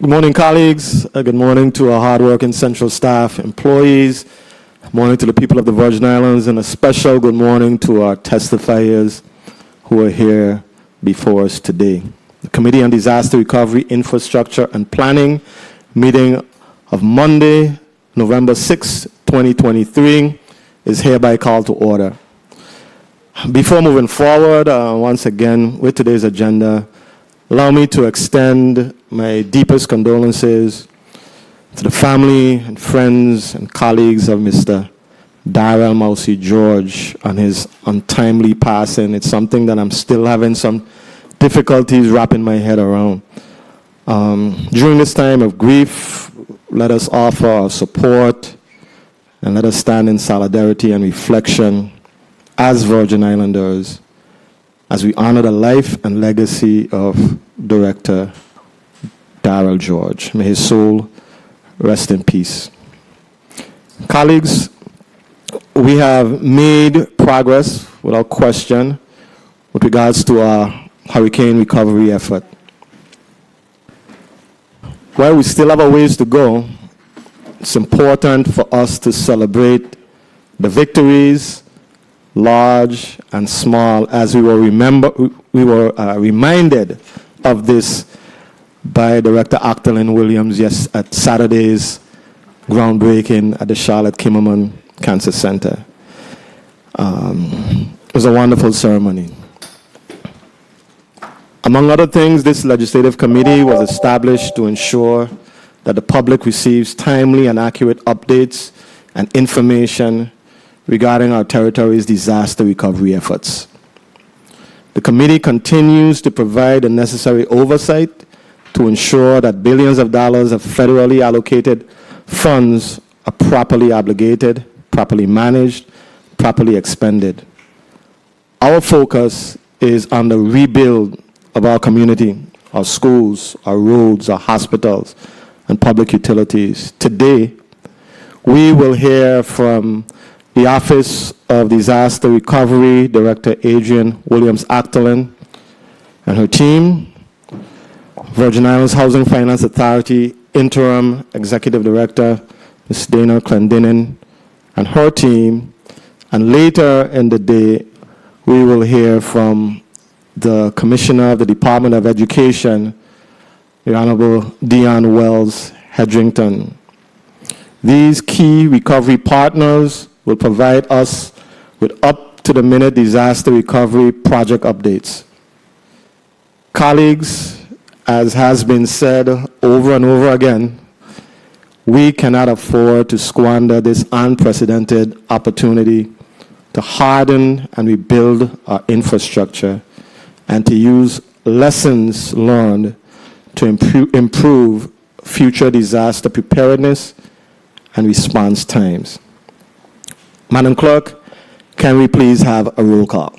Good morning, colleagues. Good morning to our hardworking Central staff, employees. Good morning to the people of the Virgin Islands, and a special good morning to our testifiers who are here before us today. The Committee on Disaster Recovery, Infrastructure, and Planning meeting of Monday, November 6, 2023, is hereby called to order. Before moving forward, once again, with today's agenda, allow me to extend my deepest condolences to the family and friends and colleagues of Mr. Darrell Mousy George on his untimely passing. It's something that I'm still having some difficulties wrapping my head around. During this time of grief, let us offer our support and let us stand in solidarity and reflection as Virgin Islanders as we honor the life and legacy of Director Darrell George. May his soul rest in peace. Colleagues, we have made progress without question with regards to our hurricane recovery effort. While we still have a ways to go, it's important for us to celebrate the victories, large and small, as we were reminded of this by Director Actalin Williams at Saturday's groundbreaking at the Charlotte Kimmerman Cancer Center. It was a wonderful ceremony. Among other things, this legislative committee was established to ensure that the public receives timely and accurate updates and information regarding our territory's disaster recovery efforts. The committee continues to provide the necessary oversight to ensure that billions of dollars of federally allocated funds are properly obligated, properly managed, properly expended. Our focus is on the rebuild of our community, our schools, our roads, our hospitals, and public utilities. Today, we will hear from the Office of Disaster Recovery Director Adrienne Williams Actalin and her team, Virgin Islands Housing Finance Authority Interim Executive Director Ms. Dana Clendenin and her team, and later in the day we will hear from the Commissioner of the Department of Education, the Honorable Dion Wells Hedrington. These key recovery partners will provide us with up-to-the-minute disaster recovery project updates. Colleagues, as has been said over and over again, we cannot afford to squander this unprecedented opportunity to harden and rebuild our infrastructure and to use lessons learned to improve future disaster preparedness and response times. Madam Clerk, can we please have a roll call?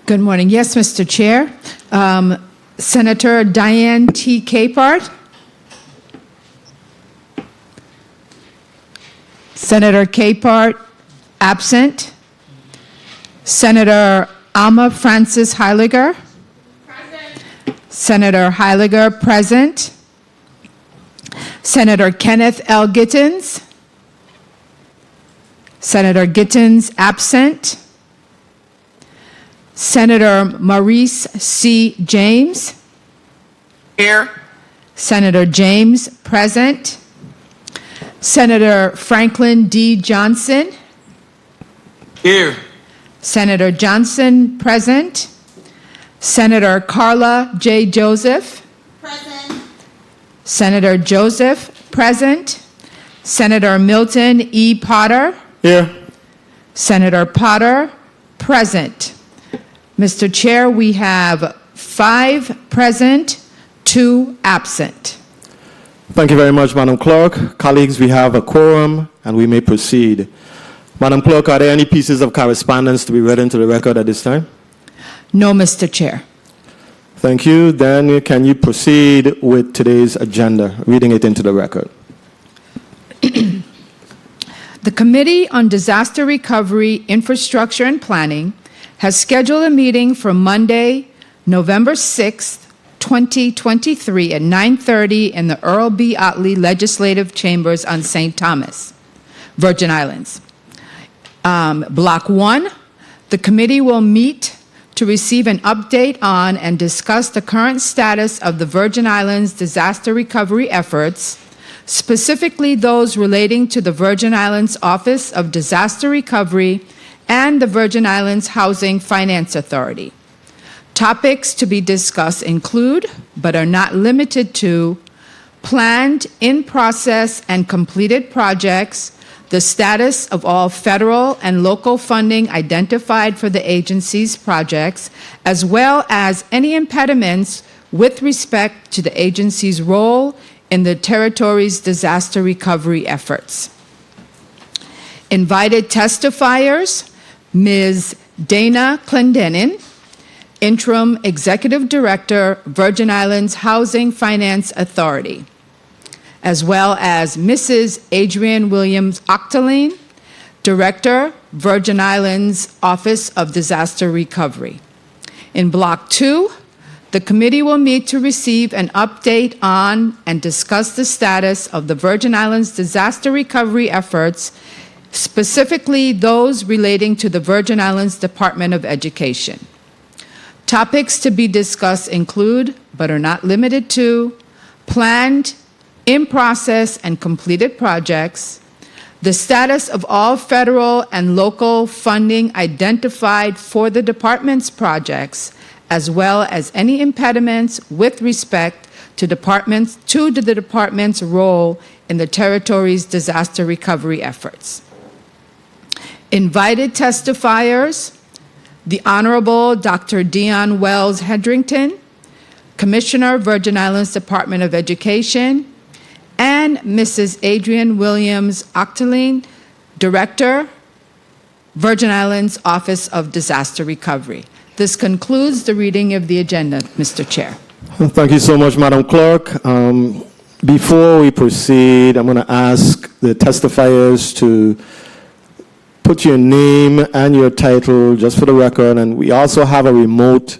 Good morning. Yes, Mr. Chair. Senator Diane T. Capehart. Senator Capehart, absent. Senator Alma Francis Heiliger. Present. Senator Heiliger, present. Senator Kenneth L. Gittens. Senator Gittens, absent. Senator Maurice C. James. Here. Senator James, present. Senator Franklin D. Johnson. Here. Senator Johnson, present. Senator Carla J. Joseph. Present. Senator Joseph, present. Senator Milton E. Potter. Here. Senator Potter, present. Mr. Chair, we have 5 present, 2 absent. Thank you very much, Madam Clerk. Colleagues, we have a quorum and we may proceed. Madam Clerk, are there any pieces of correspondence to be read into the record at this time? No, Mr. Chair. Thank you. Then can you proceed with today's agenda, reading it into the record? The Committee on Disaster Recovery, Infrastructure, and Planning has scheduled a meeting for Monday, November 6th, 2023 at 9:30 in the Earl B. Otley Legislative Chambers on St. Thomas, Virgin Islands. Block 1, the committee will meet to receive an update on and discuss the current status of the Virgin Islands disaster recovery efforts, specifically those relating to the Virgin Islands Office of Disaster Recovery and the Virgin Islands Housing Finance Authority. Topics to be discussed include, but are not limited to, planned, in-process, and completed projects, the status of all federal and local funding identified for the agency's projects, as well as any impediments with respect to the agency's role in the territory's disaster recovery efforts. Invited testifiers, Ms. Dana Clendenin, Interim Executive Director, Virgin Islands Housing Finance Authority, as well as Mrs. Adrienne Williams Octoline, Director, Virgin Islands Office of Disaster Recovery. In Block 2, the committee will meet to receive an update on and discuss the status of the Virgin Islands disaster recovery efforts, specifically those relating to the Virgin Islands Department of Education. Topics to be discussed include, but are not limited to, planned, in-process, and completed projects, the status of all federal and local funding identified for the department's projects, as well as any impediments with respect to the department's role in the territory's disaster recovery efforts. Invited testifiers, the Honorable Dr. Dion Wells Hedrington, Commissioner, Virgin Islands Department of Education, and Mrs. Adrienne Williams Octoline, Director, Virgin Islands Office of Disaster Recovery. This concludes the reading of the agenda, Mr. Chair. Thank you so much, Madam Clerk. Before we proceed, I'm going to ask the testifiers to put your name and your title just for the record, and we also have a remote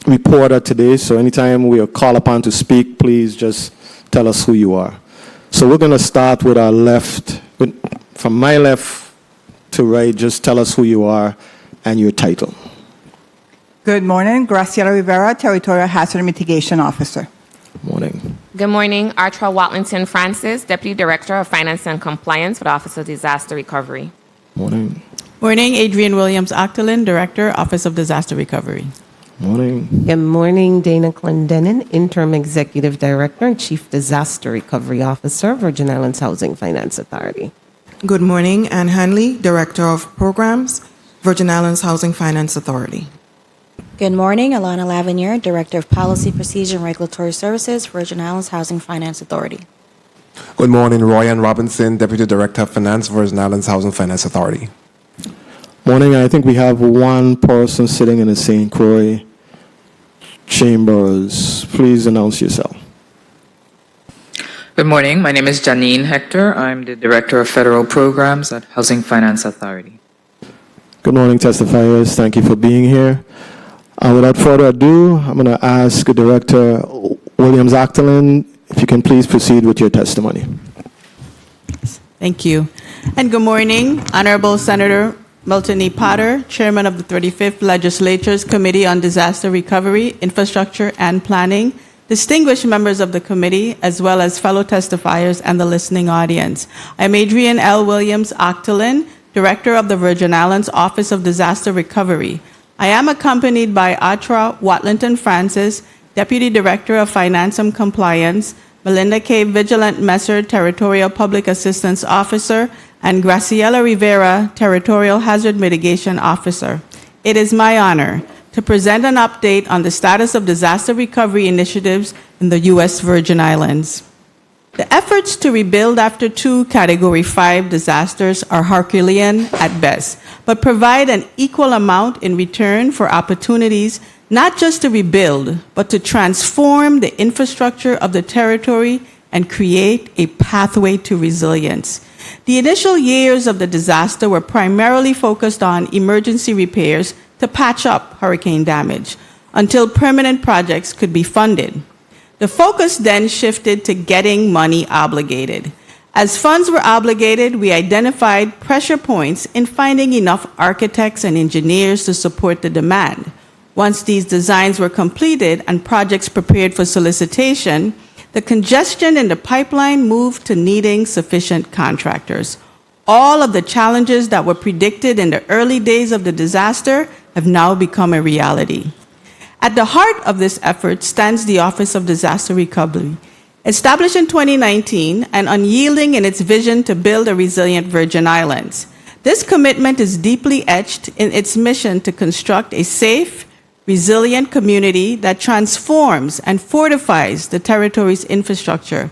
reporter today, so anytime we are called upon to speak, please just tell us who you are. So we're going to start with our left, from my left to right. Just tell us who you are and your title. Good morning, Graciela Rivera, Territorial Hazard Mitigation Officer. Morning. Good morning, Artra Watlington Francis, Deputy Director of Finance and Compliance for the Office of Disaster Recovery. Morning. Morning, Adrienne Williams Octoline, Director, Office of Disaster Recovery. Morning. Good morning, Dana Clendenin, Interim Executive Director and Chief Disaster Recovery Officer, Virgin Islands Housing Finance Authority. Good morning, Ann Hanley, Director of Programs, Virgin Islands Housing Finance Authority. Good morning, Alana Lavinier, Director of Policy, Procedure, and Regulatory Services, Virgin Islands Housing Finance Authority. Good morning, Royan Robinson, Deputy Director of Finance, Virgin Islands Housing Finance Authority. Morning. I think we have one person sitting in the St. Croix chambers. Please announce yourself. Good morning. My name is Janine Hector. I'm the Director of Federal Programs at Housing Finance Authority. Good morning, testifiers. Thank you for being here. Without further ado, I'm going to ask Director Williams Octoline if you can please proceed with your testimony. Thank you. And good morning, Honorable Senator Milton E. Potter, Chairman of the 35th Legislature's Committee on Disaster Recovery, Infrastructure, and Planning, distinguished members of the committee, as well as fellow testifiers and the listening audience. I'm Adrienne L. Williams Octoline, Director of the Virgin Islands Office of Disaster Recovery. I am accompanied by Atra Watlington Francis, Deputy Director of Finance and Compliance, Melinda K. Vigilant Messer, Territorial Public Assistance Officer, and Graciela Rivera, Territorial Hazard Mitigation Officer. It is my honor to present an update on the status of disaster recovery initiatives in the U.S. Virgin Islands. The efforts to rebuild after two Category 5 disasters are Herculean at best, but provide an equal amount in return for opportunities not just to rebuild, but to transform the infrastructure of the territory and create a pathway to resilience. The initial years of the disaster were primarily focused on emergency repairs to patch up hurricane damage. until permanent projects could be funded. The focus then shifted to getting money obligated. As funds were obligated, we identified pressure points in finding enough architects and engineers to support the demand. Once these designs were completed and projects prepared for solicitation, the congestion in the pipeline moved to needing sufficient contractors. All of the challenges that were predicted in the early days of the disaster have now become a reality. At the heart of this effort stands the Office of Disaster Recovery, established in 2019 and unyielding in its vision to build a resilient Virgin Islands. This commitment is deeply etched in its mission to construct a safe, resilient community that transforms and fortifies the territory's infrastructure.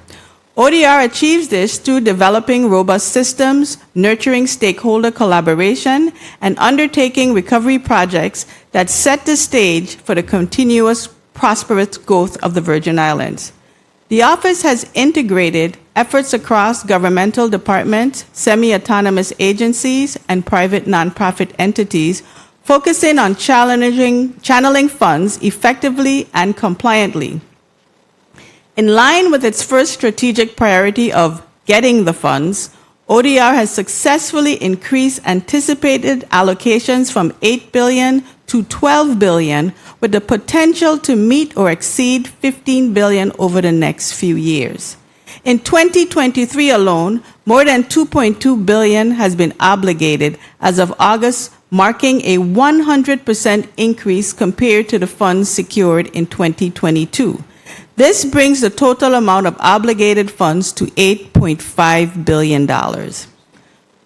ODR achieves this through developing robust systems, nurturing stakeholder collaboration, and undertaking recovery projects that set the stage for the continuous prosperous growth of the Virgin Islands. The office has integrated efforts across governmental departments, semi-autonomous agencies, and private nonprofit entities, focusing on channeling funds effectively and compliantly. In line with its first strategic priority of getting the funds, ODR has successfully increased anticipated allocations from $8 billion to $12 billion, with the potential to meet or exceed $15 billion over the next few years. In 2023 alone, more than $2.2 billion has been obligated as of August, marking a 100% increase compared to the funds secured in 2022. This brings the total amount of obligated funds to $8.5 billion.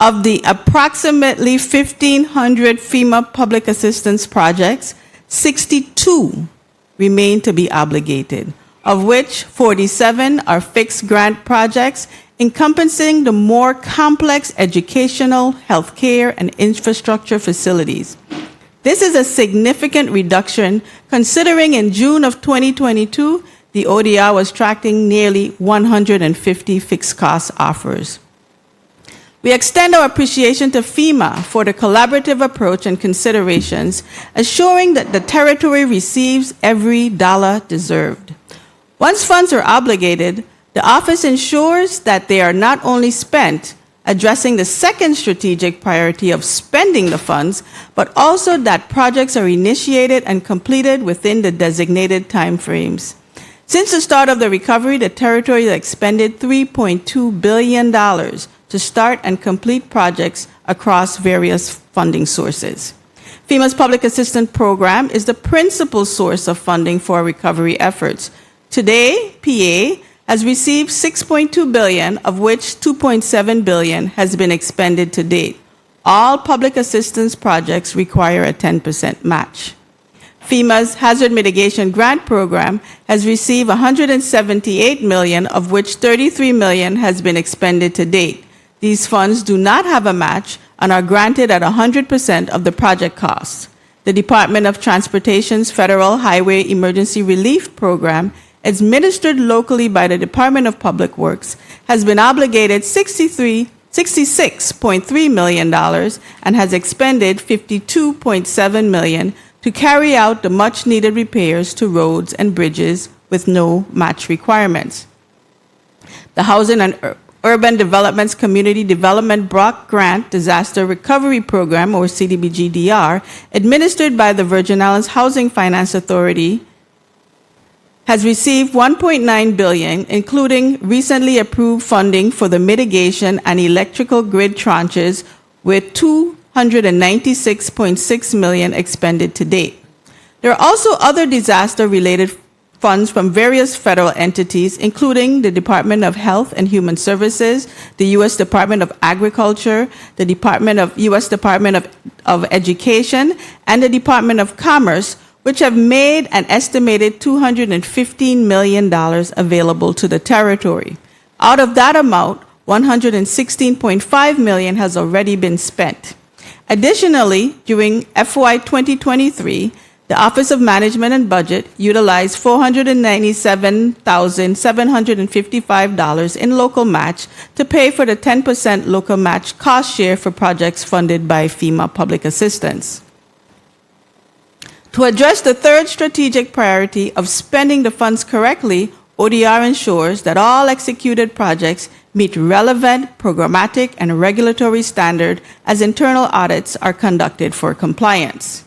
Of the approximately 1,500 FEMA public assistance projects, 62 remain to be obligated, of which 47 are fixed grant projects encompassing the more complex educational, healthcare, and infrastructure facilities. This is a significant reduction considering in June of 2022, the ODR was tracking nearly 150 fixed cost offers. We extend our appreciation to FEMA for the collaborative approach and considerations, assuring that the territory receives every dollar deserved. Once funds are obligated, the office ensures that they are not only spent addressing the second strategic priority of spending the funds, but also that projects are initiated and completed within the designated timeframes. Since the start of the recovery, the territory has expended $3.2 billion to start and complete projects across various funding sources. FEMA's Public Assistance Program is the principal source of funding for recovery efforts. Today, PA has received $6.2 billion, of which $2.7 billion has been expended to date. All public assistance projects require a 10% match. FEMA's Hazard Mitigation Grant Program has received $178 million, of which $33 million has been expended to date. These funds do not have a match and are granted at 100% of the project costs. The Department of Transportation's Federal Highway Emergency Relief Program, administered locally by the Department of Public Works, has been obligated $66.3 million and has expended $52.7 million to carry out the much-needed repairs to roads and bridges with no match requirements. The Housing and Urban Development's Community Development Block Grant Disaster Recovery Program, or CDBG-DR, administered by the Virgin Islands Housing Finance Authority, has received $1.9 billion, including recently approved funding for the mitigation and electrical grid tranches, with $296.6 million expended to date. There are also other disaster-related funds from various federal entities, including the Department of Health and Human Services, the U.S. Department of Agriculture, the U.S. Department of Education, and the Department of Commerce, which have made an estimated $215 million available to the territory. Out of that amount, $116.5 million has already been spent. Additionally, during FY 2023, the Office of Management and Budget utilized $497,755 in local match to pay for the 10% local match cost share for projects funded by FEMA Public Assistance. To address the third strategic priority of spending the funds correctly, ODR ensures that all executed projects meet relevant programmatic and regulatory standards as internal audits are conducted for compliance.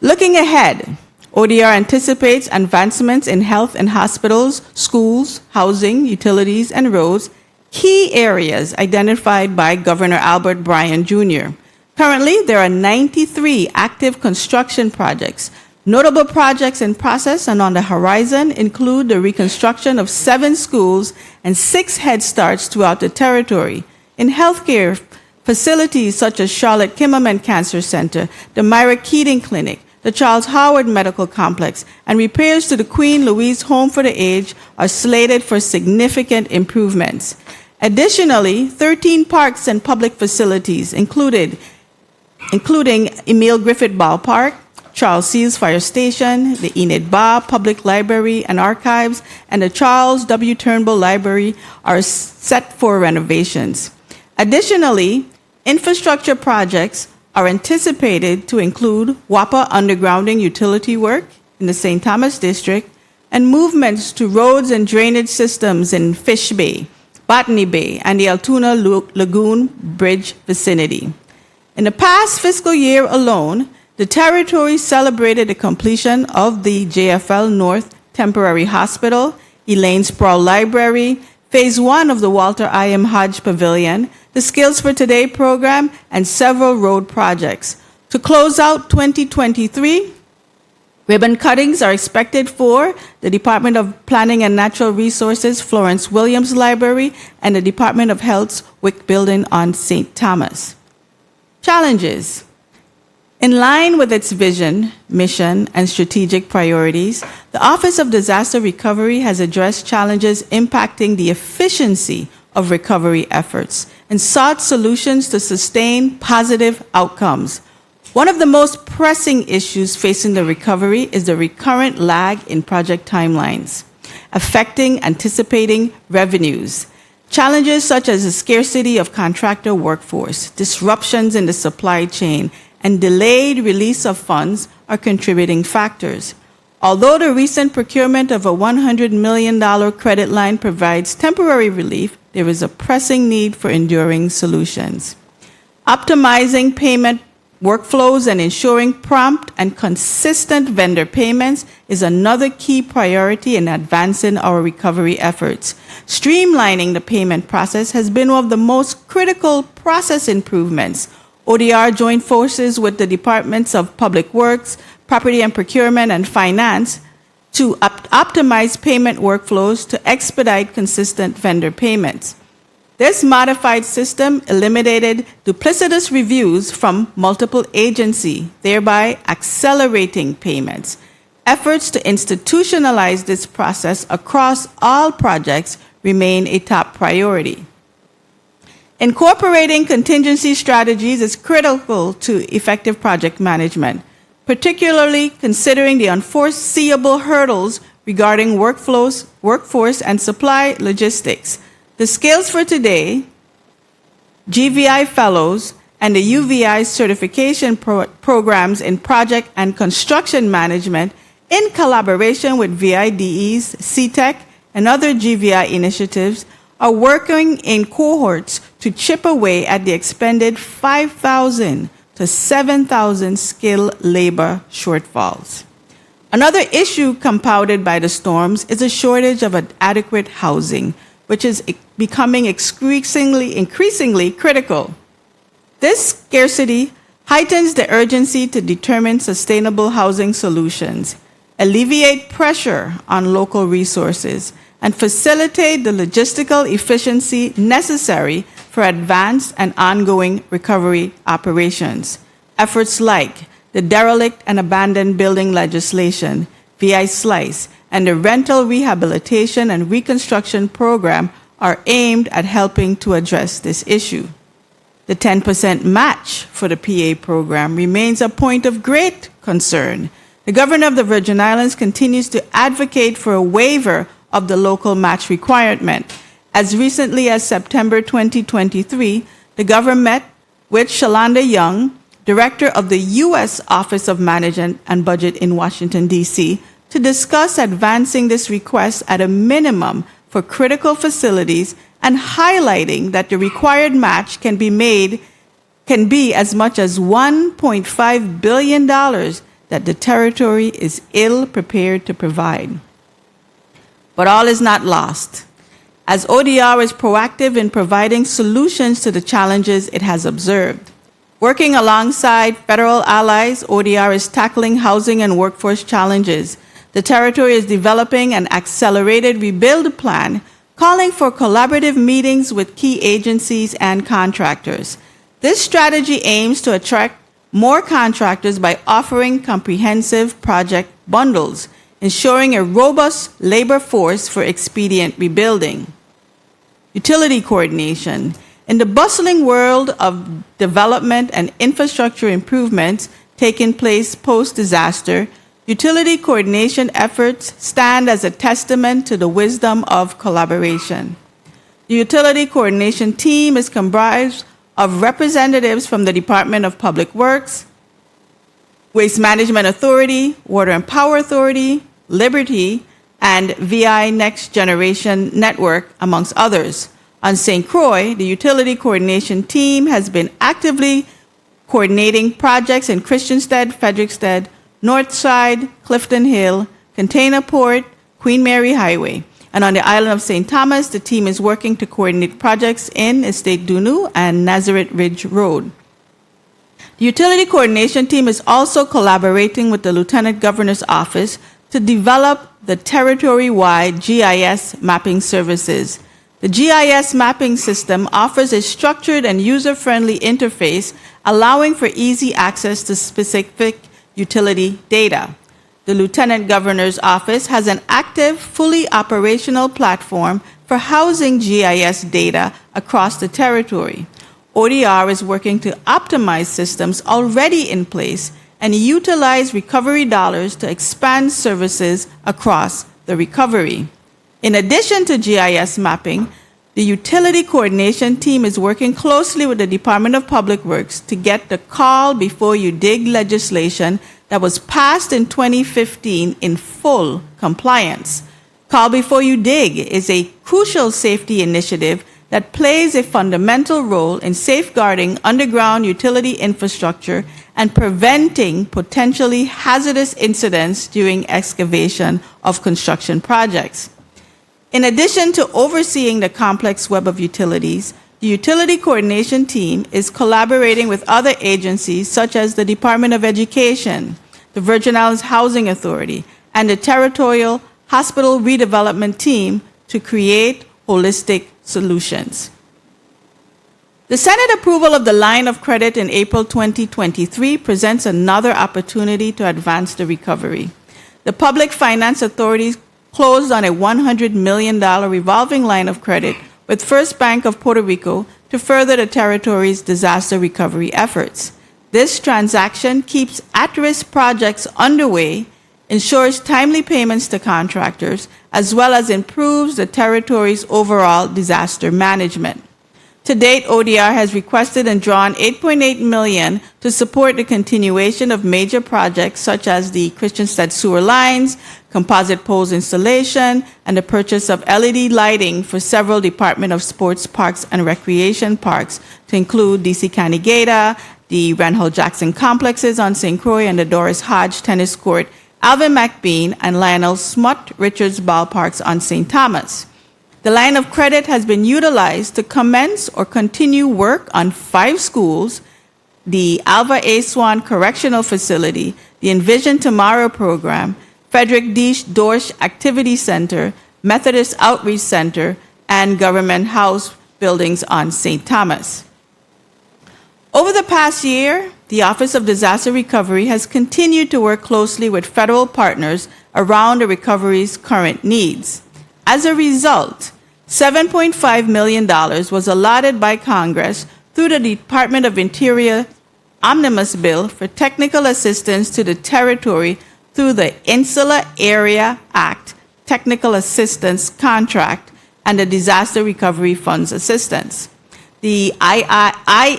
Looking ahead, ODR anticipates advancements in health and hospitals, schools, housing, utilities, and roads, key areas identified by Governor Albert Bryan Jr. Currently, there are 93 active construction projects. Notable projects in process and on the horizon include the reconstruction of 7 schools and 6 Head Starts throughout the territory. In healthcare, facilities such as Charlotte Kimmelman Cancer Center, the Myra Keating Clinic, the Charles Howard Medical Complex, and repairs to the Queen Louise Home for the Aged are slated for significant improvements. Additionally, 13 parks and public facilities, including Emile Griffith Ballpark, Charles Seals Fire Station, the Enid Ba Public Library and Archives, and the Charles W. Turnbull Library are set for renovations. Additionally, infrastructure projects are anticipated to include WAPA undergrounding utility work in the St. Thomas District and movements to roads and drainage systems in Fish Bay, Botany Bay, and the Altoona Lagoon Bridge vicinity. In the past fiscal year alone, the territory celebrated the completion of the JFL North Temporary Hospital, Elaine Sproul Library, Phase 1 of the Walter I. M. Hodge Pavilion, the Skills for Today program, and several road projects. To close out 2023, ribbon cuttings are expected for the Department of Planning and Natural Resources Florence Williams Library and the Department of Health's WIC building on St. Thomas. Challenges. In line with its vision, mission, and strategic priorities, the Office of Disaster Recovery has addressed challenges impacting the efficiency of recovery efforts and sought solutions to sustain positive outcomes. One of the most pressing issues facing the recovery is the recurrent lag in project timelines, affecting anticipating revenues. Challenges such as the scarcity of contractor workforce, disruptions in the supply chain, and delayed release of funds are contributing factors. Although the recent procurement of a $100 million credit line provides temporary relief, there is a pressing need for enduring solutions. Optimizing payment workflows and ensuring prompt and consistent vendor payments is another key priority in advancing our recovery efforts. Streamlining the payment process has been one of the most critical process improvements. ODR joined forces with the Departments of Public Works, Property and Procurement, and Finance to optimize payment workflows to expedite consistent vendor payments. This modified system eliminated duplicitous reviews from multiple agencies, thereby accelerating payments. Efforts to institutionalize this process across all projects remain a top priority. Incorporating contingency strategies is critical to effective project management, particularly considering the unforeseeable hurdles regarding workforce, and supply logistics. The Skills for Today, GVI Fellows, and the UVI certification programs in project and construction management, in collaboration with VIDE's, CTEC, and other GVI initiatives, are working in cohorts to chip away at the expended 5,000 to 7,000 skilled labor shortfalls. Another issue compounded by the storms is a shortage of adequate housing, which is becoming increasingly critical. This scarcity heightens the urgency to determine sustainable housing solutions, alleviate pressure on local resources, and facilitate the logistical efficiency necessary for advanced and ongoing recovery operations. Efforts like the Derelict and Abandoned Building Legislation, VI SLICE, and the Rental Rehabilitation and Reconstruction Program are aimed at helping to address this issue. The 10% match for the PA program remains a point of great concern. The Governor of the Virgin Islands continues to advocate for a waiver of the local match requirement. As recently as September 2023, the government met with Shalanda Young, Director of the U.S. Office of Management and Budget in Washington, D.C., to discuss advancing this request at a minimum for critical facilities and highlighting that the required match can be as much as $1.5 billion that the territory is ill prepared to provide. But all is not lost, as ODR is proactive in providing solutions to the challenges it has observed. Working alongside federal allies, ODR is tackling housing and workforce challenges. The territory is developing an accelerated rebuild plan, calling for collaborative meetings with key agencies and contractors. This strategy aims to attract more contractors by offering comprehensive project bundles, ensuring a robust labor force for expedient rebuilding. Utility coordination. In the bustling world of development and infrastructure improvements taking place post-disaster, utility coordination efforts stand as a testament to the wisdom of collaboration. The utility coordination team is comprised of representatives from the Department of Public Works, Waste Management Authority, Water and Power Authority, Liberty, and VI Next Generation Network, amongst others. On St. Croix, the utility coordination team has been actively coordinating projects in Christiansted, Fredericksted, Northside, Clifton Hill, Container Port, Queen Mary Highway. And on the island of St. Thomas, the team is working to coordinate projects in Estate Dunu and Nazareth Ridge Road. The utility coordination team is also collaborating with the Lieutenant Governor's Office to develop the territory-wide GIS mapping services. The GIS mapping system offers a structured and user-friendly interface, allowing for easy access to specific utility data. The Lieutenant Governor's Office has an active, fully operational platform for housing GIS data across the territory. ODR is working to optimize systems already in place and utilize recovery dollars to expand services across the recovery. In addition to GIS mapping, the utility coordination team is working closely with the Department of Public Works to get the Call Before You Dig legislation that was passed in 2015 in full compliance. Call Before You Dig is a crucial safety initiative that plays a fundamental role in safeguarding underground utility infrastructure and preventing potentially hazardous incidents during excavation of construction projects. In addition to overseeing the complex web of utilities, the utility coordination team is collaborating with other agencies such as the Department of Education, the Virgin Islands Housing Authority, and the Territorial Hospital Redevelopment Team to create holistic solutions. The Senate approval of the line of credit in April 2023 presents another opportunity to advance the recovery. The Public Finance Authority closed on a $100 million revolving line of credit with First Bank of Puerto Rico to further the territory's disaster recovery efforts. This transaction keeps at-risk projects underway, ensures timely payments to contractors, as well as improves the territory's overall disaster management. To date, ODR has requested and drawn $8.8 million to support the continuation of major projects such as the Christiansted sewer lines, composite poles installation, and the purchase of LED lighting for several Department of Sports Parks and Recreation parks, to include DC Canigata, the Renhall Jackson complexes on St. Croix, and the Doris Hodge Tennis Court, Alvin McBean, and Lionel Smut Richards ballparks on St. Thomas. The line of credit has been utilized to commence or continue work on 5 schools, the Alva A. Swan Correctional Facility, the Envision Tomorrow program, Frederick D. Dorsch Activity Center, Methodist Outreach Center, and Government House buildings on St. Thomas. Over the past year, the Office of Disaster Recovery has continued to work closely with federal partners around the recovery's current needs. As a result, $7.5 million was allotted by Congress through the Department of Interior Omnibus Bill for technical assistance to the territory through the Insular Area Act Technical Assistance Contract and the Disaster Recovery Funds Assistance. The IAATA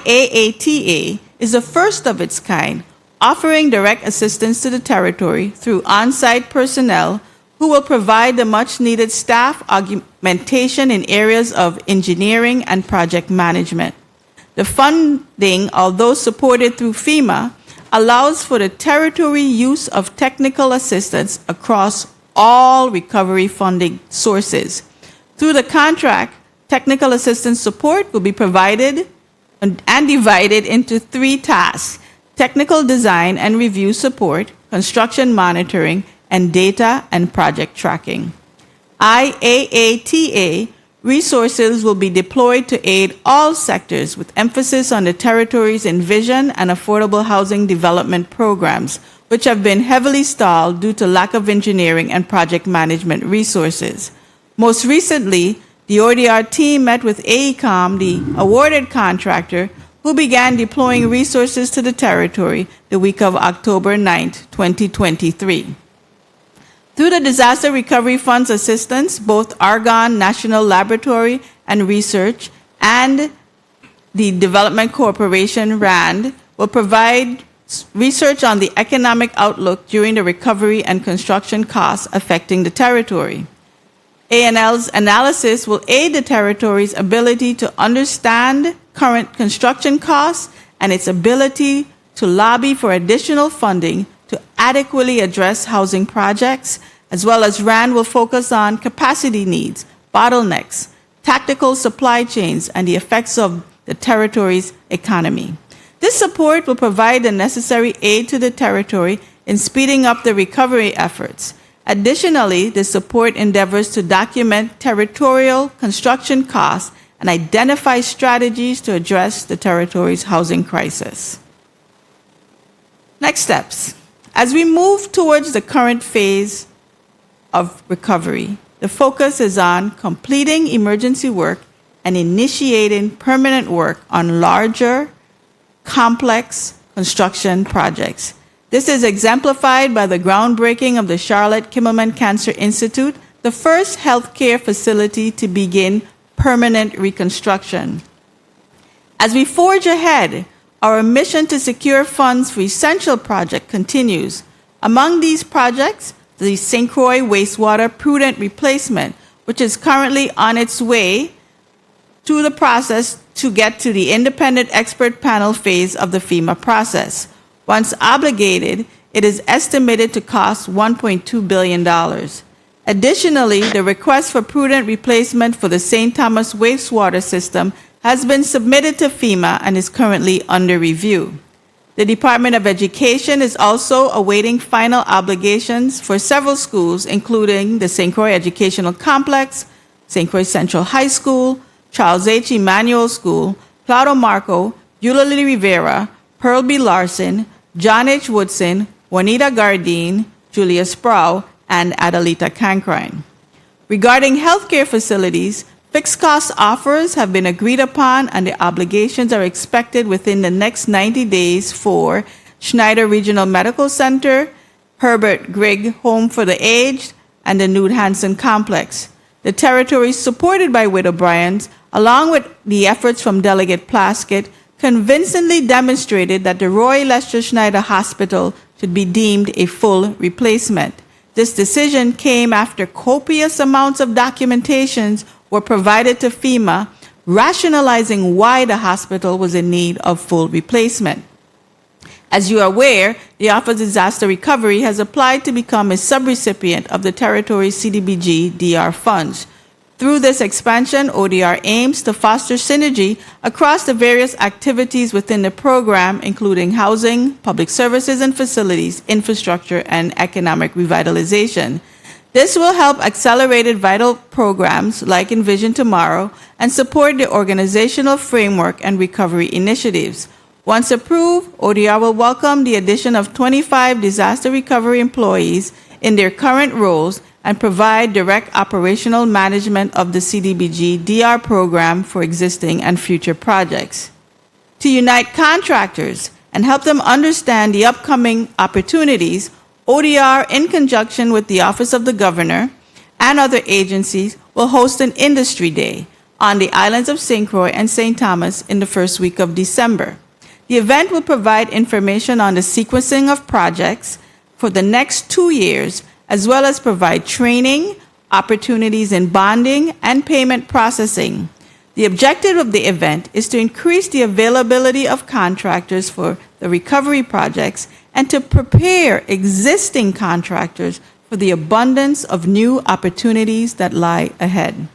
is the first of its kind, offering direct assistance to the territory through on-site personnel who will provide the much-needed staff augmentation in areas of engineering and project management. The funding, although supported through FEMA, allows for the territory use of technical assistance across all recovery funding sources. Through the contract, technical assistance support will be provided and divided into 3 tasks: technical design and review support, construction monitoring, and data and project tracking. IAATA resources will be deployed to aid all sectors with emphasis on the territory's envision and affordable housing development programs, which have been heavily stalled due to lack of engineering and project management resources. Most recently, the ODR team met with AECOM, the awarded contractor, who began deploying resources to the territory the week of October 9th, 2023. Through the Disaster Recovery Fund's assistance, both Argonne National Laboratory and Research and the Development Corporation, RAND, will provide research on the economic outlook during the recovery and construction costs affecting the territory. ANL's analysis will aid the territory's ability to understand current construction costs and its ability to lobby for additional funding to adequately address housing projects, as well as RAND will focus on capacity needs, bottlenecks, tactical supply chains, and the effects of the territory's economy. This support will provide the necessary aid to the territory in speeding up the recovery efforts. Additionally, the support endeavors to document territorial construction costs and identify strategies to address the territory's housing crisis. Next steps. As we move towards the current phase of recovery, the focus is on completing emergency work and initiating permanent work on larger, complex construction projects. This is exemplified by the groundbreaking of the Charlotte Kimmelman Cancer Institute, the first healthcare facility to begin permanent reconstruction. As we forge ahead, our mission to secure funds for essential projects continues. Among these projects, the St. Croix wastewater prudent replacement, which is currently on its way through the process to get to the independent expert panel phase of the FEMA process. Once obligated, it is estimated to cost $1.2 billion. Additionally, the request for prudent replacement for the St. Thomas wastewater system has been submitted to FEMA and is currently under review. The Department of Education is also awaiting final obligations for several schools, including the St. Croix Educational Complex, St. Croix Central High School, Charles H. Emanuel School, Plauto Marco, Eulalie Rivera, Pearl B. Larson, John H. Woodson, Juanita Gardine, Julia Sproul, and Adelita Cancrine. Regarding healthcare facilities, fixed cost offers have been agreed upon and the obligations are expected within the next 90 days for Schneider Regional Medical Center, Herbert Grigg Home for the Aged, and the Nude Hansen Complex. The territory supported by Widow Bryant, along with the efforts from Delegate Plaskett, convincingly demonstrated that the Roy Lester Schneider Hospital should be deemed a full replacement. This decision came after copious amounts of documentations were provided to FEMA, rationalizing why the hospital was in need of full replacement. As you are aware, the Office of Disaster Recovery has applied to become a subrecipient of the territory's CDBG DR funds. Through this expansion, ODR aims to foster synergy across the various activities within the program, including housing, public services and facilities, infrastructure, and economic revitalization. This will help accelerated vital programs like Envision Tomorrow and support the organizational framework and recovery initiatives. Once approved, ODR will welcome the addition of 25 disaster recovery employees in their current roles and provide direct operational management of the CDBG DR program for existing and future projects. To unite contractors and help them understand the upcoming opportunities, ODR, in conjunction with the Office of the Governor and other agencies, will host an industry day on the islands of St. Croix and St. Thomas in the first week of December. The event will provide information on the sequencing of projects for the next 2 years, as well as provide training, opportunities in bonding, and payment processing. The objective of the event is to increase the availability of contractors for the recovery projects and to prepare existing contractors for the abundance of new opportunities that lie ahead.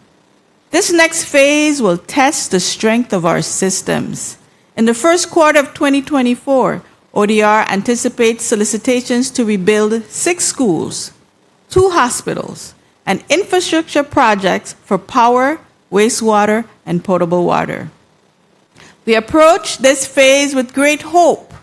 This next phase will test the strength of our systems. In the first quarter of 2024, ODR anticipates solicitations to rebuild 6 schools, 2 hospitals, and infrastructure projects for power, wastewater, and potable water. We approach this phase with great hope,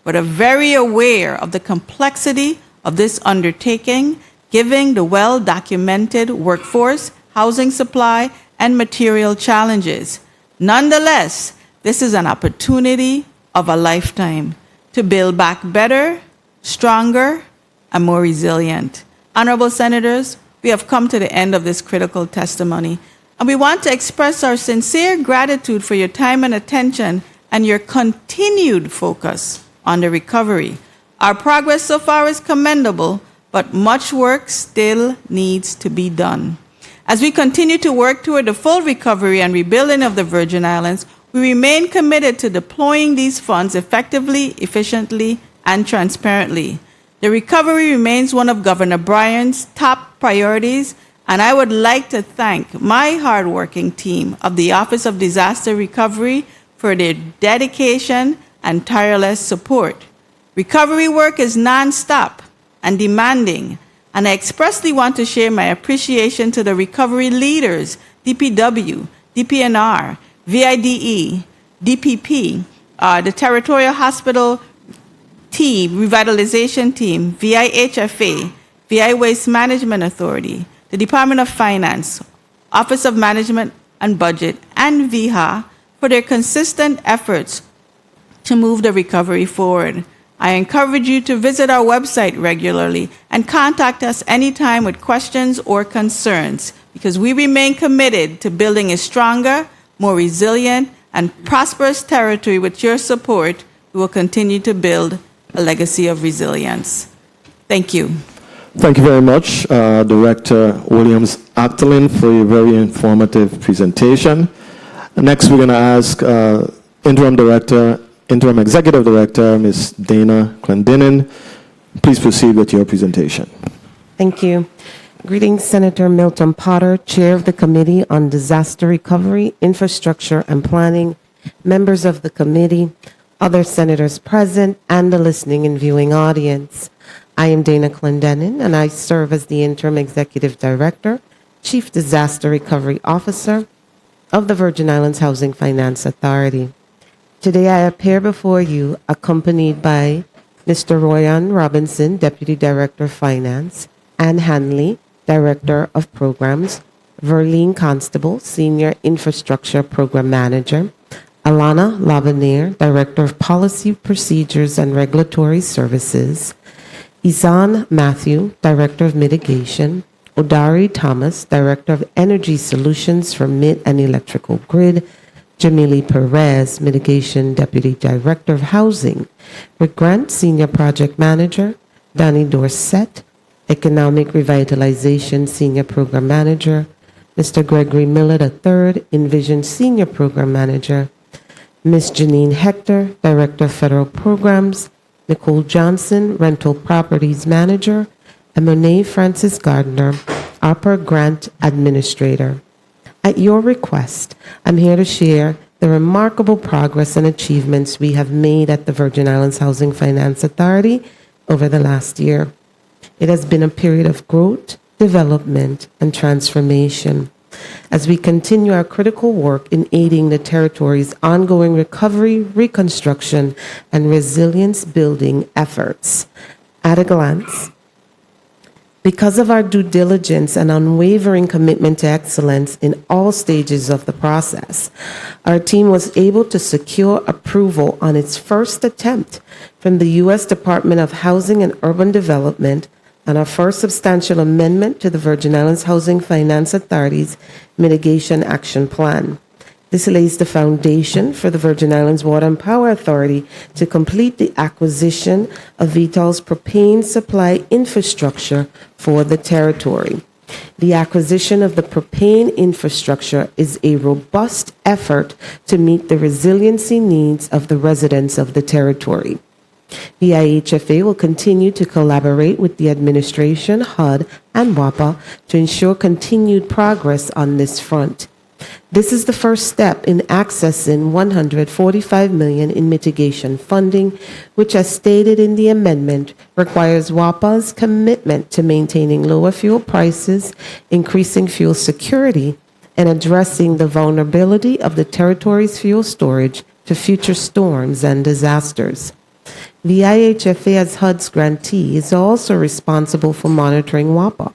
but are very aware of the complexity of this undertaking, given the well-documented workforce, housing supply, and material challenges. Nonetheless, this is an opportunity of a lifetime to build back better, stronger, and more resilient. Honorable Senators, we have come to the end of this critical testimony, and we want to express our sincere gratitude for your time and attention and your continued focus on the recovery. Our progress so far is commendable, but much work still needs to be done. As we continue to work toward the full recovery and rebuilding of the Virgin Islands, we remain committed to deploying these funds effectively, efficiently, and transparently. The recovery remains one of Governor Bryan's top priorities, and I would like to thank my hardworking team of the Office of Disaster Recovery for their dedication and tireless support. Recovery work is nonstop and demanding, and I expressly want to share my appreciation to the recovery leaders, DPW, DPNR, VIDE, DPP, the Territorial Hospital Team, Revitalization Team, VIHFA, VI Waste Management Authority, the Department of Finance, Office of Management and Budget, and VIHA for their consistent efforts to move the recovery forward. I encourage you to visit our website regularly and contact us anytime with questions or concerns, because we remain committed to building a stronger, more resilient, and prosperous territory. With your support, we will continue to build a legacy of resilience. Thank you. Thank you very much, Director Williams Actolin, for your very informative presentation. Next, we're going to ask Interim Executive Director, Ms. Dana Clendenin. Please proceed with your presentation. Thank you. Greetings, Senator Milton Potter, Chair of the Committee on Disaster Recovery, Infrastructure, and Planning, members of the committee, other senators present, and the listening and viewing audience. I am Dana Clendenin, and I serve as the Interim Executive Director, Chief Disaster Recovery Officer of the Virgin Islands Housing Finance Authority. Today I appear before you accompanied by Mr. Royan Robinson, Deputy Director of Finance, Ann Hanley, Director of Programs, Verlene Constable, Senior Infrastructure Program Manager, Alana Lavanier, Director of Policy, Procedures, and Regulatory Services, Izan Matthew, Director of Mitigation, Odari Thomas, Director of Energy Solutions for Mid and Electrical Grid, Jamili Perez, Mitigation Deputy Director of Housing, Rick Grant, Senior Project Manager, Donnie Dorset, Economic Revitalization Senior Program Manager, Mr. Gregory Miller III, Envision Senior Program Manager, Ms. Janine Hector, Director of Federal Programs, Nicole Johnson, Rental Properties Manager, and Monet Francis Gardner, ARPA Grant Administrator. At your request, I'm here to share the remarkable progress and achievements we have made at the Virgin Islands Housing Finance Authority over the last year. It has been a period of growth, development, and transformation as we continue our critical work in aiding the territory's ongoing recovery, reconstruction, and resilience building efforts. At a glance, because of our due diligence and unwavering commitment to excellence in all stages of the process, our team was able to secure approval on its first attempt from the U.S. Department of Housing and Urban Development on our first substantial amendment to the Virgin Islands Housing Finance Authority's Mitigation Action Plan. This lays the foundation for the Virgin Islands Water and Power Authority to complete the acquisition of VTOL's propane supply infrastructure for the territory. The acquisition of the propane infrastructure is a robust effort to meet the resiliency needs of the residents of the territory. The IHFA will continue to collaborate with the administration, HUD, and WAPA to ensure continued progress on this front. This is the first step in accessing $145 million in mitigation funding, which, as stated in the amendment, requires WAPA's commitment to maintaining lower fuel prices, increasing fuel security, and addressing the vulnerability of the territory's fuel storage to future storms and disasters. The IHFA, as HUD's grantee, is also responsible for monitoring WAPA,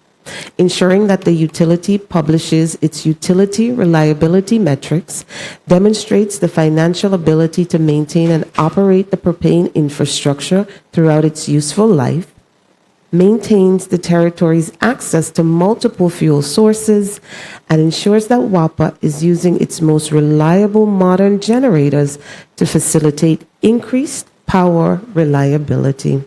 ensuring that the utility publishes its utility reliability metrics, demonstrates the financial ability to maintain and operate the propane infrastructure throughout its useful life, maintains the territory's access to multiple fuel sources, and ensures that WAPA is using its most reliable modern generators to facilitate increased power reliability.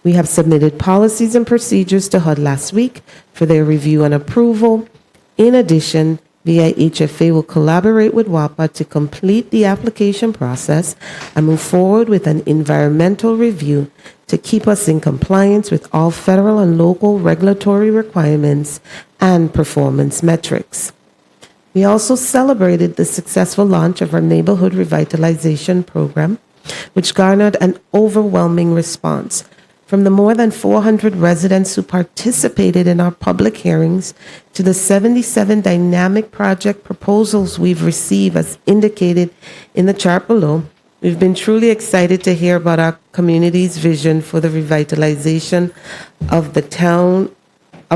We have submitted policies and procedures to HUD last week for their review and approval. In addition, the IHFA will collaborate with WAPA to complete the application process and move forward with an environmental review to keep us in compliance with all federal and local regulatory requirements and performance metrics. We also celebrated the successful launch of our Neighborhood Revitalization Program, which garnered an overwhelming response from the more than 400 residents who participated in our public hearings to the 77 dynamic project proposals we've received as indicated in the chart below. We've been truly excited to hear about our community's vision for the revitalization of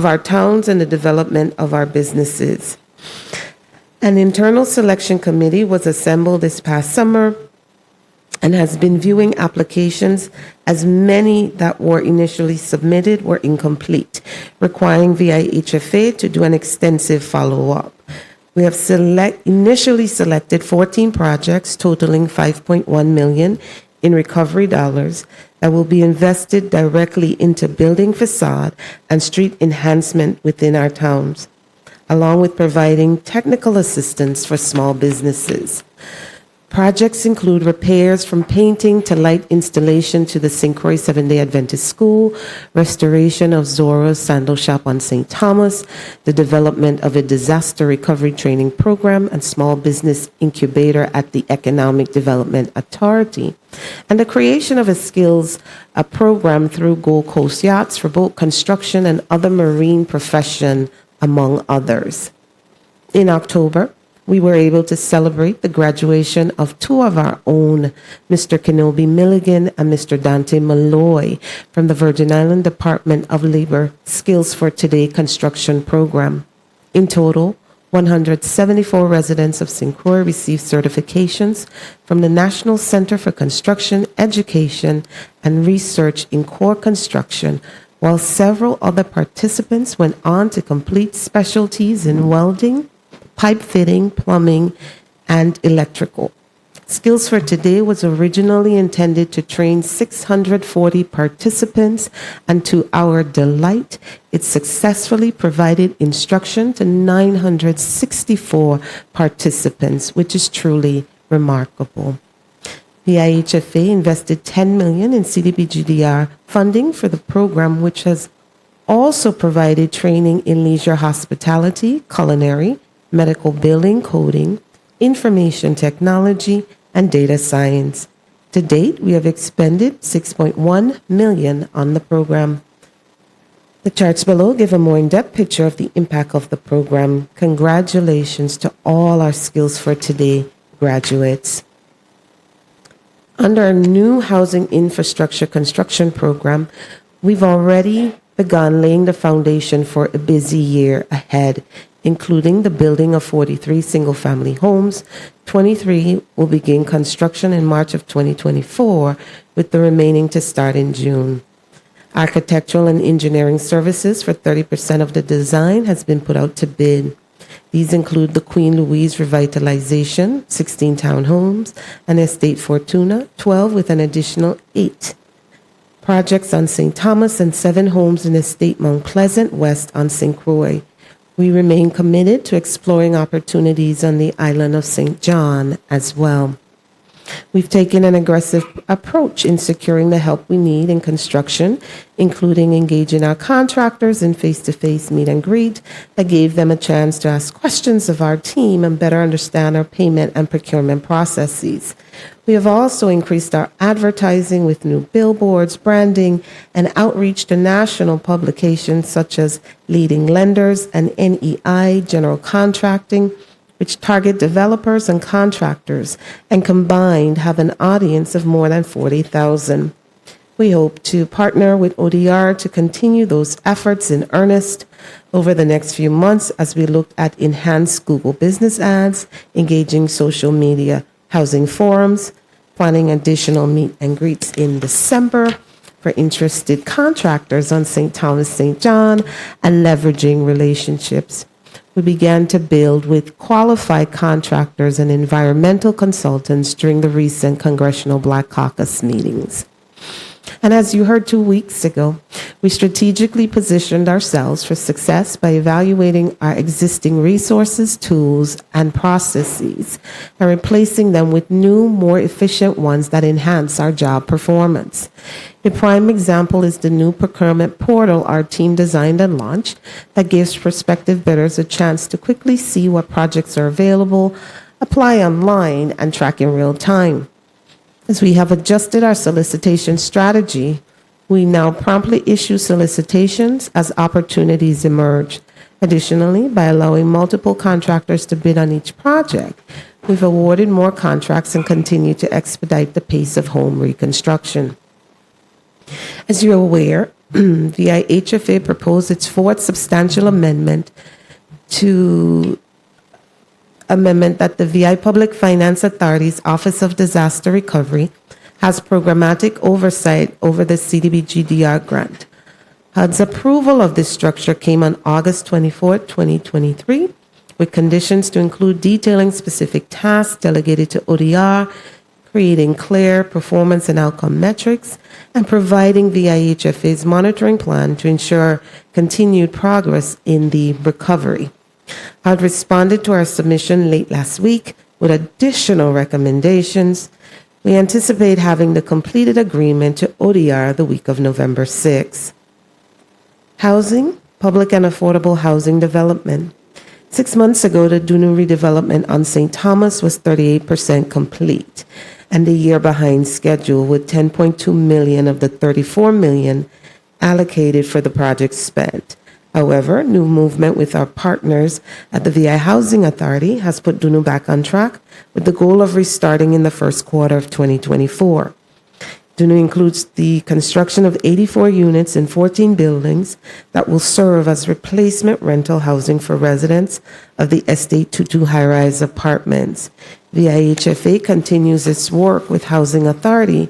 our towns and the development of our businesses. An internal selection committee was assembled this past summer and has been viewing applications, as many that were initially submitted were incomplete, requiring the IHFA to do an extensive follow-up. We have initially selected 14 projects totaling $5.1 million in recovery dollars that will be invested directly into building facade and street enhancement within our towns, along with providing technical assistance for small businesses. Projects include repairs from painting to light installation to the St. Croix Seventh-day Adventist School, restoration of Zora's Sandal Shop on St. Thomas, the development of a disaster recovery training program and small business incubator at the Economic Development Authority, and the creation of a program through Gold Coast Yachts for boat construction and other marine profession, among others. In October, we were able to celebrate the graduation of two of our own, Mr. Kenobi Milligan and Mr. Dante Malloy, from the Virgin Island Department of Labor Skills for Today construction program. In total, 174 residents of St. Croix received certifications from the National Center for Construction, Education, and Research in Core Construction, while several other participants went on to complete specialties in welding, pipe fitting, plumbing, and electrical. Skills for Today was originally intended to train 640 participants, and to our delight, it successfully provided instruction to 964 participants, which is truly remarkable. The IHFA invested $10 million in CDBGDR funding for the program, which has also provided training in leisure hospitality, culinary, medical billing, coding, information technology, and data science. To date, we have expended $6.1 million on the program. The charts below give a more in-depth picture of the impact of the program. Congratulations to all our Skills for Today graduates. Under our new housing infrastructure construction program, we've already begun laying the foundation for a busy year ahead, including the building of 43 single-family homes. 23 will begin construction in March of 2024, with the remaining to start in June. Architectural and engineering services for 30% of the design has been put out to bid. These include the Queen Louise Revitalization, 16 townhomes, and Estate Fortuna, 12 with an additional 8 projects on St. Thomas, and 7 homes in Estate Mount Pleasant West on St. Croix. We remain committed to exploring opportunities on the island of St. John as well. We've taken an aggressive approach in securing the help we need in construction, including engaging our contractors in face-to-face meet and greet that gave them a chance to ask questions of our team and better understand our payment and procurement processes. We have also increased our advertising with new billboards, branding, and outreach to national publications such as Leading Lenders and NEI General Contracting, which target developers and contractors, and combined have an audience of more than 40,000. We hope to partner with ODR to continue those efforts in earnest over the next few months as we look at enhanced Google business ads, engaging social media, housing forums, planning additional meet and greets in December for interested contractors on St. Thomas, St. John, and leveraging relationships. We began to build with qualified contractors and environmental consultants during the recent Congressional Black Caucus meetings. And as you heard 2 weeks ago, we strategically positioned ourselves for success by evaluating our existing resources, tools, and processes, and replacing them with new, more efficient ones that enhance our job performance. A prime example is the new procurement portal our team designed and launched that gives prospective bidders a chance to quickly see what projects are available, apply online, and track in real time. As we have adjusted our solicitation strategy, we now promptly issue solicitations as opportunities emerge. Additionally, by allowing multiple contractors to bid on each project, we've awarded more contracts and continue to expedite the pace of home reconstruction. As you're aware, VIHFA proposed its fourth substantial amendment that the VI Public Finance Authority's Office of Disaster Recovery has programmatic oversight over the CDBG-DR grant. HUD's approval of this structure came on August 24, 2023, with conditions to include detailing specific tasks delegated to ODR, creating clear performance and outcome metrics, and providing VIHFA's monitoring plan to ensure continued progress in the recovery. HUD responded to our submission late last week with additional recommendations. We anticipate having the completed agreement to ODR the week of November 6. Housing, public and affordable housing development. 6 months ago, the Dunu redevelopment on St. Thomas was 38% complete and a year behind schedule, with $10.2 million of the $34 million allocated for the project spent. However, new movement with our partners at the VI Housing Authority has put Dunu back on track with the goal of restarting in the first quarter of 2024. Dunu includes the construction of 84 units in 14 buildings that will serve as replacement rental housing for residents of the Estate 22 high-rise apartments. VIHFA continues its work with Housing Authority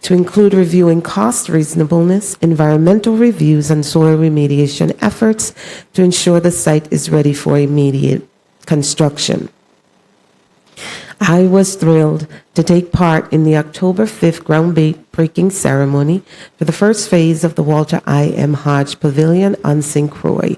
to include reviewing cost reasonableness, environmental reviews, and soil remediation efforts to ensure the site is ready for immediate construction. I was thrilled to take part in the October 5th groundbreaking ceremony for the first phase of the Walter I. M. Hodge Pavilion on St. Croix,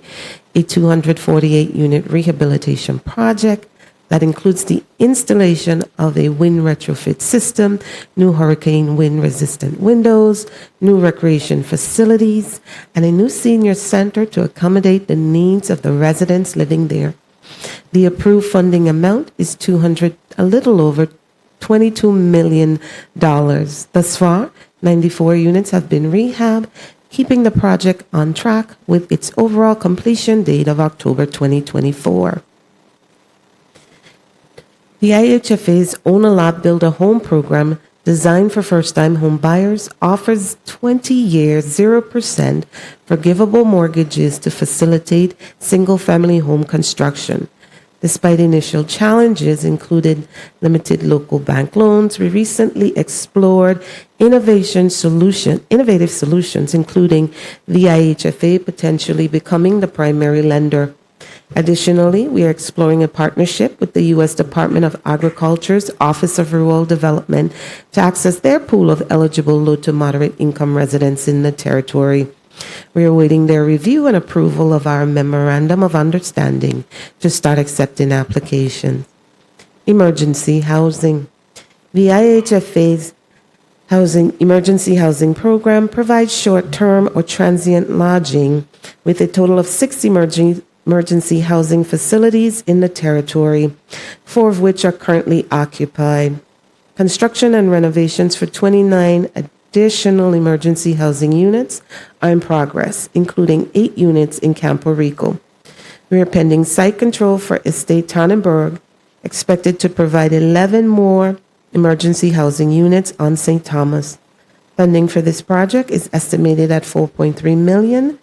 a 248-unit rehabilitation project that includes the installation of a wind retrofit system, new hurricane wind-resistant windows, new recreation facilities, and a new senior center to accommodate the needs of the residents living there. The approved funding amount is a little over $22 million. Thus far, 94 units have been rehabbed, keeping the project on track with its overall completion date of October 2024. The IHFA's Own a Lot Build a Home program, designed for first-time home buyers, offers 20-year 0% forgivable mortgages to facilitate single-family home construction. Despite initial challenges, including limited local bank loans, we recently explored innovative solutions, including the IHFA potentially becoming the primary lender. Additionally, we are exploring a partnership with the U.S. Department of Agriculture's Office of Rural Development to access their pool of eligible low to moderate income residents in the territory. We are awaiting their review and approval of our Memorandum of Understanding to start accepting applications. Emergency housing. The IHFA's Emergency Housing Program provides short-term or transient lodging with a total of 6 emergency housing facilities in the territory, 4 of which are currently occupied. Construction and renovations for 29 additional emergency housing units are in progress, including 8 units in Campo Rico. We are pending site control for Estate Tannenberg, expected to provide 11 more emergency housing units on St. Thomas. Funding for this project is estimated at $4.3 million,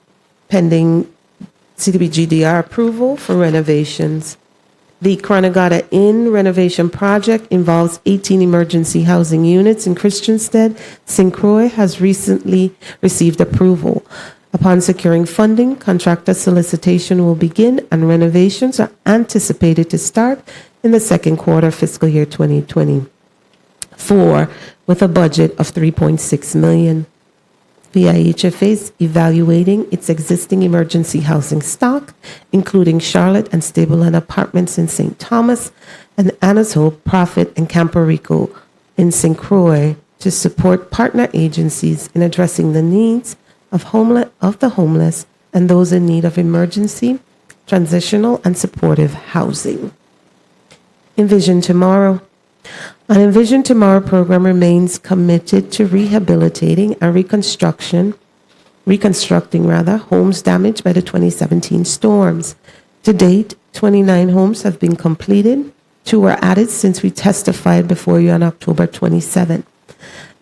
pending CDBG-DR approval for renovations. The Cronagata Inn renovation project involves 18 emergency housing units in Christiansted. St. Croix has recently received approval. Upon securing funding, contractor solicitation will begin and renovations are anticipated to start in the second quarter of fiscal year 2024 with a budget of $3.6 million. VIHFA is evaluating its existing emergency housing stock, including Charlotte and Stable Inn Apartments in St. Thomas and Anna's Hope, Prophet, and Campo Rico in St. Croix to support partner agencies in addressing the needs of the homeless and those in need of emergency, transitional, and supportive housing. Envision Tomorrow. Our Envision Tomorrow program remains committed to rehabilitating and reconstructing homes damaged by the 2017 storms. To date, 29 homes have been completed. 2 were added since we testified before you on October 27th.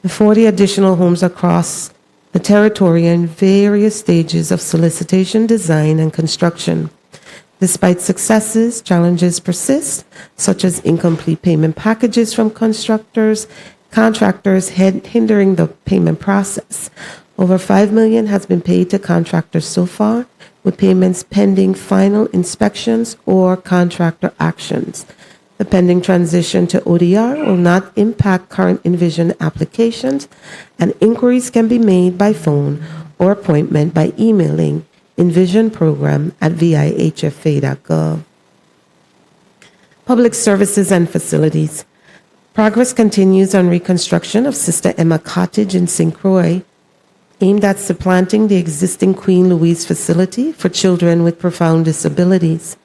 The 40 additional homes across the territory are in various stages of solicitation, design, and construction. Despite successes, challenges persist, such as incomplete payment packages from contractors hindering the payment process. Over $5 million has been paid to contractors so far, with payments pending final inspections or contractor actions. The pending transition to ODR will not impact current Envision applications, and inquiries can be made by phone or appointment by emailing envisionprogram@vihfa.gov. Public services and facilities. Progress continues on reconstruction of Sister Emma Cottage in St. Croix, aimed at supplanting the existing Queen Louise facility for children with profound disabilities.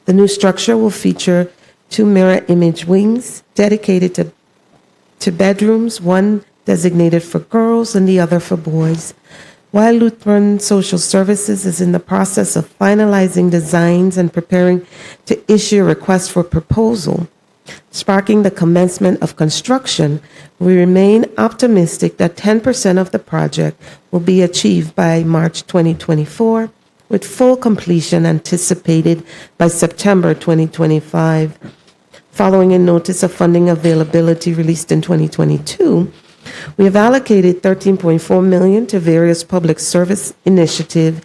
The new structure will feature 2 mirror image wings dedicated to bedrooms, one designated for girls and the other for boys. While Lutheran Social Services is in the process of finalizing designs and preparing to issue a request for proposal, sparking the commencement of construction, we remain optimistic that 10% of the project will be achieved by March 2024, with full completion anticipated by September 2025. Following a notice of funding availability released in 2022, we have allocated $13.4 million to various public service initiatives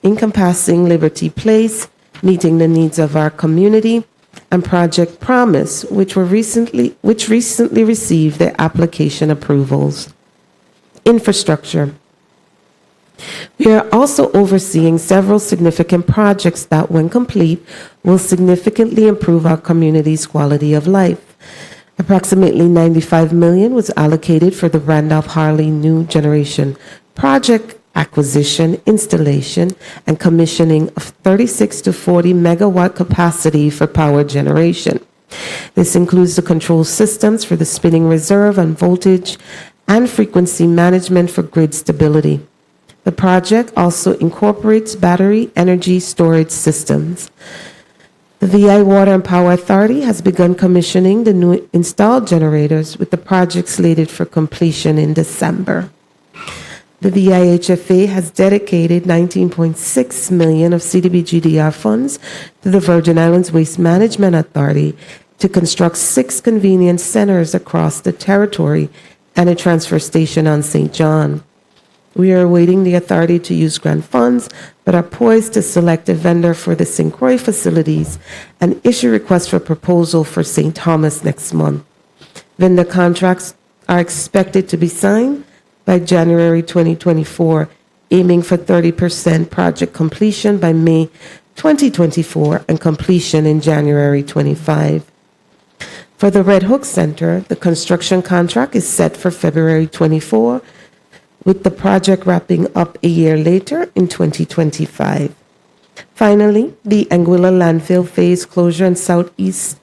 encompassing Liberty Place, Meeting the Needs of Our Community, and Project Promise, which recently received their application approvals. Infrastructure. We are also overseeing several significant projects that, when complete, will significantly improve our community's quality of life. Approximately $95 million was allocated for the Randolph Harley New Generation project acquisition, installation, and commissioning of 36 to 40 megawatt capacity for power generation. This includes the control systems for the spinning reserve and voltage and frequency management for grid stability. The project also incorporates battery energy storage systems. The VI Water and Power Authority has begun commissioning the new installed generators, with the project slated for completion in December. The VIHFA has dedicated $19.6 million of CDBG-DR funds to the Virgin Islands Waste Management Authority to construct 6 convenience centers across the territory and a transfer station on St. John. We are awaiting the authority to use grant funds, but are poised to select a vendor for the St. Croix facilities and issue requests for proposal for St. Thomas next month. Vendor contracts are expected to be signed by January 2024, aiming for 30% project completion by May 2024 and completion in January 25. For the Red Hook Center, the construction contract is set for February 24, with the project wrapping up a year later in 2025. Finally, the Anguilla Landfill Phase Closure and Southeast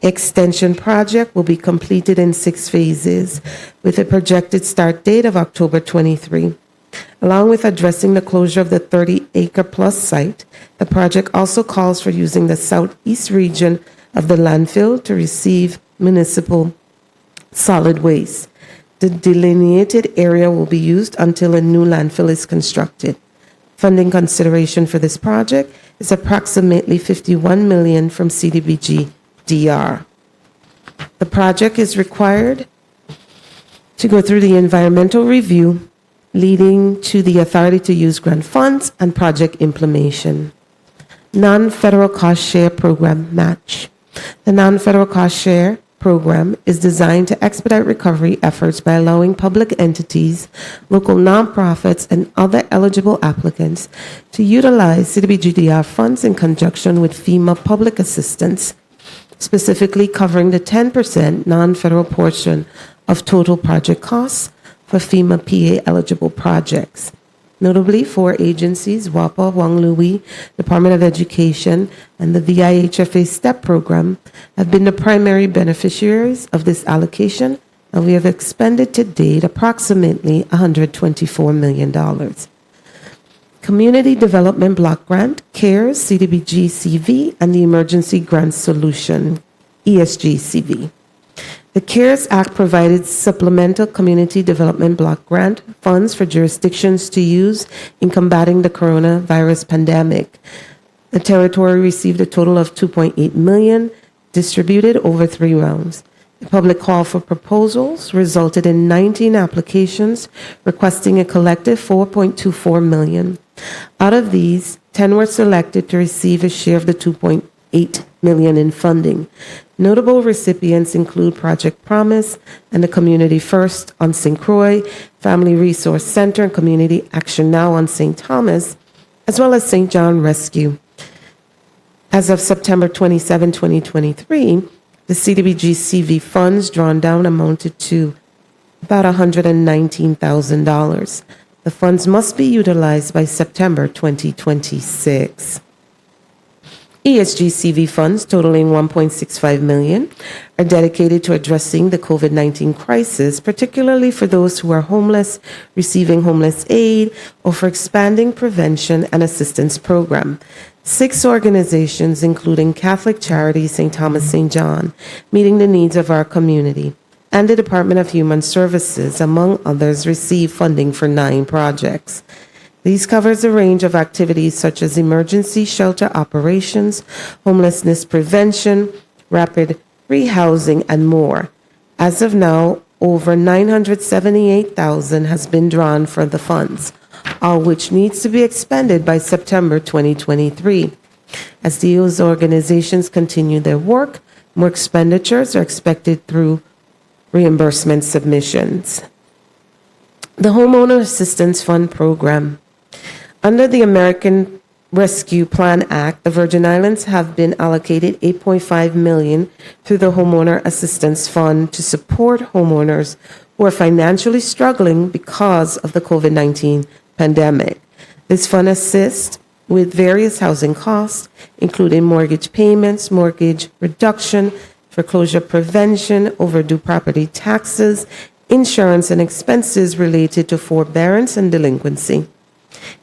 Extension Project will be completed in 6 phases, with a projected start date of October 23. Along with addressing the closure of the 30-acre-plus site, the project also calls for using the southeast region of the landfill to receive municipal solid waste. The delineated area will be used until a new landfill is constructed. Funding consideration for this project is approximately $51 million from CDBG DR. The project is required to go through the environmental review, leading to the authority to use grant funds and project implementation. Non-federal cost share program match. The non-federal cost share program is designed to expedite recovery efforts by allowing public entities, local nonprofits, and other eligible applicants to utilize CDBGDR funds in conjunction with FEMA public assistance, specifically covering the 10% non-federal portion of total project costs for FEMA PA eligible projects. Notably, 4 agencies, WAPA, Wong Louie, Department of Education, and the VIHFA STEP program, have been the primary beneficiaries of this allocation, and we have expended to date approximately $124 million. Community Development Block Grant, CARES, CDBG CV, and the Emergency Grant Solution, ESG CV. The CARES Act provided supplemental community development block grant funds for jurisdictions to use in combating the coronavirus pandemic. The territory received a total of $2.8 million, distributed over 3 rounds. The public call for proposals resulted in 19 applications requesting a collective $4.24 million. Out of these, 10 were selected to receive a share of the $2.8 million in funding. Notable recipients include Project Promise and the Community First on St. Croix, Family Resource Center and Community Action Now on St. Thomas, as well as St. John Rescue. As of September 27, 2023, the CDBG CV funds drawn down amounted to about $119,000. The funds must be utilized by September 2026. ESG CV funds totaling $1.65 million are dedicated to addressing the COVID-19 crisis, particularly for those who are homeless, receiving homeless aid, or for expanding prevention and assistance program. 6 organizations, including Catholic Charities, St. Thomas St. John, meeting the needs of our community, and the Department of Human Services, among others, receive funding for 9 projects. These covers a range of activities such as emergency shelter operations, homelessness prevention, rapid rehousing, and more. As of now, over $978,000 has been drawn for the funds, all which needs to be expended by September 2023. As these organizations continue their work, more expenditures are expected through reimbursement submissions. The Homeowner Assistance Fund Program. Under the American Rescue Plan Act, the Virgin Islands have been allocated $8.5 million through the Homeowner Assistance Fund to support homeowners who are financially struggling because of the COVID-19 pandemic. This fund assists with various housing costs, including mortgage payments, mortgage reduction, foreclosure prevention, overdue property taxes, insurance, and expenses related to forbearance and delinquency.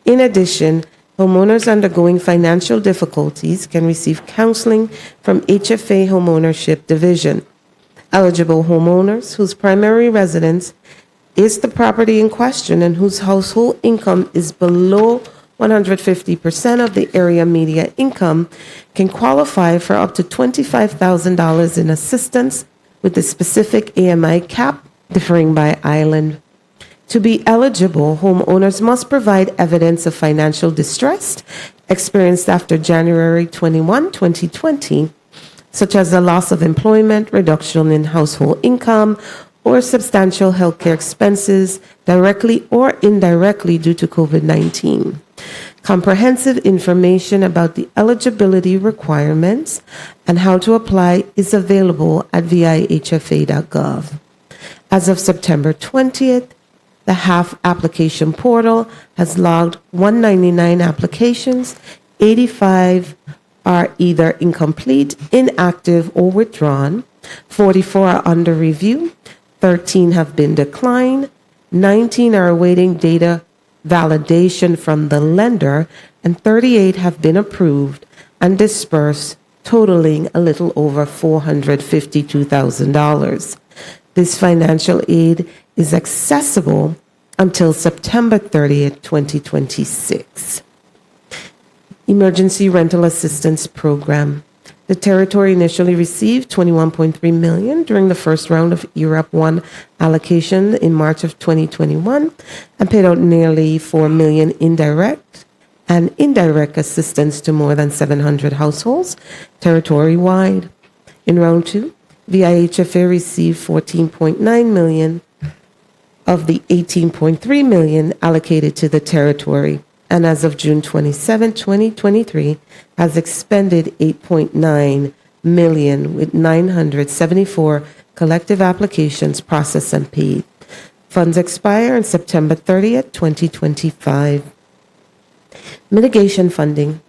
In addition, homeowners undergoing financial difficulties can receive counseling from HFA Homeownership Division. Eligible homeowners whose primary residence is the property in question and whose household income is below 150% of the area median income can qualify for up to $25,000 in assistance, with the specific AMI cap differing by island. To To be eligible, homeowners must provide evidence of financial distress experienced after January 21, 2020, such as the loss of employment, reduction in household income, or substantial healthcare expenses directly or indirectly due to COVID-19. Comprehensive information about the eligibility requirements and how to apply is available at vihfa.gov. As of September 20th, the HAF application portal has logged 199 applications. 85 are either incomplete, inactive, or withdrawn. 44 are under review. 13 have been declined. 19 are awaiting data validation from the lender, and 38 have been approved and dispersed, totaling a little over $452,000. This financial aid is accessible until September 30th, 2026. Emergency Rental Assistance Program. The territory initially received $21.3 million during the first round of ERAP 1 allocation in March of 2021 and paid out nearly $4 million indirect and indirect assistance to more than 700 households territory-wide. In round 2, VIHFA received $14.9 million of the $18.3 million allocated to the territory, and as of June 27, 2023, has expended $8.9 million with 974 collective applications processed and paid. Funds expire on September 30th, 2025. Mitigation funding.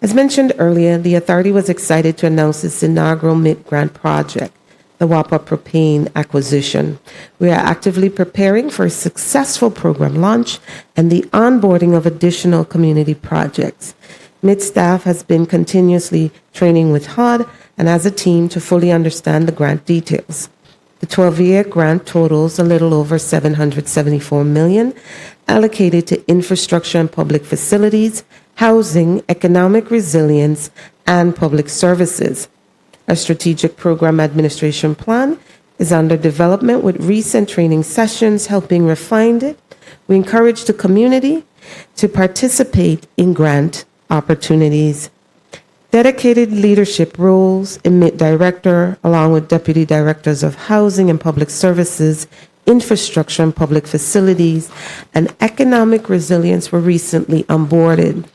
As mentioned earlier, the authority was excited to announce its inaugural MIT grant project, the WAPA propane acquisition. We are actively preparing for a successful program launch and the onboarding of additional community projects. MIT staff has been continuously training with HUD and as a team to fully understand the grant details. The 12-year grant totals a little over $774 million allocated to infrastructure and public facilities, housing, economic resilience, and public services. A strategic program administration plan is under development with recent training sessions helping refine it. We encourage the community to participate in grant opportunities. Dedicated leadership roles, MIT director, along with deputy directors of housing and public services, infrastructure and public facilities, and economic resilience were recently onboarded,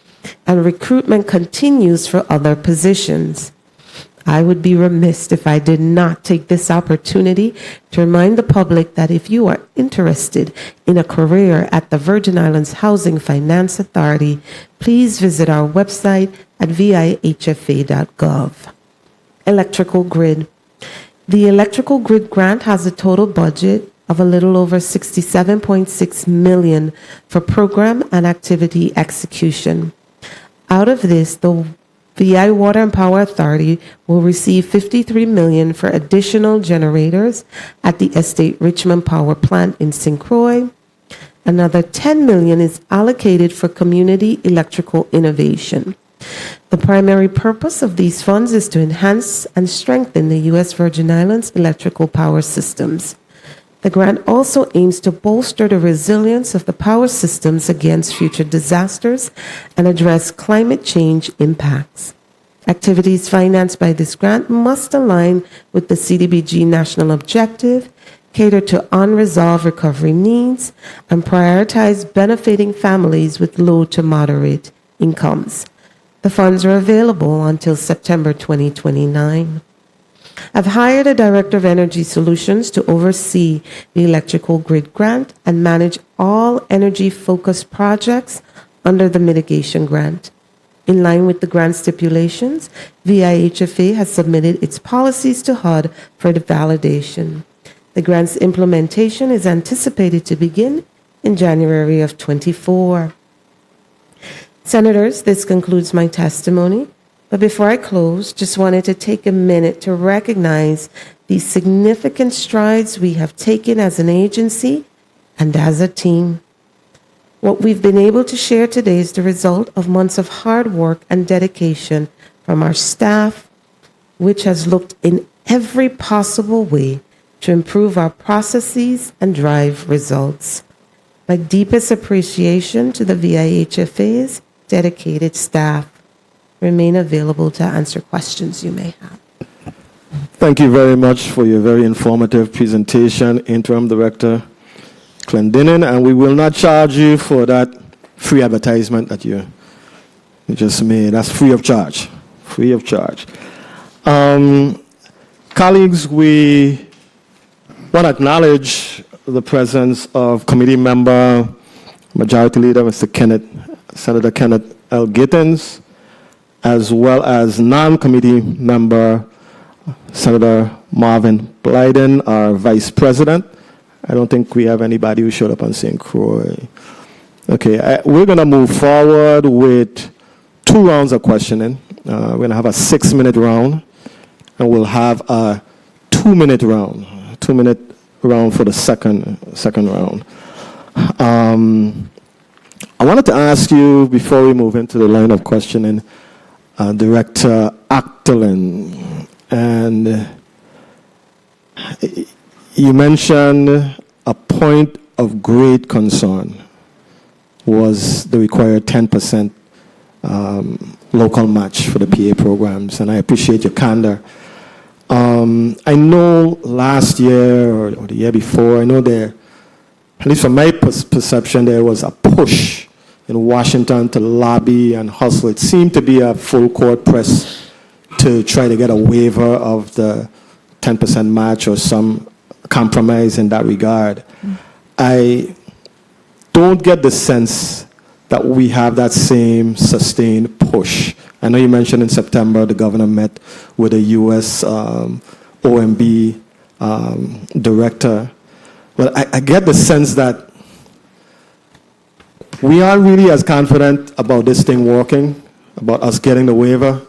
and recruitment continues for other positions. I would be remiss if I did not take this opportunity to remind the public that if you are interested in a career at the Virgin Islands Housing Finance Authority, please visit our website at vihfa.gov. Electrical grid. The electrical grid grant has a total budget of a little over $67.6 million for program and activity execution. Out of this, the VI Water and Power Authority will receive $53 million for additional generators at the Estate Richmond Power Plant in St. Croix. Another $10 million is allocated for community electrical innovation. The primary purpose of these funds is to enhance and strengthen the U.S. Virgin Islands electrical power systems. The grant also aims to bolster the resilience of the power systems against future disasters and address climate change impacts. Activities financed by this grant must align with the CDBG national objective, cater to unresolved recovery needs, and prioritize benefiting families with low to moderate incomes. The funds are available until September 2029. I've hired a Director of Energy Solutions to oversee the electrical grid grant and manage all energy-focused projects under the mitigation grant. In line with the grant stipulations, VIHFA has submitted its policies to HUD for the validation. The grant's implementation is anticipated to begin in January of 24. Senators, this concludes my testimony. But before I close, just wanted to take a minute to recognize the significant strides we have taken as an agency and as a team. What we've been able to share today is the result of months of hard work and dedication from our staff, which has looked in every possible way to improve our processes and drive results. My deepest appreciation to the VIHFA's dedicated staff. Remain available to answer questions you may have. Thank you very much for your very informative presentation, Interim Director Clendenin, and we will not charge you for that free advertisement that you just made. That's free of charge. Free of charge. Colleagues, we want to acknowledge the presence of committee member, Majority Leader Senator Kenneth L. Gittens, as well as non-committee member, Senator Marvin Blyden, our Vice President. I don't think we have anybody who showed up on St. Croix. Okay, we're going to move forward with 2 rounds of questioning. We're going to have a 6-minute round, and we'll have a 2-minute round. 2-minute round for the second round. I wanted to ask you, before we move into the line of questioning, Director Akhterlin, and you mentioned a point of great concern was the required 10% local match for the PA programs, and I appreciate your candor. I know last year or the year before, I know there, at least from my perception, there was a push in Washington to lobby and hustle. It seemed to be a full court press to try to get a waiver of the 10% match or some compromise in that regard. I don't get the sense that we have that same sustained push. I know you mentioned in September the governor met with a U.S. OMB director. But I get the sense that we aren't really as confident about this thing working, about us getting the waiver,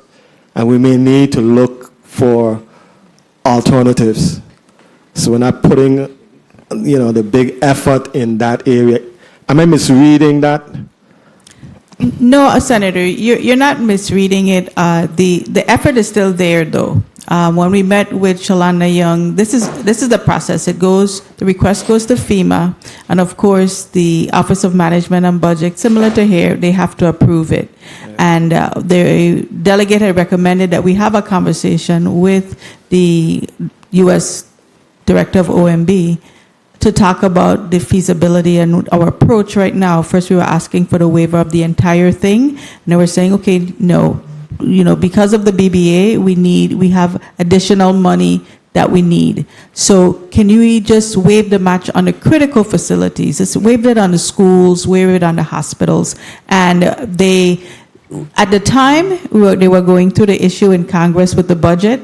and we may need to look for alternatives. So we're not putting, the big effort in that area. Am I misreading that? No, Senator, you're not misreading it. The effort is still there, though. When we met with Shalanda Young, this is the process. The request goes to FEMA, and of course, the Office of Management and Budget, similar to here, they have to approve it. And the delegate had recommended that we have a conversation with the U.S. Director of OMB to talk about the feasibility and our approach right now. First, we were asking for the waiver of the entire thing, and they were saying, okay, no, because of the BBA, we have additional money that we need. So can you just waive the match on the critical facilities? Just waive it on the schools, waive it on the hospitals. And at the time, they were going through the issue in Congress with the budget,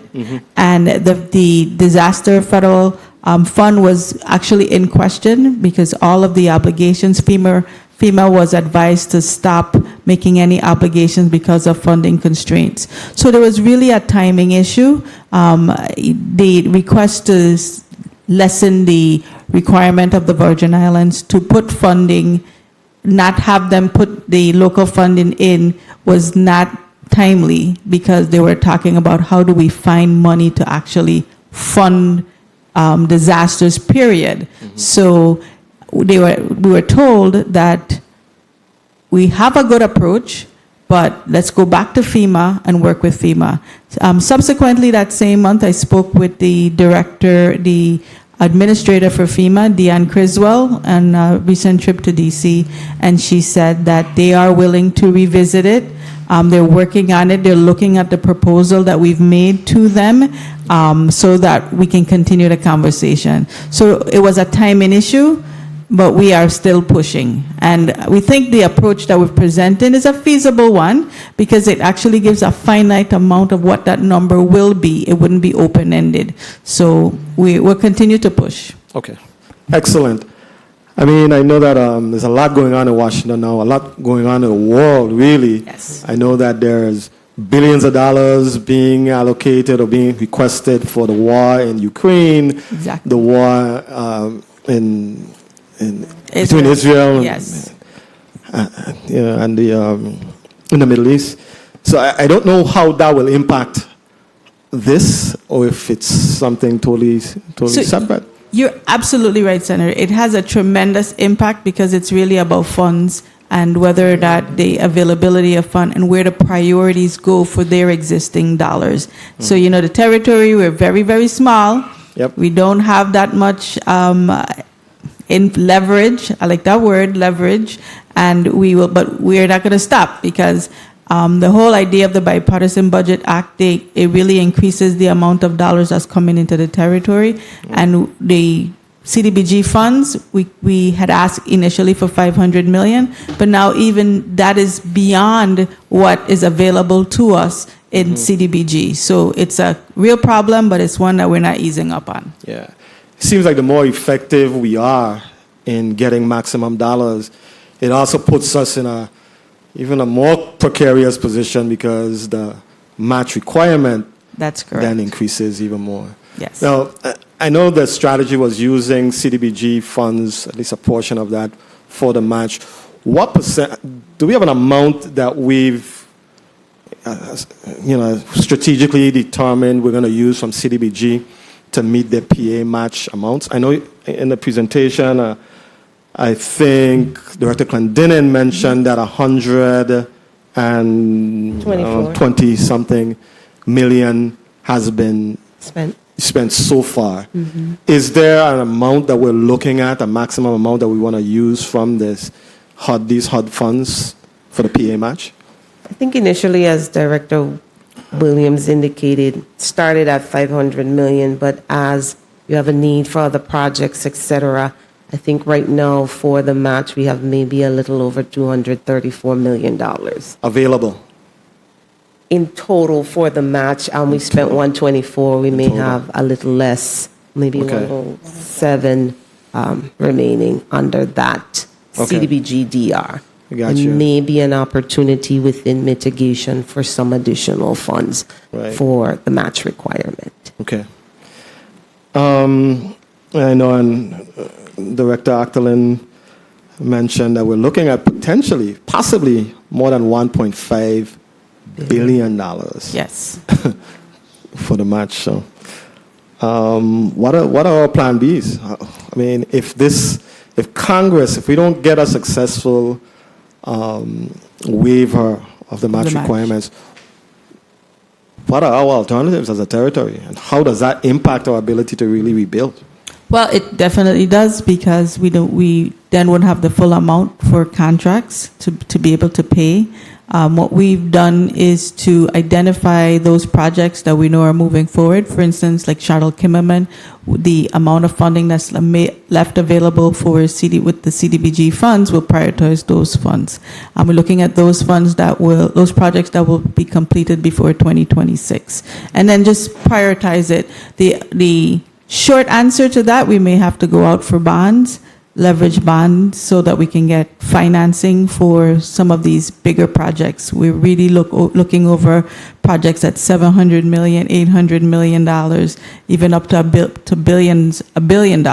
and the disaster federal fund was actually in question because all of the obligations, FEMA was advised to stop making any obligations because of funding constraints. So there was really a timing issue. The request to lessen the requirement of the Virgin Islands to put funding, not have them put the local funding in, was not timely because they were talking about how do we find money to actually fund disasters, period. So we were told that we have a good approach, but let's go back to FEMA and work with FEMA. Subsequently, that same month, I spoke with the administrator for FEMA, Deanne Criswell, on a recent trip to DC, and she said that they are willing to revisit it. They're working on it. They're looking at the proposal that we've made to them so that we can continue the conversation. So it was a timing issue, but we are still pushing. And we think the approach that we've presented is a feasible one because it actually gives a finite amount of what that number will be. It wouldn't be open-ended. So we'll continue to push. Okay, excellent. I mean, I know that there's a lot going on in Washington now, a lot going on in the world, really. Yes. I know that there's billions of dollars being allocated or being requested for the war in Ukraine, Exactly. the war between Israel Yes. and in the Middle East. So I don't know how that will impact this or if it's something totally separate. You're absolutely right, Senator. It has a tremendous impact because it's really about funds and whether or not the availability of fund and where the priorities go for their existing dollars. So, you know, the territory, we're very, very small. Yep. We don't have that much in leverage. I like that word, leverage. And but we're not going to stop because the whole idea of the Bipartisan Budget Act, it really increases the amount of dollars that's coming into the territory. And the CDBG funds, we had asked initially for $500 million, but now even that is beyond what is available to us in CDBG. So it's a real problem, but it's one that we're not easing up on. Yeah. It seems like the more effective we are in getting maximum dollars, it also puts us in even a more precarious position because the match requirement That's correct. then increases even more. Yes. Now, I know the strategy was using CDBG funds, at least a portion of that, for the match. What percent, do we have an amount that we've, strategically determined we're going to use from CDBG to meet the PA match amounts? I know in the presentation, I think Director Clendenin mentioned that 120-something million has been spent so far. Is there an amount that we're looking at, a maximum amount that we want to use from these HUD funds for the PA match? I think initially, as Director Williams indicated, started at $500 million, but as you have a need for other projects, etc., I think right now for the match we have maybe a little over $234 million Available. in total for the match. We spent 124. We may have a little less, maybe Okay. 107 remaining under that Okay. CDBG DR. I got and you. maybe an opportunity within mitigation for some additional funds Right. for the match requirement. Okay. I know Director Actalin mentioned that we're looking at possibly more than $1.5 billion Yes. for the match. So, what are our plan Bs? I mean, if Congress, if we don't get a successful waiver of the match requirements, what are our alternatives as a territory, and how does that impact our ability to really rebuild? Well, it definitely does because we then won't have the full amount for contracts to be able to pay. What we've done is to identify those projects that we know are moving forward. For instance, like Charlotte Kimmerman, the amount of funding that's left available for with the CDBG funds, will prioritize those funds. We're looking at those projects that will be completed before 2026, and then just prioritize it. The short answer to that, we may have to go out for bonds, leverage bonds, so that we can get financing for some of these bigger projects. We're really looking over projects at $700 million, $800 million, even up to $1 billion.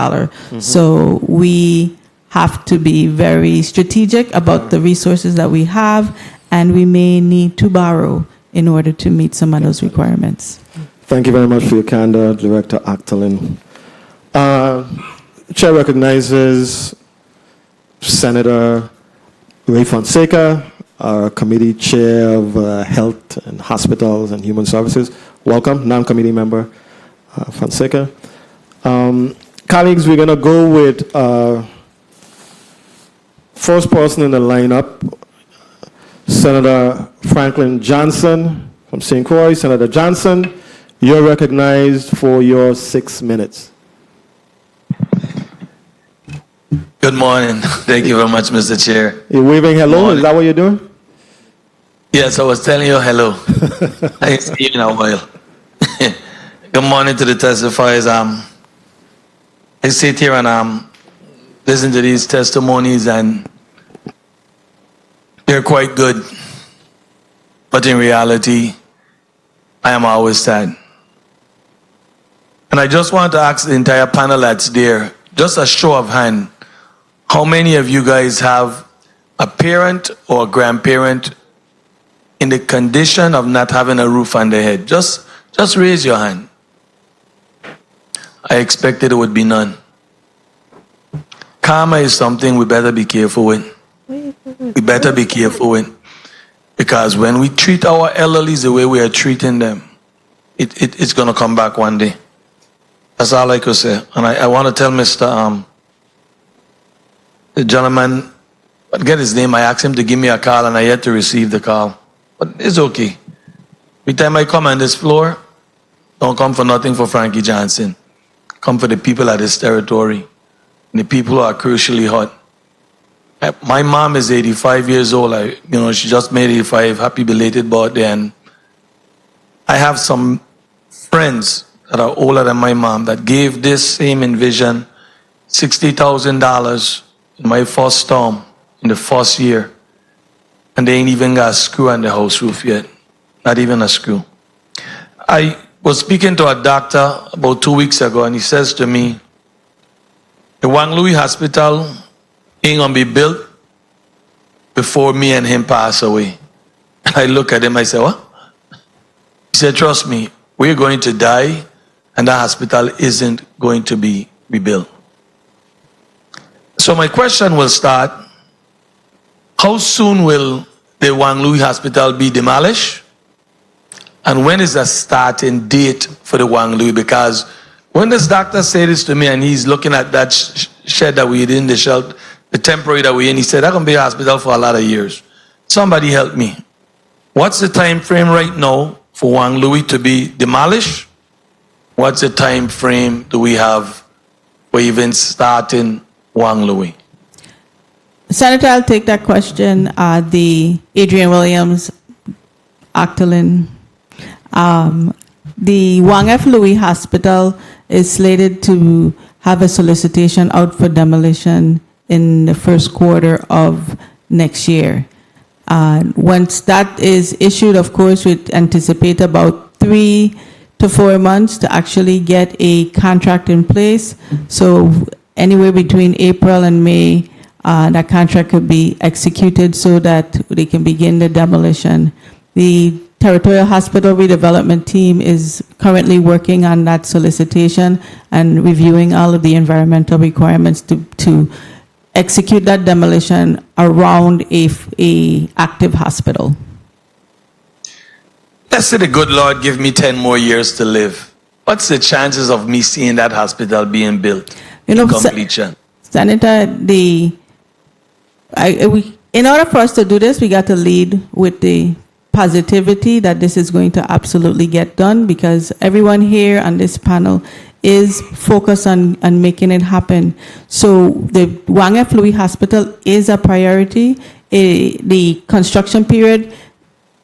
So we have to be very strategic about the resources that we have, and we may need to borrow in order to meet some of those requirements. Thank you very much for your candor, Director Actalin. Chair recognizes Senator Ray Fonseca, our committee chair of Health and Hospitals and Human Services. Welcome, non-committee member Fonseca. Colleagues, we're going to go with first person in the lineup, Senator Franklin Johnson from St. Croix. Senator Johnson, you're recognized for your 6 minutes. Good morning. Thank you very much, Mr. Chair. You're waving hello? Is that what you're doing? Yes, I was telling you hello. I ain't seen you in a while. Good morning to the testifiers. I sit here and listen to these testimonies, and they're quite good. But in reality, I am always sad. And I just want to ask the entire panel that's there, just a show of hand, how many of you guys have a parent or a grandparent in the condition of not having a roof on their head? Just raise your hand. I expected it would be none. karma is something we better be careful with. We better be careful with. Because when we treat our elderlies the way we are treating them, it's going to come back one day. That's all I could say. And I want to tell Mr. The gentleman, I forget his name, I asked him to give me a call and I yet to receive the call. But it's okay. Every time I come on this floor, don't come for nothing for Frankie Johnson. Come for the people of this territory. And the people who are crucially hurt. My mom is 85 years old. She just made 85. Happy belated birthday. And I have some friends that are older than my mom that gave this same Envision $60,000 in my first term in the first year. And they ain't even got a screw on the house roof yet. Not even a screw. I was speaking to a doctor about 2 weeks ago, and he says to me, the Wang Louis Hospital ain't gonna be built before me and him pass away. And I look at him, I say, what? He said, trust me, we're going to die, and that hospital isn't going to be rebuilt. So my question will start, how soon will the Wang Louis Hospital be demolished? And when is the starting date for the Wang Louis? Because when this doctor said this to me and he's looking at that shed that we're in, the temporary that we're in, he said, that's going to be a hospital for a lot of years. Somebody help me. What's the time frame right now for Wang Louis to be demolished? What's the time frame do we have for even starting Wang Louis? Senator, I'll take that question. The Adrian Williams, Octolin. The Wang F. Louis Hospital is slated to have a solicitation out for demolition in the first quarter of next year. Once that is issued, of course, we anticipate about 3 to 4 months to actually get a contract in place. So anywhere between April and May, that contract could be executed so that they can begin the demolition. The Territorial Hospital Redevelopment Team is currently working on that solicitation and reviewing all of the environmental requirements to execute that demolition around a active hospital. Let's say the good Lord give me 10 more years to live. What's the chances of me seeing that hospital being built in completion? Senator, in order for us to do this, we got to lead with the positivity that this is going to absolutely get done, because everyone here on this panel is focused on making it happen. So the Wang F. Louis Hospital is a priority. The construction period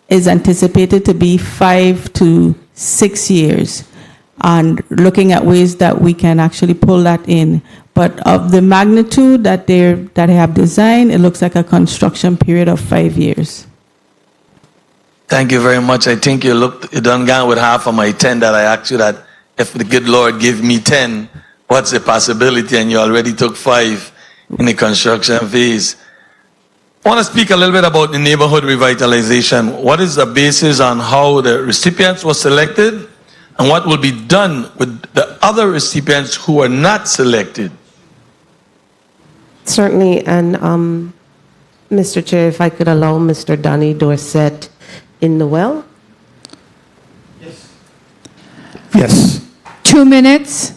is anticipated to be 5 to 6 years, and looking at ways that we can actually pull that in. But of the magnitude that they have designed, it looks like a construction period of 5 years. Thank you very much. I think you done gone with half of my 10 that I asked you, that if the good Lord give me 10, what's the possibility? And you already took 5 in the construction phase. I want to speak a little bit about the neighborhood revitalization. What is the basis on how the recipients were selected, and what will be done with the other recipients who are not selected? Certainly, and Mr. Chair, if I could allow Mr. Donnie Dorset in the well. Yes. 2 minutes.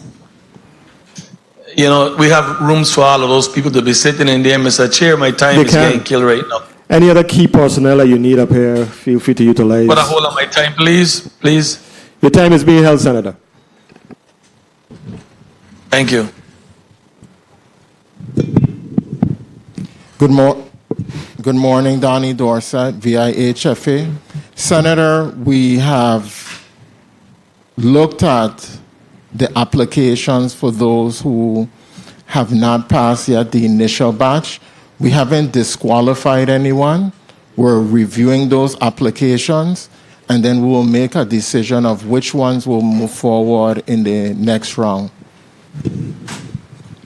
You know, we have rooms for all of those people to be sitting in there. Mr. Chair, my time is getting killed right now. Any other key personnel that you need up here, feel free to utilize. Put a hold on my time, please. Please. Your time is being held, Senator. Thank you. Good morning, Donnie Dorset, VIHFA. Senator, we have looked at the applications for those who have not passed yet the initial batch. We haven't disqualified anyone. We're reviewing those applications, and then we will make a decision of which ones will move forward in the next round.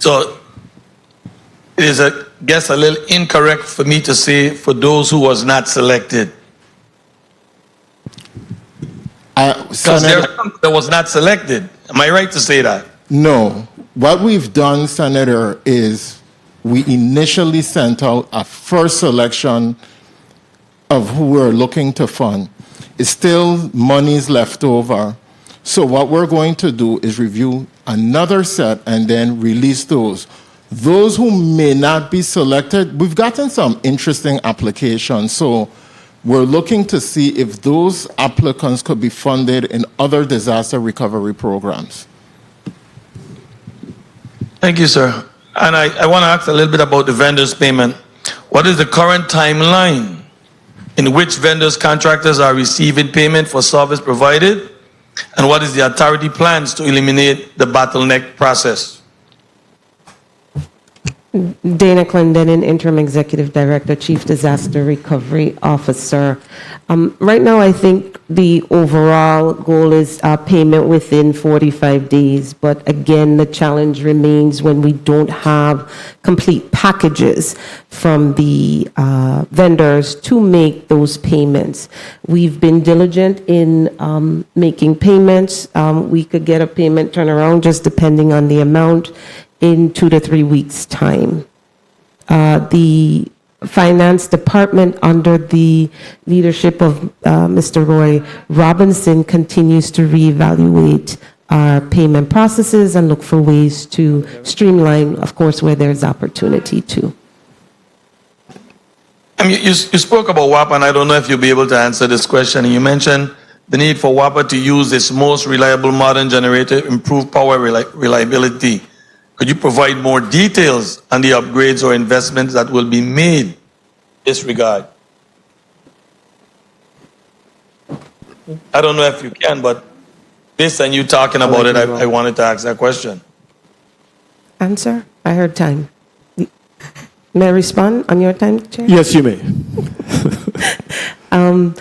So it is, I guess, a little incorrect for me to say for those who was not selected. Because there was not selected. Am I right to say that? No. What we've done, Senator, is we initially sent out a first selection of who we're looking to fund. It's still monies left over. So what we're going to do is review another set and then release those. Those who may not be selected, we've gotten some interesting applications. So we're looking to see if those applicants could be funded in other disaster recovery programs. Thank you, sir. And I want to ask a little bit about the vendors' payment. What is the current timeline in which vendors, contractors are receiving payment for service provided? And what is the authority plans to eliminate the bottleneck process? Dana Clendenin, Interim Executive Director, Chief Disaster Recovery Officer. Right now, I think the overall goal is payment within 45 days. But again, the challenge remains when we don't have complete packages from the vendors to make those payments. We've been diligent in making payments. We could get a payment turnaround just depending on the amount in 2 to 3 weeks' time. The Finance Department, under the leadership of Mr. Roy Robinson, continues to reevaluate our payment processes and look for ways to streamline, of course, where there's opportunity to. I mean, you spoke about WAPA, and I don't know if you'll be able to answer this question. You mentioned the need for WAPA to use its most reliable modern generator, improve power reliability. Could you provide more details on the upgrades or investments that will be made in this regard? I don't know if you can, but based on you talking about it, I wanted to ask that question. Answer? I heard time. May I respond on your time, Chair? Yes, you may.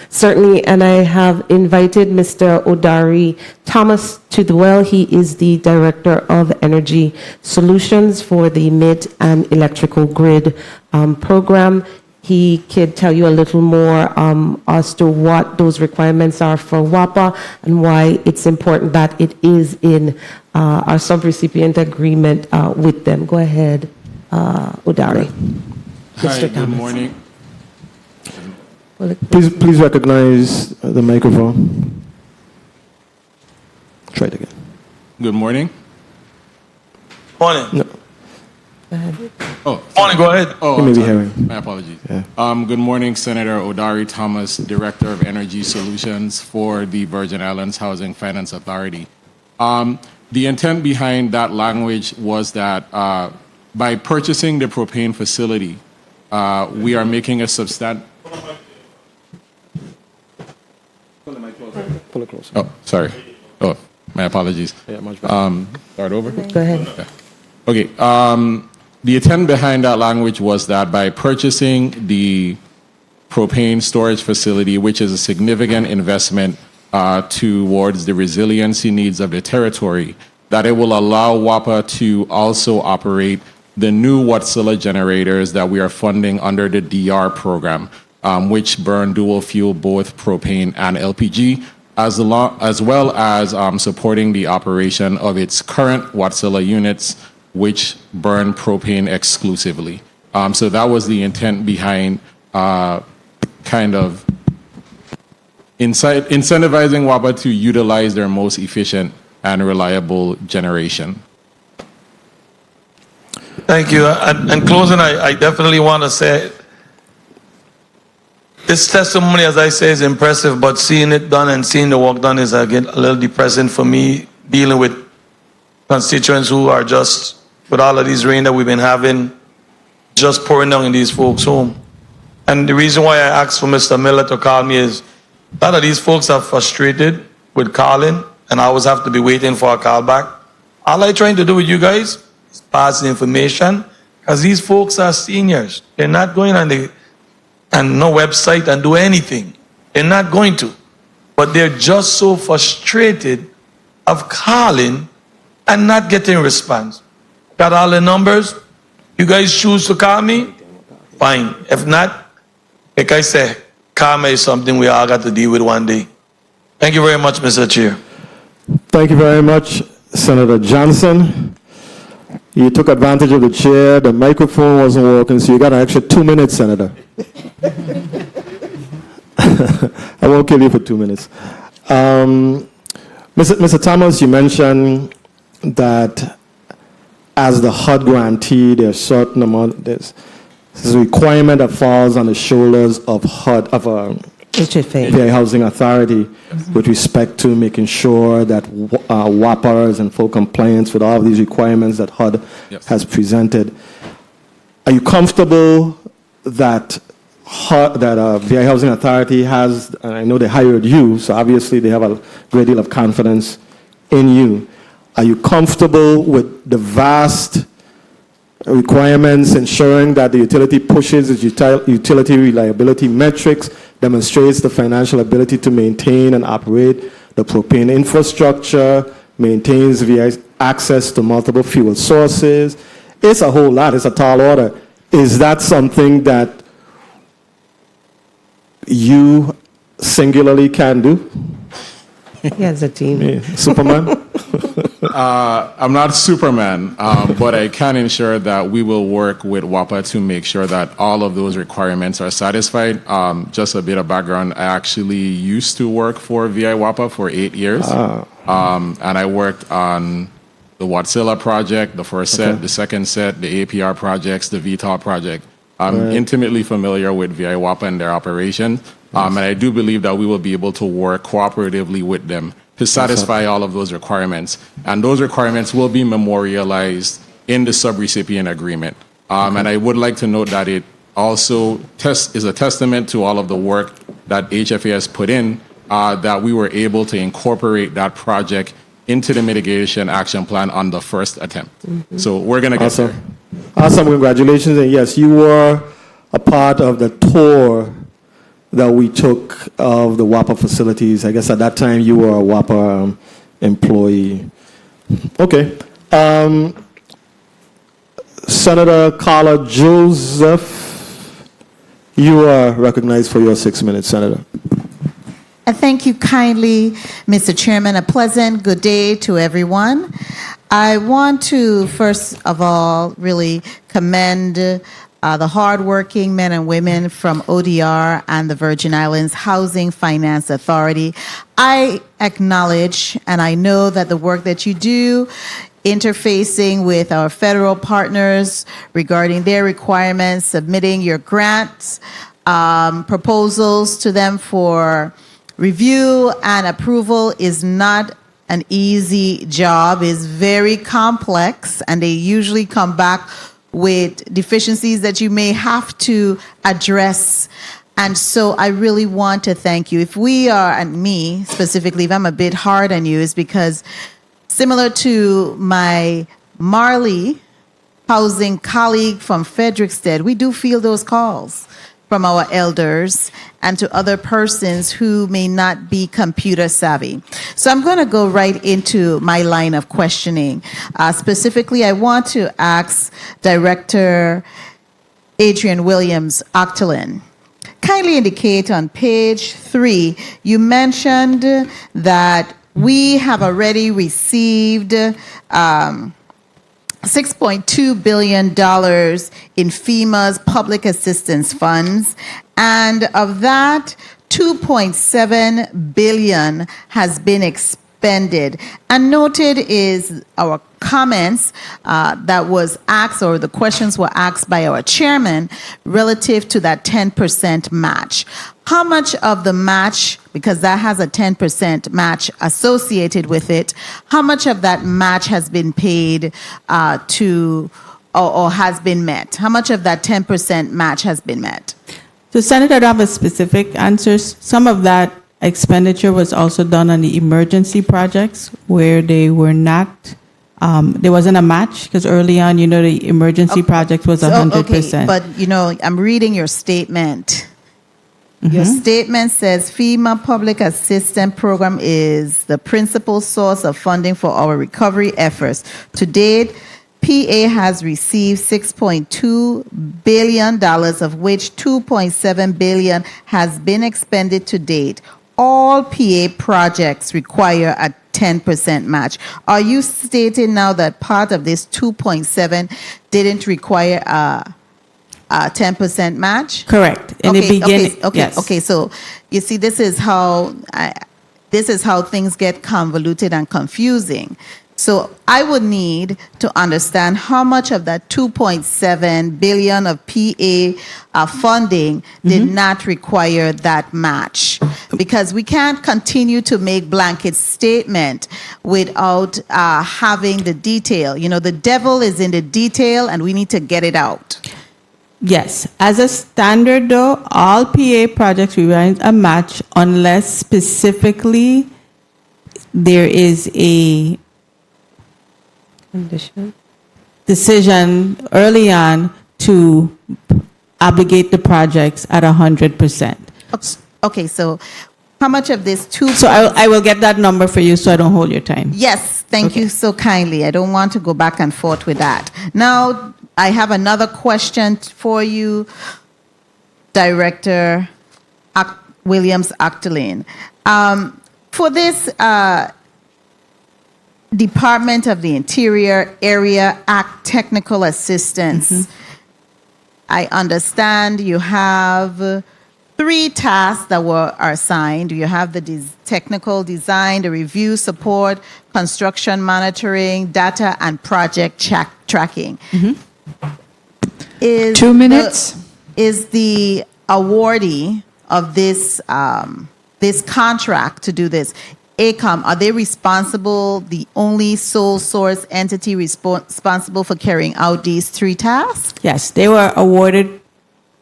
Certainly, and I have invited Mr. Odari Thomas to the well. He is the Director of Energy Solutions for the Mid and Electrical Grid program. He could tell you a little more as to what those requirements are for WAPA and why it's important that it is in our subrecipient agreement with them. Go ahead, Odari. Hi, good morning. Please recognize the microphone. Try it again. Good morning. Morning. No. Go ahead. Oh, Morning, go ahead. Oh, You may I'm be sorry. hearing. My apologies. Yeah. Good morning, Senator Odari Thomas, Director of Energy Solutions for the Virgin Islands Housing Finance Authority. The intent behind that language was that by purchasing the propane facility, we are making a substantial. Pull it closer. Oh, sorry. Oh, my apologies. Yeah, much better. Start over? Go ahead. Okay. The intent behind that language was that by purchasing the propane storage facility, which is a significant investment towards the resiliency needs of the territory, that it will allow WAPA to also operate the new Wärtsilä generators that we are funding under the DR program, which burn dual fuel, both propane and LPG, as well as supporting the operation of its current Wärtsilä units, which burn propane exclusively. So that was the intent behind kind of incentivizing WAPA to utilize their most efficient and reliable generation. Thank you. And closing, I definitely want to say this testimony, as I say, is impressive, but seeing it done and seeing the work done is, again, a little depressing for me, dealing with constituents who are just, with all of these rain that we've been having, just pouring down in these folks' home. And the reason why I asked for Mr. Miller to call me is a lot of these folks are frustrated with calling, and I always have to be waiting for a call back. All I'm trying to do with you guys is pass the information, because these folks are seniors. They're not going on the no website and do anything. They're not going to. But they're just so frustrated of calling and not getting response. Got all the numbers? You guys choose to call me? Fine. If not, like I said, karma is something we all got to deal with one day. Thank you very much, Mr. Chair. Thank you very much, Senator Johnson. You took advantage of the chair. The microphone wasn't working, so you got an extra 2 minutes, Senator. I won't kill you for 2 minutes. Mr. Thomas, you mentioned that as the HUD grantee, there's certain amount, there's a requirement that falls on the shoulders of HUD, of HFA. VA Housing Authority, with respect to making sure that WAPA is in full compliance with all of these requirements that HUD has presented. Are you comfortable that VA Housing Authority has, and I know they hired you, so obviously they have a great deal of confidence in you. Are you comfortable with the vast requirements ensuring that the utility pushes its utility reliability metrics, demonstrates the financial ability to maintain and operate the propane infrastructure, maintains VA's access to multiple fuel sources? It's a whole lot. It's a tall order. Is that something that you singularly can do? He has a team. Yeah. Superman? I'm not Superman, but I can ensure that we will work with WAPA to make sure that all of those requirements are satisfied. Just a bit of background, I actually used to work for VI WAPA for 8 years. And I worked on the Watsilla project, the first set, the second set, the APR projects, the VTOL project. I'm intimately familiar with VI WAPA and their operation. And I do believe that we will be able to work cooperatively with them to satisfy all of those requirements. And those requirements will be memorialized in the subrecipient agreement. And I would like to note that it also is a testament to all of the work that HFA has put in, that we were able to incorporate that project into the mitigation action plan on the first attempt. So we're going to get there. Awesome, congratulations. And yes, you were a part of the tour that we took of the WAPA facilities. I guess at that time you were a WAPA employee. Okay. Senator Carla Joseph, you are recognized for your 6 minutes, Senator. Thank you kindly, Mr. Chairman. A pleasant good day to everyone. I want to, first of all, really commend the hardworking men and women from ODR and the Virgin Islands Housing Finance Authority. I acknowledge and I know that the work that you do interfacing with our federal partners regarding their requirements, submitting your grants, proposals to them for review and approval is not an easy job. It's very complex, and they usually come back with deficiencies that you may have to address. And so I really want to thank you. If we are, and me specifically, if I'm a bit hard on you, is because similar to my Marley housing colleague from Frederickstead, we do feel those calls from our elders and to other persons who may not be computer savvy. So I'm going to go right into my line of questioning. Specifically, I want to ask Director Adrian Williams Octolin. Kindly indicate on page 3, you mentioned that we have already received $6.2 billion in FEMA's public assistance funds, and of that, $2.7 billion has been expended. And noted is our comments that was asked, or the questions were asked by our chairman relative to that 10% match. How much of the match, because that has a 10% match associated with it, how much of that match has been paid to or has been met? How much of that 10% match has been met? So, Senator, I don't have a specific answers. Some of that expenditure was also done on the emergency projects where they were not, there wasn't a match, because early on, you know, the emergency project was 100%. Okay, but, you know, I'm reading your statement. Your statement says FEMA Public Assistance Program is the principal source of funding for our recovery efforts. To date, PA has received $6.2 billion, of which $2.7 billion has been expended to date. All PA projects require a 10% match. Are you stating now that part of this 2.7 didn't require a 10% match? Correct. In the beginning, yes. Okay. So you see, this is how things get convoluted and confusing. So I would need to understand how much of that 2.7 billion of PA funding did not require that match, because we can't continue to make blanket statement without having the detail. You know, the devil is in the detail, and we need to get it out. Yes. As a standard, though, all PA projects require a match unless specifically there is a decision early on to obligate the projects at 100%. Okay, so how much of this So I will get that number for you so I don't hold your time. Yes, thank you so kindly. I don't want to go back and forth with that. Now, I have another question for you, Director Williams-Actolin. For this Department of the Interior Area Act technical assistance, I understand you have 3 tasks that are assigned. You have the technical design, the review support, construction monitoring, data, and project tracking. 2 minutes. Is the awardee of this this contract to do this, AECOM, are they responsible, the only sole source entity responsible for carrying out these 3 tasks? Yes, they were awarded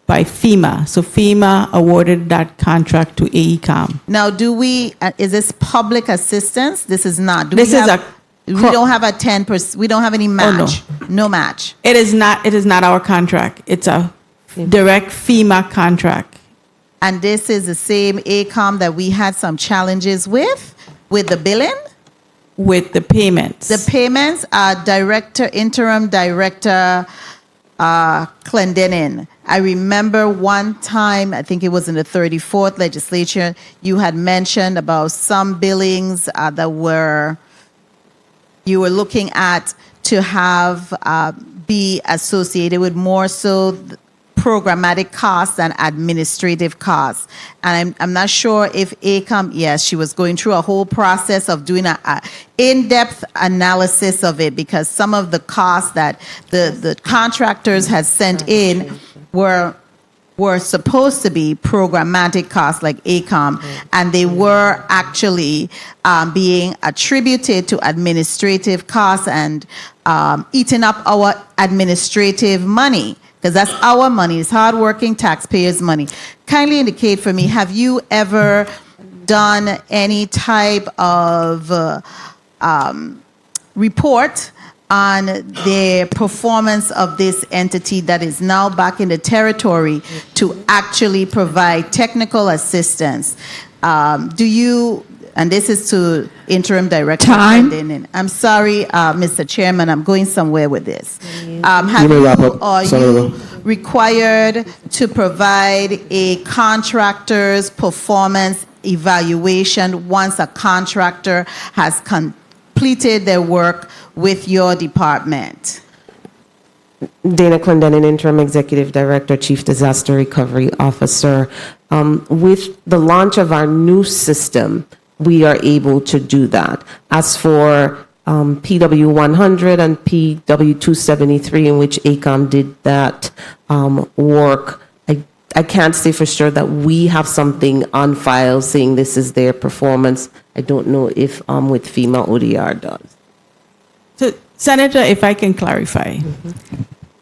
by FEMA. So FEMA awarded that contract to AECOM. Now, is this public assistance? This is not. We don't have a 10%, we don't have any match. Oh, no match. It is not our contract. It's a direct FEMA contract. And this is the same AECOM that we had some challenges with the billing? With the payments. The payments, Interim Director Clendenin. I remember one time, I think it was in the 34th legislature, you had mentioned about some billings that you were looking at to have be associated with more so programmatic costs and administrative costs. And I'm not sure if AECOM, yes, she was going through a whole process of doing an in-depth analysis of it, because some of the costs that the contractors had sent in were supposed to be programmatic costs like AECOM, and they were actually being attributed to administrative costs and eating up our administrative money, because that's our money. It's hardworking taxpayers' money. Kindly indicate for me, have you ever done any type of report on the performance of this entity that is now back in the territory to actually provide technical assistance? Do you, and this is to Interim Director. Time. I'm sorry, Mr. Chairman, I'm going somewhere with this. Are you required to provide a contractor's performance evaluation once a contractor has completed their work with your department? Dana Clendenin, Interim Executive Director, Chief Disaster Recovery Officer. With the launch of our new system, we are able to do that. As for PW 100 and PW 273, in which AECOM did that work, I can't say for sure that we have something on file saying this is their performance. I don't know if with FEMA ODR does. So, Senator, if I can clarify,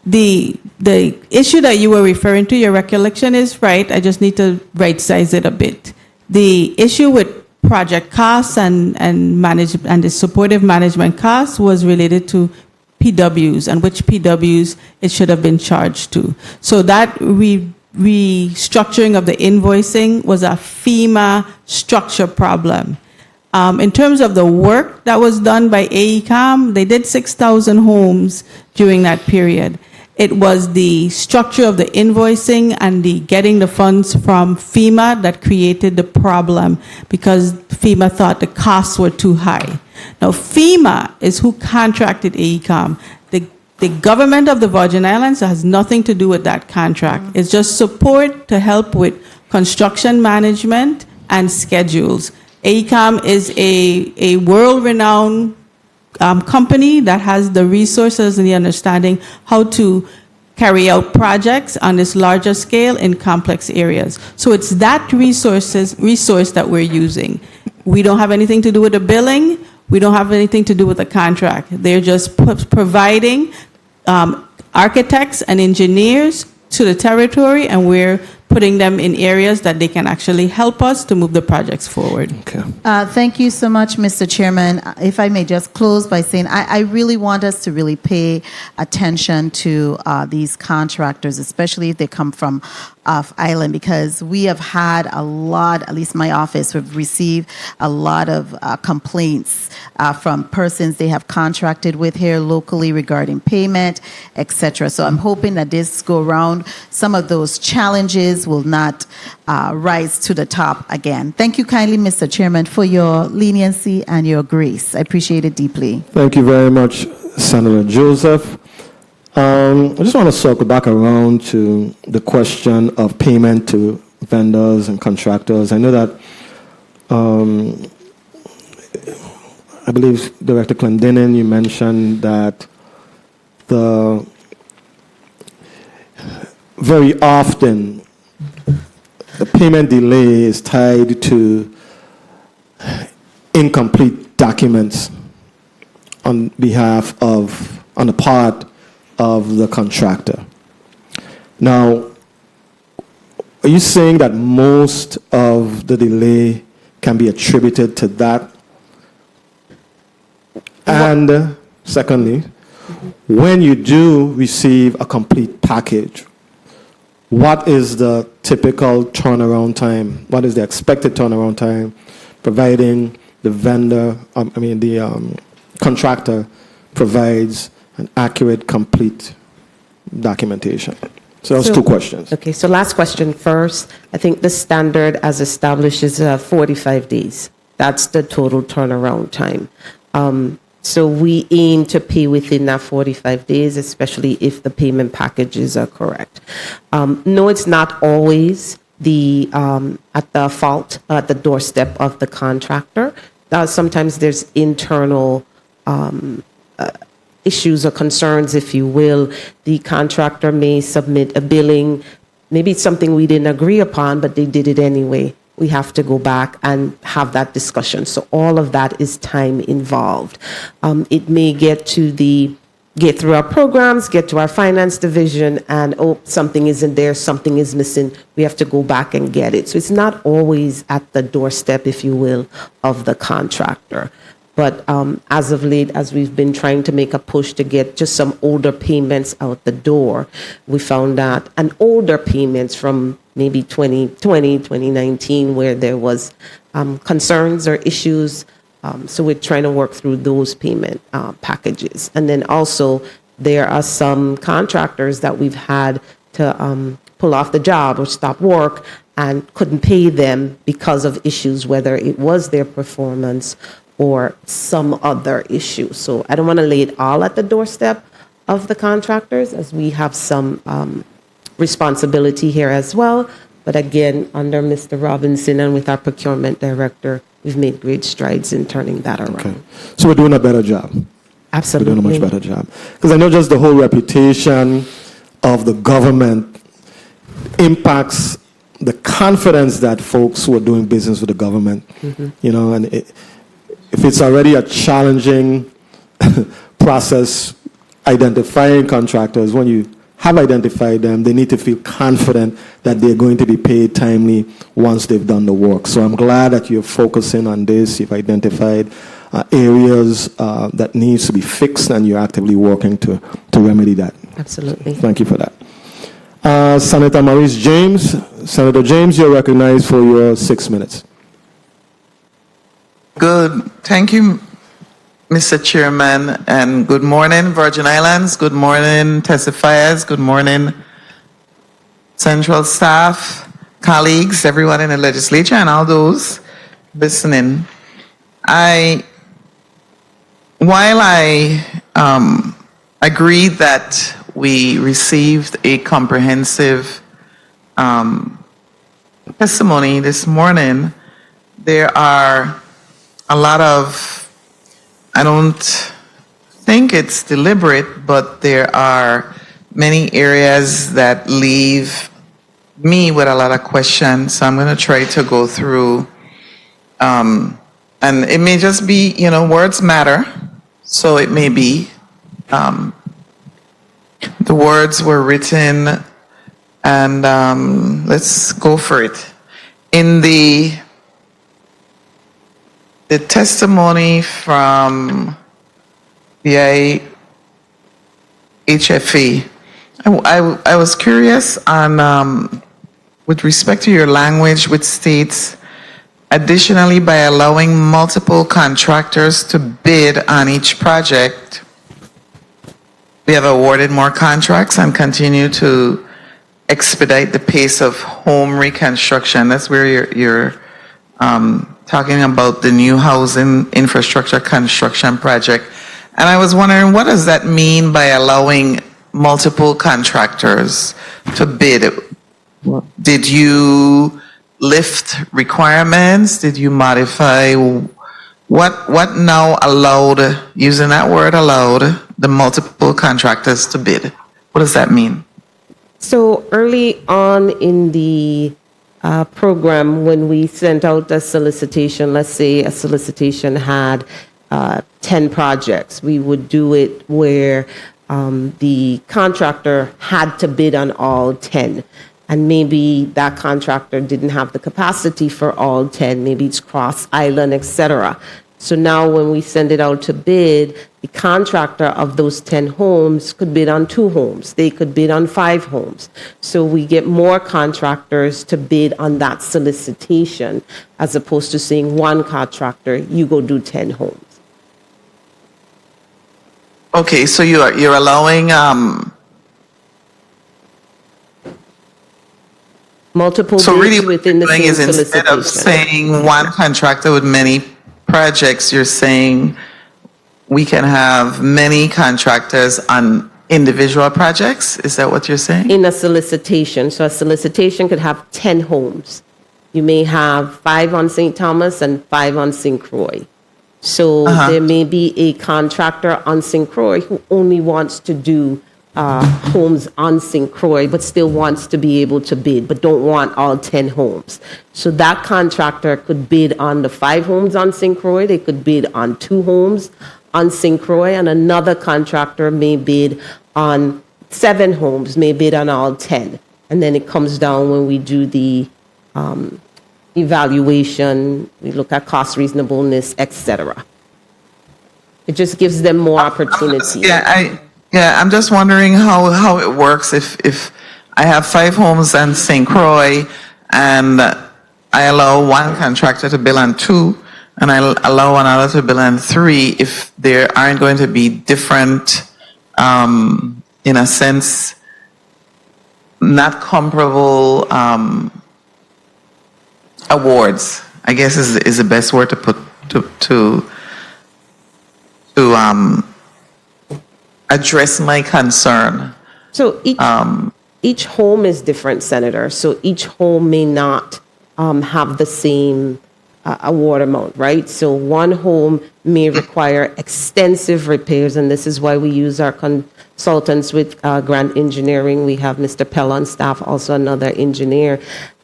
the issue that you were referring to, your recollection is right. I just need to right size it a bit. The issue with project costs and the supportive management costs was related to PWs and which PWs it should have been charged to. So that restructuring of the invoicing was a FEMA structure problem. In terms of the work that was done by AECOM, they did 6,000 homes during that period. It was the structure of the invoicing and the getting the funds from FEMA that created the problem because FEMA thought the costs were too high. Now, FEMA is who contracted AECOM. The government of the Virgin Islands has nothing to do with that contract. It's just support to help with construction management and schedules. AECOM is a world-renowned company that has the resources and the understanding how to carry out projects on this larger scale in complex areas. So it's that resource that we're using. We don't have anything to do with the billing. We don't have anything to do with the contract. They're just providing architects and engineers to the territory, and we're putting them in areas that they can actually help us to move the projects forward. Okay. Thank you so much, Mr. Chairman. If I may just close by saying I really want us to really pay attention to these contractors, especially if they come from off island, because we have had a lot, at least my office, we've received a lot of complaints from persons they have contracted with here locally regarding payment, etc. So I'm hoping that this go around, some of those challenges will not rise to the top again. Thank you kindly, Mr. Chairman, for your leniency and your grace. I appreciate it deeply. Thank you very much, Senator Joseph. I just want to circle back around to the question of payment to vendors and contractors. I know that I believe Director Clendenin, you mentioned that very often the payment delay is tied to incomplete documents on the part of the contractor. Now, are you saying that most of the delay can be attributed to that? And secondly, when you do receive a complete package, what is the typical turnaround time? What is the expected turnaround time, providing the contractor provides an accurate, complete documentation? So those two questions. Okay, so last question first. I think the standard as established is 45 days. That's the total turnaround time. So we aim to pay within that 45 days, especially if the payment packages are correct. No, it's not always at the fault, at the doorstep of the contractor. Sometimes there's internal issues or concerns, if you will. The contractor may submit a billing. Maybe it's something we didn't agree upon, but they did it anyway. We have to go back and have that discussion. So all of that is time involved. It may get through our programs, get to our finance division, and something isn't there, something is missing. We have to go back and get it. So it's not always at the doorstep, if you will, of the contractor. But as of late, as we've been trying to make a push to get just some older payments out the door, we found that older payments from maybe 2020, 2019, where there was concerns or issues. So we're trying to work through those payment packages. And then also, there are some contractors that we've had to pull off the job or stop work and couldn't pay them because of issues, whether it was their performance or some other issue. So I don't want to lay it all at the doorstep of the contractors, as we have some responsibility here as well. But again, under Mr. Robinson and with our procurement director, we've made great strides in turning that around. Okay. So we're doing a better job. Absolutely. We're doing a much better job. Because I know just the whole reputation of the government impacts the confidence that folks who are doing business with the government, and if it's already a challenging process identifying contractors, when you have identified them, they need to feel confident that they're going to be paid timely once they've done the work. So I'm glad that you're focusing on this. You've identified areas that needs to be fixed, and you're actively working to remedy that. Absolutely. Thank you for that. Senator Maurice James. Senator James, you're recognized for your 6 minutes. Good. Thank you, Mr. Chairman, and good morning, Virgin Islands. Good morning, testifiers. Good morning, Central staff, colleagues, everyone in the legislature, and all those listening. While I agree that we received a comprehensive testimony this morning, there are a lot of, I don't think it's deliberate, but there are many areas that leave me with a lot of questions. So I'm going to try to go through, and it may just be, words matter. So it may be the words were written, and let's go for it. In the testimony from the IHFA, I was curious on, with respect to your language, which states, additionally, by allowing multiple contractors to bid on each project, we have awarded more contracts and continue to expedite the pace of home reconstruction. That's where you're talking about the new housing infrastructure construction project. And I was wondering, what does that mean by allowing multiple contractors to bid? Did you lift requirements? Did you modify? What now allowed, using that word allowed, the multiple contractors to bid? What does that mean? So early on in the program, when we sent out a solicitation, let's say a solicitation had 10 projects, we would do it where the contractor had to bid on all 10. And maybe that contractor didn't have the capacity for all 10. Maybe it's cross island, etc. So now when we send it out to bid, the contractor of those 10 homes could bid on 2 homes. They could bid on 5 homes. So we get more contractors to bid on that solicitation as opposed to saying one contractor, you go do 10 homes. Okay, so you're allowing multiple so bids really within the what same you're doing is instead of solicitation. saying one contractor with many projects, you're saying we can have many contractors on individual projects? Is that what you're saying? In a solicitation. So a solicitation could have 10 homes. You may have 5 on St. Thomas and 5 on St. Croix. So there may be a contractor on St. Croix who only wants to do homes on St. Croix, but still wants to be able to bid, but don't want all 10 homes. So that contractor could bid on the 5 homes on St. Croix. They could bid on 2 homes on St. Croix, and another contractor may bid on 7 homes, may bid on all 10. And then it comes down when we do the evaluation, we look at cost reasonableness, etc. It just gives them more opportunity. I'm just wondering how it works if I have 5 homes on St. Croix and I allow one contractor to bill on 2 and I allow another to bill on 3, if there aren't going to be different, in a sense, not comparable awards, I guess is the best word to put to address my concern. So each home is different, Senator. So each home may not have the same award amount, right? So one home may require extensive repairs, and this is why we use our consultants with Grant Engineering. We have Mr. Pell on staff, also another engineer,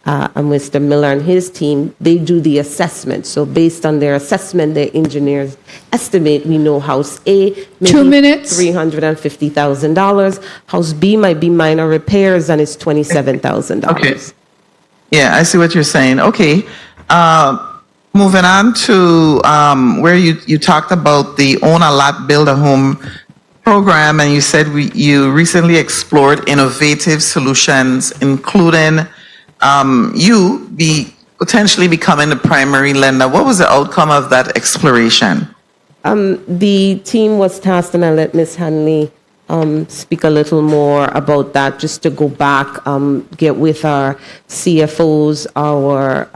and Mr. Miller and his team. They do the assessment. So based on their assessment, their engineers estimate, we know house A, maybe 2 minutes. $350,000. House B might be minor repairs, and it's $27,000. Okay. Yeah, I see what you're saying. Okay. Moving on to where you talked about the Own a Lot, Build a Home program, and you said you recently explored innovative solutions, including potentially becoming the primary lender. What was the outcome of that exploration? The team was tasked, and I'll let Ms. Hanley speak a little more about that, just to go back, get with our CFOs, our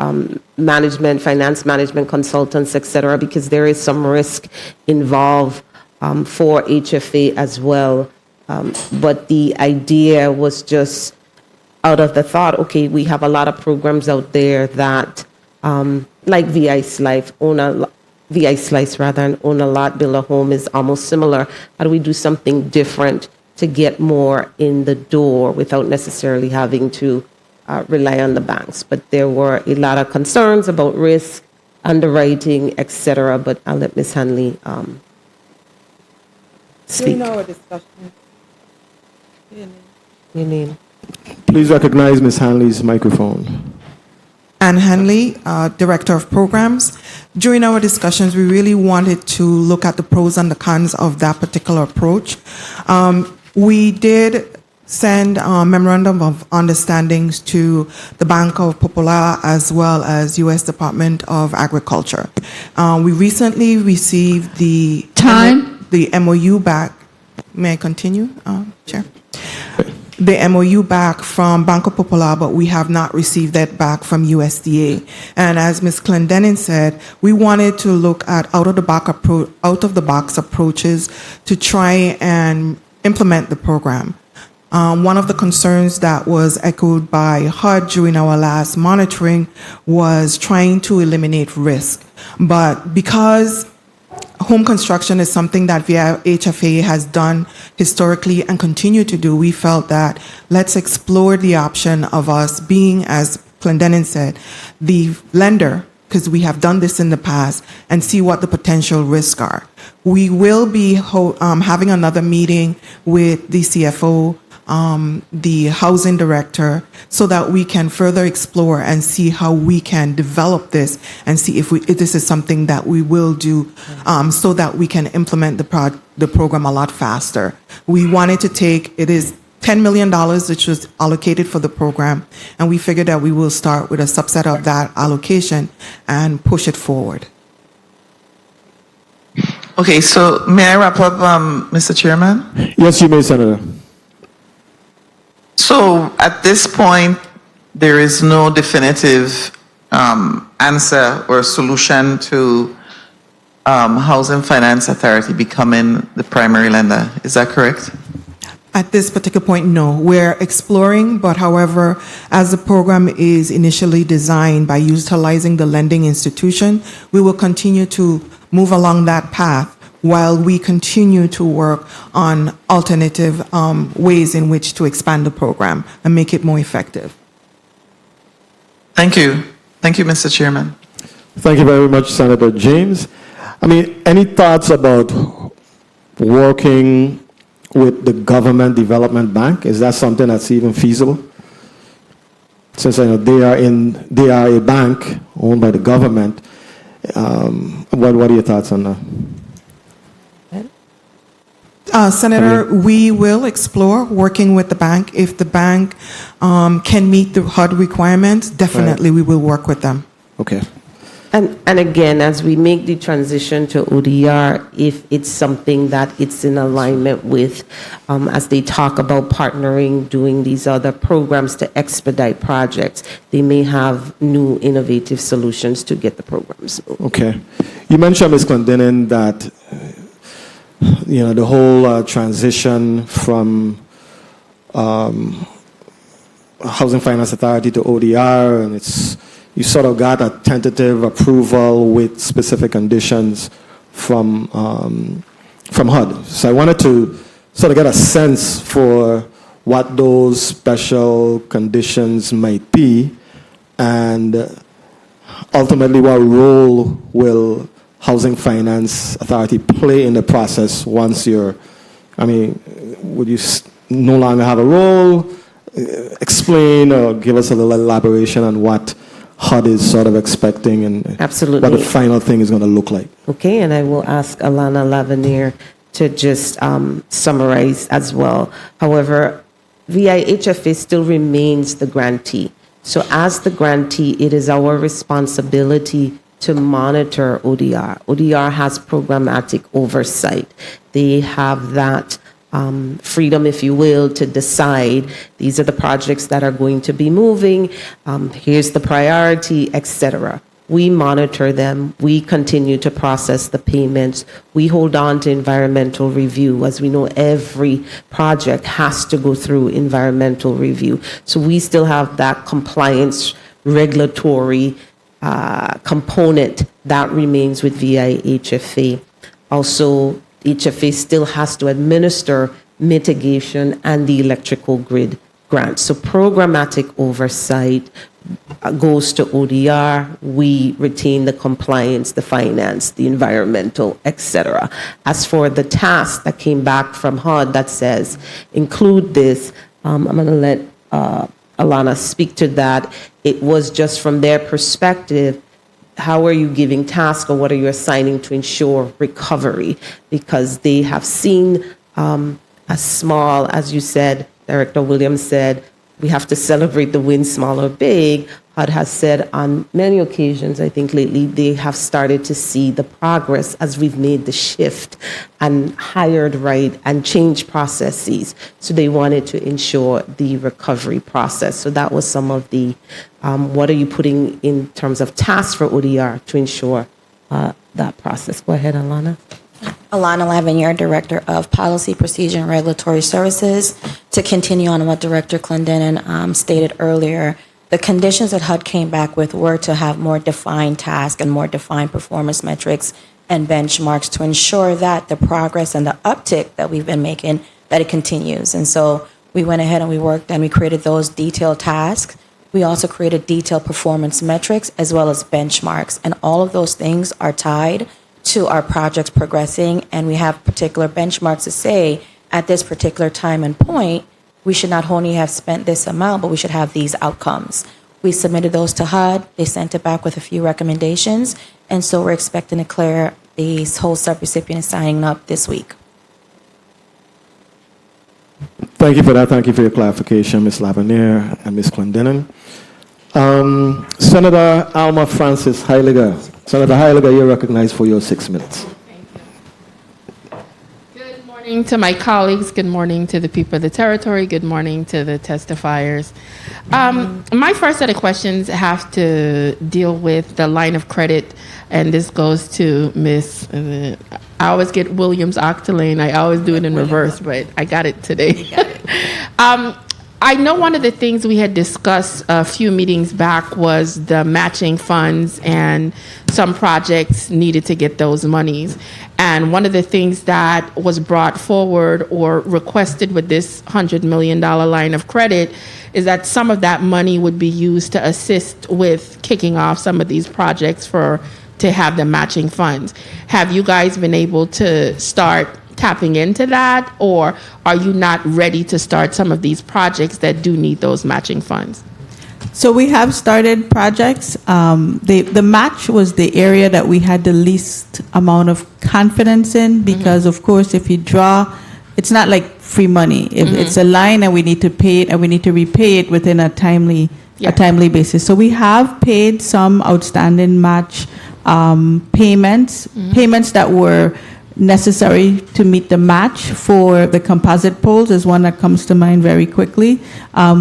management, finance management consultants, et cetera, because there is some risk involved for HFA as well. But the idea was just out of the thought, okay, we have a lot of programs out there that, like VI Slice, VI Slice rather, and Own a Lot, Build a Home is almost similar. How do we do something different to get more in the door without necessarily having to rely on the banks? But there were a lot of concerns about risk, underwriting, et cetera. But I'll let Ms. Hanley speak. Please recognize Ms. Hanley's microphone. Ann Hanley, Director of Programs. During our discussions, we really wanted to look at the pros and the cons of that particular approach. We did send a memorandum of understandings to the Banco Popular as well as U.S. Department of Agriculture. We recently received the MOU back. May I continue, Chair? The MOU back from Banco Popular, but we have not received that back from USDA. And as Ms. Clendenin said, we wanted to look at out of the box approaches to try and implement the program. One of the concerns that was echoed by HUD during our last monitoring was trying to eliminate risk. But because home construction is something that HFA has done historically and continue to do, we felt that let's explore the option of us being, as Clendenin said, the lender, because we have done this in the past, and see what the potential risks are. We will be having another meeting with the CFO, the housing director, so that we can further explore and see how we can develop this and see if this is something that we will do, so that we can implement the program a lot faster. We wanted to it is $10 million, which was allocated for the program, and we figured that we will start with a subset of that allocation and push it forward. Okay, so may I wrap up, Mr. Chairman? Yes, you may, Senator. So at this point, there is no definitive answer or solution to Housing Finance Authority becoming the primary lender. Is that correct? At this particular point, no. We're exploring, but however, as the program is initially designed by utilizing the lending institution, we will continue to move along that path while we continue to work on alternative ways in which to expand the program and make it more effective. Thank you. Thank you, Mr. Chairman. Thank you very much, Senator James. I mean, any thoughts about working with the Government Development Bank? Is that something that's even feasible? Since I know they are a bank owned by the government. What are your thoughts on that? Senator, we will explore working with the bank. If the bank can meet the HUD requirements, definitely we will work with them. Okay. And again, as we make the transition to ODR, if it's something that it's in alignment with, as they talk about partnering, doing these other programs to expedite projects, they may have new innovative solutions to get the programs moving. Okay. You mentioned, Ms. Clendenin, that the whole transition from Housing Finance Authority to ODR, and you sort of got a tentative approval with specific conditions from HUD. So I wanted to sort of get a sense for what those special conditions might be, and ultimately what role will Housing Finance Authority play in the process once would you no longer have a role? Explain or give us a little elaboration on what HUD is sort of expecting and Absolutely. what the final thing is going to look like. Okay, and I will ask Alana Lavenier to just summarize as well. However, VIHFA still remains the grantee. So as the grantee, it is our responsibility to monitor ODR. ODR has programmatic oversight. They have that freedom, if you will, to decide these are the projects that are going to be moving, here's the priority, etc. We monitor them. We continue to process the payments. We hold on to environmental review. As we know, every project has to go through environmental review. So we still have that compliance regulatory component that remains with VIHFA. Also, HFA still has to administer mitigation and the electrical grid grants. So programmatic oversight goes to ODR. We retain the compliance, the finance, the environmental, etc. As for the task that came back from HUD that says include this, I'm going to let Alana speak to that. It was just from their perspective, how are you giving tasks or what are you assigning to ensure recovery? Because they have seen as small, as you said, Director Williams said, we have to celebrate the win, small or big. HUD has said on many occasions, I think lately, they have started to see the progress as we've made the shift and hired right and changed processes. So they wanted to ensure the recovery process. So that was some of the, what are you putting in terms of tasks for ODR to ensure that process? Go ahead, Alana. Alana Lavinier, Director of Policy, Procedure, and Regulatory Services. To continue on what Director Clendenin stated earlier, the conditions that HUD came back with were to have more defined tasks and more defined performance metrics and benchmarks to ensure that the progress and the uptick that we've been making, that it continues. And so we went ahead and we worked and we created those detailed tasks. We also created detailed performance metrics as well as benchmarks. And all of those things are tied to our projects progressing, and we have particular benchmarks to say at this particular time and point, we should not only have spent this amount, but we should have these outcomes. We submitted those to HUD. They sent it back with a few recommendations, and so we're expecting to clear these whole subrecipient signing up this week. Thank you for that. Thank you for your clarification, Ms. Lavinier and Ms. Clendenin. Senator Alma Francis Heiliger. Senator Heiliger, you're recognized for your 6 minutes. Good morning to my colleagues. Good morning to the people of the territory. Good morning to the testifiers. My first set of questions have to deal with the line of credit, and this goes to Ms. I always get Williams Octolane. I always do it in reverse, but I got it today. I know one of the things we had discussed a few meetings back was the matching funds, and some projects needed to get those monies. And one of the things that was brought forward or requested with this $100 million line of credit is that some of that money would be used to assist with kicking off some of these projects to have the matching funds. Have you guys been able to start tapping into that, or are you not ready to start some of these projects that do need those matching funds? So we have started projects. The match was the area that we had the least amount of confidence in because, of course, if you draw, it's not like free money. It's a line and we need to pay it and we need to repay it within a timely basis. So we have paid some outstanding match payments that were necessary to meet the match for the composite poles is one that comes to mind very quickly.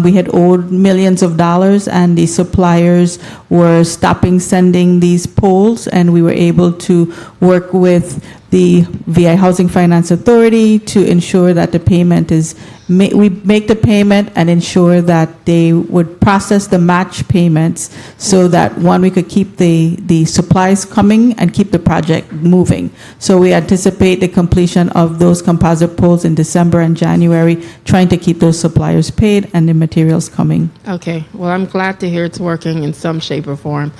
We had owed millions of dollars and the suppliers were stopping sending these poles, and we were able to work with the VI Housing Finance Authority to ensure that the payment is we make the payment and ensure that they would process the match payments so that we could keep the supplies coming and keep the project moving. So we anticipate the completion of those composite poles in December and January, trying to keep those suppliers paid and the materials coming. Okay, well, I'm glad to hear it's working in some shape or form.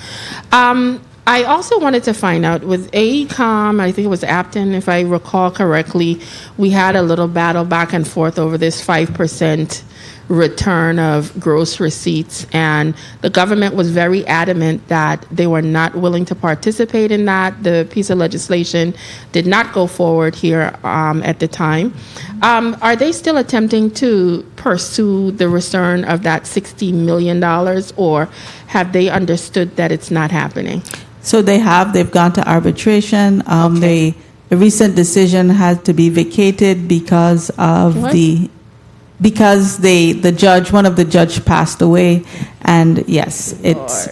I also wanted to find out with AECOM, I think it was Apton, if I recall correctly, we had a little battle back and forth over this 5% return of gross receipts, and the government was very adamant that they were not willing to participate in that. The piece of legislation did not go forward here at the time. Are they still attempting to pursue the return of that $60 million, or have they understood that it's not happening? So they've gone to arbitration. The recent decision had to be vacated because of What? the judge, one of the judge passed away, and yes, it's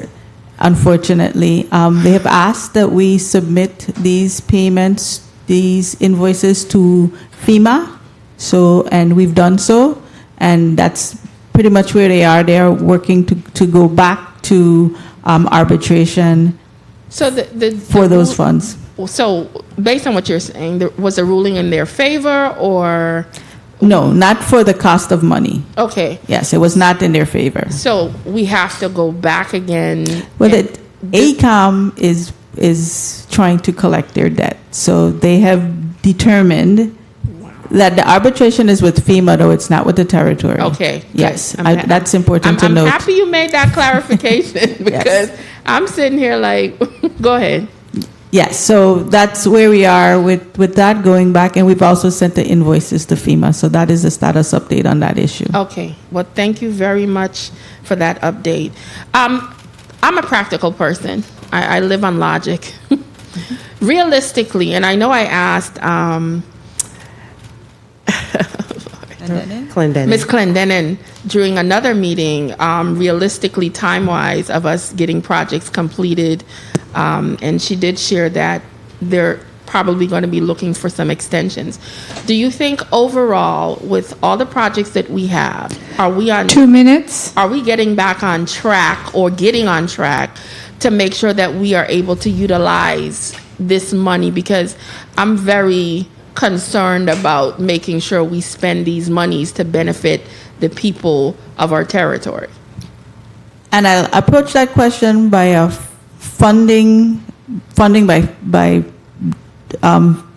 unfortunately they have asked that we submit these payments, these invoices to FEMA. So, and we've done so, and that's pretty much where they are. They are working to go back to arbitration. So for those funds. So based on what you're saying, there was a ruling in their favor, or? No, not for the cost of money. Okay. Yes, it was not in their favor. So we have to go back again. Well, ACOM is trying to collect their debt. So they have determined that the arbitration is with FEMA, though it's not with the territory. Okay. Yes, that's important to I'm note. happy you made that clarification because I'm sitting here like, go ahead. Yes, so that's where we are with that going back, and we've also sent the invoices to FEMA. So that is the status update on that issue. Okay. Well, thank you very much for that update. I'm a practical person. I live on logic. Realistically, and I know I asked Ms. Clendenin during another meeting, realistically, time-wise, of us getting projects completed, and she did share that they're probably going to be looking for some extensions. Do you think overall, with all the projects that we have, are we on 2 minutes? Are we getting back on track or getting on track to make sure that we are able to utilize this money? Because I'm very concerned about making sure we spend these monies to benefit the people of our territory. And I'll approach that question by funding by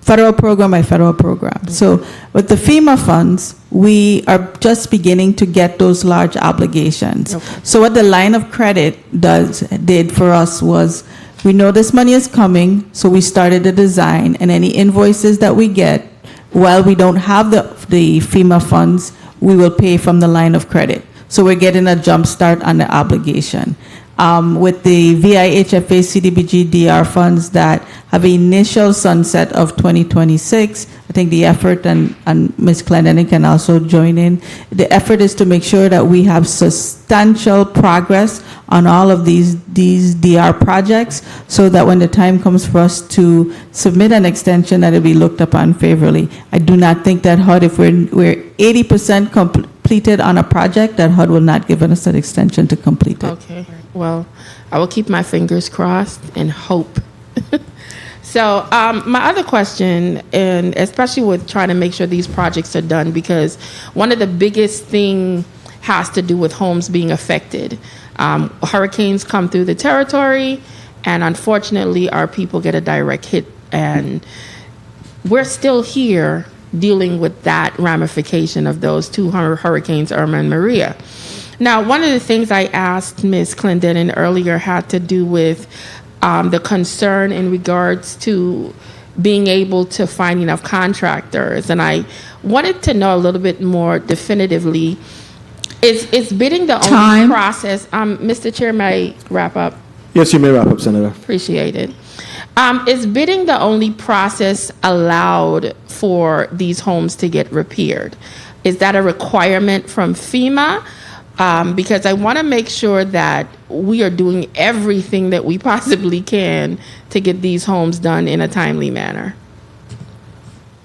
federal program by federal program. So with the FEMA funds, we are just beginning to get those large obligations. Okay. So what the line of credit did for us was, we know this money is coming, so we started the design, and any invoices that we get, while we don't have the FEMA funds, we will pay from the line of credit. So we're getting a jump start on the obligation. With the VIHFA CDBG DR funds that have an initial sunset of 2026, I think the effort, and Ms. Clendenin can also join in, the effort is to make sure that we have substantial progress on all of these DR projects, so that when the time comes for us to submit an extension, that it will be looked upon favorably. I do not think that HUD, if we're 80% completed on a project, that HUD will not give us an extension to complete it. Okay. Well, I will keep my fingers crossed and hope. So my other question, and especially with trying to make sure these projects are done, because one of the biggest thing has to do with homes being affected. Hurricanes come through the territory, and unfortunately our people get a direct hit, and we're still here dealing with that ramification of those two hurricanes, Irma and Maria. Now, one of the things I asked Ms. Clendenin earlier had to do with the concern in regards to being able to find enough contractors. And I wanted to know a little bit more definitively, is bidding the only process? Mr. Chair, may I wrap up? Yes, you may wrap up, Senator. Appreciate it. Is bidding the only process allowed for these homes to get repaired? Is that a requirement from FEMA? Because I want to make sure that we are doing everything that we possibly can to get these homes done in a timely manner.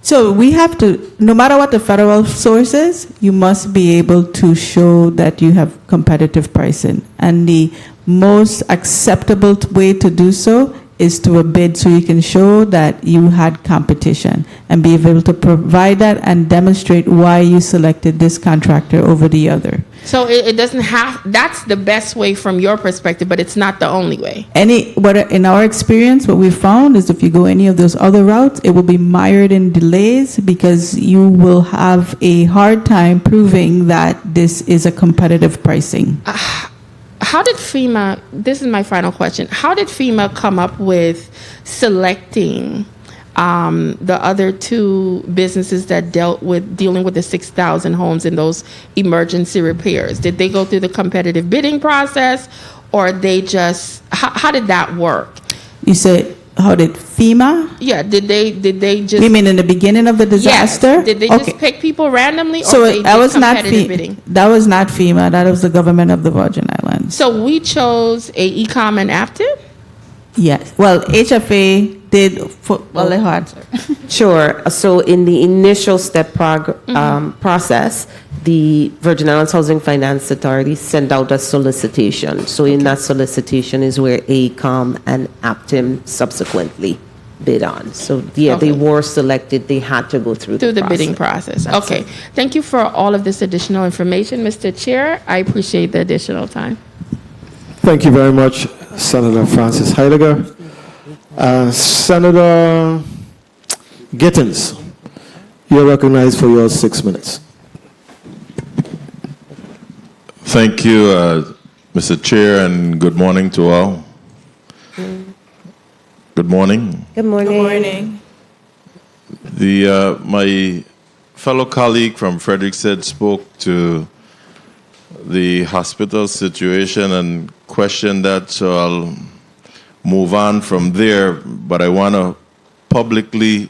So we have to, no matter what the federal source is, you must be able to show that you have competitive pricing. And the most acceptable way to do so is through a bid, so you can show that you had competition and be able to provide that and demonstrate why you selected this contractor over the other. So it doesn't have, that's the best way from your perspective, but it's not the only way. In our experience, what we found is if you go any of those other routes, it will be mired in delays because you will have a hard time proving that this is a competitive pricing. How did FEMA, this is my final question, how did FEMA come up with selecting the other two businesses that dealing with the 6,000 homes and those emergency repairs? Did they go through the competitive bidding process, or they just, how did that work? You said, how did FEMA? Yeah, did they just? You mean in the beginning of the disaster? Yes. Did they just pick people randomly, or So they that did was not competitive FEMA. bidding? That was not FEMA. That was the government of the Virgin Islands. So we chose a Ecom and Aptiv? Yes. Well, HFA did. Well, they had. Sure. So in the initial step process, the Virgin Islands Housing Finance Authority sent out a solicitation. So in that solicitation is where AECOM and Aptim subsequently bid on. So yeah, they were selected. They had to go through the bidding process. That's Okay. it. Thank you for all of this additional information, Mr. Chair. I appreciate the additional time. Thank you very much, Senator Francis Heidegger. Senator Gittins, you're recognized for your 6 minutes. Thank you, Mr. Chair, and good morning to all. Good morning. Good morning. Good morning. My fellow colleague from Frederiksted spoke to the hospital situation and questioned that, so I'll move on from there. But I want to publicly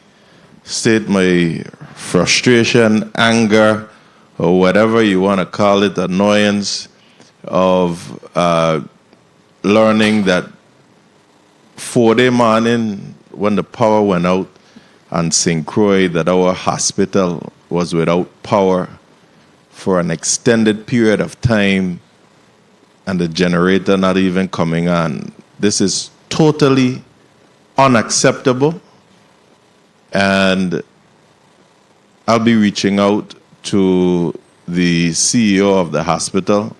state my frustration, anger, or whatever you want to call it, annoyance of learning that 4-day morning when the power went out on St. Croix, that our hospital was without power for an extended period of time and the generator not even coming on. This is totally unacceptable, and I'll be reaching out to the CEO of the hospital,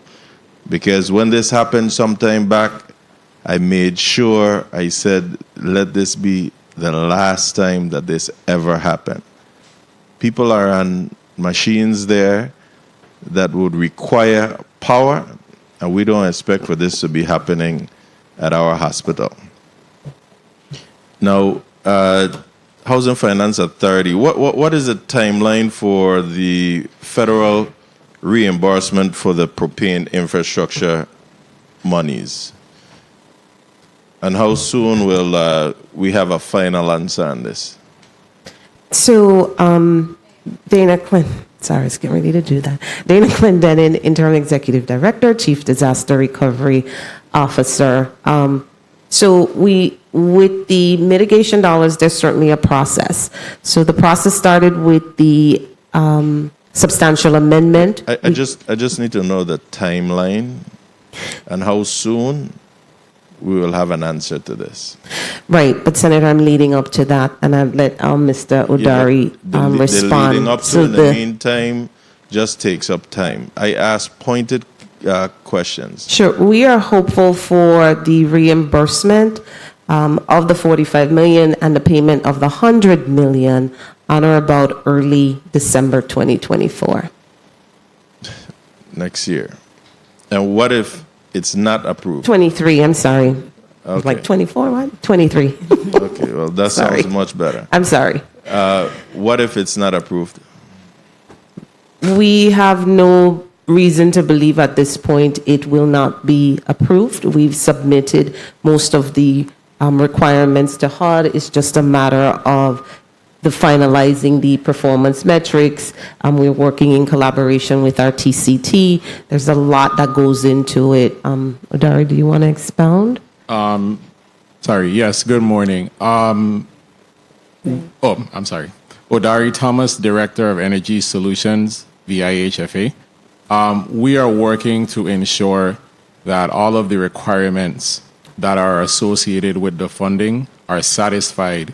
because when this happened sometime back, I made sure, I said, let this be the last time that this ever happened. People are on machines there that would require power, and we don't expect for this to be happening at our hospital. Now, Housing Finance Authority, what is the timeline for the federal reimbursement for the propane infrastructure monies? And how soon will we have a final answer on this? So, Dana I was getting ready to do that. Dana Clendenin, Interim Executive Director, Chief Disaster Recovery Officer. So with the mitigation dollars, there's certainly a process. So the process started with the substantial amendment. I just need to know the timeline and how soon we will have an answer to this. Right, but Senator, I'm leading up to that, and I've let Mr. Odari respond. The leading up to in the meantime just takes up time. I ask pointed questions. Sure, we are hopeful for the reimbursement of the $45 million and the payment of the $100 million on or about early December 2024. Next year. And what if it's not approved? 23, I'm sorry. Okay. Like 24, what? 23. Okay, well, that Sorry. sounds much better. I'm sorry. What if it's not approved? We have no reason to believe at this point it will not be approved. We've submitted most of the requirements to HUD. It's just a matter of the finalizing the performance metrics. We're working in collaboration with our TCT. There's a lot that goes into it. Odari, do you want to expound? Sorry, yes, good morning. I'm sorry. Odari Thomas, Director of Energy Solutions, VIHFA. We are working to ensure that all of the requirements that are associated with the funding are satisfied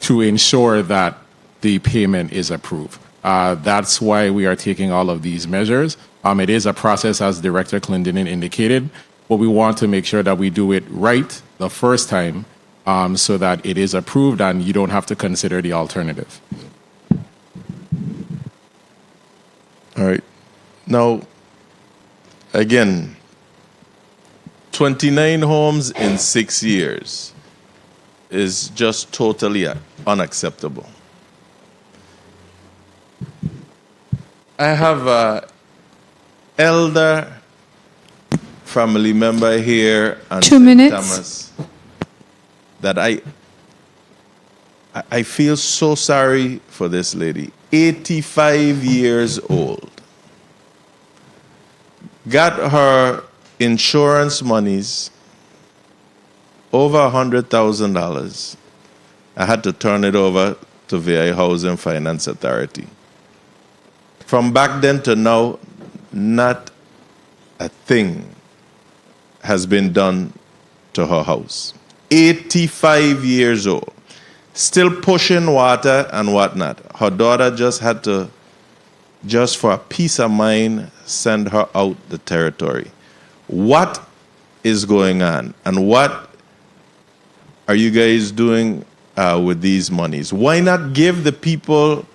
to ensure that the payment is approved. That's why we are taking all of these measures. It is a process, as Director Clendenin indicated, but we want to make sure that we do it right the first time so that it is approved and you don't have to consider the alternative. All right. Now, again, 29 homes in 6 years is just totally unacceptable. I have an elder family member here on 2 St. minutes. Thomas that I feel so sorry for this lady. 85 years old. Got her insurance monies over $100,000. I had to turn it over to VI Housing Finance Authority. From back then to now, not a thing has been done to her house. 85 years old. Still pushing water and whatnot. Her daughter just had to, just for a peace of mind, send her out the territory. What is going on? And what are you guys doing with these monies? Why not give the people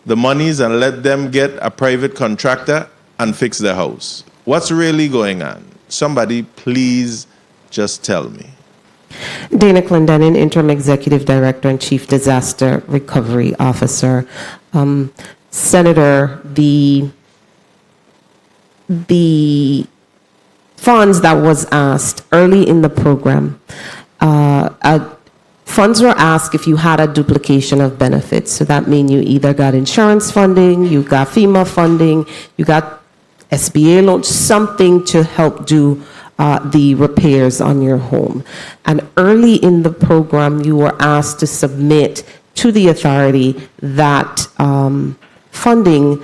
the monies and let them get a private contractor and fix the house? What's really going on? Somebody please just tell me. Dana Clendenin, Interim Executive Director and Chief Disaster Recovery Officer. Senator, the funds that was asked early in the program, funds were asked if you had a duplication of benefits. So that means you either got insurance funding, you got FEMA funding, you got SBA loan, something to help do the repairs on your home. And early in the program, you were asked to submit to the authority that funding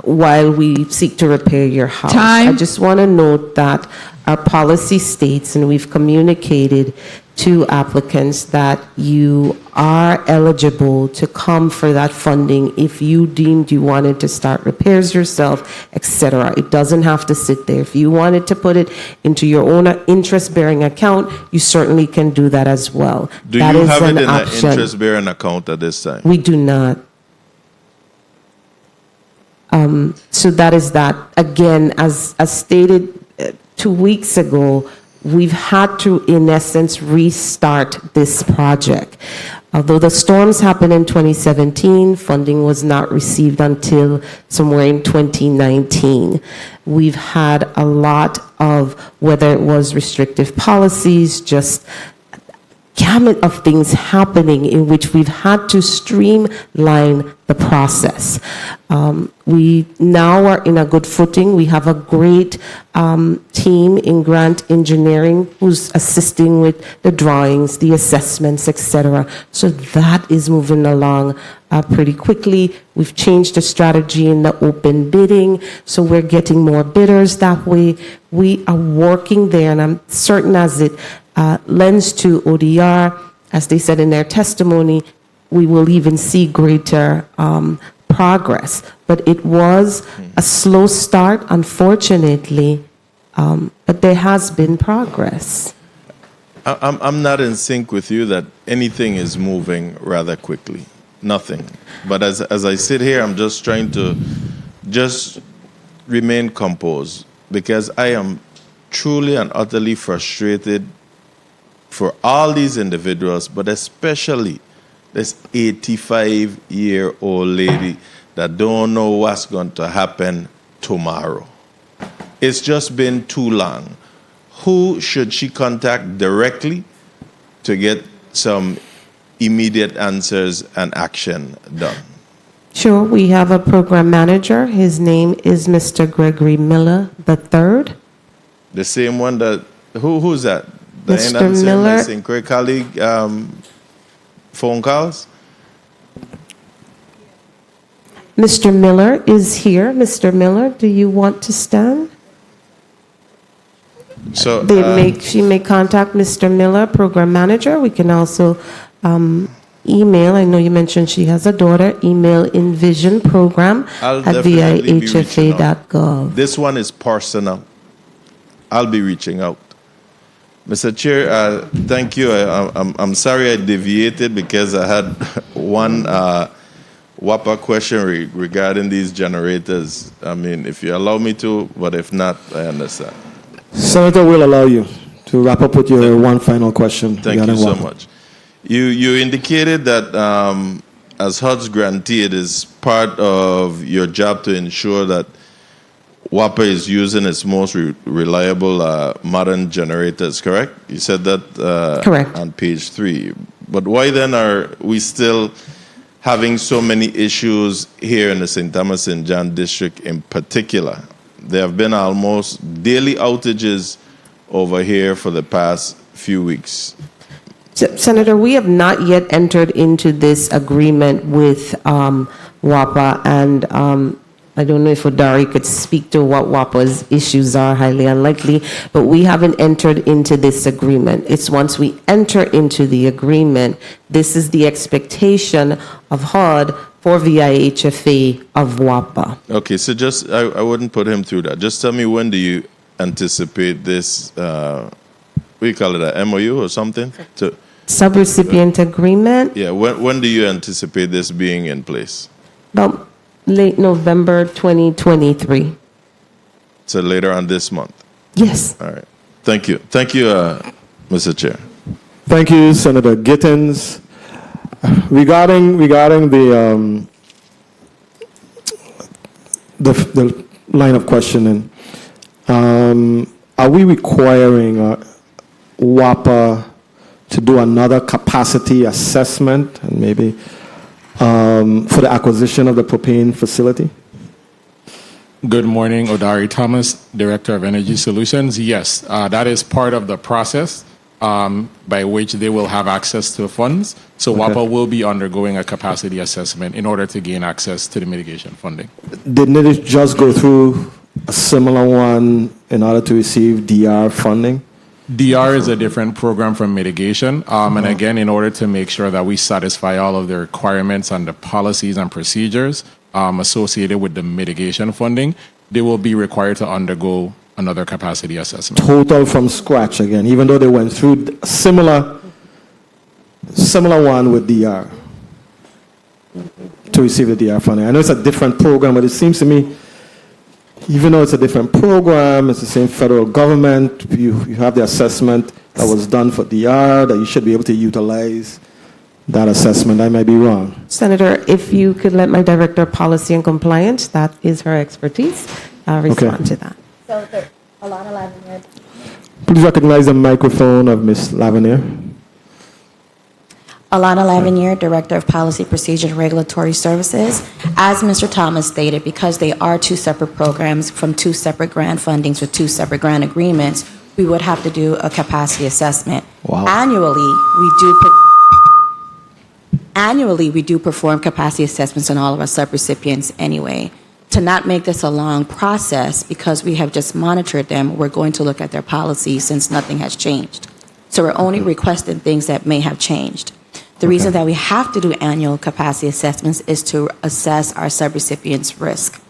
while we seek to repair your house. Time. I just want to note that our policy states, and we've communicated to applicants, that you are eligible to come for that funding if you deemed you wanted to start repairs yourself, etc. It doesn't have to sit there. If you wanted to put it into your own interest-bearing account, you certainly can do that as well. Do That you is have it an in an option. interest-bearing account at this time? We do not. So that is that. Again, as stated 2 weeks ago, we've had to, in essence, restart this project. Although the storms happened in 2017, funding was not received until somewhere in 2019. We've had a lot of, whether it was restrictive policies, just gamut of things happening in which we've had to streamline the process. We now are in a good footing. We have a great team in grant engineering who's assisting with the drawings, the assessments, etc. So that is moving along pretty quickly. We've changed the strategy in the open bidding, so we're getting more bidders that way. We are working there, and I'm certain as it lends to ODR, as they said in their testimony, we will even see greater progress. But it was a slow start, unfortunately, but there has been progress. I'm not in sync with you that anything is moving rather quickly. Nothing. But as I sit here, I'm just trying to just remain composed, because I am truly and utterly frustrated for all these individuals, but especially this 85-year-old lady that don't know what's going to happen tomorrow. It's just been too long. Who should she contact directly to get some immediate answers and action done? Sure, we have a program manager. His name is Mr. Gregory Miller III. The same one that, who's that? Mr. Miller. My St. Croix colleague, phone calls? Mr. Miller is here. Mr. Miller, do you want to stand? So She may contact Mr. Miller, program manager. We can also email. I know you mentioned she has a daughter. Email envisionprogram I'll at definitely be reaching vihfa.gov. This one is personal. I'll be reaching out. Mr. Chair, thank you. I'm sorry I deviated because I had one WAPA question regarding these generators. I mean, if you allow me to, but if not, I understand. Senator will allow you to wrap up with your one final question. Thank you regarding so WAPA. much. You indicated that as HUD's grantee, it is part of your job to ensure that WAPA is using its most reliable modern generators, correct? You said that Correct. on page 3. But why then are we still having so many issues here in the St. Thomas St. John district in particular? There have been almost daily outages over here for the past few weeks. Senator, we have not yet entered into this agreement with WAPA, and I don't know if Odari could speak to what WAPA's issues are, highly unlikely, but we haven't entered into this agreement. It's once we enter into the agreement, this is the expectation of HUD for VIHFA of WAPA. Okay, so just, I wouldn't put him through that. Just tell me, when do you anticipate this, what do you call it, a MOU or something? Subrecipient agreement, Yeah, when do you anticipate this being in place? about late November 2023. So later on this month? Yes. All right. Thank you. Thank you, Mr. Chair. Thank you, Senator Gittins. Regarding the line of questioning, are we requiring WAPA to do another capacity assessment and maybe for the acquisition of the propane facility? Good morning, Odari Thomas, Director of Energy Solutions. Yes, that is part of the process by which they will have access to funds. So Okay. WAPA will be undergoing a capacity assessment in order to gain access to the mitigation funding. Didn't it just go through a similar one in order to receive DR funding? DR is a different program from mitigation. And again, in order to make sure that we satisfy all of the requirements and the policies and procedures associated with the mitigation funding, they will be required to undergo another capacity assessment. Total from scratch again, even though they went through a similar one with DR to receive the DR funding. I know it's a different program, but it seems to me, even though it's a different program, it's the same federal government, you have the assessment that was done for DR, that you should be able to utilize that assessment. I might be wrong. Senator, if you could let my Director of Policy and Compliance, that is her expertise, respond to that. So, Alana Lavinier. Please recognize the microphone of Ms. Lavinier. Alana Lavinier, Director of Policy, Procedure, and Regulatory Services. As Mr. Thomas stated, because they are two separate programs from two separate grant fundings with two separate grant agreements, we would have to do a capacity assessment. Wow. Annually, we do perform capacity assessments on all of our subrecipients anyway. To not make this a long process, because we have just monitored them, we're going to look at their policies since nothing has changed. So we're only requesting things that may have changed. The reason that we have to do annual capacity assessments is to assess our subrecipients' risk.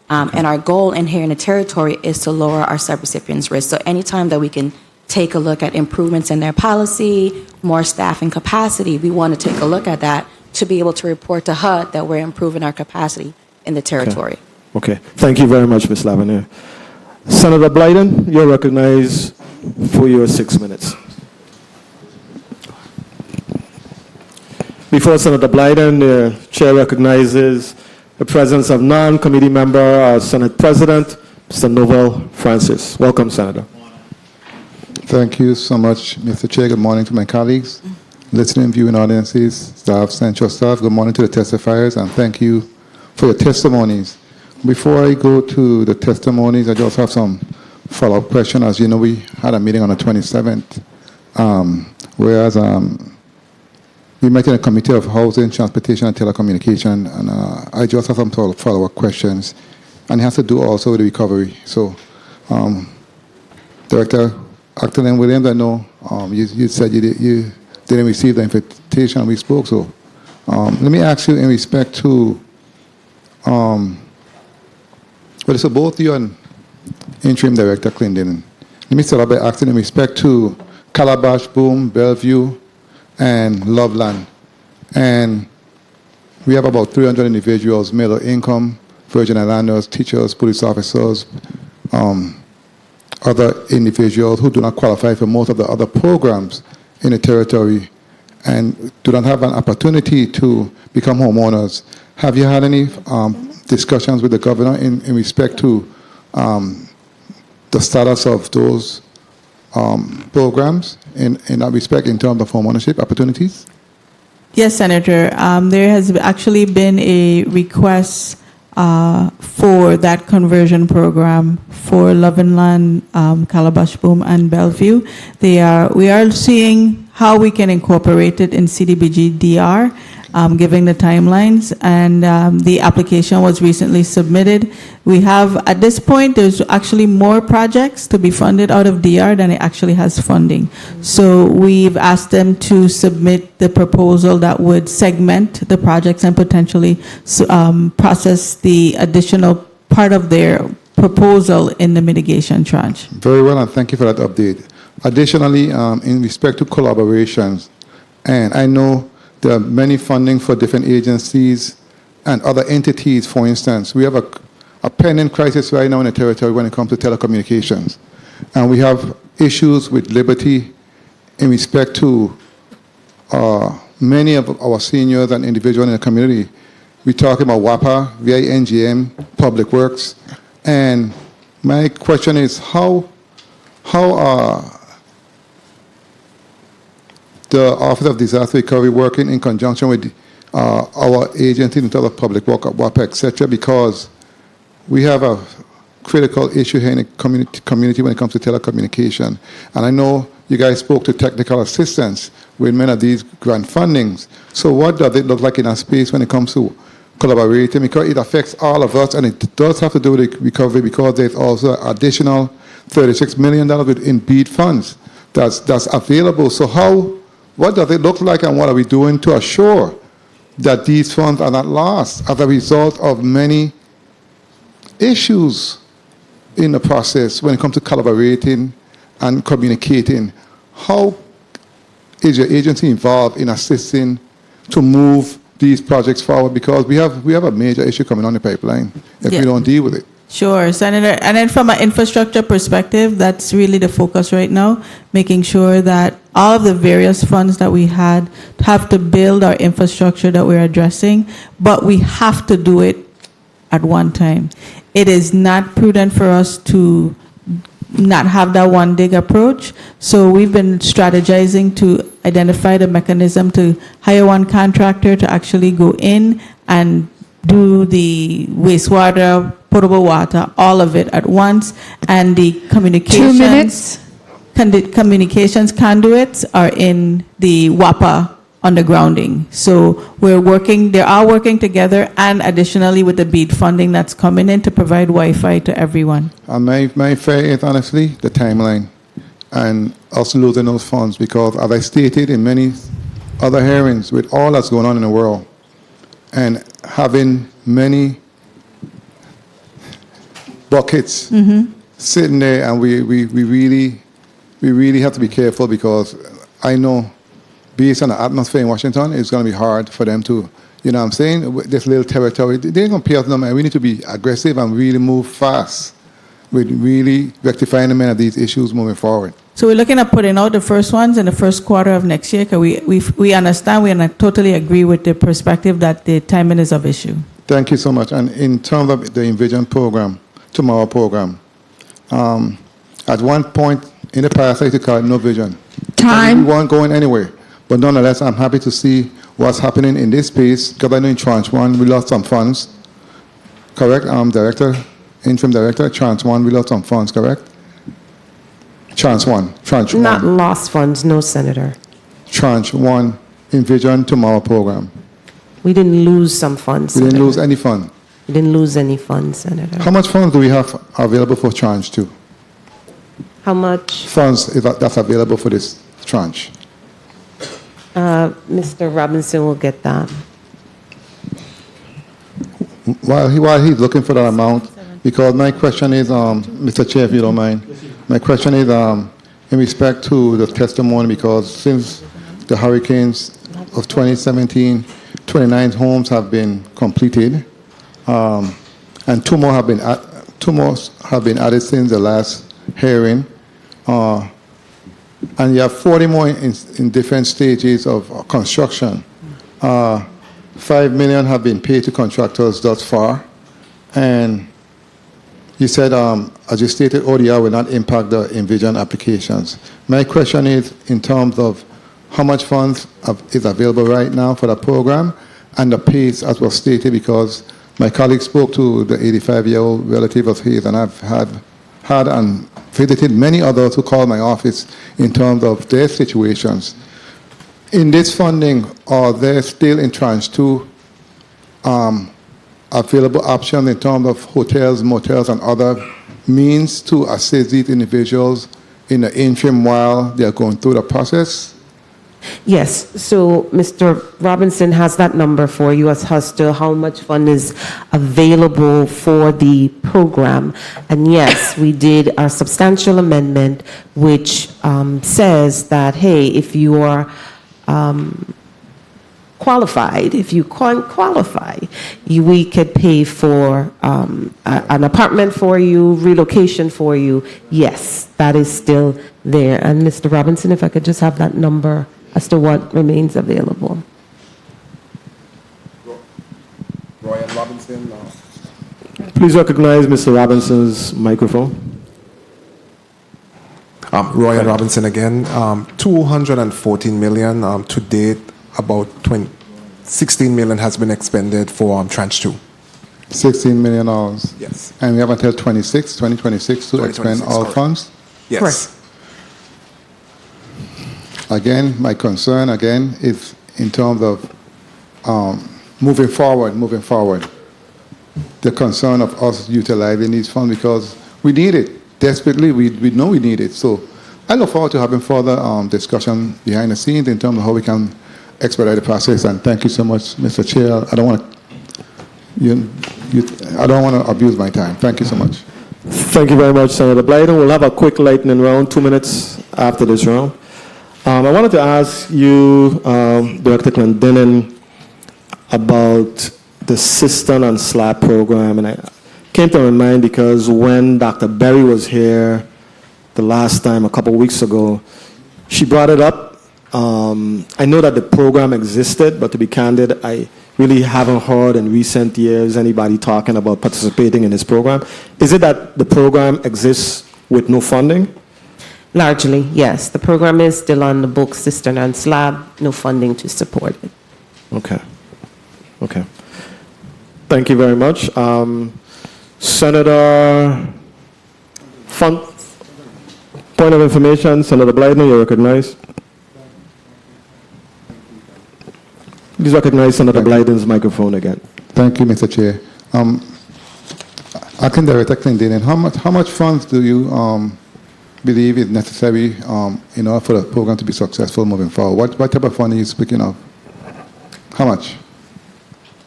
And our goal in here in the territory is to lower our subrecipients' risk. So anytime that we can take a look at improvements in their policy, more staff and capacity, we want to take a look at that to be able to report to HUD that we're improving our capacity in the territory. Okay. Thank you very much, Ms. Lavinier. Senator Blyden, you're recognized for your 6 minutes. Before Senator Blyden, the chair recognizes the presence of non-committee member, our Senate President, Mr. Novel Francis. Welcome, Senator. Thank you so much, Mr. Chair. Good morning to my colleagues, listening, viewing audiences, staff, central staff. Good morning to the testifiers, and thank you for your testimonies. Before I go to the testimonies, I just have some follow-up question. As you know, we had a meeting on the 27th, whereas we met in a committee of housing, transportation, and telecommunication, and I just have some follow-up questions, and it has to do also with the recovery. So, Director, Acting Williams, I know you said you didn't receive the invitation we spoke, so let me ask you in respect to, so both you and Interim Director Clendenin. Let me start off by asking in respect to Calabash, Boom, Bellevue, and Loveland. And we have about 300 individuals, middle income, Virgin Islanders, teachers, police officers, other individuals who do not qualify for most of the other programs in the territory and do not have an opportunity to become homeowners. Have you had any discussions with the governor in respect to the status of those programs in that respect in terms of homeownership opportunities? Yes, Senator. There has actually been a request for that conversion program for Loveland, Calabash Boom, and Bellevue. We are seeing how we can incorporate it in CDBG DR, giving the timelines, and the application was recently submitted. We have, at this point, there's actually more projects to be funded out of DR than it actually has funding. So we've asked them to submit the proposal that would segment the projects and potentially process the additional part of their proposal in the mitigation tranche. Very well, and thank you for that update. Additionally, in respect to collaborations, and I know there are many funding for different agencies and other entities. For instance, we have a pending crisis right now in the territory when it comes to telecommunications. And we have issues with Liberty in respect to many of our seniors and individuals in the community. We're talking about WAPA, VINGM, Public Works. And my question is, how the Office of Disaster Recovery working in conjunction with our agency in terms of public work, WAPA, etc., because we have a critical issue here in the community when it comes to telecommunication. And I know you guys spoke to technical assistance with many of these grant fundings. So what does it look like in our space when it comes to collaborating? Because it affects all of us, and it does have to do with recovery because there's also additional $36 million in BEAD funds that's available. So what does it look like, and what are we doing to assure that these funds are not lost as a result of many issues in the process when it comes to collaborating and communicating? How is your agency involved in assisting to move these projects forward? Because we have a major issue coming on the pipeline if we don't deal with it. Sure, Senator. And then from an infrastructure perspective, that's really the focus right now, making sure that all of the various funds that we have to build our infrastructure that we're addressing, but we have to do it at one time. It is not prudent for us to not have that one dig approach. So we've been strategizing to identify the mechanism to hire one contractor to actually go in and do the wastewater, potable water, all of it at once, and the communications. 2 minutes. Communications conduits are in the WAPA undergrounding. So they are working together, and additionally with the BEAD funding that's coming in to provide Wi-Fi to everyone. My fear is honestly the timeline and us losing those funds, because as I stated in many other hearings, with all that's going on in the world and having many buckets sitting there, and we really have to be careful, because I know based on the atmosphere in Washington, it's going to be hard for them to, you know what I'm saying, this little territory, they ain't going to pay us no money. We need to be aggressive and really move fast with really rectifying many of these issues moving forward. So we're looking at putting out the first ones in the first quarter of next year, because we understand, we totally agree with the perspective that the timing is of issue. Thank you so much. And in terms of the Envision program, Tomorrow program, at one point in the past, I used to call it No Vision. Time. We weren't going anywhere. But nonetheless, I'm happy to see what's happening in this space, because I know in Tranche 1 we lost some funds. Correct, Director? Interim Director, Tranche 1 we lost some funds, correct? Tranche 1. Not lost funds, no, Senator. Tranche 1, Envision Tomorrow program. We didn't lose some funds, We didn't Senator. lose any fund. We didn't lose any funds, Senator. How much funds do we have available for Tranche 2? How much? funds that's available for this tranche? Mr. Robinson will get that. While he's looking for that amount, because my question is, Mr. Chair, if you don't mind, my question is in respect to the testimony, because since the hurricanes of 2017, 29 homes have been completed, and two more have been added since the last hearing, and you have 40 more in different stages of construction. $5 million have been paid to contractors thus far, and you said, as you stated, ODR will not impact the Envision applications. My question is in terms of how much funds is available right now for the program and the pace, as was stated, because my colleague spoke to the 85-year-old relative of his, and I've had and visited many others who called my office in terms of their situations. In this funding, are there still in tranche 2 available options in terms of hotels, motels, and other means to assist these individuals in the interim while they are going through the process? Yes, so Mr. Robinson has that number for you as to how much fund is available for the program. And yes, we did a substantial amendment which says that, hey, if you are qualified, if you can't qualify, we could pay for an apartment for you, relocation for you. Yes, that is still there. And Mr. Robinson, if I could just have that number as to what remains available. Royan Robinson. Please recognize Mr. Robinson's microphone. Royan Robinson again. 214 million to date. About 16 million has been expended for tranche 2. $16 million. Yes. And we have until 2026 to expend all correct. funds? Yes. Correct. Again, my concern again is in terms of moving forward. The concern of us utilizing these funds because we need it desperately. We know we need it. So I look forward to having further discussion behind the scenes in terms of how we can expedite the process. And thank you so much, Mr. Chair. I don't want to abuse my time. Thank you so much. Thank you very much, Senator Blyden. We'll have a quick lightning round, 2 minutes after this round. I wanted to ask you, Director Clendenin, about the Cistern and Slab program. And I came to my mind because when Dr. Berry was here the last time, a couple weeks ago, she brought it up. I know that the program existed, but to be candid, I really haven't heard in recent years anybody talking about participating in this program. Is it that the program exists with no funding? Largely, yes. The program is still on the books, Cistern and Slab, no funding to support it. Okay. Thank you very much. Senator point of information, Senator Blyden, you're recognized. Please recognize Senator Blyden's microphone again. Thank you, Mr. Chair. Acting Director Clendenin, how much funds do you believe is necessary in order for the program to be successful moving forward? What type of funding are you speaking of? How much?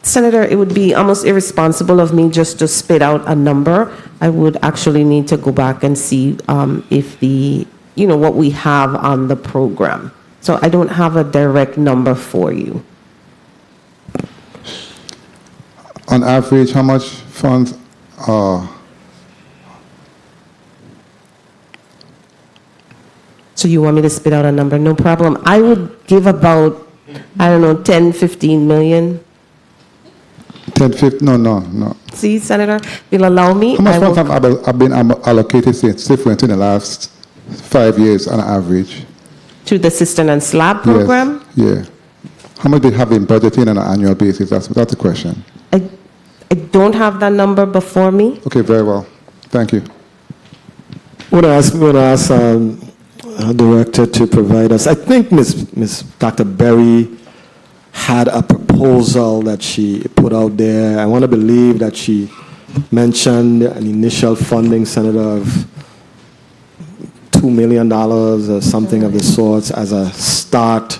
Senator, it would be almost irresponsible of me just to spit out a number. I would actually need to go back and see if what we have on the program. So I don't have a direct number for you. On average, how much funds So you want me to spit out a number? No problem. I would give about, 10, 15 million. 10, 15? No. See, Senator, if you'll allow me. How much funds have been allocated since different in the last 5 years on average? To the Cistern and Slab program? Yes. Yeah. How much they have been budgeting on an annual basis? That's the question. I don't have that number before me. Okay, very well. Thank you. I'm going to ask our director to provide us. I think Ms. Dr. Berry had a proposal that she put out there. I want to believe that she mentioned an initial funding, Senator, of $2 million or something of the sorts as a start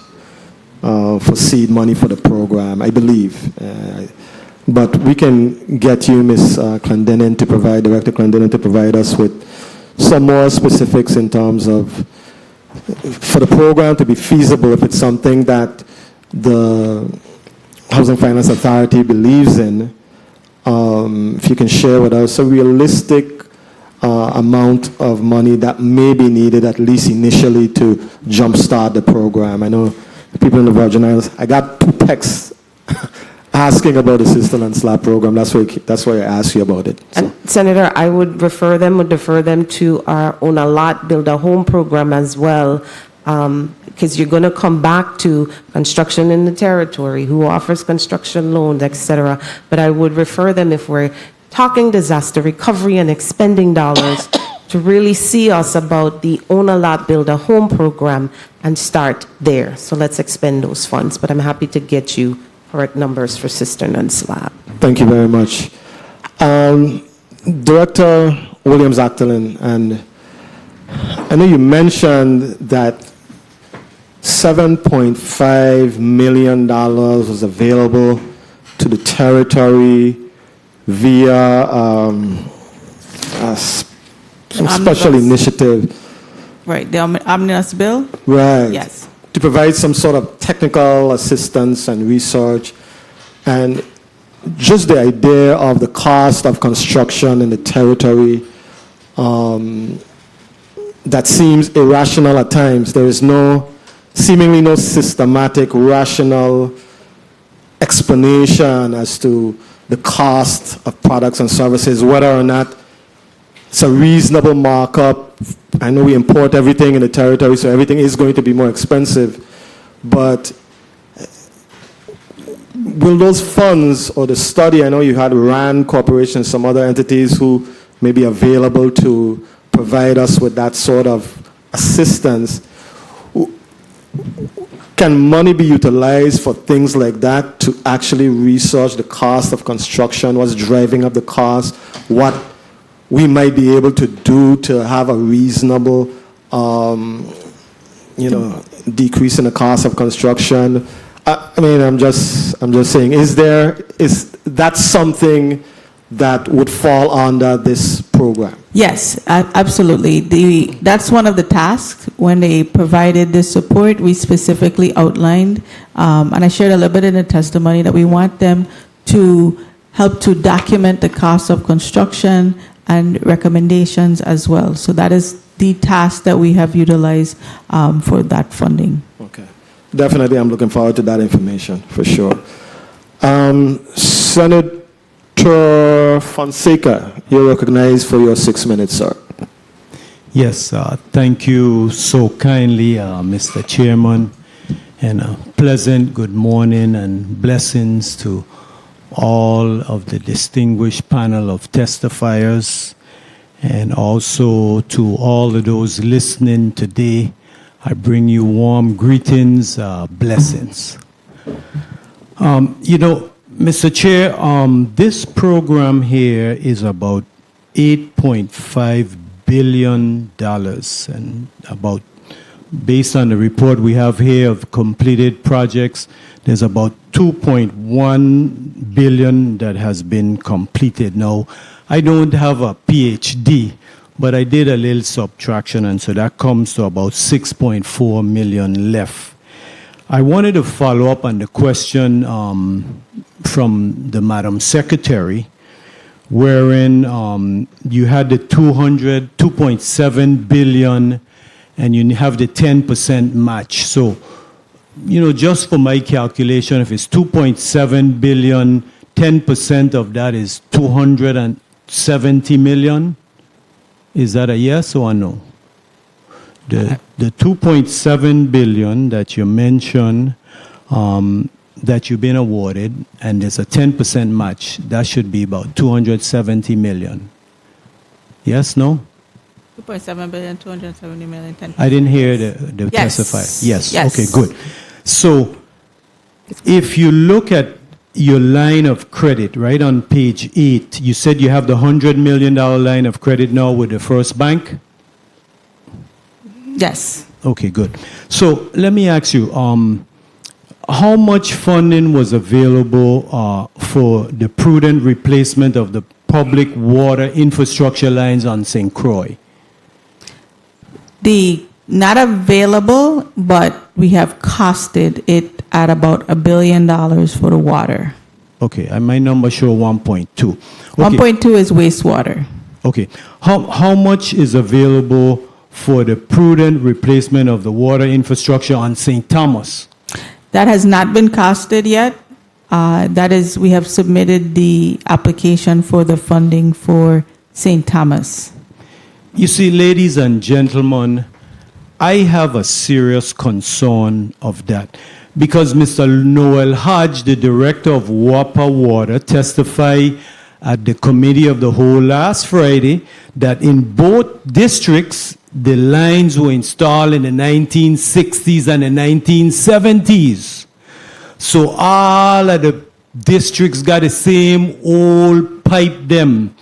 for seed money for the program, I believe. But we can get you, Ms. Clendenin, Director Clendenin, to provide us with some more specifics in terms of, for the program to be feasible, if it's something that the Housing Finance Authority believes in, if you can share with us a realistic amount of money that may be needed, at least initially, to jumpstart the program. I know the people in the Virgin Islands, I got 2 texts asking about the Sister and SLAP program. That's why I asked you about it. So. And Senator, I would defer them to our Own a Lot, Build a Home program as well, because you're going to come back to construction in the territory, who offers construction loans, etc. But I would refer them, if we're talking disaster recovery and expending dollars, to really see us about the Own a Lot, Build a Home program and start there. So let's expend those funds. But I'm happy to get you correct numbers for Cistern and SLAP. Thank you very much. Director Williams-Actolin, and I know you mentioned that $7.5 million was available to the territory via some special initiative. Right, the omnibus bill? Right. Yes. To provide some sort of technical assistance and research, and just the idea of the cost of construction in the territory that seems irrational at times. There is seemingly no systematic, rational explanation as to the cost of products and services, whether or not it's a reasonable markup. I know we import everything in the territory, so everything is going to be more expensive. But will those funds or the study, I know you had RAND Corporation, some other entities who may be available to provide us with that sort of assistance. Can money be utilized for things like that to actually research the cost of construction, what's driving up the cost, what we might be able to do to have a reasonable, decrease in the cost of construction? I mean, I'm just saying, is that something that would fall under this program? Yes, absolutely. That's one of the tasks. When they provided this support, we specifically outlined, and I shared a little bit in the testimony, that we want them to help to document the cost of construction and recommendations as well. So that is the task that we have utilized for that funding. Okay. Definitely, I'm looking forward to that information, for sure. Senator Fonseca, you're recognized for your 6 minutes, sir. Yes, thank you so kindly, Mr. Chairman, and a pleasant good morning and blessings to all of the distinguished panel of testifiers, and also to all of those listening today. I bring you warm greetings, blessings. Mr. Chair, this program here is about $8.5 billion, and about, based on the report we have here of completed projects, there's about $2.1 billion that has been completed. Now, I don't have a PhD, but I did a little subtraction, and so that comes to about 6.4 million left. I wanted to follow up on the question from the Madam Secretary, wherein you had the 2.7 billion, and you have the 10% match. So, just for my calculation, if it's 2.7 billion, 10% of that is 270 million. Is that a yes or a no? The 2.7 billion that you mentioned that you've been awarded, and there's a 10% match, that should be about 270 million. Yes, no? 2.7 billion, 270 million, 10%. I didn't hear the testifier. Yes. Okay, good. So if you look at your line of credit, right on page 8, you said you have the $100 million line of credit now with the First Bank? Yes. Okay, good. So let me ask you, how much funding was available for the prudent replacement of the public water infrastructure lines on St. Croix? Not available, but we have costed it at about $1 billion for the water. Okay, and my number show 1.2. Okay. 1.2 is wastewater. Okay, how much is available for the prudent replacement of the water infrastructure on St. Thomas? That has not been costed yet. We have submitted the application for the funding for St. Thomas. You see, ladies and gentlemen, I have a serious concern of that because Mr. Noel Hodge, the director of WAPA Water, testified at the committee of the whole last Friday that in both districts, the lines were installed in the 1960s and the 1970s. So all of the districts got the same old pipe them.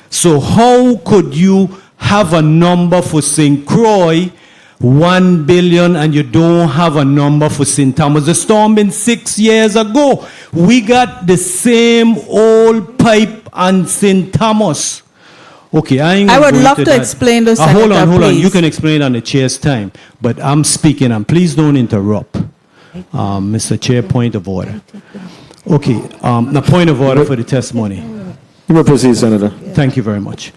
So how could you have a number for St. Croix, 1 billion, and you don't have a number for St. Thomas? The storm been 6 years ago. We got the same old pipe on St. Thomas. Okay, I would love to explain those. Hold on. You can explain on the chair's time, but I'm speaking, and please don't interrupt. Mr. Chair, point of order. Okay, the point of order for the testimony. You may proceed, Senator. Thank you very much.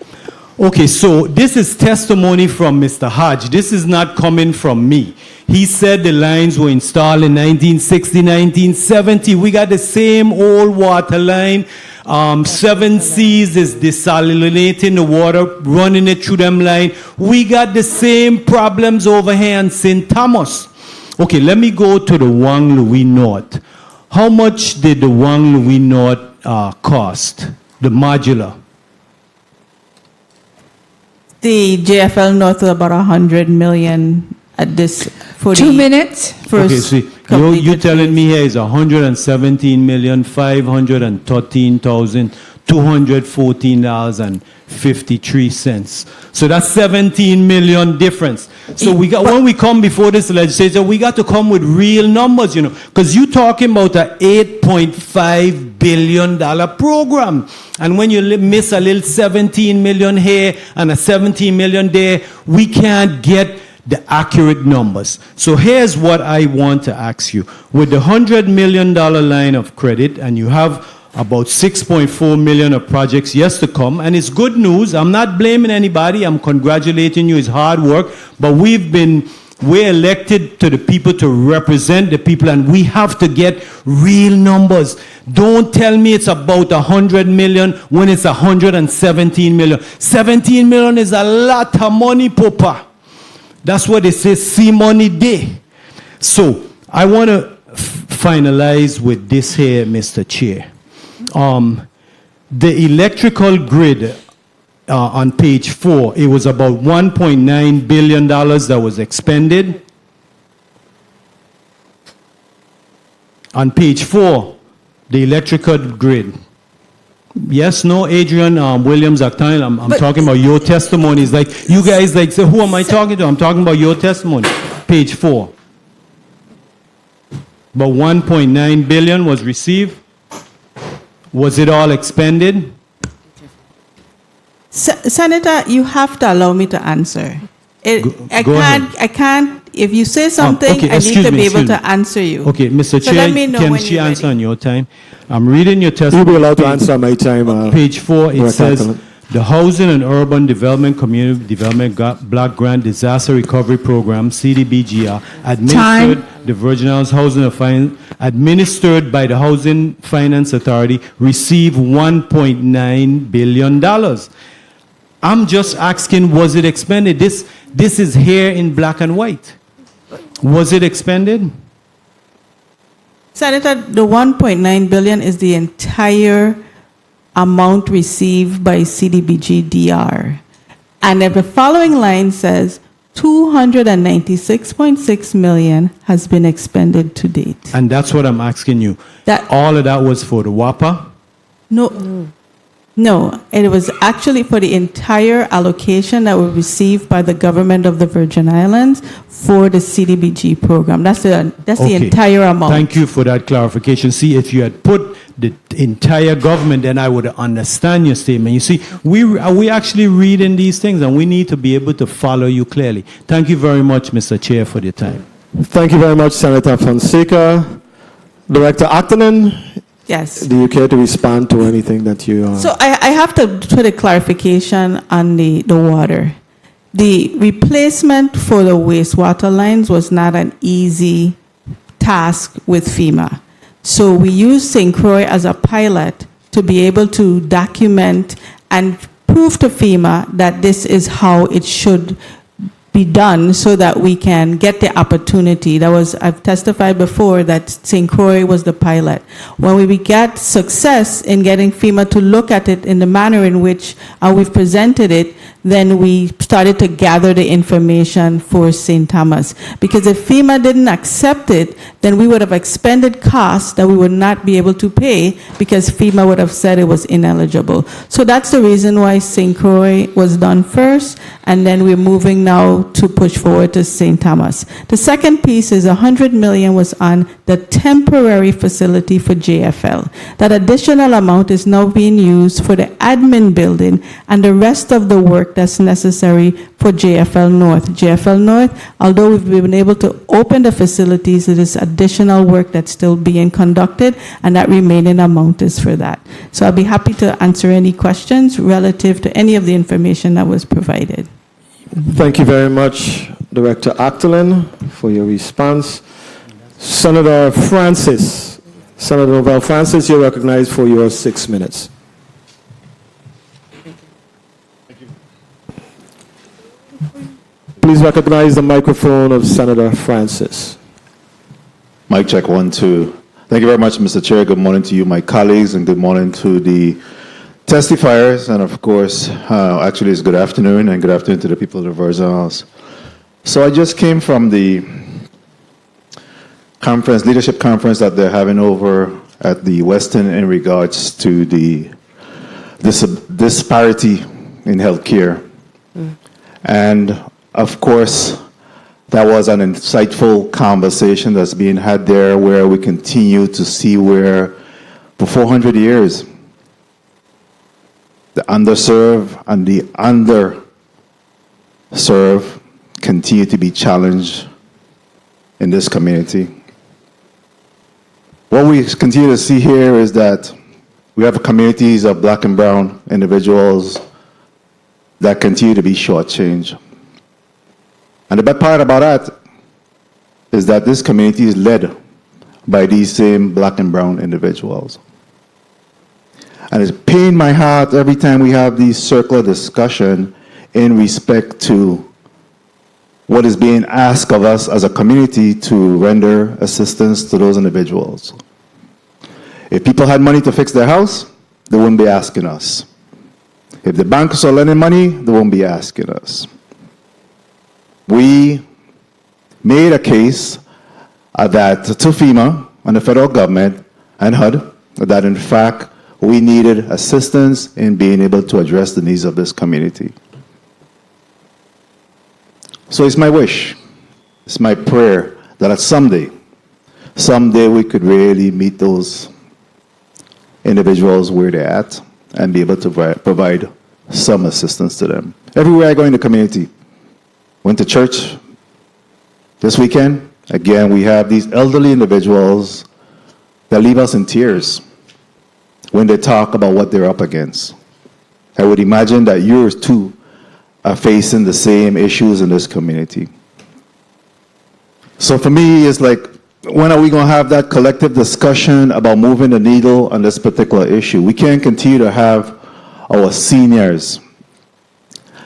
Okay, so this is testimony from Mr. Hodge. This is not coming from me. He said the lines were installed in 1960, 1970. We got the same old water line. 7 Seas is desalinating the water, running it through them line. We got the same problems over here in St. Thomas. Okay, let me go to the Wang Louis North. How much did the Wang Louis North cost? The modular? The JFL North was about 100 million at this. For 2 minutes. Okay, see, you're telling me here is 117,513,214.53. So that's 17 million difference. So when we come before this legislature, we got to come with real numbers, because you're talking about a $8.5 billion program. And when you miss a little 17 million here and a 17 million there, we can't get the accurate numbers. So here's what I want to ask you. With the $100 million line of credit, and you have about 6.4 million of projects yes to come, and it's good news. I'm not blaming anybody. I'm congratulating you. It's hard work, but we're elected to the people to represent the people, and we have to get real numbers. Don't tell me it's about 100 million when it's 117 million. 17 million is a lot of money, Papa. That's what they say, see money day. So I want to finalize with this here, Mr. Chair. The electrical grid on page 4, it was about $1.9 billion that was expended. On page 4, the electrical grid. Yes, no, Adrian Williams, I'm talking about your testimonies. Like, you guys say, who am I talking to? I'm talking about your testimony. Page 4. About 1.9 billion was received. Was it all expended? Senator, you have to allow me to answer. I can't. If you say something, okay, I need to be able to answer you. Okay, Mr. So Chair, let me know can when she you're answer ready. on your time? I'm reading your testimony. You'll be allowed to answer on my time. Page 4, it says, Councilman. the Housing and Urban Development Community Development Block Grant Disaster Recovery Program, CDBGR, administered the Virgin Islands Housing and Finance, administered by the Housing Finance Authority, received $1.9 billion. I'm just asking, was it expended? This is here in black and white. Was it expended? Senator, the 1.9 billion is the entire amount received by CDBG DR. And then the following line says 296.6 million has been expended to date. And that's what I'm asking you. All of that was for the WAPA? No, No, it was actually for the entire allocation that was received by the government of the Virgin Islands for the CDBG program. That's the Okay. entire amount. Thank you for that clarification. See, if you had put the entire government, then I would understand your statement. You see, we actually reading these things, and we need to be able to follow you clearly. Thank you very much, Mr. Chair, for your time. Thank you very much, Senator Fonseca. Director Octonen, Yes. do you care to respond to anything that you... So I have to put a clarification on the water. The replacement for the wastewater lines was not an easy task with FEMA. So we used St. Croix as a pilot to be able to document and prove to FEMA that this is how it should be done so that we can get the opportunity. I've testified before that St. Croix was the pilot. When we get success in getting FEMA to look at it in the manner in which we've presented it, then we started to gather the information for St. Thomas. Because if FEMA didn't accept it, then we would have expended costs that we would not be able to pay because FEMA would have said it was ineligible. So that's the reason why St. Croix was done first, and then we're moving now to push forward to St. Thomas. The second piece is $100 million was on the temporary facility for JFL. That additional amount is now being used for the admin building and the rest of the work that's necessary for JFL North. JFL North, although we've been able to open the facilities, it is additional work that's still being conducted, and that remaining amount is for that. So I'll be happy to answer any questions relative to any of the information that was provided. Thank you very much, Director Octolen, for your response. Senator Francis. Senator Novell Francis, you're recognized for your 6 minutes. Please recognize the microphone of Senator Francis. Mic check 1, 2. Thank you very much, Mr. Chair. Good morning to you, my colleagues, and good morning to the testifiers. And of course, actually, it's good afternoon, and good afternoon to the people of the Virgin Islands. So I just came from the conference, leadership conference that they're having over at the Westin in regards to the disparity in healthcare. And of course, that was an insightful conversation that's being had there, where we continue to see where for 400 years, the underserved and the underserved continue to be challenged in this community. What we continue to see here is that we have communities of black and brown individuals that continue to be shortchanged. And the bad part about that is that this community is led by these same black and brown individuals. And it's pained my heart every time we have these circular discussion in respect to what is being asked of us as a community to render assistance to those individuals. If people had money to fix their house, they wouldn't be asking us. If the banks are lending money, they won't be asking us. We made a case that to FEMA and the federal government and HUD that in fact we needed assistance in being able to address the needs of this community. So it's my wish, it's my prayer that someday we could really meet those individuals where they're at and be able to provide some assistance to them. Everywhere I go in the community, went to church this weekend, again, we have these elderly individuals that leave us in tears when they talk about what they're up against. I would imagine that yours too are facing the same issues in this community. So for me, it's like, when are we going to have that collective discussion about moving the needle on this particular issue? We can't continue to have our seniors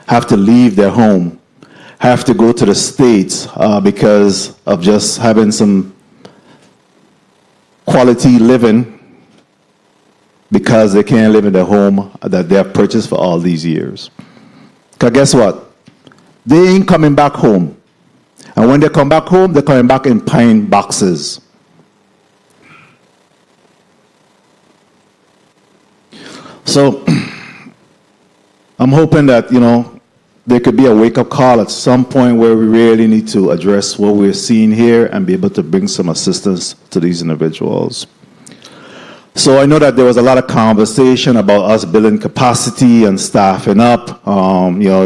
have to leave their home, have to go to the States because of just having some quality living because they can't live in the home that they have purchased for all these years. Because guess what? They ain't coming back home. And when they come back home, they're coming back in pine boxes. So I'm hoping that, there could be a wake-up call at some point where we really need to address what we're seeing here and be able to bring some assistance to these individuals. So I know that there was a lot of conversation about us building capacity and staffing up,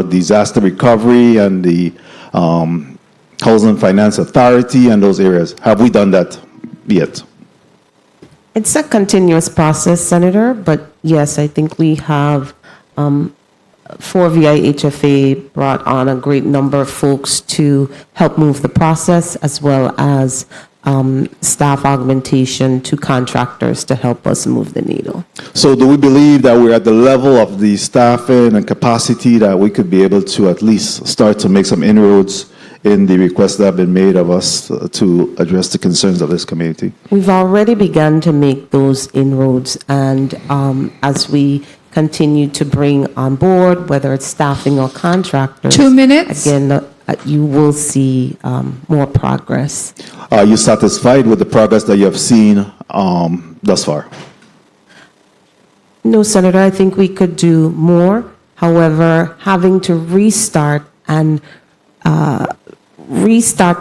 disaster recovery and the Housing Finance Authority and those areas. Have we done that yet? It's a continuous process, Senator, but yes, I think we have, for VIHFA, brought on a great number of folks to help move the process, as well as staff augmentation to contractors to help us move the needle. So do we believe that we're at the level of the staffing and capacity that we could be able to at least start to make some inroads in the requests that have been made of us to address the concerns of this community? We've already begun to make those inroads, and as we continue to bring on board, whether it's staffing or contractors, 2 minutes. Again, you will see more progress. Are you satisfied with the progress that you have seen thus far? No, Senator, I think we could do more. However, having to restart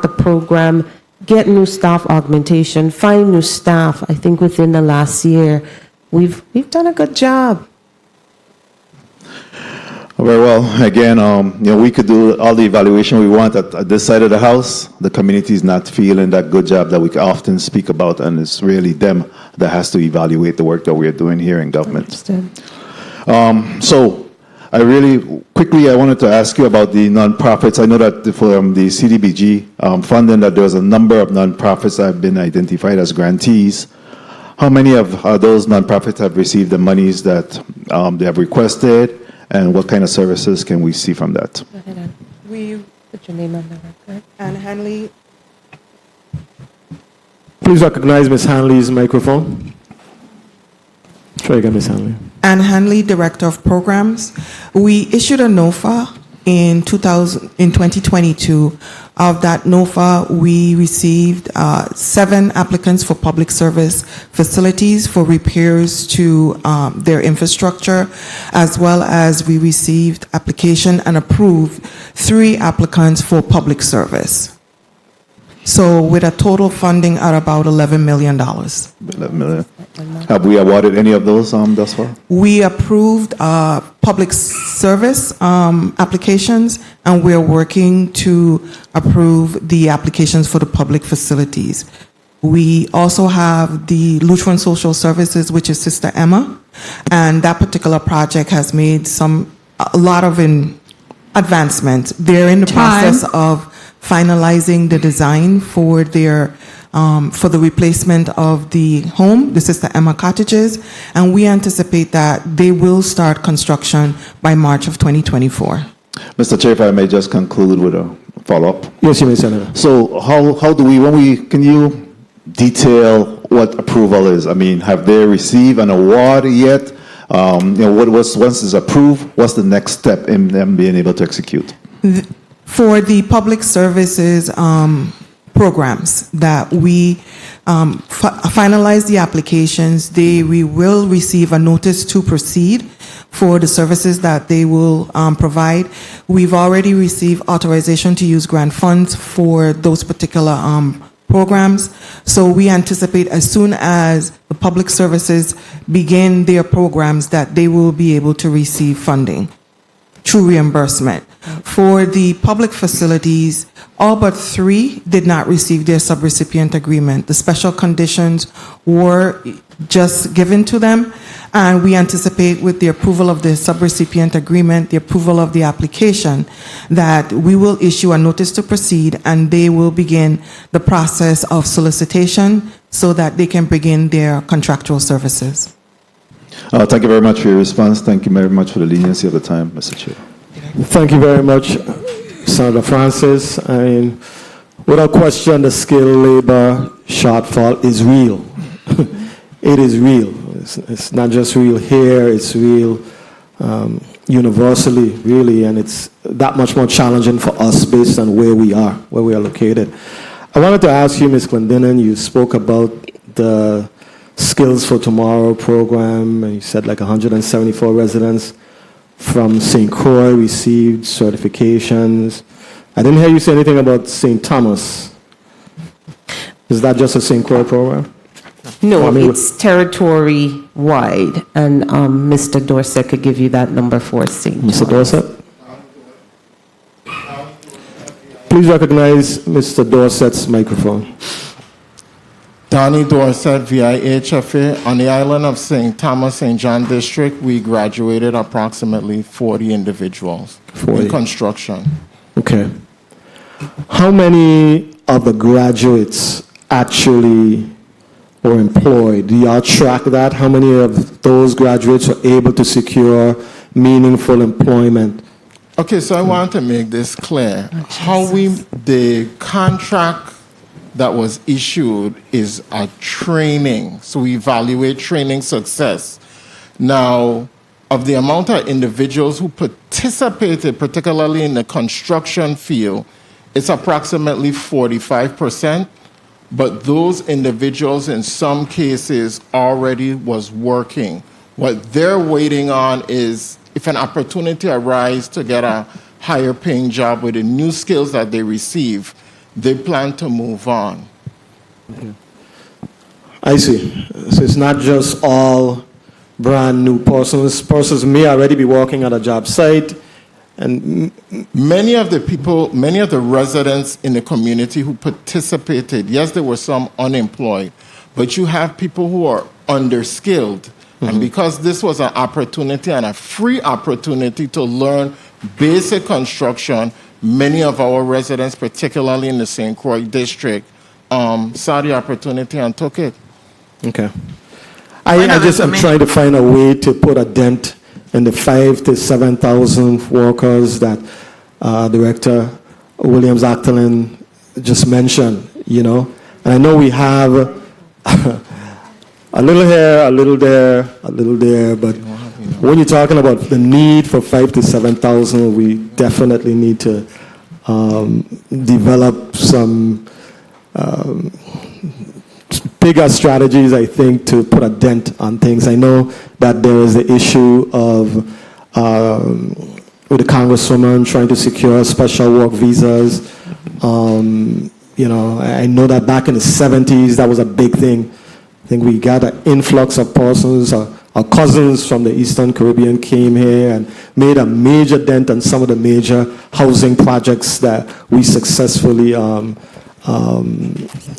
the program, get new staff augmentation, find new staff, I think within the last year, we've done a good job. Very well. Again, we could do all the evaluation we want at this side of the house. The community is not feeling that good job that we often speak about, and it's really them that has to evaluate the work that we are doing here in government. So I wanted to ask you about the nonprofits. I know that from the CDBG funding that there's a number of nonprofits that have been identified as grantees. How many of those nonprofits have received the monies that they have requested? And what kind of services can we see from that? Go ahead, Ann. We put your name on the record. Ann Hanley. Please recognize Ms. Hanley's microphone. Try again, Ms. Hanley. Ann Hanley, Director of Programs. We issued a NOFA in 2022. Of that NOFA, we received 7 applicants for public service facilities for repairs to their infrastructure, as well as we received application and approved 3 applicants for public service. So with a total funding at about $11 million. 11 million. Have we awarded any of those thus far? We approved public service applications, and we're working to approve the applications for the public facilities. We also have the Lutheran Social Services, which is Sister Emma, and that particular project has made a lot of advancement. They're in the process of finalizing the design for their for the replacement of the home, the Sister Emma cottages, and we anticipate that they will start construction by March of 2024. Mr. Chair, if I may just conclude with a follow-up. Yes, you may, Senator. So how do we, can you detail what approval is? I mean, have they received an award yet? Once it's approved, what's the next step in them being able to execute? For the public services programs that we finalize the applications, we will receive a notice to proceed for the services that they will provide. We've already received authorization to use grant funds for those particular programs. So we anticipate as soon as the public services begin their programs that they will be able to receive funding through reimbursement. For the public facilities, all but 3 did not receive their subrecipient agreement. The special conditions were just given to them, and we anticipate with the approval of the subrecipient agreement, the approval of the application, that we will issue a notice to proceed, and they will begin the process of solicitation so that they can begin their contractual services. Thank you very much for your response. Thank you very much for the leniency of the time, Mr. Chair. Thank you very much, Senator Francis. I mean, without question, the skilled labor shortfall is real. It is real. It's not just real here, it's real universally, really, and it's that much more challenging for us based on where we are located. I wanted to ask you, Ms. Clendenin, you spoke about the Skills for Tomorrow program, and you said like 174 residents from St. Croix received certifications. I didn't hear you say anything about St. Thomas. Is that just a St. Croix program? No, it's territory-wide, and Mr. Dorset could give you that number for St. Mr. Dorset? Please recognize Mr. Dorset's microphone. Donnie Dorset, VIHFA. On the island of St. Thomas, St. John District, we graduated approximately 40 individuals 40. in construction. Okay. How many of the graduates actually were employed? Do y'all track that? How many of those graduates were able to secure meaningful employment? Okay, so I want to make this clear. The contract that was issued is a training. So we evaluate training success. Now, of the amount of individuals who participated, particularly in the construction field, it's approximately 45%. But those individuals, in some cases, already was working. What they're waiting on is if an opportunity arises to get a higher paying job with the new skills that they receive, they plan to move on. Okay. I see. So it's not just all brand new persons. Persons may already be working at a job site. And many of the residents in the community who participated, yes, there were some unemployed, but you have people who are underskilled. And because this was an opportunity and a free opportunity to learn basic construction, many of our residents, particularly in the St. Croix district, saw the opportunity and took it. Okay. I'm trying to find a way to put a dent in the 5,000 to 7,000 workers that Director Williams Actolin just mentioned, And I know we have a little here, a little there, a little there, but when you're talking about the need for 5,000 to 7,000, we definitely need to develop some bigger strategies, I think, to put a dent on things. I know that there is the issue of with the Congresswoman trying to secure special work visas. I know that back in the 70s, that was a big thing. I think we got an influx of persons. Our cousins from the Eastern Caribbean came here and made a major dent on some of the major housing projects that we successfully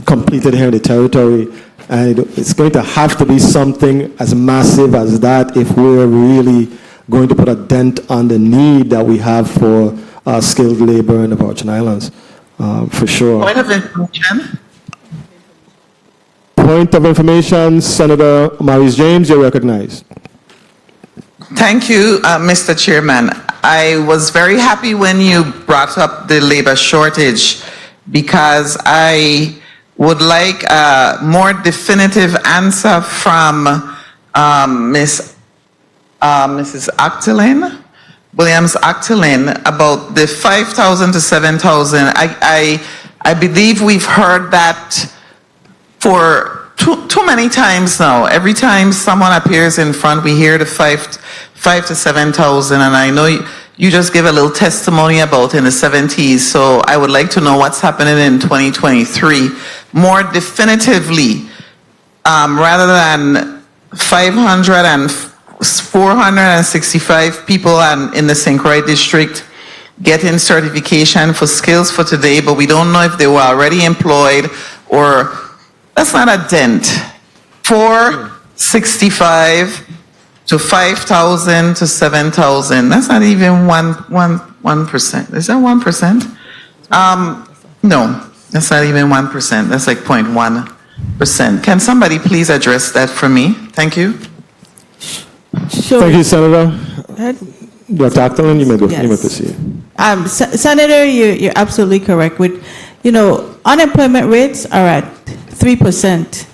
completed here in the territory. And it's going to have to be something as massive as that if we're really going to put a dent on the need that we have for skilled labor in the Virgin Islands, for sure. Point of information. Point of information, Senator Maurice James, you're recognized. Thank you, Mr. Chairman. I was very happy when you brought up the labor shortage because I would like a more definitive answer from Mrs. Actolin, Williams Actolin, about the 5,000 to 7,000. I believe we've heard that for too many times now. Every time someone appears in front, we hear the 5 to 7,000, and I know you just gave a little testimony about in the 70s, so I would like to know what's happening in 2023 more definitively, rather than 500 and 465 people in the St. Croix district getting certification for skills for today, but we don't know if they were already employed or. That's not a dent. 465 to 5,000 to 7,000. That's not even 1%. Is that 1%? No, that's not even 1%. That's like 0.1%. Can somebody please address that for me? Thank you. Sure. Thank you, Senator. Dr. Actolin, you may proceed. Senator, you're absolutely correct. With, unemployment rates are at 3%.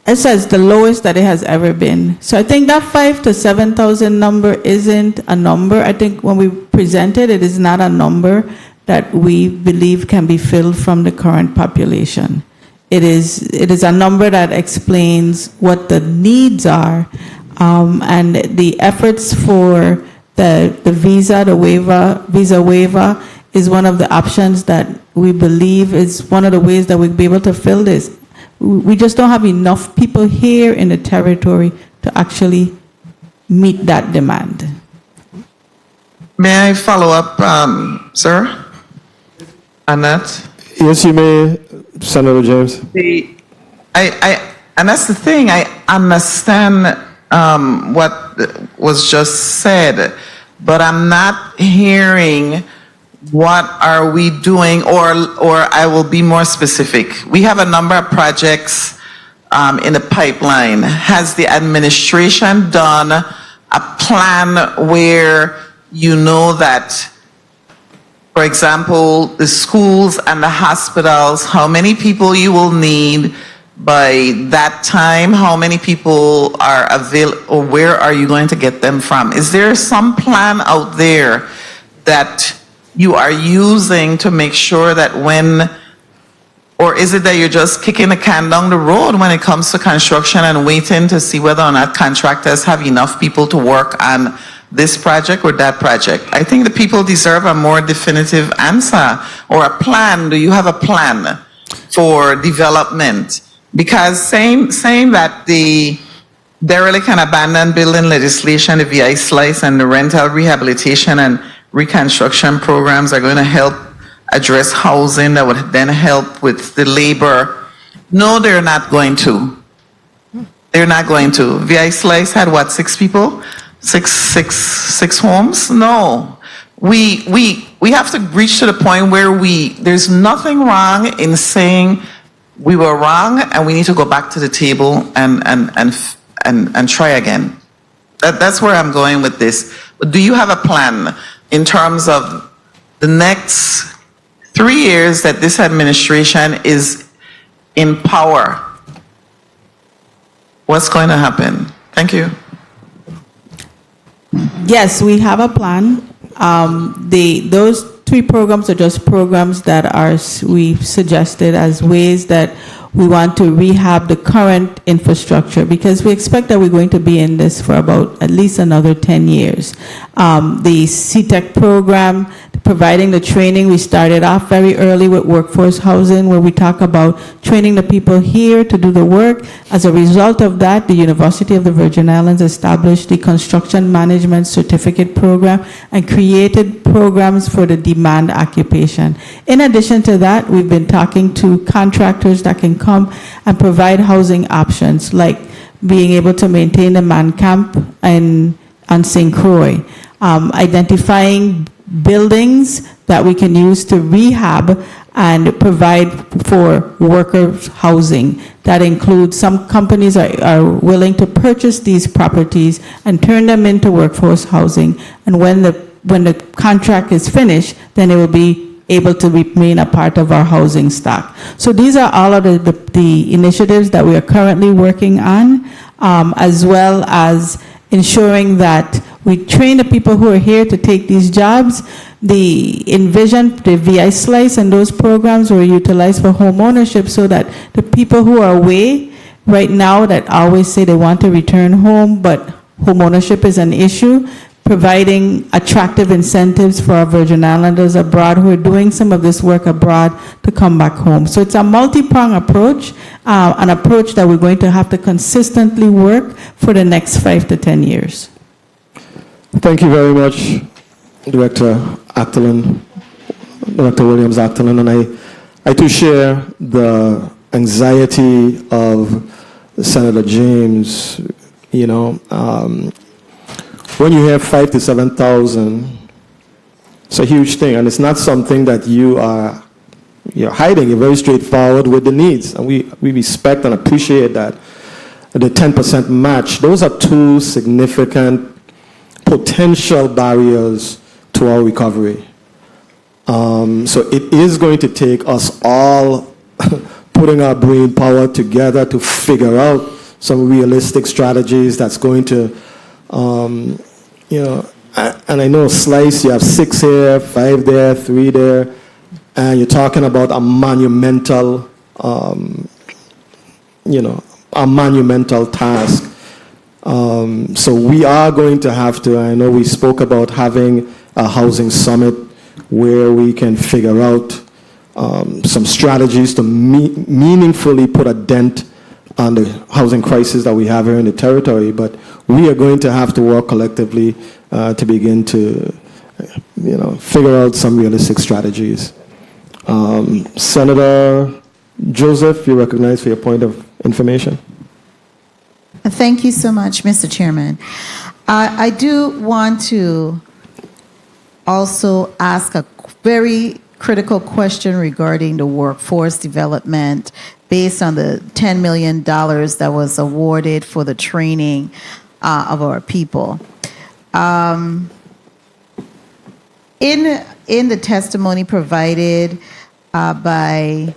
It says the lowest that it has ever been. So I think that 5,000 to 7,000 number isn't a number. I think when we presented it is not a number that we believe can be filled from the current population. It is a number that explains what the needs are And the efforts for the visa waiver is one of the options that we believe is one of the ways that we'll be able to fill this. We just don't have enough people here in the territory to actually meet that demand. May I follow up, sir? Annette? Yes, you may, Senator James. And that's the thing. I understand what was just said, but I'm not hearing what are we doing, or I will be more specific. We have a number of projects in the pipeline. Has the administration done a plan where you know that, for example, the schools and the hospitals, how many people you will need by that time, how many people are available, or where are you going to get them from? Is there some plan out there that you are using to make sure that when, or is it that you're just kicking the can down the road when it comes to construction and waiting to see whether or not contractors have enough people to work on this project or that project? I think the people deserve a more definitive answer or a plan. Do you have a plan for development? Because saying that the derelict and abandoned building legislation, the VI slice, and the rental rehabilitation and reconstruction programs are going to help address housing that would then help with the labor. No, they're not going to. They're not going to. VI slice had what, 6 people? Six homes? No. We have to reach to the point where there's nothing wrong in saying we were wrong and we need to go back to the table and try again. That's where I'm going with this. But do you have a plan in terms of the next 3 years that this administration is in power? What's going to happen? Thank you. Yes, we have a plan. Those 3 programs are just programs that we've suggested as ways that we want to rehab the current infrastructure, because we expect that we're going to be in this for about at least another 10 years. The CTEC program, providing the training, we started off very early with workforce housing, where we talk about training the people here to do the work. As a result of that, the University of the Virgin Islands established the Construction Management Certificate Program and created programs for the demand occupation. In addition to that, we've been talking to contractors that can come and provide housing options, like being able to maintain the man camp on St. Croix, identifying buildings that we can use to rehab and provide for workers' housing. That includes, some companies are willing to purchase these properties and turn them into workforce housing. And when the contract is finished, then it will be able to remain a part of our housing stock. So these are all of the initiatives that we are currently working on, as well as ensuring that we train the people who are here to take these jobs. The Envision, the VI Slice, and those programs were utilized for home ownership, so that the people who are away right now that always say they want to return home, but home ownership is an issue, providing attractive incentives for our Virgin Islanders abroad who are doing some of this work abroad to come back home. So it's a multi-pronged approach, an approach that we're going to have to consistently work for the next 5 to 10 years. Thank you very much, Director Actolin, Dr. Williams Actolin, and I too share the anxiety of Senator James. You know, when you have 5,000 to 7,000, it's a huge thing, and it's not something that you're hiding. You're very straightforward with the needs, and we respect and appreciate that. The 10% match; those are 2 significant potential barriers to our recovery. So it is going to take us all putting our brain power together to figure out some realistic strategies that's going to, and I know Slice, you have 6 here, 5 there, 3 there, and you're talking about a monumental, a monumental task. So we are going to have to, I know we spoke about having a housing summit where we can figure out some strategies to meaningfully put a dent on the housing crisis that we have here in the territory, but we are going to have to work collectively to begin to, figure out some realistic strategies. Senator Joseph, you're recognized for your point of information. Thank you so much, Mr. Chairman. I do want to also ask a very critical question regarding the workforce development based on the $10 million that was awarded for the training of our people. In the testimony provided by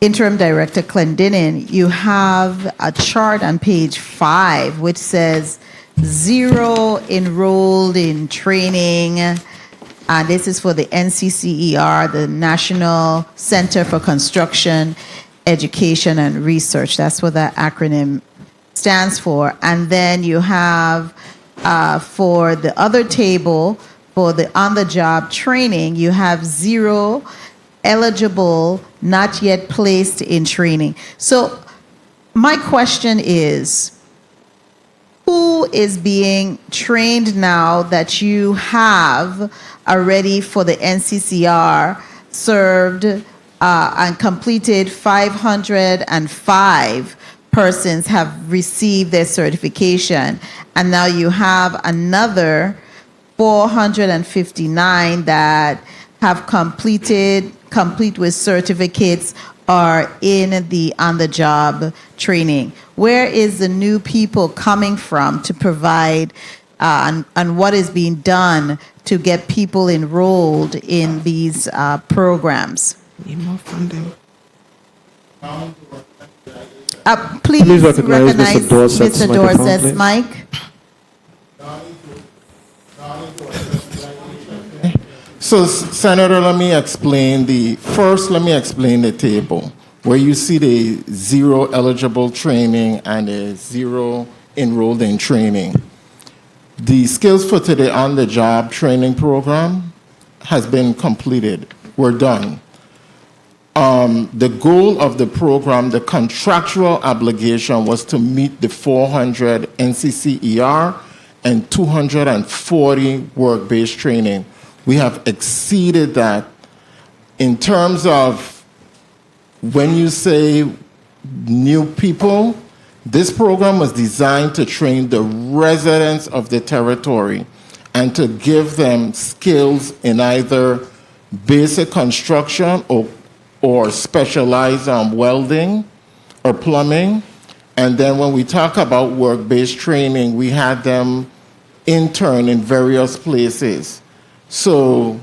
Interim Director Clendenin, you have a chart on page 5 which says 0 enrolled in training. This is for the NCCER, the National Center for Construction, Education and Research. That's what that acronym stands for. And then you have for the other table, for the on-the-job training, you have 0 eligible, not yet placed in training. So my question is, who is being trained now that you have already for the NCCR served and completed? 505 persons have received their certification, and now you have another 459 that have complete with certificates are in the on-the-job training. Where is the new people coming from to provide and what is being done to get people enrolled in these programs? Need more funding. Please recognize Mr. Dorset's Mr. Dorset's mic. So, Senator, let me explain the table where you see the 0 eligible training and the 0 enrolled in training. The Skills for Today on-the-job training program has been completed. We're done. The goal of the program, the contractual obligation, was to meet the 400 NCCER and 240 work-based training. We have exceeded that. In terms of when you say new people, this program was designed to train the residents of the territory and to give them skills in either basic construction or specialized welding or plumbing. And then when we talk about work-based training, we had them intern in various places. So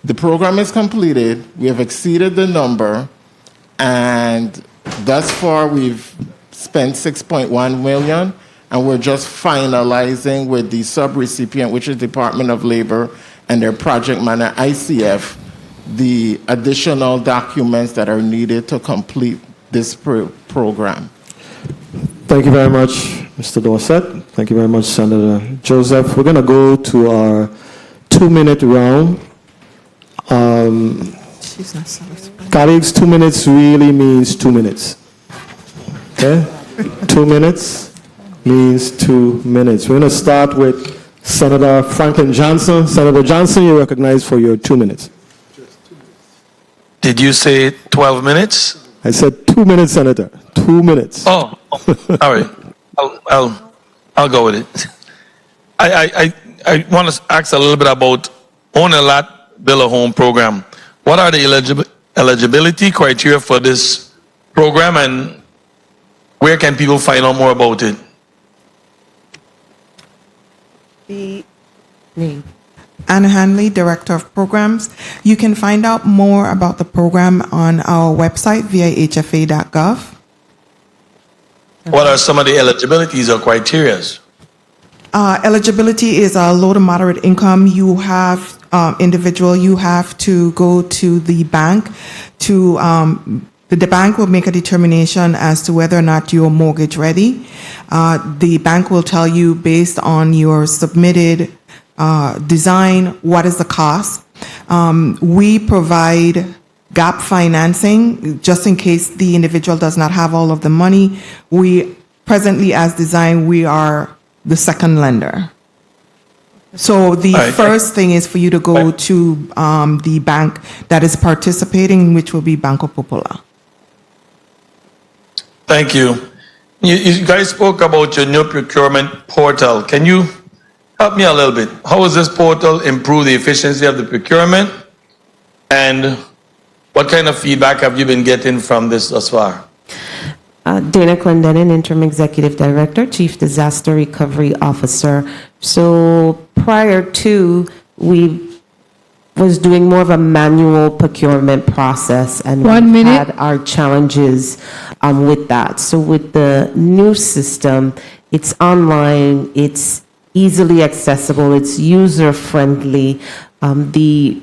the program is completed. We have exceeded the number, and thus far we've spent $6.1 million, and we're just finalizing with the subrecipient, which is Department of Labor, and their project manager, ICF, the additional documents that are needed to complete this program. Thank you very much, Mr. Dorset. Thank you very much, Senator Joseph. We're going to go to our 2-minute round. Colleagues, 2 minutes really means 2 minutes. Okay? 2 minutes means 2 minutes. We're going to start with Senator Franklin Johnson. Senator Johnson, you're recognized for your 2 minutes. Did you say 12 minutes? I said 2 minutes, Senator. 2 minutes. Oh, all right. I'll go with it. I want to ask a little bit about Own a Lot, Build a Home program. What are the eligibility criteria for this program, and where can people find out more about it? Anna Hanley, Director of Programs. You can find out more about the program on our website, vihfa.gov. What are some of the eligibilities or criteria? Eligibility is a low to moderate income. You have individual. You have to go to the bank to The bank will make a determination as to whether or not you're mortgage ready. The bank will tell you based on your submitted design what is the cost. We provide gap financing just in case the individual does not have all of the money. We presently, as designed, we are the second lender. So the first thing is for you to go to the bank that is participating, which will be Banco Popular. Thank you. You guys spoke about your new procurement portal. Can you help me a little bit? How does this portal improve the efficiency of the procurement? And what kind of feedback have you been getting from this thus far? Dana Clendenin, Interim Executive Director, Chief Disaster Recovery Officer. So prior to, we was doing more of a manual procurement process, and we had our challenges with that. So with the new system, it's online, it's easily accessible, it's user-friendly. The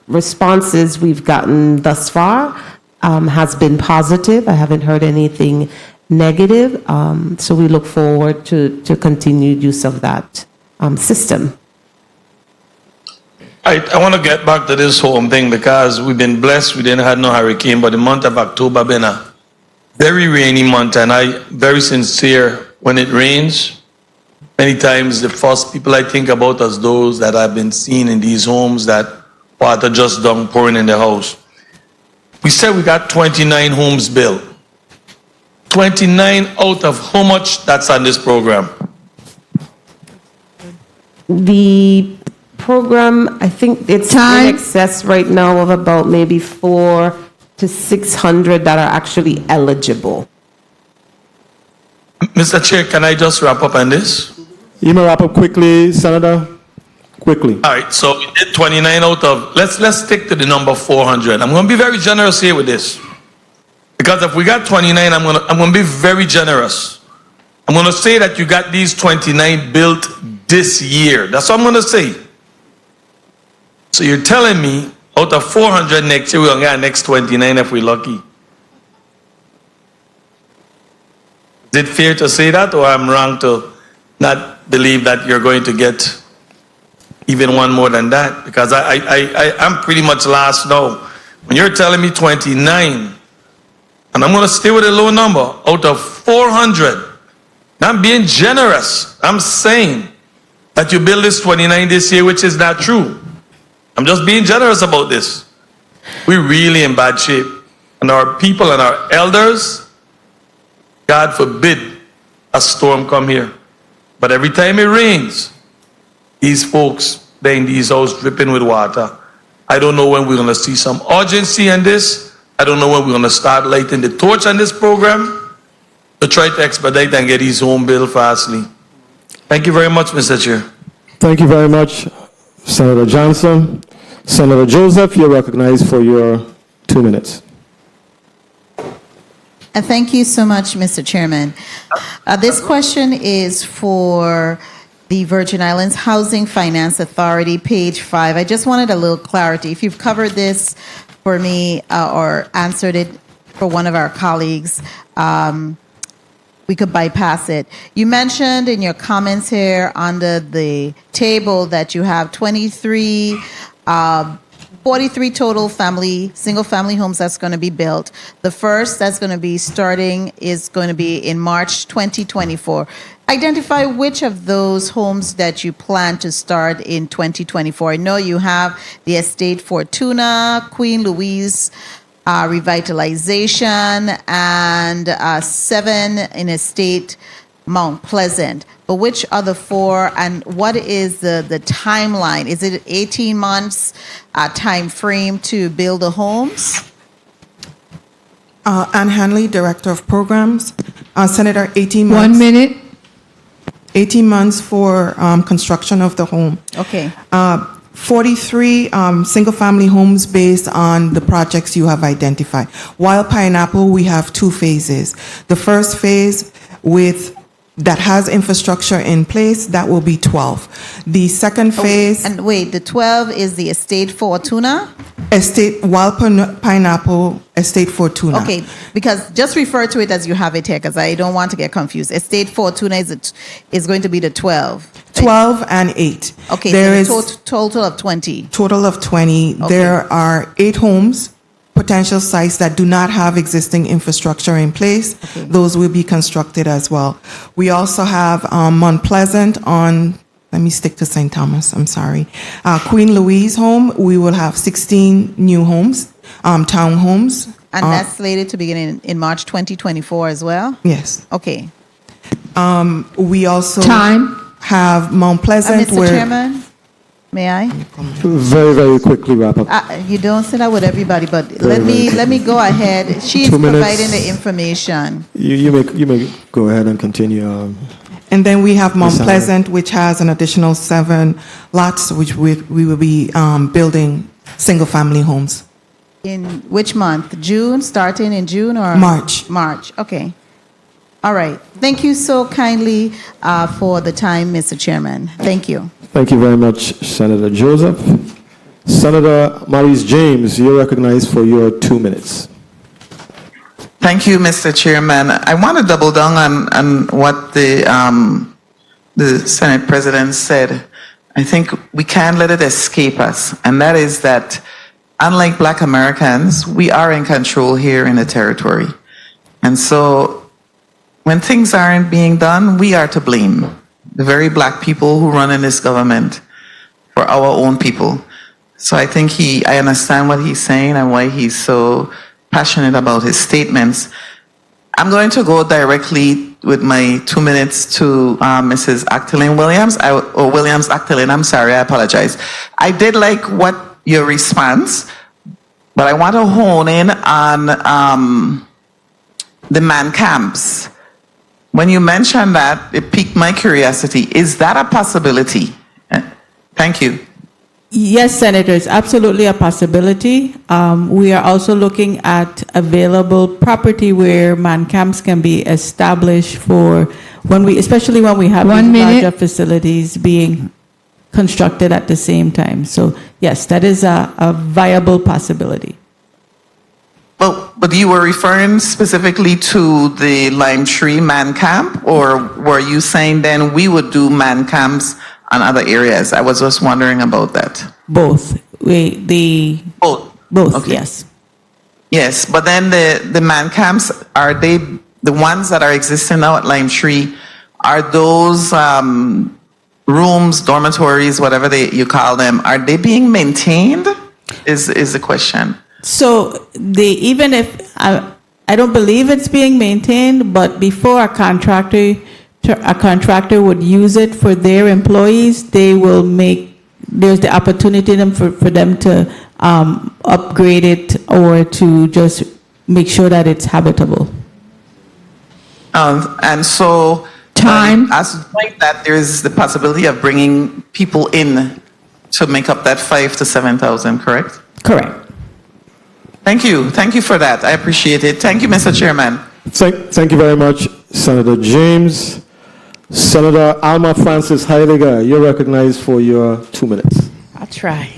responses we've gotten thus far has been positive. I haven't heard anything negative. So we look forward to continued use of that system. I want to get back to this home thing because we've been blessed. We didn't have no hurricane, but the month of October been a very rainy month, and I very sincere when it rains. Many times the first people I think about is those that have been seen in these homes that water just downpouring in the house. We said we got 29 homes built. 29 out of how much that's on this program? The program, I think it's in excess right now of about maybe 400 to 600 that are actually eligible. Mr. Chair, can I just wrap up on this? You may wrap up quickly, Senator. Quickly. All right, so we did 29 out of, let's stick to the number 400. I'm going to be very generous here with this. Because if we got 29, I'm going to be very generous. I'm going to say that you got these 29 built this year. That's what I'm going to say. So you're telling me out of 400 next year, we're going to get next 29 if we're lucky. Is it fair to say that, or I'm wrong to not believe that you're going to get even one more than that? Because I'm pretty much last now. When you're telling me 29, and I'm going to stay with a low number, out of 400, I'm being generous. I'm saying that you build this 29 this year, which is not true. I'm just being generous about this. We're really in bad shape. And our people and our elders, God forbid a storm come here. But every time it rains, these folks, they're in these houses dripping with water. I don't know when we're going to see some urgency in this. I don't know when we're going to start lighting the torch on this program to try to expedite and get these homes built fastly. Thank you very much, Mr. Chair. Thank you very much, Senator Johnson. Senator Joseph, you're recognized for your 2 minutes. Thank you so much, Mr. Chairman. This question is for the Virgin Islands Housing Finance Authority, page 5. I just wanted a little clarity. If you've covered this for me or answered it for one of our colleagues, we could bypass it. You mentioned in your comments here under the table that you have 43 total single-family homes that's going to be built. The first that's going to be starting is going to be in March 2024. Identify which of those homes that you plan to start in 2024. I know you have the Estate Fortuna, Queen Louise revitalization, and 7 in Estate Mount Pleasant. But which are the 4, and what is the timeline? Is it 18 months time frame to build the homes? Ann Hanley, Director of Programs. Senator, 18 months. 1 minute. 18 months for construction of the home. Okay. 43 single-family homes based on the projects you have identified. While Pineapple, we have 2 phases. The first phase with that has infrastructure in place, that will be 12. The second phase, And wait, the 12 is the Estate Fortuna? Estate Wild Pineapple Estate Fortuna. Okay, because just refer to it as you have it here, because I don't want to get confused. Estate Fortuna is going to be the 12. 12 and 8. Okay, There so is the total of 20. total of 20. Okay. There are 8 homes, potential sites that do not have existing infrastructure in place. Those will be constructed as well. We also have Mount Pleasant on, let me stick to St. Thomas, I'm sorry. Queen Louise home, we will have 16 new homes, townhomes. And that's slated to begin in March 2024 as well? Yes. Okay. We also Time. have Mount Pleasant Mr. where Chairman, may I? Very, very quickly wrap up. You don't say that with everybody, but Very, let me go ahead. She's 2 minutes. providing the information. You may go ahead and continue. And then we have Mount Ms. Pleasant, which has an additional 7 lots, which we will be building single-family homes. In which month? June, starting in June or? March. March, okay. All right. Thank you so kindly for the time, Mr. Chairman. Thank you. Thank you very much, Senator Joseph. Senator Maurice James, you're recognized for your 2 minutes. Thank you, Mr. Chairman. I want to double down on what the Senate President said. I think we can't let it escape us, and that is that unlike Black Americans, we are in control here in the territory. And so when things aren't being done, we are to blame. The very Black people who run in this government for our own people. So I think I understand what he's saying and why he's so passionate about his statements. I'm going to go directly with my 2 minutes to Mrs. Actalin Williams, or Williams Actalin, I'm sorry, I apologize. I did like what your response, but I want to hone in on the man camps. When you mentioned that, it piqued my curiosity. Is that a possibility? Thank you. Yes, Senator, it's absolutely a possibility. We are also looking at available property where man camps can be established for especially when we have these larger facilities being constructed at the same time. So yes, that is a viable possibility. But you were referring specifically to the Lime Tree man camp, or were you saying then we would do man camps on other areas? I was just wondering about that. Both. Both, Okay. yes. Yes, but then the man camps, are they the ones that are existing now at Lime Tree? Are those rooms, dormitories, whatever you call them, are they being maintained? Is the question. So even if I don't believe it's being maintained, but before a contractor would use it for their employees, there's the opportunity for them to upgrade it or to just make sure that it's habitable. And so, as like that, there is the possibility of bringing people in to make up that 5,000 to 7,000, correct? Correct. Thank you. Thank you for that. I appreciate it. Thank you, Mr. Chairman. Thank you very much, Senator James. Senator Alma Francis Heidegger, you're recognized for your 2 minutes. I'll try.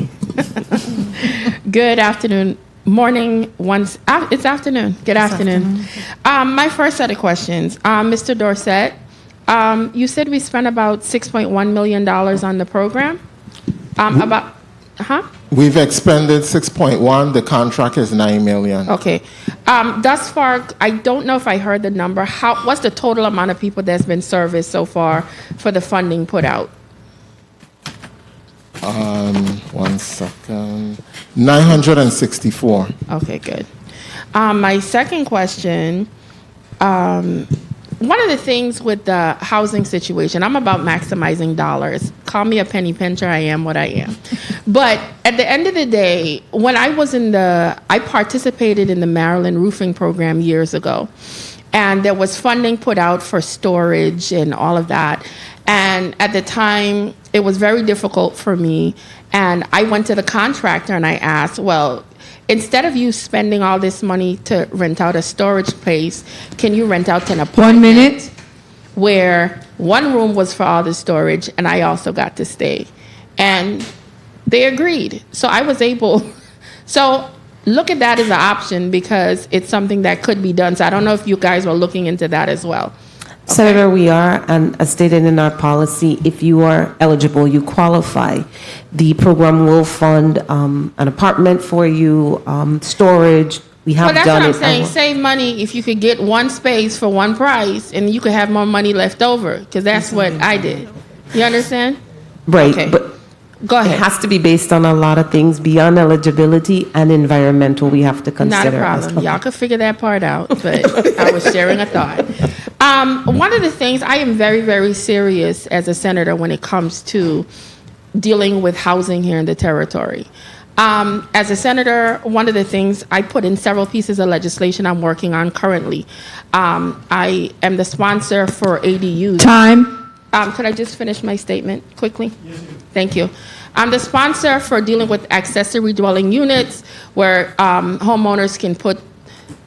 Good afternoon. Morning. It's afternoon. Good afternoon. My first set of questions. Mr. Dorsett, you said we spent about $6.1 million on the program? We've expended 6.1. The contract is 9 million. Okay. Thus far, I don't know if I heard the number. What's the total amount of people that's been serviced so far for the funding put out? 1 second. 964. Okay, good. My second question, one of the things with the housing situation, I'm about maximizing dollars. Call me a penny pincher, I am what I am. But at the end of the day, when I participated in the Maryland roofing program years ago, and there was funding put out for storage and all of that. And at the time, it was very difficult for me. And I went to the contractor and I asked, well, instead of you spending all this money to rent out a storage space, can you rent out an apartment? 1 minute. where one room was for all the storage, and I also got to stay. And they agreed. So I was able, so look at that as an option because it's something that could be done. So I don't know if you guys were looking into that as well. Senator, we are, and as stated in our policy, if you are eligible, you qualify. The program will fund an apartment for you, storage. We have Well, that's done what I'm it. saying. Save money if you could get one space for one price, and you could have more money left over, because that's what I did. You understand? Right, Okay. but Go it ahead. has to be based on a lot of things beyond eligibility and environmental we have to Not consider. a problem. Y'all could figure that part out, but I was sharing a thought. One of the things, I am very, very serious as a senator when it comes to dealing with housing here in the territory. As a senator, one of the things I put in several pieces of legislation I'm working on currently. I am the sponsor for ADUs. Time. Could I just finish my statement quickly? Thank you. I'm the sponsor for dealing with accessory dwelling units where homeowners can put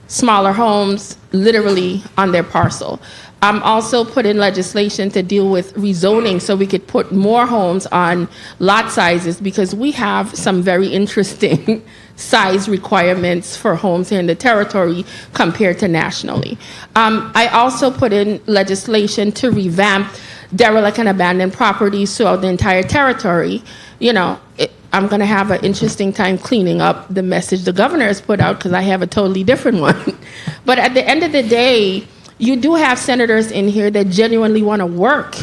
smaller homes literally on their parcel. I'm also put in legislation to deal with rezoning so we could put more homes on lot sizes because we have some very interesting size requirements for homes here in the territory compared to nationally. I also put in legislation to revamp derelict and abandoned properties throughout the entire territory. You know, I'm going to have an interesting time cleaning up the message the governor has put out because I have a totally different one. But at the end of the day, you do have senators in here that genuinely want to work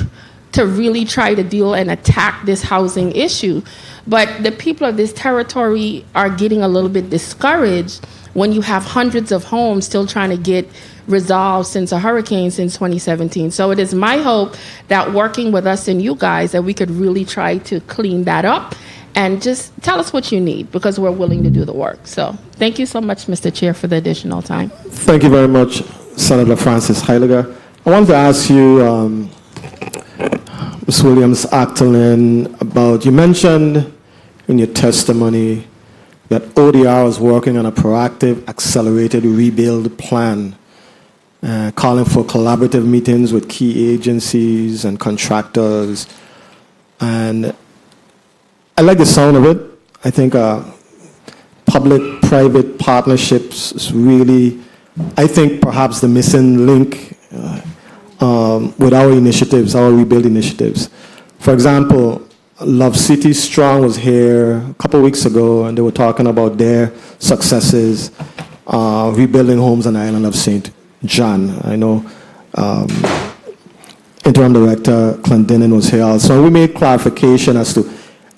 to really try to deal and attack this housing issue. But the people of this territory are getting a little bit discouraged when you have hundreds of homes still trying to get resolved since a hurricane since 2017. So it is my hope that working with us and you guys that we could really try to clean that up and just tell us what you need because we're willing to do the work. So thank you so much, Mr. Chair, for the additional time. Thank you very much, Senator Francis Heiliger. I wanted to ask you, Ms. Williams-Actolin, about, you mentioned in your testimony that ODR is working on a proactive, accelerated rebuild plan, calling for collaborative meetings with key agencies and contractors. And I like the sound of it. I think public-private partnerships is really, I think, perhaps the missing link with our initiatives, our rebuild initiatives. For example, Love City Strong was here a couple of weeks ago, and they were talking about their successes rebuilding homes on the island of St. John. I know Interim Director Clendenin was here also. We made clarification as to,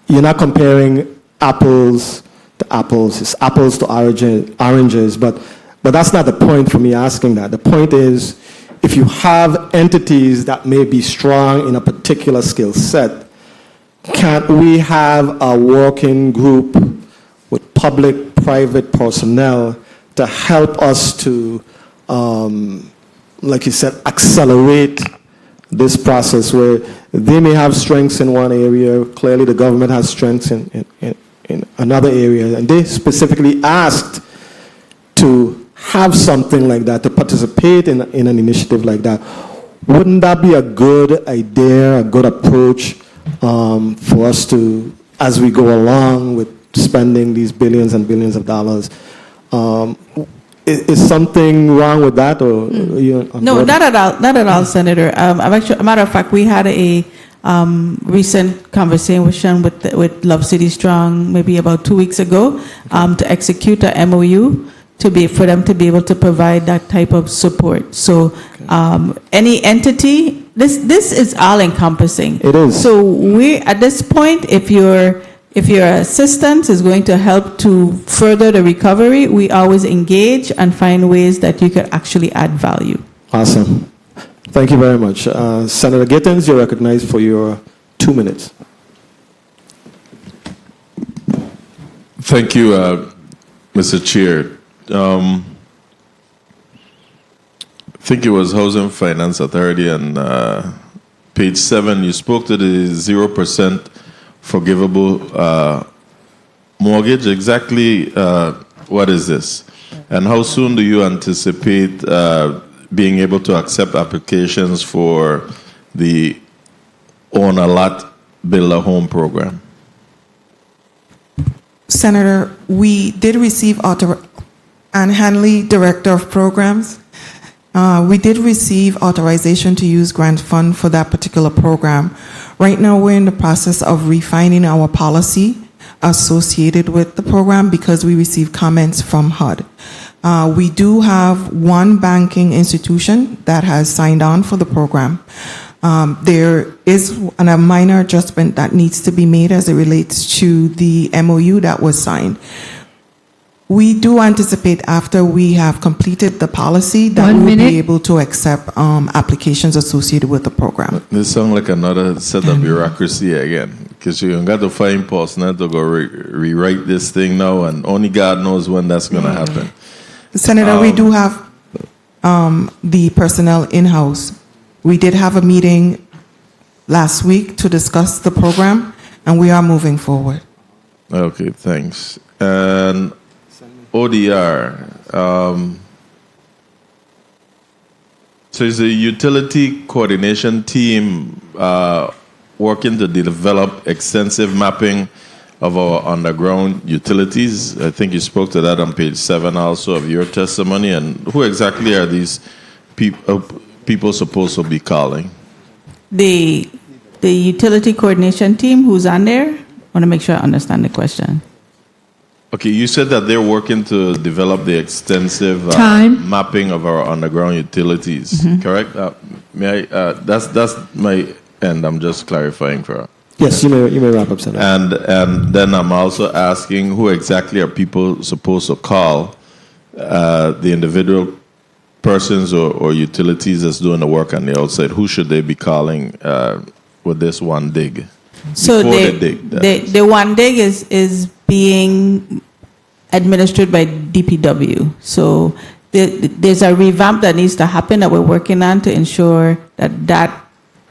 you're not comparing apples to apples, it's apples to oranges, but that's not the point for me asking that. The point is, if you have entities that may be strong in a particular skill set, can't we have a working group with public-private personnel to help us to, like you said, accelerate this process where they may have strengths in one area, clearly the government has strengths in another area, and they specifically asked to have something like that, to participate in an initiative like that. Wouldn't that be a good idea, a good approach for us to, as we go along with spending these billions and billions of dollars? Is something wrong with that, or No, not at all. Not at all, Senator. I'm actually, a matter of fact, we had a recent conversation with Love City Strong maybe about 2 weeks ago to execute a MOU for them to be able to provide that type of support. So any entity, this is all encompassing. It is. So we at this point, if your assistance is going to help to further the recovery, we always engage and find ways that you could actually add value. Awesome. Thank you very much. Senator Gittins, you're recognized for your 2 minutes. Thank you, Mr. Chair. I think it was Housing Finance Authority and page 7, you spoke to the 0% forgivable mortgage. Exactly what is this? And how soon do you anticipate being able to accept applications for the Own a Lot, Build a Home program? Senator, we did receive Ann Hanley, Director of Programs. We did receive authorization to use grant fund for that particular program. Right now, we're in the process of refining our policy associated with the program because we received comments from HUD. We do have one banking institution that has signed on for the program. There is a minor adjustment that needs to be made as it relates to the MOU that was signed. We do anticipate after we have completed the policy that we will be able to accept applications associated with the program. This sounds like another set of bureaucracy again, because you got to find personnel to go rewrite this thing now, and only God knows when that's going to happen. Senator, we do have the personnel in-house. We did have a meeting last week to discuss the program, and we are moving forward. Okay, thanks. And ODR. So is the utility coordination team working to develop extensive mapping of our underground utilities? I think you spoke to that on page 7 also of your testimony. And who exactly are these people supposed to be calling? The utility coordination team, who's on there? I want to make sure I understand the question. Okay, you said that they're working to develop the extensive mapping of our underground utilities, correct? That's my end. I'm just clarifying for her. Yes, you may wrap up, Senator. And then I'm also asking who exactly are people supposed to call the individual persons or utilities that's doing the work on the outside? Who should they be calling with this one dig? So the one dig is being administered by DPW. So there's a revamp that needs to happen that we're working on to ensure that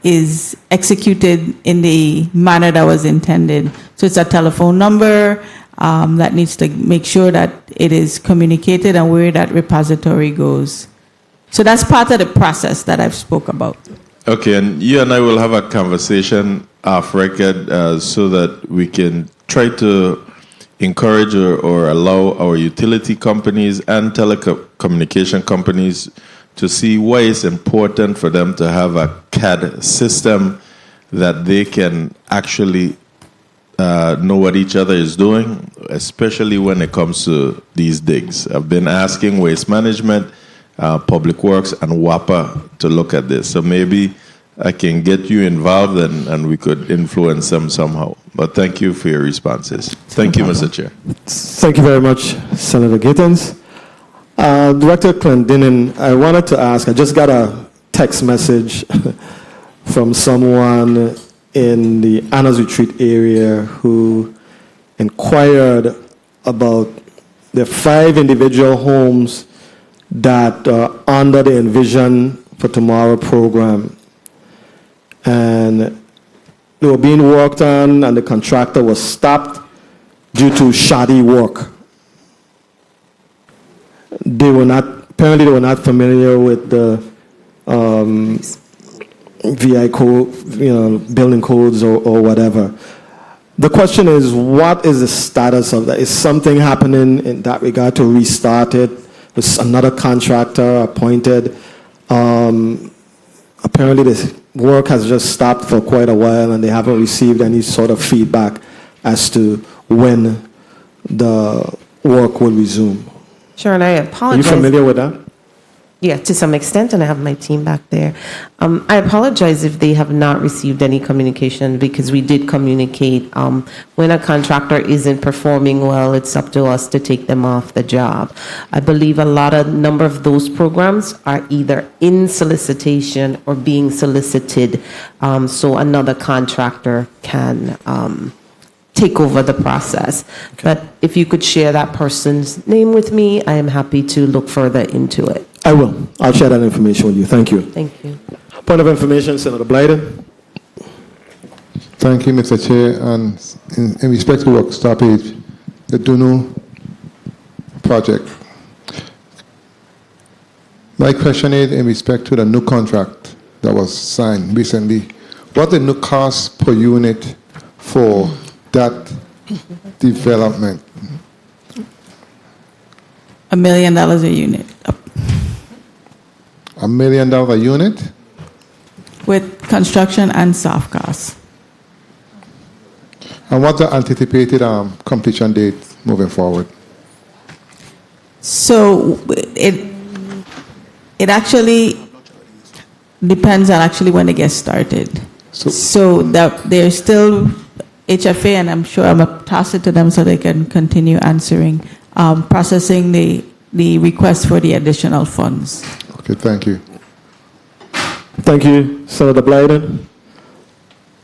is executed in the manner that was intended. So it's a telephone number that needs to make sure that it is communicated and where that repository goes. So that's part of the process that I've spoke about. Okay, and you and I will have a conversation off record so that we can try to encourage or allow our utility companies and telecommunication companies to see why it's important for them to have a CAD system that they can actually know what each other is doing, especially when it comes to these digs. I've been asking Waste Management, Public Works, and WAPA to look at this. So maybe I can get you involved and we could influence them somehow. But thank you for your responses. Thank you, Mr. Chair. Thank you very much, Senator Gittens. Director Clendenin, I wanted to ask, I just got a text message from someone in the Anna's Retreat area who inquired about the 5 individual homes that are under the Envision for Tomorrow program. And they were being worked on, and the contractor was stopped due to shoddy work. Apparently they were not familiar with the VI code, building codes or whatever. The question is, what is the status of that? Is something happening in that regard to restart it? Was another contractor appointed? Apparently this work has just stopped for quite a while and they haven't received any sort of feedback as to when the work will resume. Sure, and I Are apologize. you familiar with that? Yeah, to some extent, and I have my team back there. I apologize if they have not received any communication because we did communicate. When a contractor isn't performing well, it's up to us to take them off the job. I believe a number of those programs are either in solicitation or being solicited, so another contractor can take over the process. Okay. But if you could share that person's name with me, I am happy to look further into it. I will. I'll share that information with you. Thank you. Thank you. Point of information, Senator Blyden. Thank you, Mr. Chair. And in respect to work stoppage, the Dunu project, My question is in respect to the new contract that was signed recently. What the new cost per unit for that development? $1 million a unit $1 million a unit? with construction and soft costs. And what's the anticipated completion date moving forward? So it actually depends on actually when it gets started. So that there's still HFA, and I'm sure I'm going to toss it to them so they can continue answering, processing the request for the additional funds. Okay, thank you. Thank you, Senator Blyden.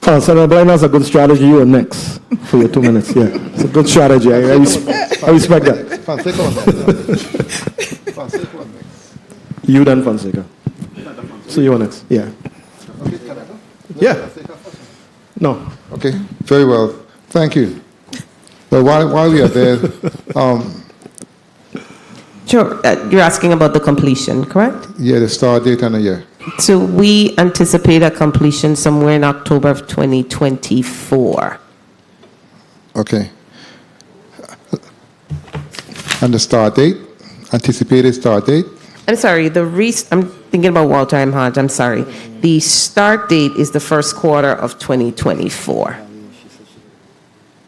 Senator Blyden has a good strategy. You are next for your 2 minutes. Yeah, it's a good strategy. I respect that. You then Fonseca. So you are next. Yeah. Yeah. No. Okay, very well. Thank you. But while we are there, Sure. You're asking about the completion, correct? yeah, the start date and a year. So we anticipate a completion somewhere in October of 2024. Okay. And the start date, anticipated start date? I'm sorry, I'm thinking about Walter M. Hodge, I'm sorry. The start date is the first quarter of 2024.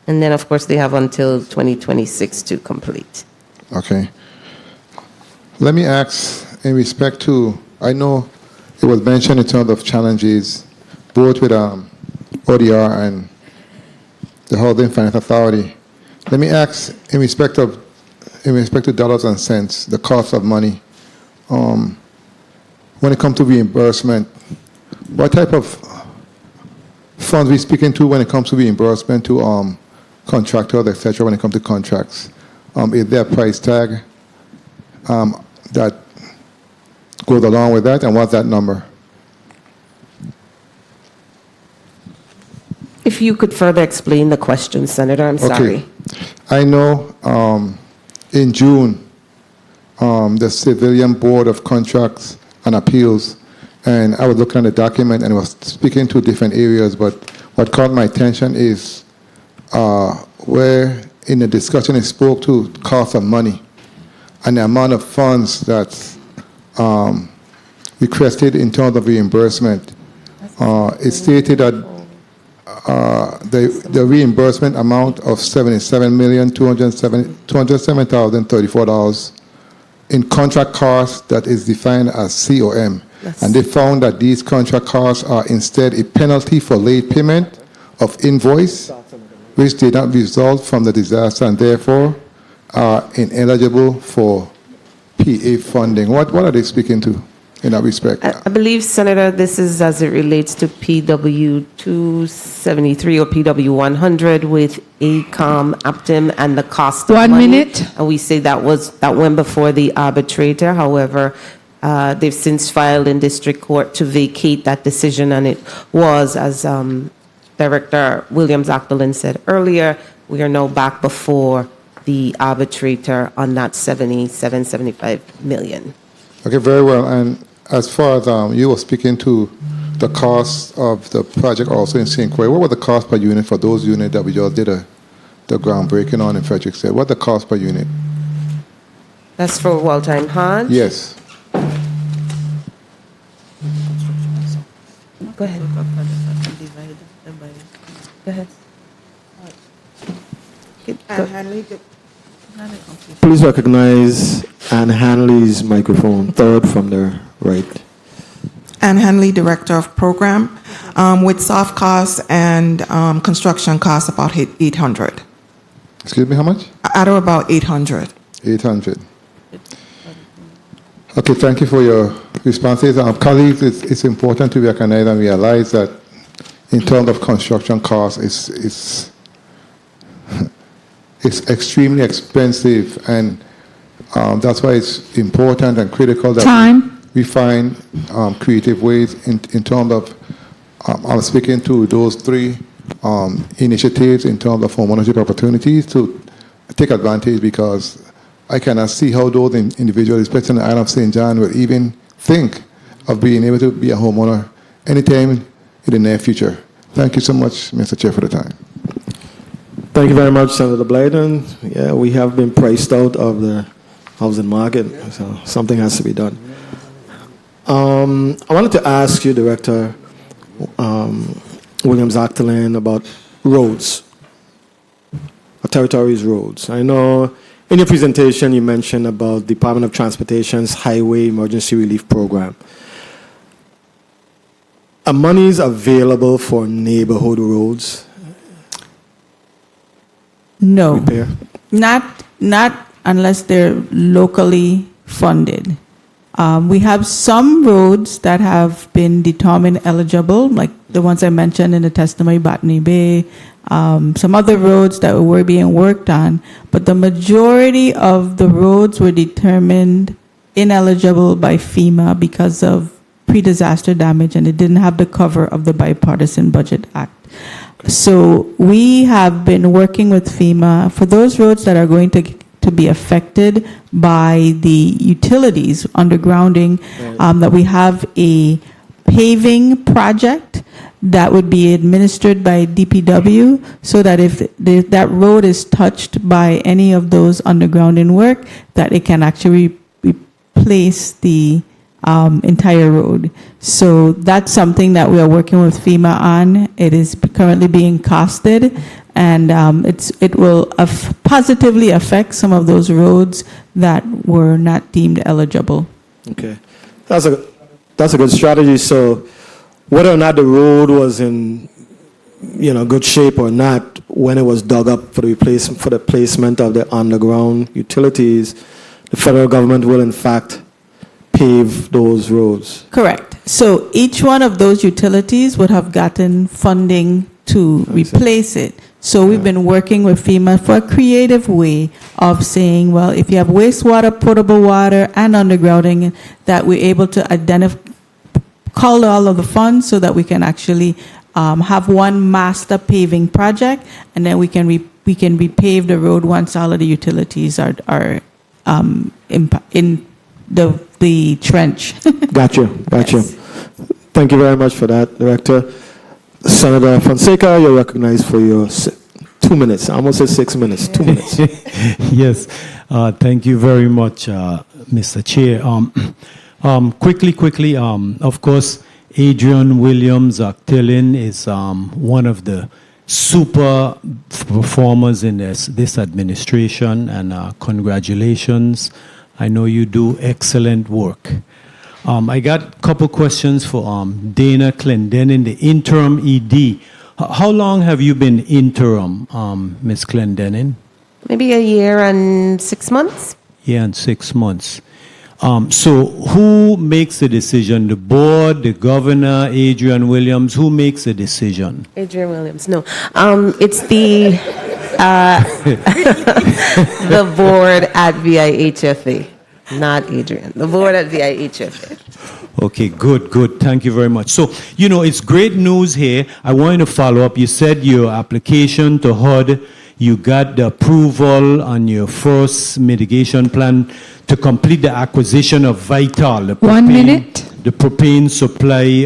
And then, of course, they have until 2026 to complete. Okay. Let me ask in respect to, I know it was mentioned in terms of challenges, both with ODR and the Housing Finance Authority. Let me ask in respect to dollars and cents, the cost of money. When it comes to reimbursement, what type of funds we speaking to when it comes to reimbursement to contractors, etc. When it comes to contracts? Is there a price tag that goes along with that, and what's that number? If you could further explain the question, Senator, I'm sorry. Okay. I know in June, the Civilian Board of Contracts and Appeals, and I was looking at the document and it was speaking to different areas, but what caught my attention is where in the discussion it spoke to cost of money and the amount of funds that's requested in terms of reimbursement. It stated that the reimbursement amount of $77,207,034 in contract costs that is defined as COM. Yes. And they found that these contract costs are instead a penalty for late payment of invoice, which did not result from the disaster and therefore are ineligible for PA funding. What are they speaking to in that respect? I believe, Senator, this is as it relates to PW 273 or PW 100 with ACOM, Optum, and the cost of 1 money. minute. And we say that went before the arbitrator. However, they've since filed in district court to vacate that decision, and it was, as Director Williams-Actolin said earlier, we are now back before the arbitrator on that 75 million. Okay, very well. And as far as you were speaking to the cost of the project also in St. Croix, what was the cost per unit for those units that we just did the groundbreaking on in Frederick said? What the cost per unit? That's for Walter Hodge? Yes. Go ahead. Go ahead. Please recognize Anne Hanley's microphone, third from the right. Anne Hanley, Director of Program, with soft costs and construction costs about 800. Excuse me, how much? At or about 800. 800. Okay, thank you for your responses. Colleagues, it's important to recognize and realize that in terms of construction costs, it's extremely expensive, and that's why it's important and critical that we find creative ways in terms of, I'm speaking to those three initiatives in terms of homeownership opportunities to take advantage, because I cannot see how those individuals, especially on the island of St. John, will even think of being able to be a homeowner anytime in the near future. Thank you so much, Mr. Chair, for the time. Thank you very much, Senator Blyden. Yeah, we have been priced out of the housing market, so something has to be done. I wanted to ask you, Director Williams-Actolin, about roads, our territory's roads. I know in your presentation you mentioned about Department of Transportation's Highway Emergency Relief Program. Are monies available for neighborhood roads? No, Repair? not unless they're locally funded. We have some roads that have been determined eligible, like the ones I mentioned in the testimony, Botany Bay, some other roads that were being worked on, but the majority of the roads were determined ineligible by FEMA because of pre-disaster damage, and it didn't have the cover of the Bipartisan Budget Act. So we have been working with FEMA for those roads that are going to be affected by the utilities undergrounding, that we have a paving project that would be administered by DPW, so that if that road is touched by any of those undergrounding work, that it can actually replace the entire road. So that's something that we are working with FEMA on. It is currently being costed, and it will positively affect some of those roads that were not deemed eligible. Okay, that's a good strategy. So whether or not the road was in good shape or not, when it was dug up for the placement of the underground utilities, the federal government will in fact pave those roads. Correct. So each one of those utilities would have gotten funding to replace it. So we've been working with FEMA for a creative way of saying, well, if you have wastewater, potable water, and undergrounding, that we're able to call all of the funds so that we can actually have one master paving project, and then we can repave the road once all of the utilities are in the trench. Gotcha. Yes. Thank you very much for that, Director. Senator Fonseca, you're recognized for your 2 minutes. I almost said 6 minutes. 2 minutes. Yes. Thank you very much, Mr. Chair. Quickly, of course, Adrian Williams-Actolin is one of the super performers in this administration, and congratulations. I know you do excellent work. I got a couple questions for Dana Clendenin, the interim ED. How long have you been interim, Ms. Clendenin? Maybe a year and 6 months. Yeah, and 6 months. So who makes the decision? The board, the governor, Adrian Williams? Who makes the decision? Adrian Williams, no. It's the the board at VIHFA, not Adrian. The board at VIHFA. Okay, good. Thank you very much. So, it's great news here. I want you to follow up. You said your application to HUD, you got the approval on your first mitigation plan to complete the acquisition of Vital. The 1 minute. The propane supply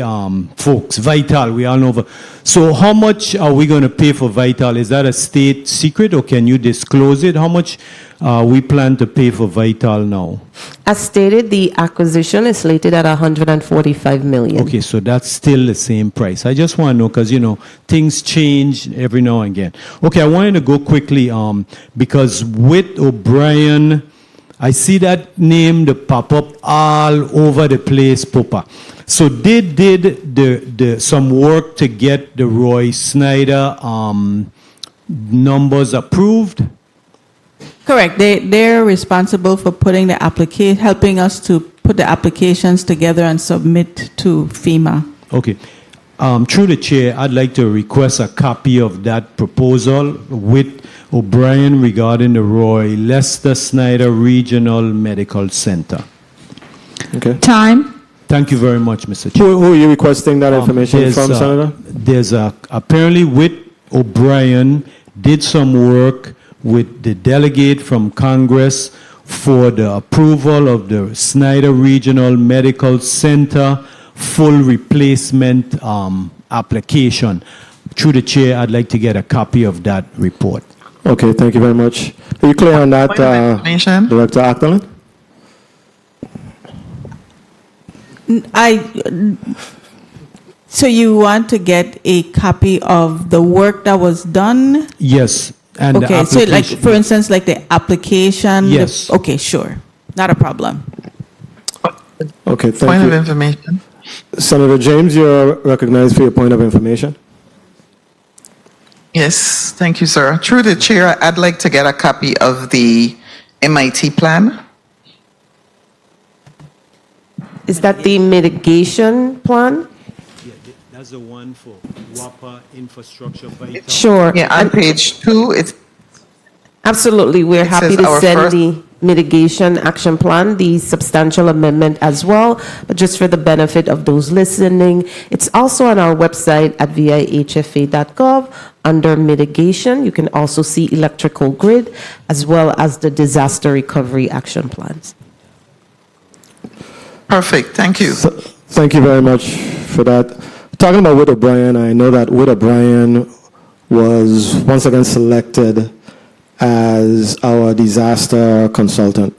folks, Vital, we all know. So how much are we going to pay for Vital? Is that a state secret, or can you disclose it? How much we plan to pay for Vital now? As stated, the acquisition is slated at $145 million. Okay, so that's still the same price. I just want to know, because, things change every now and again. Okay, I wanted to go quickly because with O'Brien, I see that name to pop up all over the place, Popa. So they did some work to get the Roy Snyder numbers approved? Correct. They're responsible for putting the helping us to put the applications together and submit to FEMA. Okay. Through the chair, I'd like to request a copy of that proposal with O'Brien regarding the Roy Lester Snyder Regional Medical Center. Okay. Time. Thank you very much, Mr. Chair. Who are you requesting that information from, Senator? There's apparently with O'Brien did some work with the delegate from Congress for the approval of the Snyder Regional Medical Center full replacement application. Through the chair, I'd like to get a copy of that report. Okay, thank you very much. Are you clear on that, Director Ackerland? So you want to get a copy of the work that was done? Yes. And okay, so like, for instance, like the application? Yes. Okay, sure. Not a problem. Okay, thank Point you. of information. Senator James, you're recognized for your point of information. Yes, thank you, sir. Through the chair, I'd like to get a copy of the MIT plan. Is that the mitigation plan? That's the one for WAPA infrastructure. Sure. Yeah, on page 2, it's Absolutely. We're It happy says to our send first- the mitigation action plan, the substantial amendment as well, but just for the benefit of those listening, it's also on our website at vihfa.gov under mitigation. You can also see electrical grid as well as the disaster recovery action plans. perfect. Thank you. Thank you very much for that. Talking about Whit O'Brien, I know that Whit O'Brien was once again selected as our disaster consultant,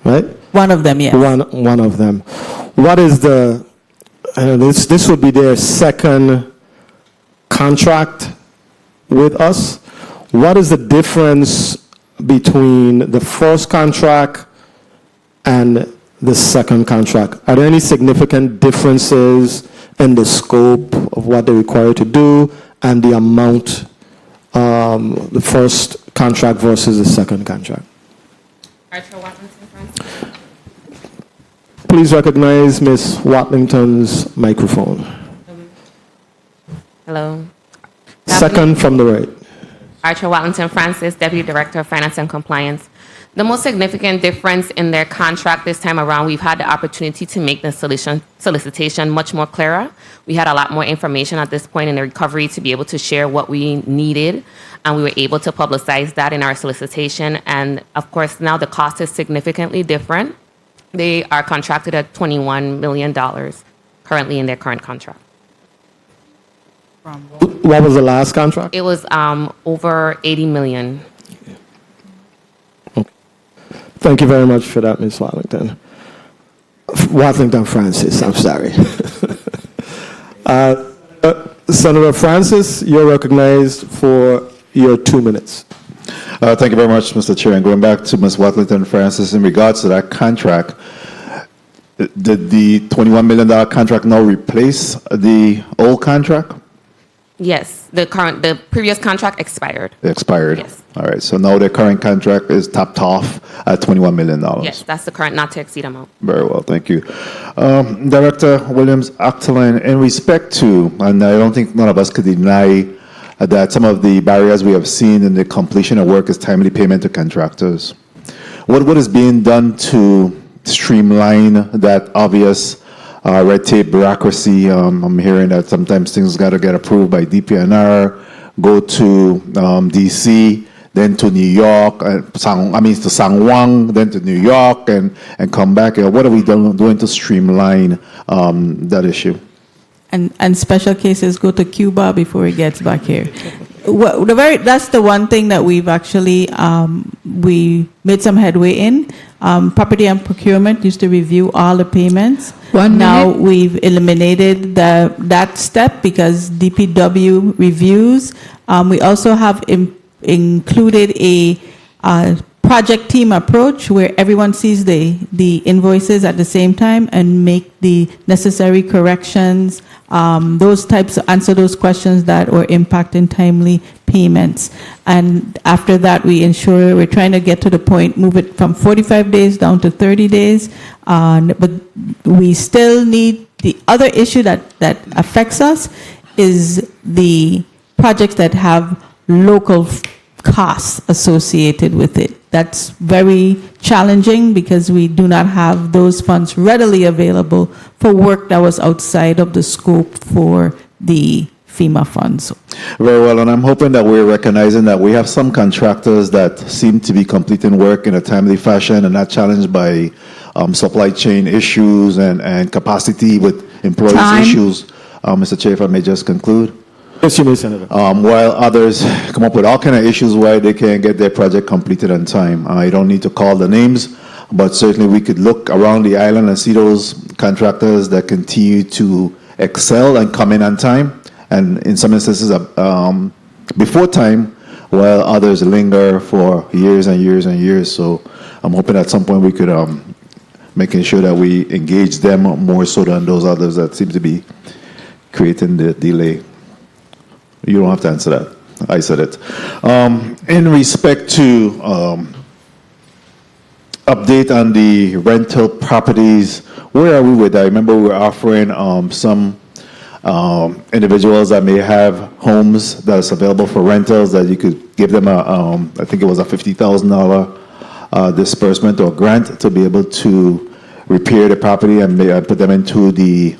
right? One of them, yes. One of them. What is the, this would be their second contract with us. What is the difference between the first contract and the second contract? Are there any significant differences in the scope of what they're required to do and the amount, the first contract versus the second contract? Please recognize Ms. Watlington's microphone. Hello. Second from the right. Archer Watlington Francis, Deputy Director of Finance and Compliance. The most significant difference in their contract this time around, we've had the opportunity to make the solicitation much more clearer. We had a lot more information at this point in the recovery to be able to share what we needed, and we were able to publicize that in our solicitation. And of course, now the cost is significantly different. They are contracted at $21 million currently in their current contract. What was the last contract? It was over $80 million. Thank you very much for that, Ms. Watlington. Watlington Francis, I'm sorry. Senator Francis, you're recognized for your 2 minutes. Thank you very much, Mr. Chair. And going back to Ms. Watlington Francis, in regards to that contract, did the $21 million contract now replace the old contract? Yes, the previous contract expired. It expired. Yes. All right. So now the current contract is topped off at $21 million. Yes, that's the current not to exceed amount. Very well, thank you. Director Williams-Actolin, in respect to, and I don't think none of us could deny that some of the barriers we have seen in the completion of work is timely payment to contractors. What is being done to streamline that obvious red tape bureaucracy? I'm hearing that sometimes things got to get approved by DPNR, go to DC, then to New York, to San Juan, then to New York, and come back. What are we doing to streamline that issue? And special cases go to Cuba before it gets back here. That's the one thing that we've actually we made some headway in. Property and procurement used to review all the payments. Now we've eliminated that step because DPW reviews. We also have included a project team approach where everyone sees the invoices at the same time and make the necessary corrections, answer those questions that were impacting timely payments. And after that, we ensure we're trying to get to the point, move it from 45 days down to 30 days. But we still need, the other issue that affects us is the projects that have local costs associated with it. That's very challenging because we do not have those funds readily available for work that was outside of the scope for the FEMA funds. Very well, and I'm hoping that we're recognizing that we have some contractors that seem to be completing work in a timely fashion and not challenged by supply chain issues and capacity with employees Time. issues. Mr. Chair, if I may just conclude. Yes, you may, Senator. While others come up with all kind of issues why they can't get their project completed on time. I don't need to call the names, but certainly we could look around the island and see those contractors that continue to excel and come in on time, and in some instances before time, while others linger for years and years and years. So I'm hoping at some point we could making sure that we engage them more so than those others that seem to be creating the delay. You don't have to answer that. I said it. In respect to update on the rental properties, where are we with that? I remember we were offering some individuals that may have homes that is available for rentals that you could give them I think it was a $50,000 disbursement or grant to be able to repair the property and put them into the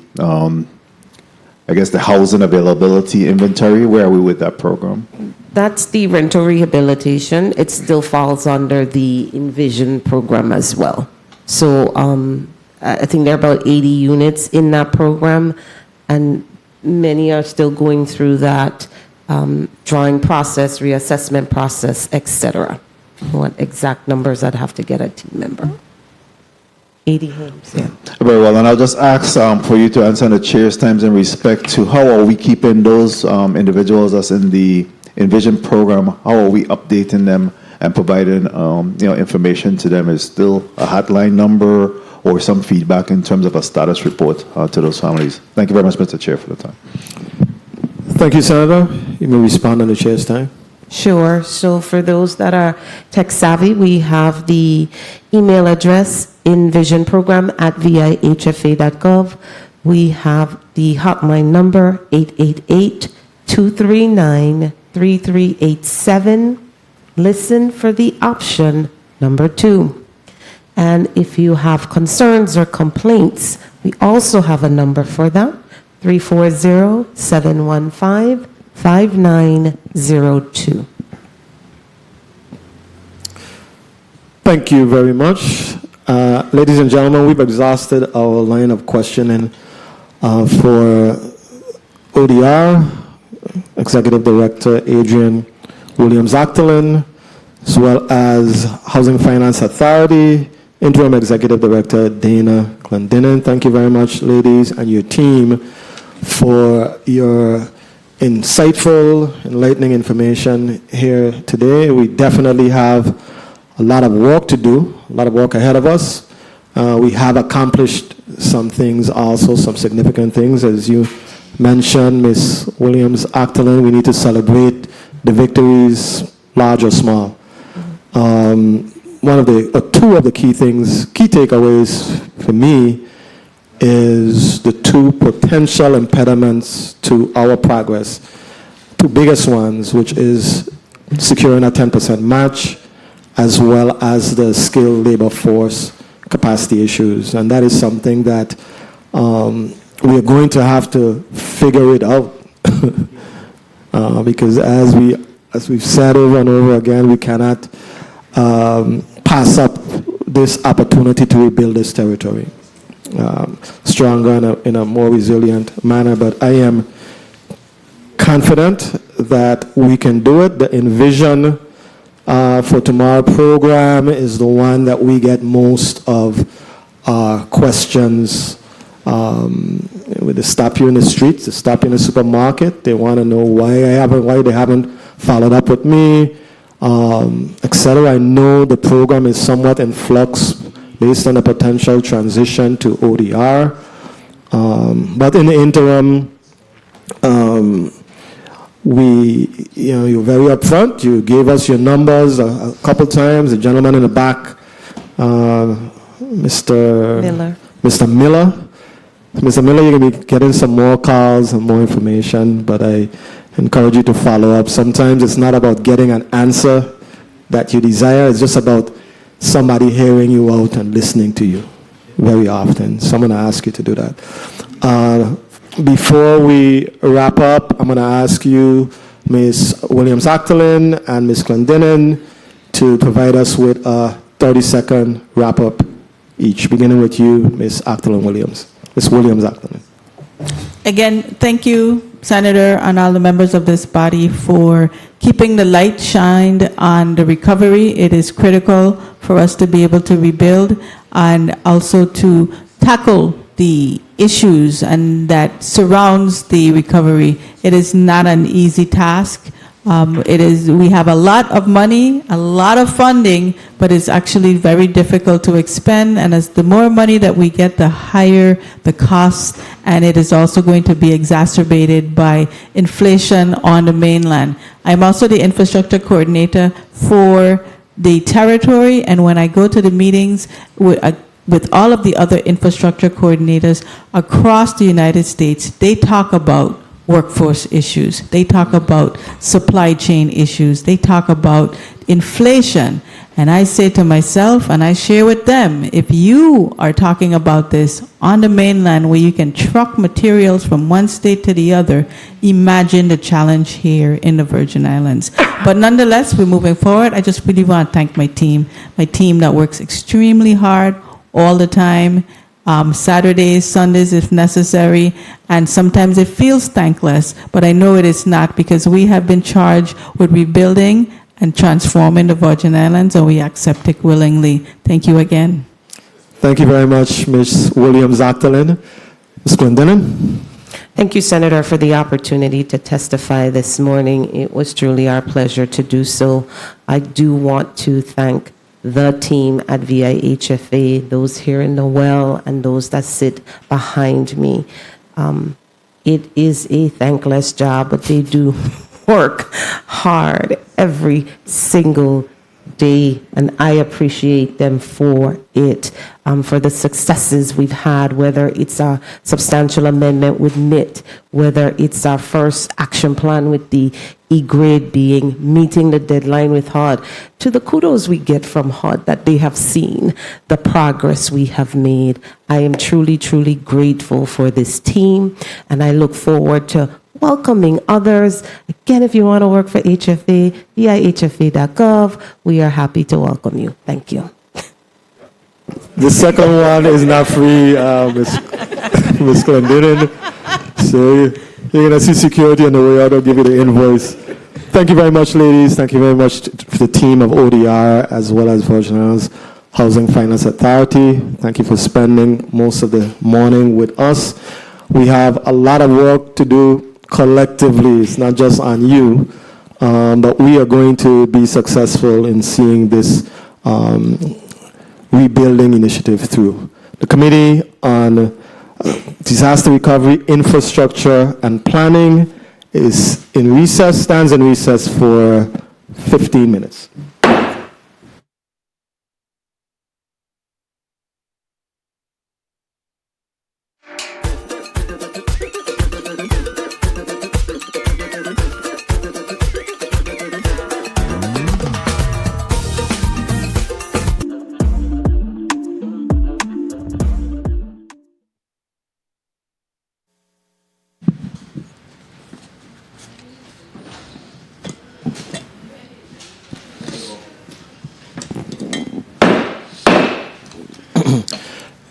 the housing availability inventory. Where are we with that program? That's the rental rehabilitation. It still falls under the Envision program as well. So I think there are about 80 units in that program, and many are still going through that drawing process, reassessment process, etc. What exact numbers I'd have to get a team member. 80 homes, yeah. Very well, and I'll just ask for you to answer in the chair's times in respect to how are we keeping those individuals that's in the Envision program, how are we updating them and providing information to them? Is still a hotline number or some feedback in terms of a status report to those families? Thank you very much, Mr. Chair, for the time. Thank you, Senator. You may respond in the chair's time. Sure. So for those that are tech savvy, we have the email address envisionprogram@vihfa.gov. We have the hotline number 888-239-3387. Listen for the option number 2. And if you have concerns or complaints, we also have a number for that, 340-715-5902. Thank you very much. Ladies and gentlemen, we've exhausted our line of questioning for ODR, Executive Director Adrian Williams-Actolin, as well as Housing Finance Authority, Interim Executive Director Dana Clendenin. Thank you very much, ladies, and your team for your insightful, enlightening information here today. We definitely have a lot of work to do, a lot of work ahead of us. We have accomplished some things also, some significant things. As you mentioned, Ms. Williams-Actolin, we need to celebrate the victories, large or small. Two of the key takeaways for me is the two potential impediments to our progress. Two biggest ones, which is securing a 10% match, as well as the skilled labor force capacity issues. And that is something that we are going to have to figure it out. Because as we've said over and over again, we cannot pass up this opportunity to rebuild this territory stronger in a more resilient manner. But I am confident that we can do it. The Envision for Tomorrow program is the one that we get most of our questions with the stop you in the streets, the stop you in the supermarket. They want to know why they haven't followed up with me, etc. I know the program is somewhat in flux based on a potential transition to ODR. But in the interim, you're very upfront. You gave us your numbers a couple times. The gentleman in the back, Mr. Miller. Mr. Miller, you're going to be getting some more calls and more information, but I encourage you to follow up. Sometimes it's not about getting an answer that you desire. It's just about somebody hearing you out and listening to you very often. So I'm going to ask you to do that. Before we wrap up, I'm going to ask you, Ms. Williams-Actolin and Ms. Clendenin, to provide us with a 30-second wrap-up each, beginning with you, Ms. Actolin-Williams. Ms. Williams-Actolin. Again, thank you, Senator, and all the members of this body for keeping the light shined on the recovery. It is critical for us to be able to rebuild and also to tackle the issues and that surrounds the recovery. It is not an easy task. We have a lot of money, a lot of funding, but it's actually very difficult to expend. And as the more money that we get, the higher the cost. And it is also going to be exacerbated by inflation on the mainland. I'm also the infrastructure coordinator for the territory. And when I go to the meetings with all of the other infrastructure coordinators across the United States, they talk about workforce issues. They talk about supply chain issues. They talk about inflation. And I say to myself, and I share with them, if you are talking about this on the mainland where you can truck materials from one state to the other, imagine the challenge here in the Virgin Islands. But nonetheless, we're moving forward. I just really want to thank my team that works extremely hard all the time. Saturdays, Sundays if necessary, and sometimes it feels thankless, but I know it is not, because we have been charged with rebuilding and transforming the Virgin Islands, and we accept it willingly. Thank you again. Thank you very much, Ms. Williams-Actolin. Ms. Clendenin. Thank you, Senator, for the opportunity to testify this morning. It was truly our pleasure to do so. I do want to thank the team at VIHFA, those here in the well and those that sit behind me. It is a thankless job, but they do work hard every single day, and I appreciate them for it, for the successes we've had, whether it's our substantial amendment with MIT, whether it's our first action plan with the E-grade being meeting the deadline with HUD, to the kudos we get from HUD that they have seen the progress we have made. I am truly, truly grateful for this team, and I look forward to welcoming others. Again, if you want to work for HFA, VIHFA.gov, we are happy to welcome you. Thank you. The second one is not free, Ms. Clendenin. So you're going to see security on the way out. I'll give you the invoice. Thank you very much, ladies. Thank you very much to the team of ODR as well as Virgin Islands Housing Finance Authority. Thank you for spending most of the morning with us. We have a lot of work to do collectively. It's not just on you, but we are going to be successful in seeing this rebuilding initiative through. The Committee on Disaster Recovery, Infrastructure, and Planning is in recess, stands in recess for 15 minutes.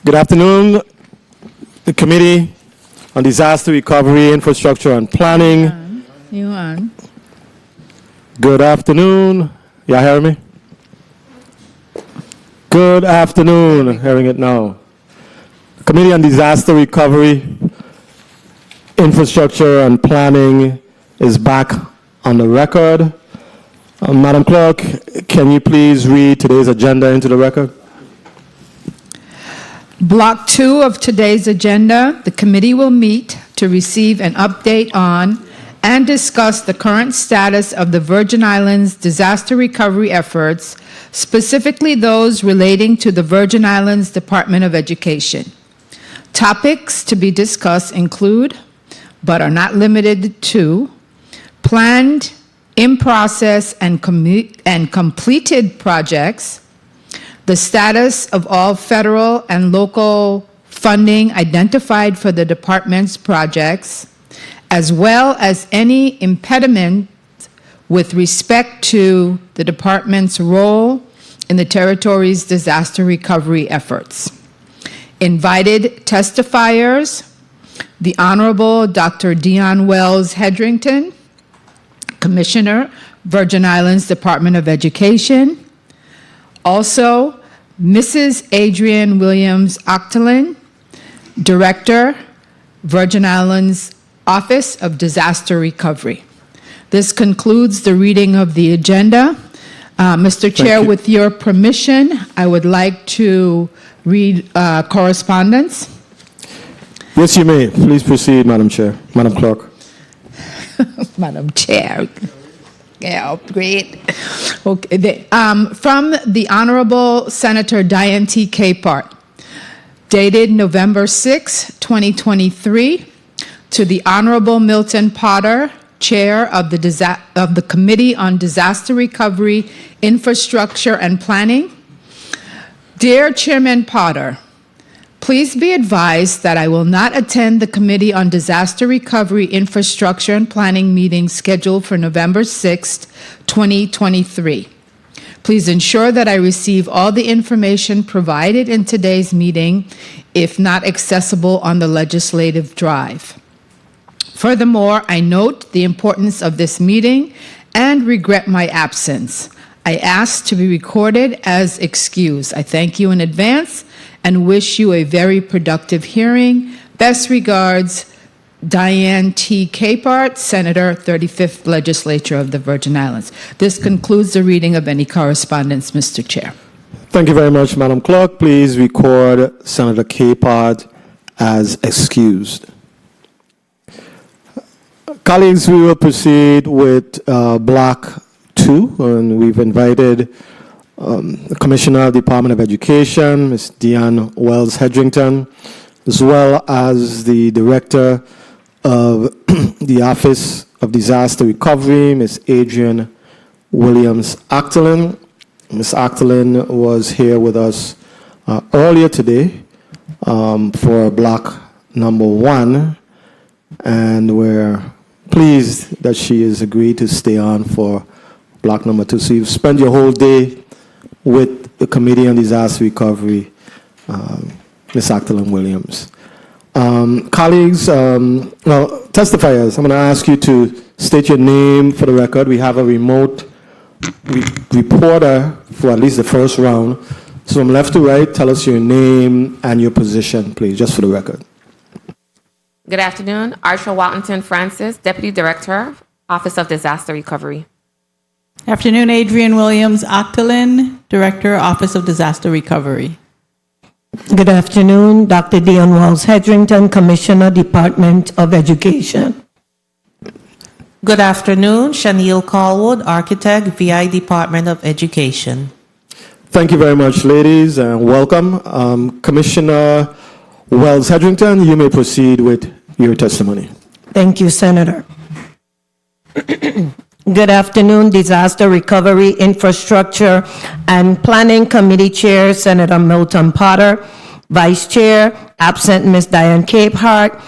Good afternoon. The Committee on Disaster Recovery, Infrastructure, and Planning. You on? Good afternoon. Y'all hear me? Good afternoon. Hearing it now. The Committee on Disaster Recovery, Infrastructure, and Planning is back on the record. Madam Clerk, can you please read today's agenda into the record? Block 2 of today's agenda, the committee will meet to receive an update on and discuss the current status of the Virgin Islands disaster recovery efforts, specifically those relating to the Virgin Islands Department of Education. Topics to be discussed include, but are not limited to, planned, in process, and completed projects, the status of all federal and local funding identified for the department's projects, as well as any impediment with respect to the department's role in the territory's disaster recovery efforts. Invited testifiers, the Honorable Dr. Dion Wells Hedrington, Commissioner, Virgin Islands Department of Education. Also, Mrs. Adrienne Williams Octolin, Director, Virgin Islands Office of Disaster Recovery. This concludes the reading of the agenda. Mr. Chair, with your permission, I would like to read correspondence. Yes, you may. Please proceed, Madam Chair. Madam Clerk. Madam Chair. Yeah, great. Okay. From the Honorable Senator Diane T. Capehart, dated November 6, 2023, to the Honorable Milton Potter, Chair of the Committee on Disaster Recovery, Infrastructure, and Planning. Dear Chairman Potter, please be advised that I will not attend the Committee on Disaster Recovery, Infrastructure, and Planning meeting scheduled for November 6, 2023. Please ensure that I receive all the information provided in today's meeting, if not accessible on the legislative drive. Furthermore, I note the importance of this meeting and regret my absence. I ask to be recorded as excused. I thank you in advance and wish you a very productive hearing. Best regards, Diane T. Capehart, Senator, 35th Legislature of the Virgin Islands. This concludes the reading of any correspondence, Mr. Chair. Thank you very much, Madam Clerk. Please record Senator Capehart as excused. Colleagues, we will proceed with Block 2, and we've invited the Commissioner of the Department of Education, Ms. Dion Wells Hedrington, as well as the Director of the Office of Disaster Recovery, Ms. Adrienne Williams Octolin. Ms. Octolin was here with us earlier today for Block number 1, and we're pleased that she has agreed to stay on for Block number 2. So you've spent your whole day with the Committee on Disaster Recovery, Ms. Octolin Williams. Colleagues, testifiers, I'm going to ask you to state your name for the record. We have a remote reporter for at least the first round. So from left to right, tell us your name and your position, please, just for the record. Good afternoon. Archer Waltonton Francis, Deputy Director, Office of Disaster Recovery. Afternoon, Adrienne Williams Octolin, Director, Office of Disaster Recovery. Good afternoon, Dr. Dion Wells Hedrington, Commissioner, Department of Education. Good afternoon, Shaniel Callwood, Architect, VI Department of Education. Thank you very much, ladies, and welcome. Commissioner Wells Hedrington, you may proceed with your testimony. Thank you, Senator. Good afternoon, Disaster Recovery, Infrastructure, and Planning Committee Chair, Senator Milton Potter. Vice Chair, absent Ms. Diane Capehart.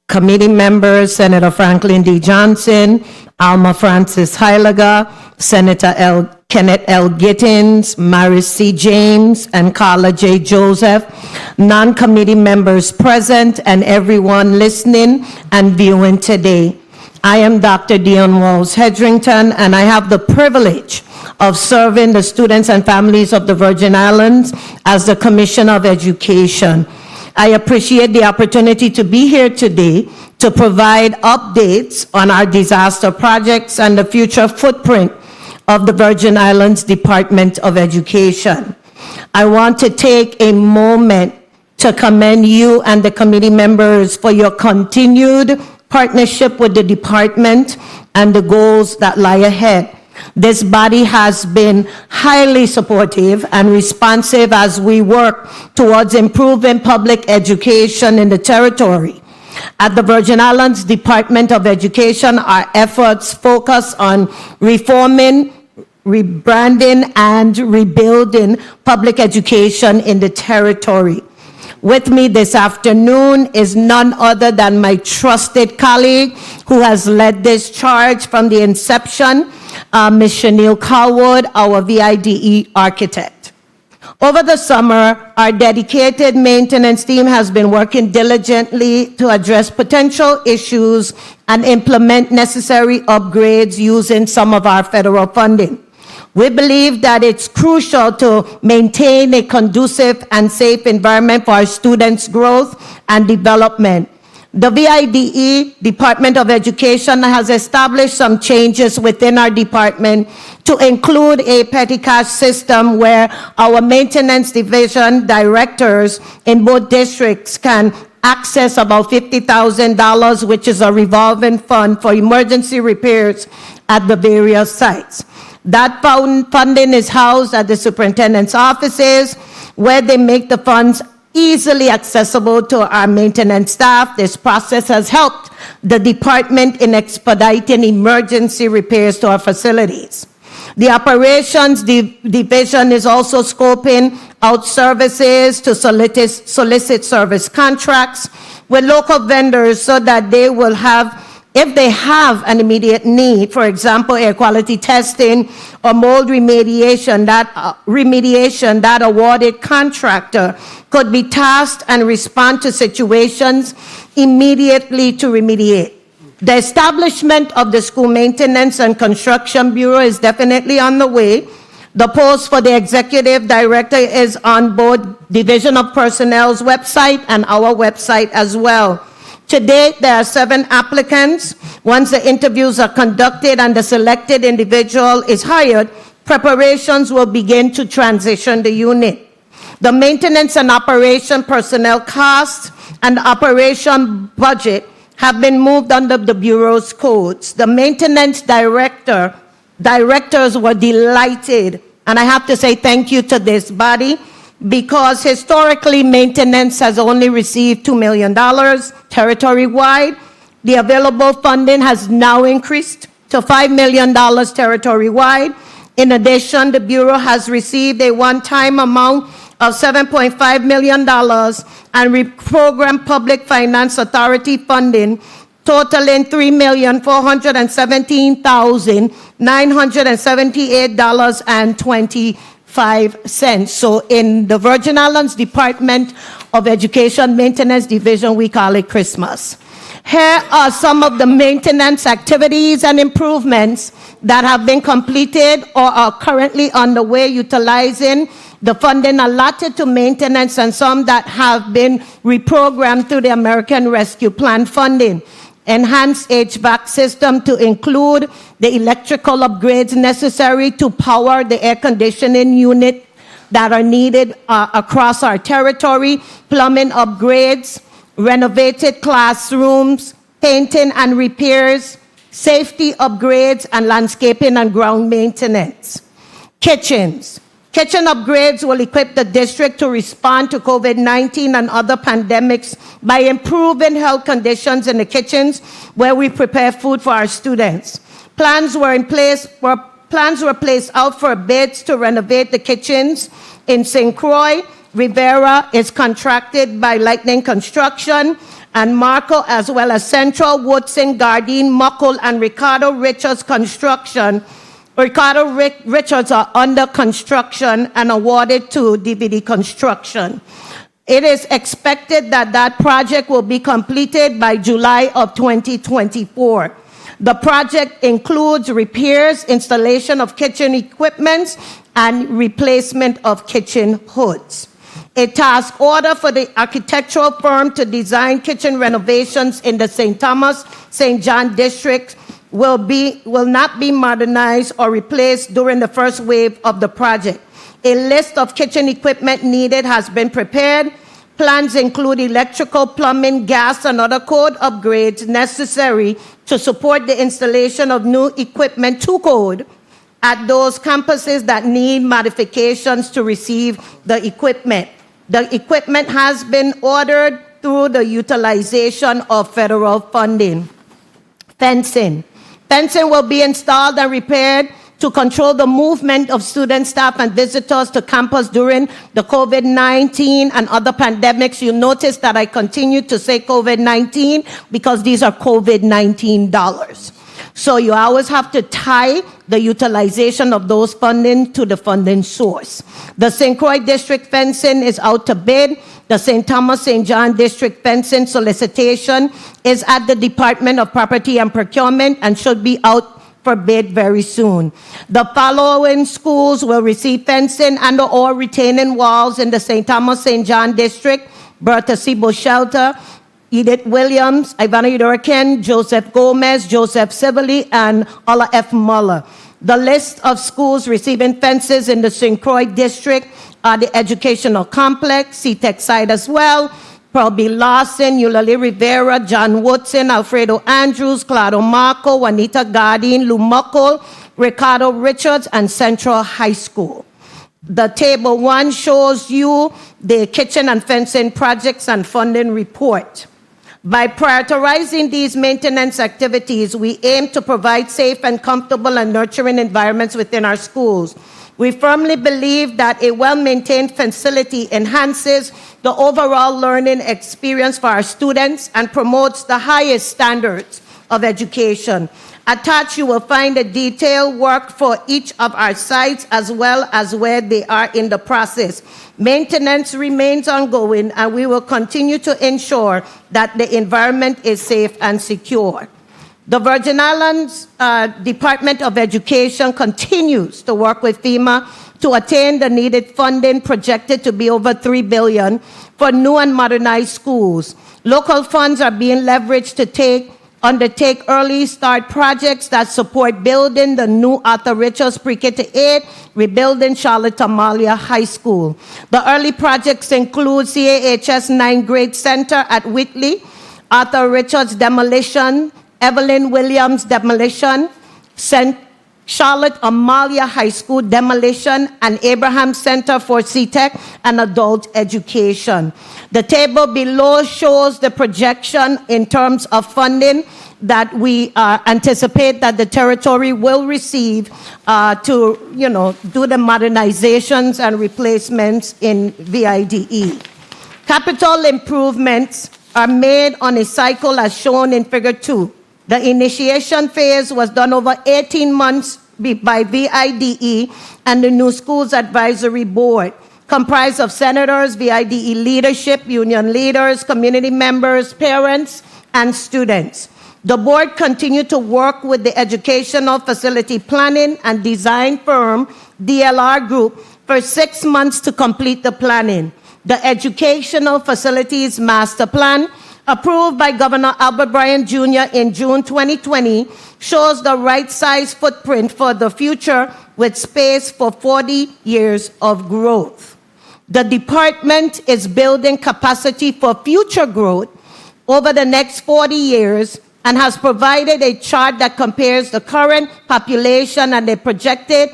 Committee members, Senator Franklin D. Johnson, Alma Francis Heilaga, Senator Kenneth L. Gittins, Maris C. James, and Carla J. Joseph, non-committee members present, and everyone listening and viewing today. I am Dr. Dion Wells Hedrington, and I have the privilege of serving the students and families of the Virgin Islands as the Commissioner of Education. I appreciate the opportunity to be here today to provide updates on our disaster projects and the future footprint of the Virgin Islands Department of Education. I want to take a moment to commend you and the committee members for your continued partnership with the department and the goals that lie ahead. This body has been highly supportive and responsive as we work towards improving public education in the territory. At the Virgin Islands Department of Education, our efforts focus on reforming, rebranding, and rebuilding public education in the territory. With me this afternoon is none other than my trusted colleague who has led this charge from the inception, Ms. Chanel Callwood, our VIDE architect. Over the summer, our dedicated maintenance team has been working diligently to address potential issues and implement necessary upgrades using some of our federal funding. We believe that it's crucial to maintain a conducive and safe environment for our students' growth and development. The VIDE, Department of Education, has established some changes within our department to include a petty cash system where our maintenance division directors in both districts can access about $50,000, which is a revolving fund for emergency repairs at the various sites. That funding is housed at the superintendent's offices, where they make the funds easily accessible to our maintenance staff. This process has helped the department in expediting emergency repairs to our facilities. The operations division is also scoping out services to solicit service contracts with local vendors so that they will have, if they have an immediate need, for example, air quality testing or mold remediation, that awarded contractor could be tasked and respond to situations immediately to remediate. The establishment of the School Maintenance and Construction Bureau is definitely on the way. The post for the executive director is on both Division of Personnel's website and our website as well. To date, there are 7 applicants. Once the interviews are conducted and the selected individual is hired, preparations will begin to transition the unit. The maintenance and operation personnel costs and operation budget have been moved under the Bureau's codes. The maintenance directors were delighted, and I have to say thank you to this body, because historically maintenance has only received $2 million territory-wide. The available funding has now increased to $5 million territory-wide. In addition, the Bureau has received a one-time amount of $7.5 million and reprogrammed Public Finance Authority funding totaling $3,417,978.25. So in the Virgin Islands Department of Education Maintenance Division, we call it Christmas. Here are some of the maintenance activities and improvements that have been completed or are currently underway utilizing the funding allotted to maintenance, and some that have been reprogrammed through the American Rescue Plan funding. Enhanced HVAC system to include the electrical upgrades necessary to power the air conditioning unit that are needed across our territory, plumbing upgrades, renovated classrooms, painting and repairs, safety upgrades, and landscaping and ground maintenance. Kitchens. Kitchen upgrades will equip the district to respond to COVID-19 and other pandemics by improving health conditions in the kitchens where we prepare food for our students. Plans were placed out for bids to renovate the kitchens in St. Croix. Rivera is contracted by Lightning Construction, and Marco, as well as Central, Woodson, Garden, Muckle, and Ricardo Richards Construction. Ricardo Richards are under construction and awarded to DVD Construction. It is expected that that project will be completed by July of 2024. The project includes repairs, installation of kitchen equipment, and replacement of kitchen hoods. A task order for the architectural firm to design kitchen renovations in the St. Thomas, St. John district will not be modernized or replaced during the first wave of the project. A list of kitchen equipment needed has been prepared. Plans include electrical, plumbing, gas, and other code upgrades necessary to support the installation of new equipment to code at those campuses that need modifications to receive the equipment. The equipment has been ordered through the utilization of federal funding. Fencing. Fencing will be installed and repaired to control the movement of students, staff, and visitors to campus during the COVID-19 and other pandemics. You notice that I continue to say COVID-19 because these are COVID-19 dollars. So you always have to tie the utilization of those funding to the funding source. The St. Croix District fencing is out to bid. The St. Thomas St. John District fencing solicitation is at the Department of Property and Procurement and should be out for bid very soon. The following schools will receive fencing and/or retaining walls in the St. Thomas St. John District: Bertha C. Shelter, Edith Williams, Ivana Udorican, Joseph Gomez, Joseph Sibley, and Ola F. Muller. The list of schools receiving fences in the St. Croix District are the Educational Complex, CTEC site as well, Pearl B. Lawson, Eulalie Rivera, John Woodson, Alfredo Andrews, Claudio Marco, Juanita Gardine, Lumokol, Ricardo Richards, and Central High School. The table 1 shows you the kitchen and fencing projects and funding report. By prioritizing these maintenance activities, we aim to provide safe and comfortable and nurturing environments within our schools. We firmly believe that a well-maintained facility enhances the overall learning experience for our students and promotes the highest standards of education. Attached, you will find a detailed work for each of our sites as well as where they are in the process. Maintenance remains ongoing, and we will continue to ensure that the environment is safe and secure. The Virgin Islands Department of Education continues to work with FEMA to attain the needed funding, projected to be over $3 billion, for new and modernized schools. Local funds are being leveraged to undertake early start projects that support building the new Arthur Richards Pre-K to 8, rebuilding Charlotte Amalia High School. The early projects include CAHS 9th grade center at Whitley, Arthur Richards demolition, Evelyn Williams demolition, Charlotte Amalia High School demolition, and Abraham Center for CTEC and Adult Education. The table below shows the projection in terms of funding that we anticipate that the territory will receive to do the modernizations and replacements in VIDE. Capital improvements are made on a cycle as shown in Figure 2. The initiation phase was done over 18 months by VIDE and the New Schools Advisory Board, comprised of senators, VIDE leadership, union leaders, community members, parents, and students. The board continued to work with the Educational Facility Planning and Design firm, DLR Group, for 6 months to complete the planning. The Educational Facilities Master Plan, approved by Governor Albert Bryan Jr. in June 2020, shows the right size footprint for the future with space for 40 years of growth. The department is building capacity for future growth over the next 40 years and has provided a chart that compares the current population and the projected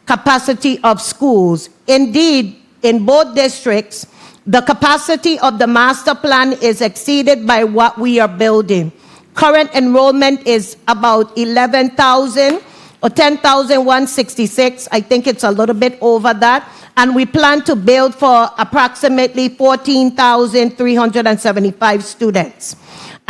capacity of schools. Indeed, in both districts, the capacity of the master plan is exceeded by what we are building. Current enrollment is about 11,000 or 10,166. I think it's a little bit over that. And we plan to build for approximately 14,375 students.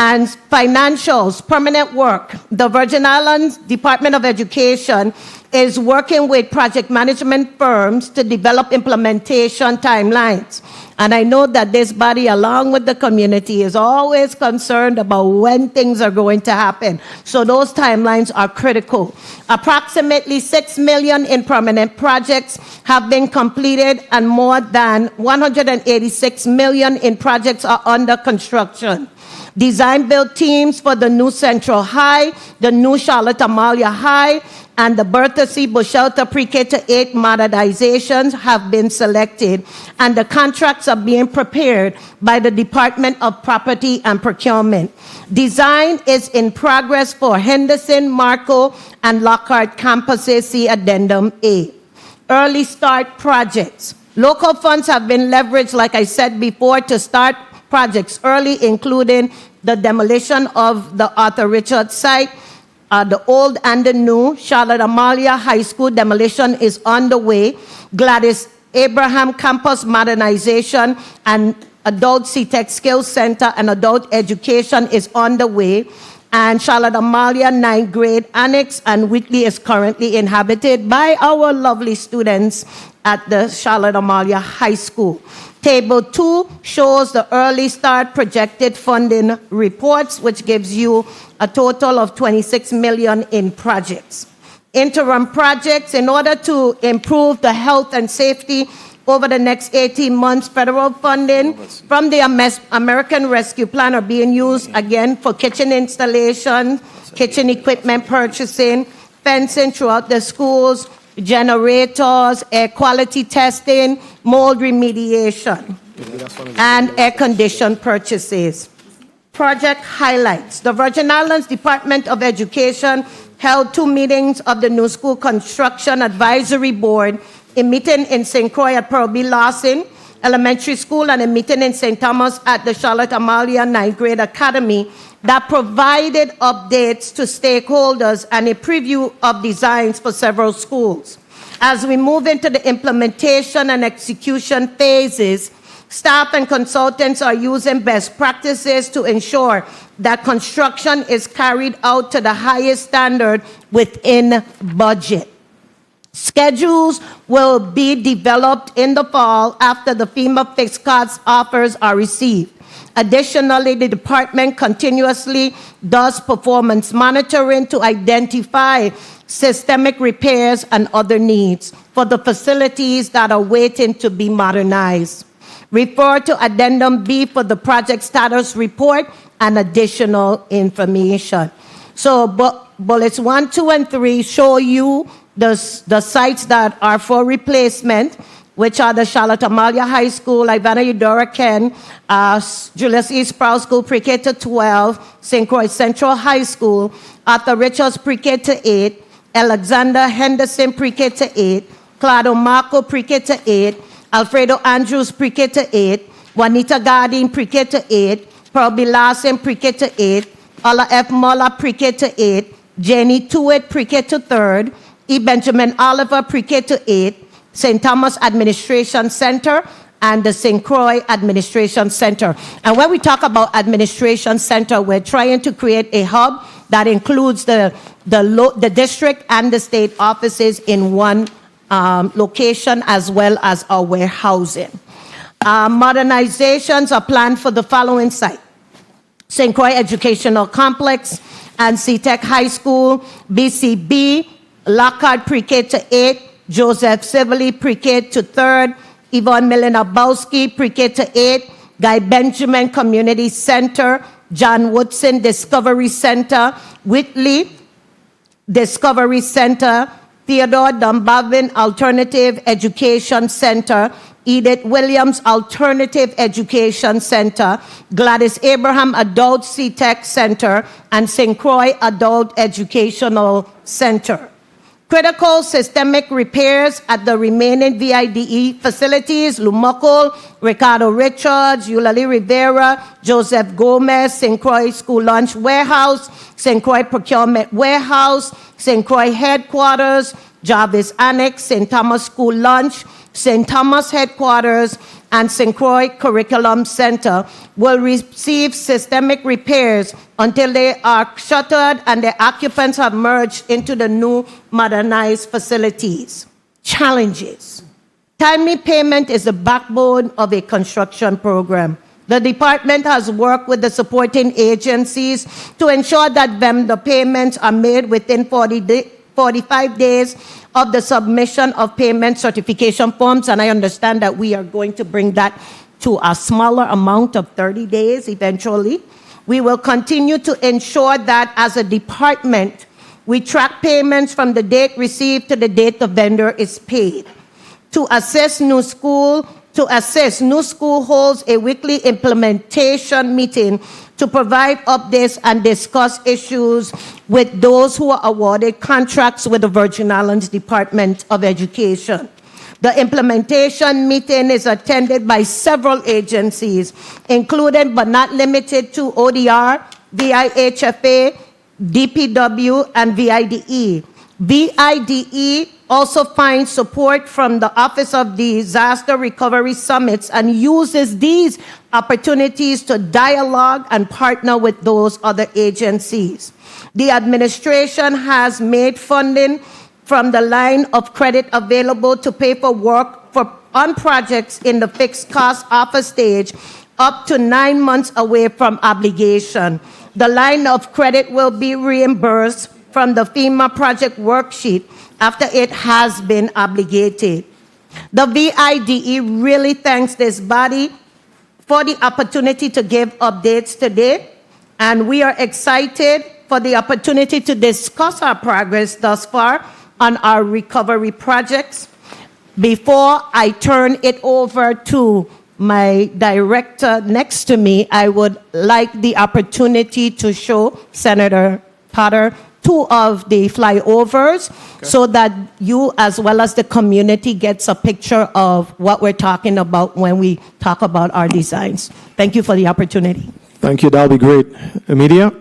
And financials, permanent work. The Virgin Islands Department of Education is working with project management firms to develop implementation timelines. And I know that this body, along with the community, is always concerned about when things are going to happen. So those timelines are critical. Approximately $6 million in permanent projects have been completed, and more than $186 million in projects are under construction. Design-build teams for the new Central High, the new Charlotte Amalia High, and the Bertha C. Shelter Pre-K to 8 modernizations have been selected, and the contracts are being prepared by the Department of Property and Procurement. Design is in progress for Henderson, Marco, and Lockhart campuses. See Addendum A. Early start projects. Local funds have been leveraged, like I said before, to start projects early, including the demolition of the Arthur Richards site, the old and the new. Charlotte Amalia High School demolition is underway. Gladys Abraham Campus modernization and Adult CTEC Skills Center and Adult Education is underway. And Charlotte Amalia 9th grade annex and Whitley is currently inhabited by our lovely students at the Charlotte Amalia High School. Table 2 shows the early start projected funding reports, which gives you a total of $26 million in projects. Interim projects, in order to improve the health and safety over the next 18 months, federal funding from the American Rescue Plan are being used again for kitchen installation, kitchen equipment purchasing, fencing throughout the schools, generators, air quality testing, mold remediation, and air condition purchases. Project highlights. The Virgin Islands Department of Education held 2 meetings of the New School Construction Advisory Board, a meeting in St. Croix at Pearl B. Lawson Elementary School and a meeting in St. Thomas at the Charlotte Amalia 9th grade academy that provided updates to stakeholders and a preview of designs for several schools. As we move into the implementation and execution phases, staff and consultants are using best practices to ensure that construction is carried out to the highest standard within budget. Schedules will be developed in the fall after the FEMA fixed cost offers are received. Additionally, the department continuously does performance monitoring to identify systemic repairs and other needs for the facilities that are waiting to be modernized. Refer to Addendum B for the project status report and additional information. So bullets 1, 2, and 3 show you the sites that are for replacement, which are the Charlotte Amalia High School, Ivana Eudora Ken, Julius E. Sproul School Pre-K to 12, St. Croix Central High School, Arthur Richards Pre-K to 8, Alexander Henderson Pre-K to 8, Claudio Marco Pre-K to 8, Alfredo Andrews Pre-K to 8, Juanita Gardin Pre-K to 8, Pearl B. Larson Pre-K to 8, Ola F. Muller Pre-K to 8, Jenny Tuitt Pre-K to 3rd, E. Benjamin Oliver Pre-K to 8, St. Thomas Administration Center, and the St. Croix Administration Center. And when we talk about Administration Center, we're trying to create a hub that includes the district and the state offices in one location, as well as our warehousing. Modernizations are planned for the following site: St. Croix Educational Complex and CTEC High School, BCB, Lockhart Pre-K to 8, Joseph Sibley Pre-K to 3rd, Yvonne Milinabowski Pre-K to 8, Guy Benjamin Community Center, John Woodson Discovery Center, Whitley Discovery Center, Theodore Dumbavin Alternative Education Center, Edith Williams Alternative Education Center, Gladys Abraham Adult CTEC Center, and St. Croix Adult Educational Center. Critical systemic repairs at the remaining VIDE facilities: Lumokol, Ricardo Richards, Eulalie Rivera, Joseph Gomez, St. Croix School Lunch Warehouse, St. Croix Procurement Warehouse, St. Croix Headquarters, Jarvis Annex, St. Thomas School Lunch, St. Thomas Headquarters, and St. Croix Curriculum Center will receive systemic repairs until they are shuttered and their occupants have merged into the new modernized facilities. Challenges. Timely payment is the backbone of a construction program. The department has worked with the supporting agencies to ensure that vendor payments are made within 45 days of the submission of payment certification forms, and I understand that we are going to bring that to a smaller amount of 30 days eventually. We will continue to ensure that as a department, we track payments from the date received to the date the vendor is paid. To assist New School holds a weekly implementation meeting to provide updates and discuss issues with those who are awarded contracts with the Virgin Islands Department of Education. The implementation meeting is attended by several agencies, including but not limited to ODR, VIHFA, DPW, and VIDE. VIDE also finds support from the Office of Disaster Recovery Summits and uses these opportunities to dialogue and partner with those other agencies. The administration has made funding from the line of credit available to pay for work on projects in the fixed cost offer stage up to 9 months away from obligation. The line of credit will be reimbursed from the FEMA project worksheet after it has been obligated. The VIDE really thanks this body for the opportunity to give updates today, and we are excited for the opportunity to discuss our progress thus far on our recovery projects. Before I turn it over to my director next to me, I would like the opportunity to show Senator Potter two of the flyovers so that you as well as the community gets a picture of what we're talking about when we talk about our designs. Thank you for the opportunity. Thank you. That'll be great. Media?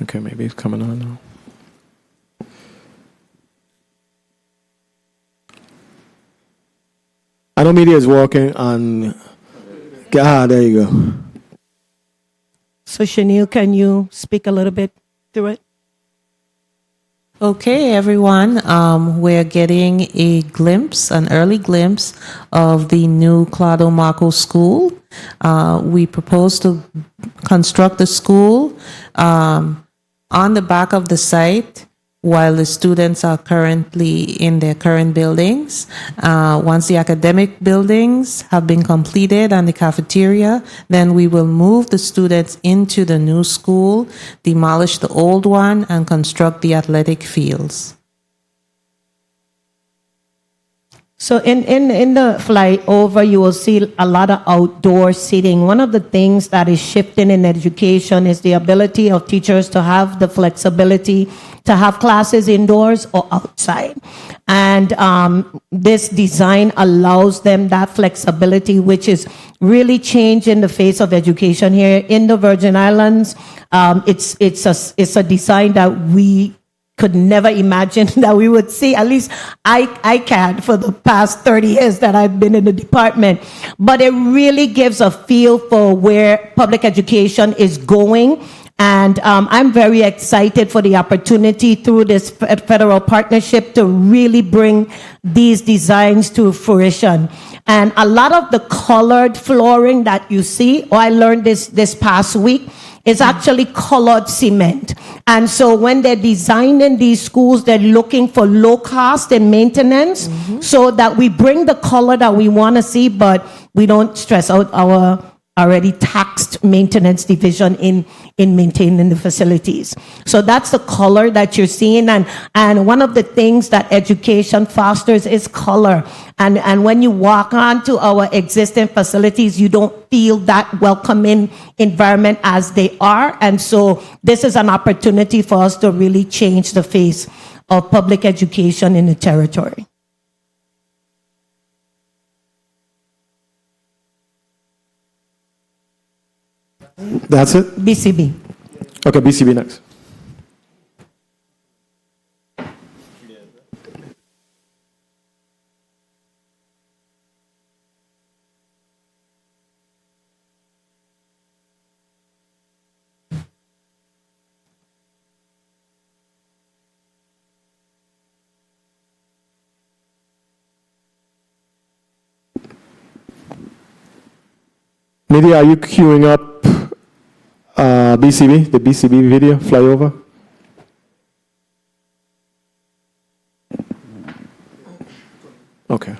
Okay, maybe it's coming on now. I know media is working on. There you go. So, Chanel, can you speak a little bit through it? Okay, everyone, we're getting an early glimpse of the new Claudio Marco School. We propose to construct the school on the back of the site while the students are currently in their current buildings. Once the academic buildings have been completed and the cafeteria, then we will move the students into the new school, demolish the old one, and construct the athletic fields. So in the flyover, you will see a lot of outdoor seating. One of the things that is shifting in education is the ability of teachers to have the flexibility to have classes indoors or outside. And this design allows them that flexibility, which is really changing the face of education here in the Virgin Islands. It's a design that we could never imagine that we would see. At least I can for the past 30 years that I've been in the department. But it really gives a feel for where public education is going. And I'm very excited for the opportunity through this federal partnership to really bring these designs to fruition. And a lot of the colored flooring that you see, I learned this past week, is actually colored cement. And so when they're designing these schools, they're looking for low cost and maintenance so that we bring the color that we want to see, but we don't stress out our already taxed maintenance division in maintaining the facilities. So that's the color that you're seeing. And one of the things that education fosters is color. And when you walk onto our existing facilities, you don't feel that welcoming environment as they are. And so this is an opportunity for us to really change the face of public education in the territory. That's it? BCB. Okay, BCB next. Media, are you queuing up BCB, the BCB video flyover? Okay.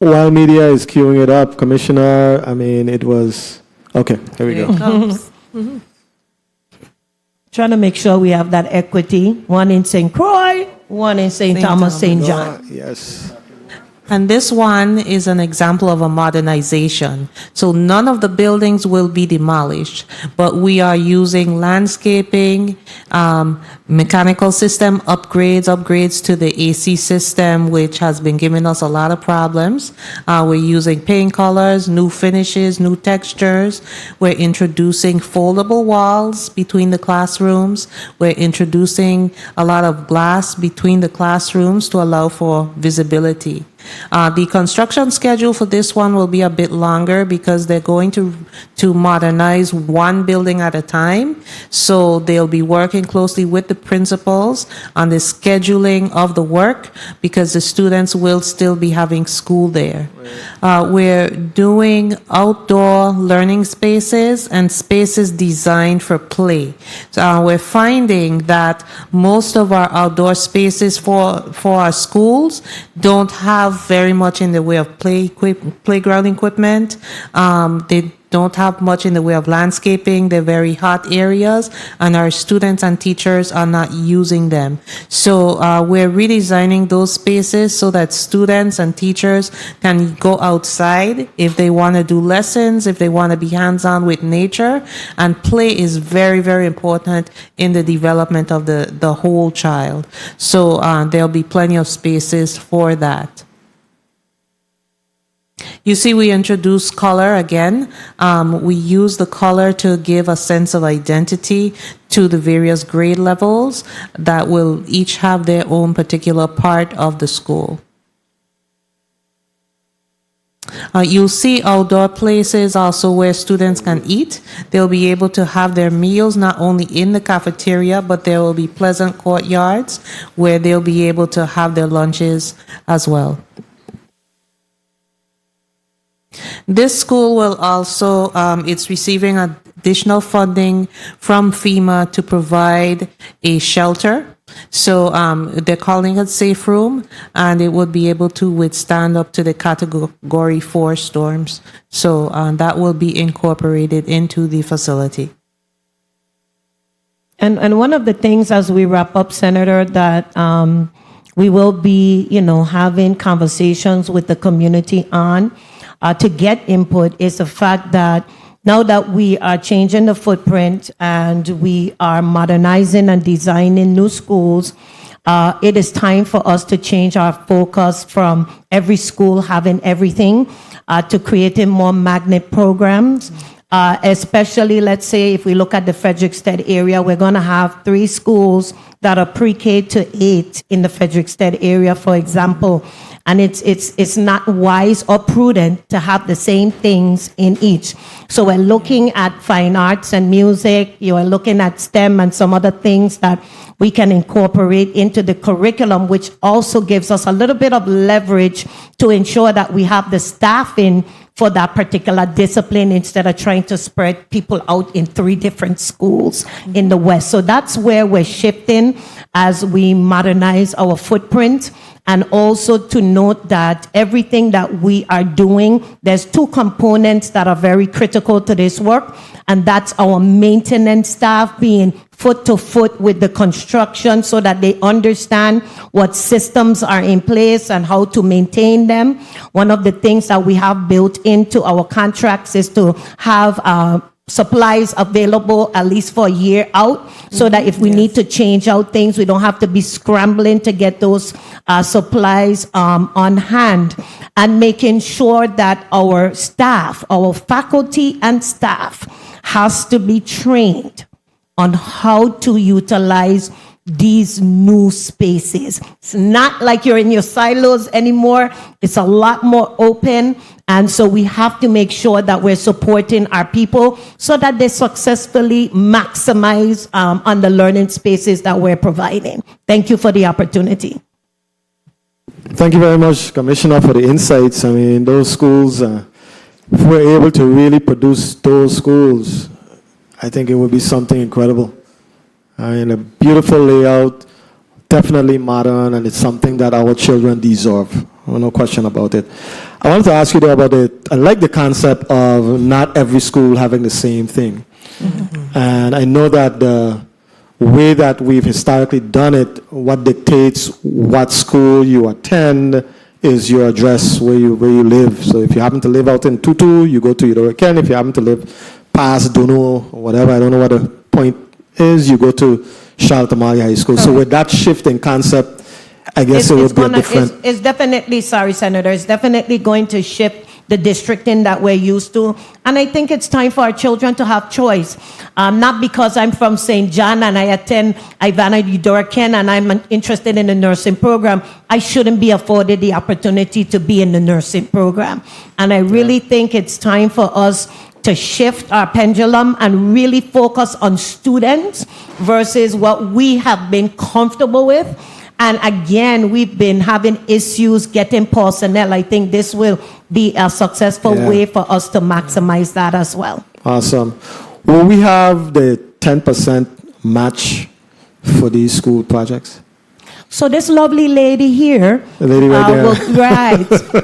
While media is queuing it up, Commissioner, I mean, it was, okay, here we go. Trying to make sure we have that equity, one in St. Croix, one in St. Thomas, St. John. Yes. And this one is an example of a modernization. So none of the buildings will be demolished, but we are using landscaping, mechanical system upgrades to the AC system, which has been giving us a lot of problems. We're using paint colors, new finishes, new textures. We're introducing foldable walls between the classrooms. We're introducing a lot of glass between the classrooms to allow for visibility. The construction schedule for this one will be a bit longer because they're going to modernize one building at a time. So they'll be working closely with the principals on the scheduling of the work because the students will still be having school there. We're doing outdoor learning spaces and spaces designed for play. So we're finding that most of our outdoor spaces for our schools don't have very much in the way of playground equipment. They don't have much in the way of landscaping. They're very hot areas, and our students and teachers are not using them. So we're redesigning those spaces so that students and teachers can go outside if they want to do lessons, if they want to be hands-on with nature. And play is very, very important in the development of the whole child. So there'll be plenty of spaces for that. You see, we introduced color again. We use the color to give a sense of identity to the various grade levels that will each have their own particular part of the school. You'll see outdoor places also where students can eat. They'll be able to have their meals not only in the cafeteria, but there will be pleasant courtyards where they'll be able to have their lunches as well. This school will also, it's receiving additional funding from FEMA to provide a shelter. So they're calling it Safe Room, and it would be able to withstand up to the Category 4 storms. So that will be incorporated into the facility. And one of the things as we wrap up, Senator, that we will be, having conversations with the community on to get input is the fact that now that we are changing the footprint and we are modernizing and designing new schools, it is time for us to change our focus from every school having everything to creating more magnet programs. Especially, let's say, if we look at the Frederiksted area, we're going to have 3 schools that are pre-K to 8 in the Frederiksted area, for example. And it's not wise or prudent to have the same things in each. So we're looking at fine arts and music. You are looking at STEM and some other things that we can incorporate into the curriculum, which also gives us a little bit of leverage to ensure that we have the staffing for that particular discipline instead of trying to spread people out in 3 different schools in the West. So that's where we're shifting as we modernize our footprint. And also to note that everything that we are doing, there's 2 components that are very critical to this work, and that's our maintenance staff being foot to foot with the construction so that they understand what systems are in place and how to maintain them. One of the things that we have built into our contracts is to have supplies available at least for a year out, so that if we need to change out things, we don't have to be scrambling to get those supplies on hand. And making sure that our staff, our faculty and staff, has to be trained on how to utilize these new spaces. It's not like you're in your silos anymore. It's a lot more open. And so we have to make sure that we're supporting our people so that they successfully maximize on the learning spaces that we're providing. Thank you for the opportunity. Thank you very much, Commissioner, for the insights. I mean, those schools, if we're able to really produce those schools, I think it would be something incredible. I mean, a beautiful layout, definitely modern, and it's something that our children deserve. No question about it. I wanted to ask you there about I like the concept of not every school having the same thing. And I know that the way that we've historically done it, what dictates what school you attend is your address where you live. So if you happen to live out in Tutu, you go to Eudora Ken. If you happen to live past Dono or whatever, I don't know what the point is, you go to Charlotte Amalie High School. So with that shift in concept, I guess it would be a different. It's definitely, sorry, Senator, it's definitely going to shift the districting that we're used to. And I think it's time for our children to have choice. Not because I'm from St. John and I attend Ivana Eudora Ken and I'm interested in the nursing program, I shouldn't be afforded the opportunity to be in the nursing program. And I really think it's time for us to shift our pendulum and really focus on students versus what we have been comfortable with. And again, we've been having issues getting personnel. I think this will be a successful way for us to maximize that as well. Awesome. Will we have the 10% match for these school projects? So this lovely lady here, the lady right there.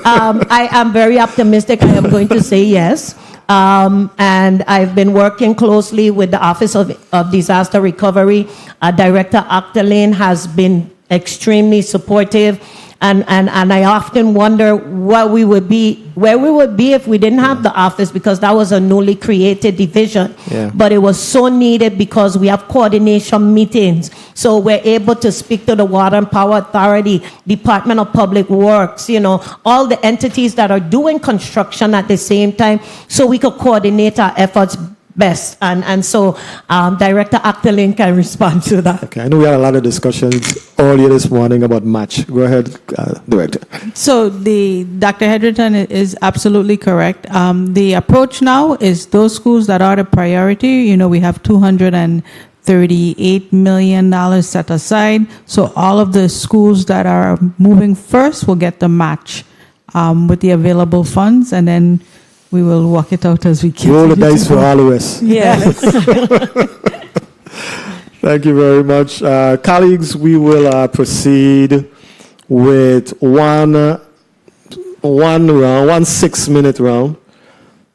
I am very optimistic. I am going to say yes. And I've been working closely with the Office of Disaster Recovery. Director Octaline has been extremely supportive. And I often wonder where we would be if we didn't have the office, because that was a newly created division. Yeah. But it was so needed because we have coordination meetings. So we're able to speak to the Water and Power Authority, Department of Public Works, all the entities that are doing construction at the same time, so we could coordinate our efforts best. And so Director Octaline can respond to that. Okay, I know we had a lot of discussions earlier this morning about match. Go ahead, Director. So Dr. Hedgerton is absolutely correct. The approach now is those schools that are the priority. We have $238 million set aside. So all of the schools that are moving first will get the match with the available funds, and then we will work it out as we can. Roll the dice for all of us. Yes. Thank you very much. Colleagues, we will proceed with one round, 1 6-minute round.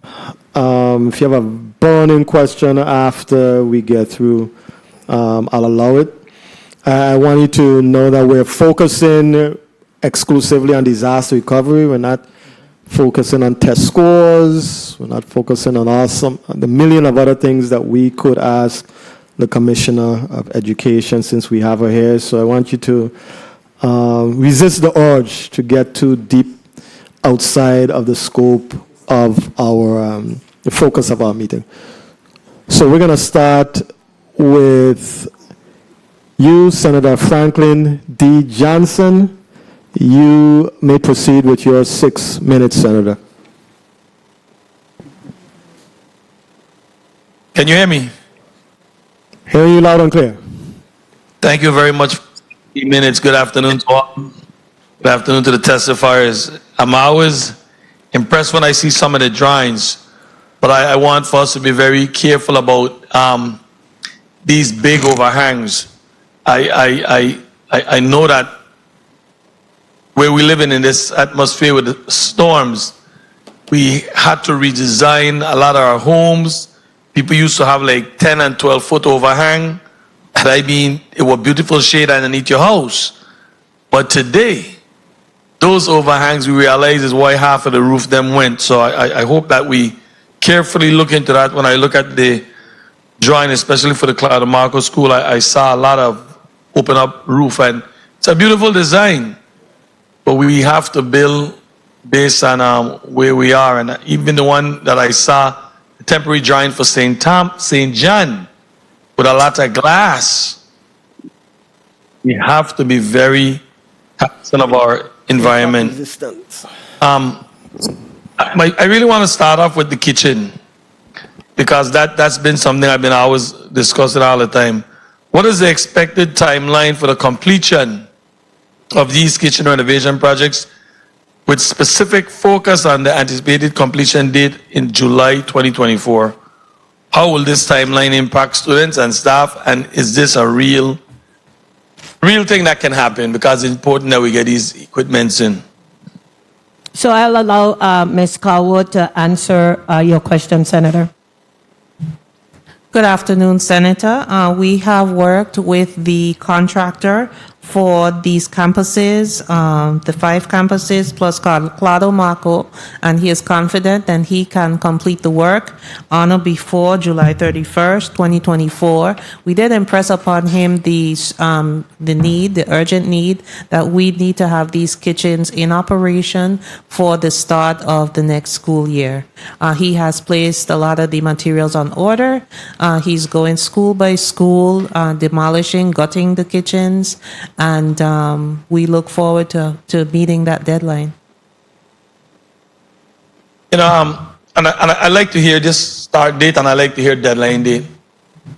If you have a burning question after we get through, I'll allow it. I want you to know that we're focusing exclusively on disaster recovery. We're not focusing on test scores. We're not focusing on the million of other things that we could ask the Commissioner of Education, since we have her here. So I want you to resist the urge to get too deep outside of the scope of the focus of our meeting. So we're going to start with you, Senator Franklin D. Johnson. You may proceed with your 6 minutes, Senator. Can you hear me? Hear you loud and clear. Thank you very much for 15 minutes. Good afternoon to all. Good afternoon to the testifiers. I'm always impressed when I see some of the drawings, but I want for us to be very careful about these big overhangs. I know that where we live in this atmosphere with the storms, we had to redesign a lot of our homes. People used to have like 10 and 12 foot overhang. And I mean, it was beautiful shade underneath your house. But today, those overhangs, we realize is why half of the roof them went. So I hope that we carefully look into that. When I look at the drawing, especially for the Claudio Marco School, I saw a lot of open up roof, and it's a beautiful design. But we have to build based on where we are. And even the one that I saw, the temporary drawing for St. John, with a lot of glass, we have to be very cognizant of our environment. I really want to start off with the kitchen, because that's been something I've been always discussing all the time. What is the expected timeline for the completion of these kitchen renovation projects, with specific focus on the anticipated completion date in July 2024? How will this timeline impact students and staff, and is this a real thing that can happen? Because it's important that we get these equipments in. So I'll allow Ms. Calwood to answer your question, Senator. Good afternoon, Senator. We have worked with the contractor for these campuses, the 5 campuses plus Clado Marco, and he is confident that he can complete the work on or before July 31st, 2024. We did impress upon him the urgent need that we need to have these kitchens in operation for the start of the next school year. He has placed a lot of the materials on order. He's going school by school, demolishing, gutting the kitchens, and we look forward to meeting that deadline. You know, and I like to hear this start date, and I like to hear deadline date.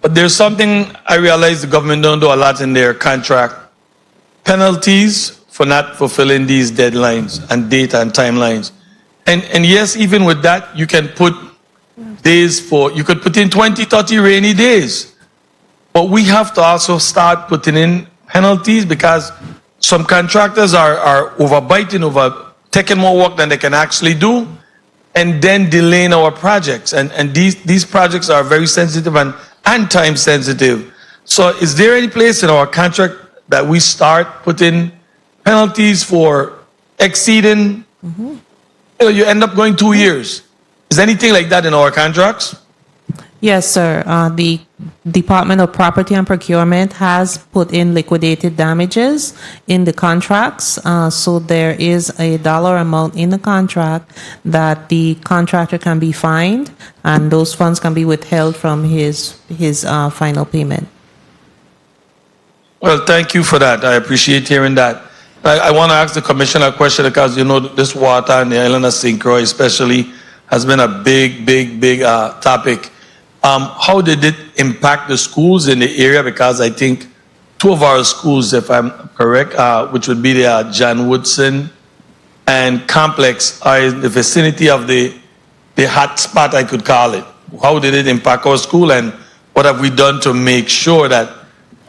But there's something I realize the government don't do a lot in their contract. Penalties for not fulfilling these deadlines and data and timelines. And yes, even with that, you can put you could put in 20, 30 rainy days. But we have to also start putting in penalties, because some contractors are overbiting, taking more work than they can actually do, and then delaying our projects. And these projects are very sensitive and time sensitive. So is there any place in our contract that we start putting penalties for exceeding, you end up going 2 years? Is anything like that in our contracts? Yes, sir. The Department of Property and Procurement has put in liquidated damages in the contracts. So there is a dollar amount in the contract that the contractor can be fined, and those funds can be withheld from his final payment. Well, thank you for that. I appreciate hearing that. I want to ask the commissioner a question, because this water in the island of St. Croix especially has been a big topic. How did it impact the schools in the area? Because I think 2 of our schools, if I'm correct, which would be the John Woodson and Complex, are in the vicinity of the hot spot, I could call it. How did it impact our school, and what have we done to make sure that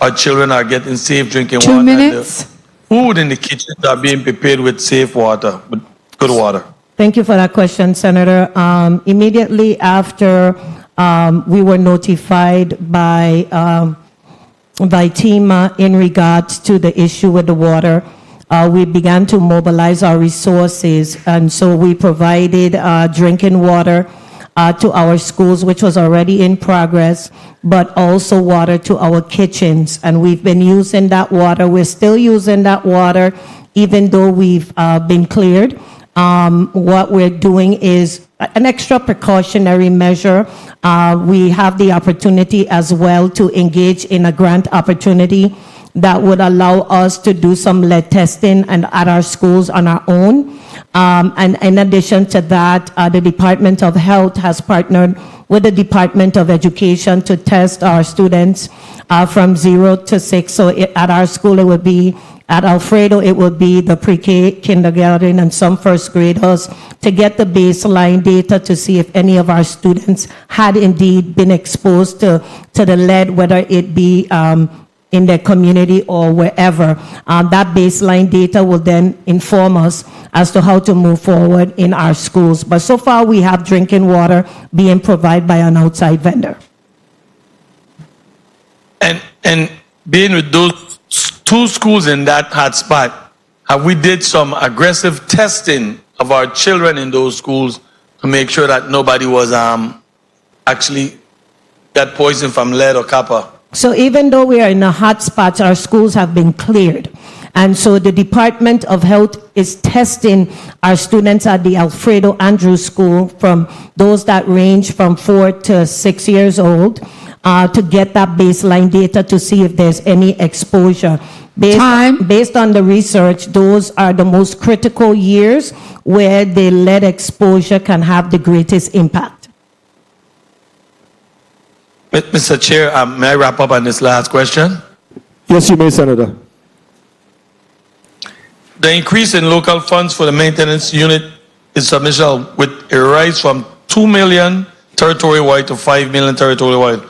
our children are getting safe drinking water? 2 minutes. And the food in the kitchens are being prepared with safe water, with good water. Thank you for that question, Senator. Immediately after we were notified by TEMA in regards to the issue with the water, we began to mobilize our resources, and so we provided drinking water to our schools, which was already in progress, but also water to our kitchens. And we've been using that water. We're still using that water, even though we've been cleared. What we're doing is an extra precautionary measure. We have the opportunity as well to engage in a grant opportunity that would allow us to do some lead testing and at our schools on our own. And in addition to that, the Department of Health has partnered with the Department of Education to test our students from 0 to 6. So at our school, it would be, at Alfredo, it would be the pre-K, kindergarten, and some first graders, to get the baseline data to see if any of our students had indeed been exposed to the lead, whether it be in their community or wherever. That baseline data will then inform us as to how to move forward in our schools. But so far, we have drinking water being provided by an outside vendor. And being with those 2 schools in that hot spot, have we did some aggressive testing of our children in those schools to make sure that nobody was actually got poisoned from lead or copper? So even though we are in a hot spot, our schools have been cleared. And so the Department of Health is testing our students at the Alfredo Andrews School, from those that range from 4 to 6 years old, to get that baseline data to see if there's any exposure. Based on the research, those are the most critical years where the lead exposure can have the greatest impact. Mr. Chair, may I wrap up on this last question? Yes, you may, Senator. The increase in local funds for the maintenance unit is substantial, with a rise from 2 million territory-wide to 5 million territory-wide.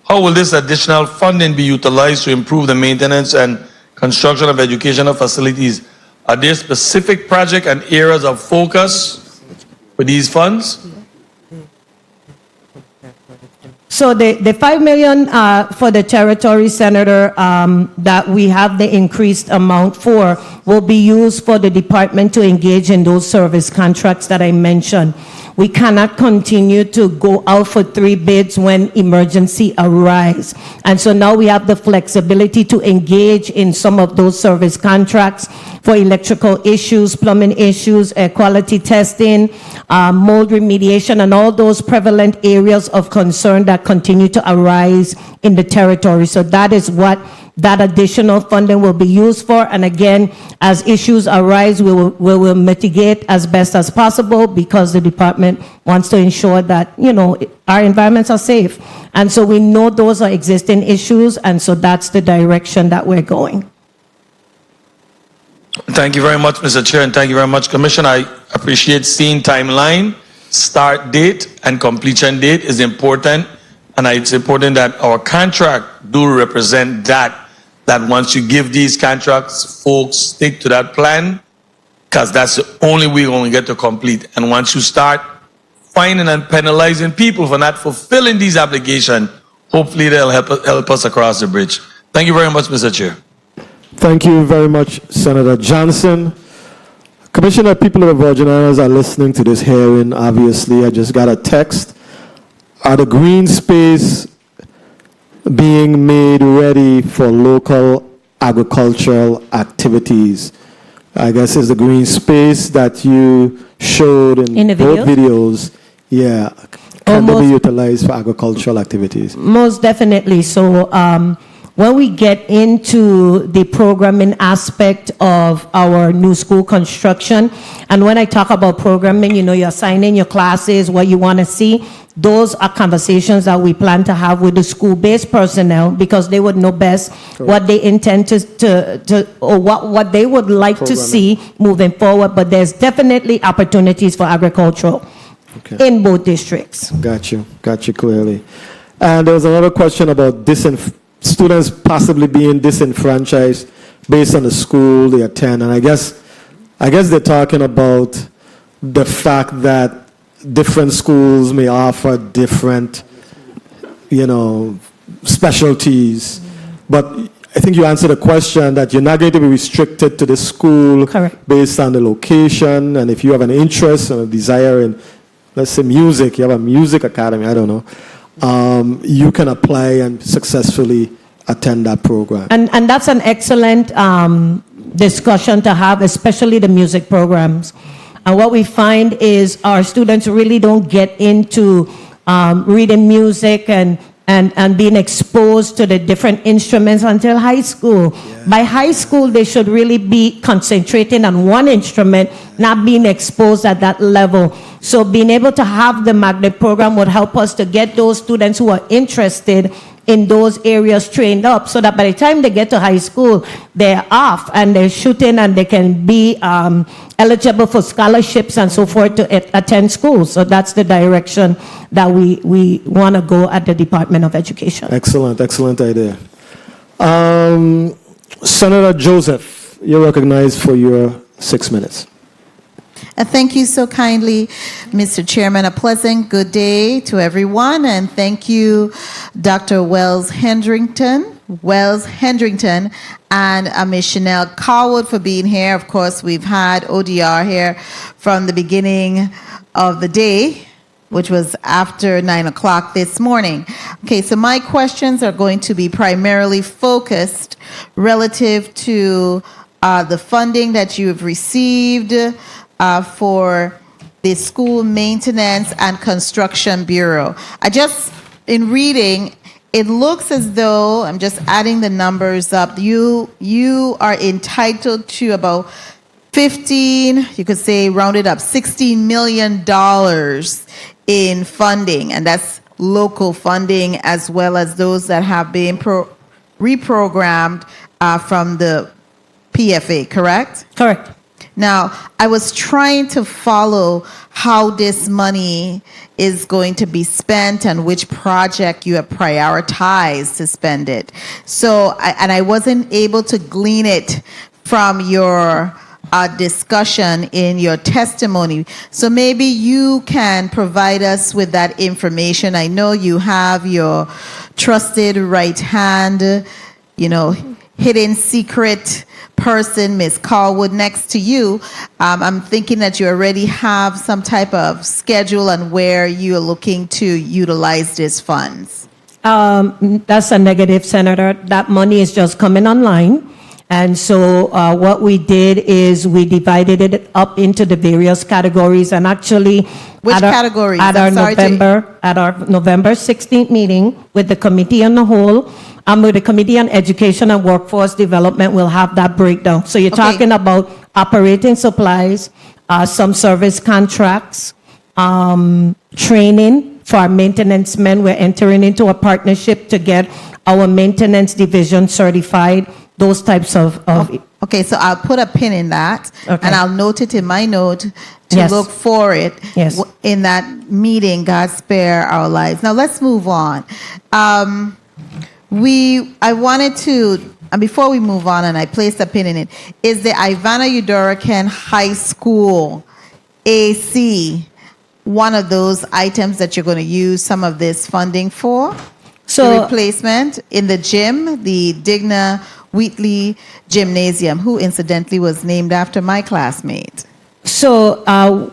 How will this additional funding be utilized to improve the maintenance and construction of educational facilities Are there specific project and areas of focus for these funds? So the 5 million for the territory, Senator, that we have the increased amount for will be used for the department to engage in those service contracts that I mentioned. We cannot continue to go out for 3 bids when emergency arise. And so now we have the flexibility to engage in some of those service contracts for electrical issues, plumbing issues, air quality testing, mold remediation, and all those prevalent areas of concern that continue to arise in the territory. So that is what that additional funding will be used for. And again, as issues arise, we will mitigate as best as possible because the department wants to ensure that, you know, our environments are safe. And so we know those are existing issues, and so that's the direction that we're going. Thank you very much, Mr. Chair, and thank you very much, Commissioner. I appreciate seeing timeline, start date, and completion date is important. And it's important that our contract do represent that once you give these contracts, folks stick to that plan, because that's the only way we're going to get to complete. And once you start fining and penalizing people for not fulfilling these obligations, hopefully they'll help us across the bridge. Thank you very much, Mr. Chair. Thank you very much, Senator Johnson. Commissioner, people of the Virgin Islands are listening to this hearing. Obviously, I just got a text. Are the green space being made ready for local agricultural activities? I guess it's the green space that you showed in the both videos? videos. Yeah. Can they be utilized for agricultural activities? Most definitely. So when we get into the programming aspect of our new school construction, and when I talk about programming, you know, you're assigning your classes, what you want to see, those are conversations that we plan to have with the school-based personnel because they would know best what they intend to or what they would like to see moving forward. But there's definitely opportunities for agricultural in both districts. Got you clearly. And there was another question about students possibly being disenfranchised based on the school they attend. And I guess they're talking about the fact that different schools may offer different, specialties. But I think you answered the question that you're not going to be restricted to the school based on the location. And if you have an interest and a desire in, let's say, music, you have a music academy, I don't know, you can apply and successfully attend that program. And that's an excellent discussion to have, especially the music programs. And what we find is our students really don't get into reading music and being exposed to the different instruments until high school. Yeah. By high school, they should really be concentrating on one instrument, not being exposed at that level. So being able to have the magnet program would help us to get those students who are interested in those areas trained up so that by the time they get to high school, they're off and they're shooting and they can be eligible for scholarships and so forth to attend school. So that's the direction that we want to go at the Department of Education. Excellent idea. Senator Joseph, you're recognized for your 6 minutes. Thank you so kindly, Mr. Chairman. A pleasant good day to everyone, and thank you, Dr. Wells Hendrington, and Ms. Chanel Carwood for being here. Of course, we've had ODR here from the beginning of the day, which was after 9 o'clock this morning. Okay, so my questions are going to be primarily focused relative to the funding that you have received for the School Maintenance and Construction Bureau. In reading, it looks as though, I'm just adding the numbers up, you are entitled to about 15, you could say rounded up, $16 million in funding, and that's local funding as well as those that have been reprogrammed from the PFA, correct? Correct. Now, I was trying to follow how this money is going to be spent and which project you have prioritized to spend it. So, I wasn't able to glean it from your discussion in your testimony. So maybe you can provide us with that information. I know you have your trusted right hand, hidden secret person, Ms. Carwood, next to you. I'm thinking that you already have some type of schedule on where you're looking to utilize these funds. That's a negative, Senator. That money is just coming online. And so what we did is we divided it up into the various categories. And actually, Which categories? At our November 16th meeting with the committee on the whole, with the Committee on Education and Workforce Development, we'll have that breakdown. So you're talking about operating supplies, some service contracts, training for our maintenance men. We're entering into a partnership to get our maintenance division certified, those types of Okay, so I'll put a pin in that, Okay. and I'll note it in my note to Yes. look for it Yes. in that meeting. God spare our lives. Now let's move on. I wanted to, and before we move on, and I placed a pin in it, is the Ivana Udoracan High School AC one of those items that you're going to use some of this funding for? So- the replacement in the gym, the Digna Wheatley Gymnasium, who incidentally was named after my classmate. So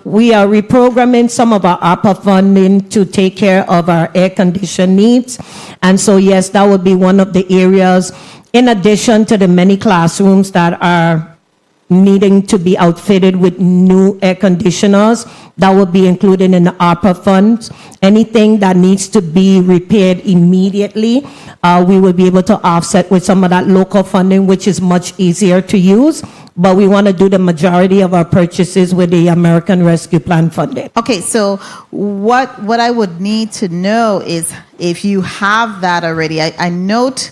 we are reprogramming some of our ARPA funding to take care of our air condition needs. And so, yes, that would be one of the areas, in addition to the many classrooms that are needing to be outfitted with new air conditioners, that would be included in the ARPA funds. Anything that needs to be repaired immediately, we will be able to offset with some of that local funding, which is much easier to use. But we want to do the majority of our purchases with the American Rescue Plan funding. Okay, so what I would need to know is if you have that already. I note,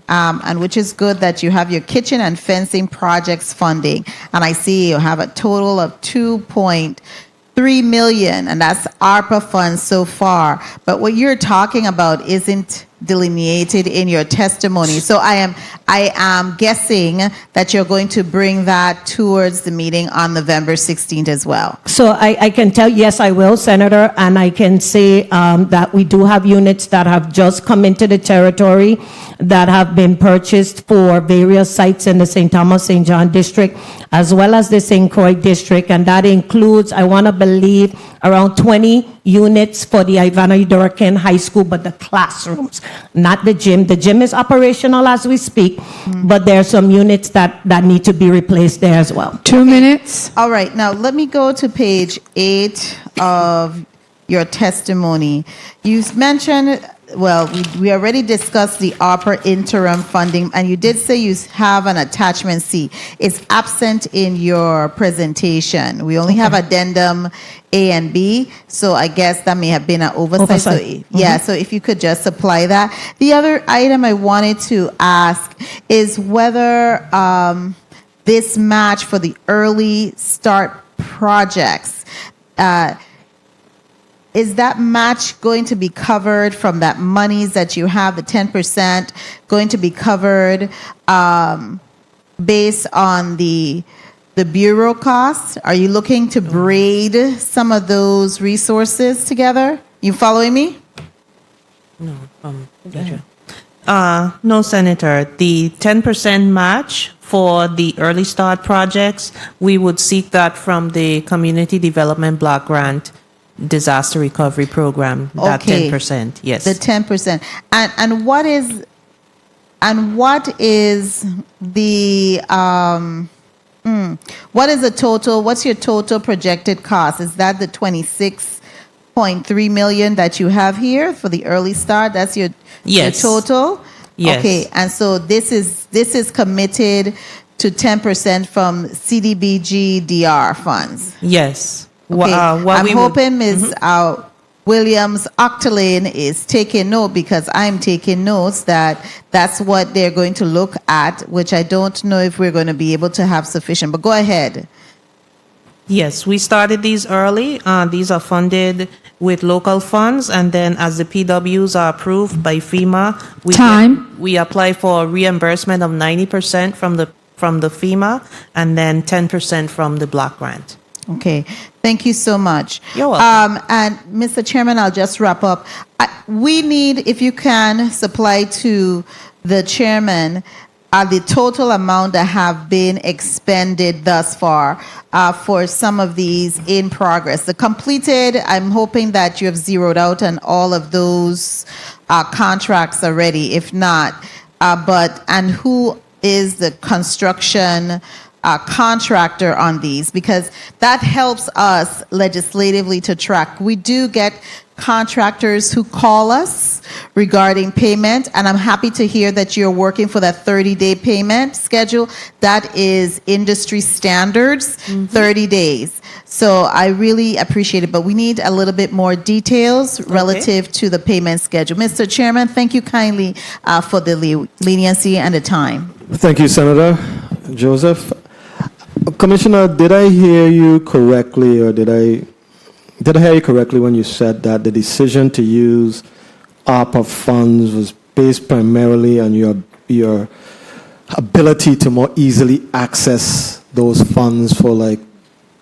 and which is good, that you have your kitchen and fencing projects funding, and I see you have a total of 2.3 million, and that's ARPA funds so far. But what you're talking about isn't delineated in your testimony. So I am guessing that you're going to bring that towards the meeting on November 16th as well. So I can tell, yes, I will, Senator, and I can say that we do have units that have just come into the territory that have been purchased for various sites in the St. Thomas, St. John district, as well as the St. Croix district, and that includes, I want to believe, around 20 units for the Ivana Udoracan High School, but the classrooms, not the gym. The gym is operational as we speak, but there are some units that need to be replaced there as well. 2 minutes. All right, now let me go to page 8 of your testimony. You mentioned, well, we already discussed the ARPA interim funding, and you did say you have an attachment C. It's absent in your presentation. We only have addendum A and B, so I guess that may have been an oversight. So, yeah, so if you could just supply that. The other item I wanted to ask is whether this match for the early start projects, is that match going to be covered from that monies that you have, the 10%, going to be covered based on the bureau costs? Are you looking to braid some of those resources together? You following me? No, no, Senator. The 10% match for the early start projects, we would seek that from the Community Development Block Grant Disaster Recovery Program. That Okay. 10%, yes. The 10%. And what is the what is the total? What's your total projected cost? Is that the 26.3 million that you have here for the early start? That's your Yes. your total? Yes. Okay, and so this is committed to 10% from CDBG DR funds. Yes. Okay. What I'm we would- hoping Ms. Williams Octolane is taking note, because I'm taking notes that that's what they're going to look at, which I don't know if we're going to be able to have sufficient. But go ahead. Yes, we started these early. These are funded with local funds, and then as the PWs are approved by FEMA, we apply for reimbursement of 90% from the from the FEMA, and then 10% from the block grant. Okay, thank you so much. You're welcome. And Mr. Chairman, I'll just wrap up. We need, if you can, supply to the chairman the total amount that have been expended thus far for some of these in progress. The completed, I'm hoping that you have zeroed out on all of those contracts already. If not, and who is the construction contractor on these, because that helps us legislatively to track. We do get contractors who call us regarding payment, and I'm happy to hear that you're working for that 30-day payment schedule. That is industry standards, 30 days. So I really appreciate it, but we need a little bit more details relative to the payment schedule. Mr. Chairman, thank you kindly for the leniency and the time. Thank you, Senator Joseph. Commissioner, did I hear you correctly, or did I hear you correctly when you said that the decision to use ARPA funds was based primarily on your ability to more easily access those funds for like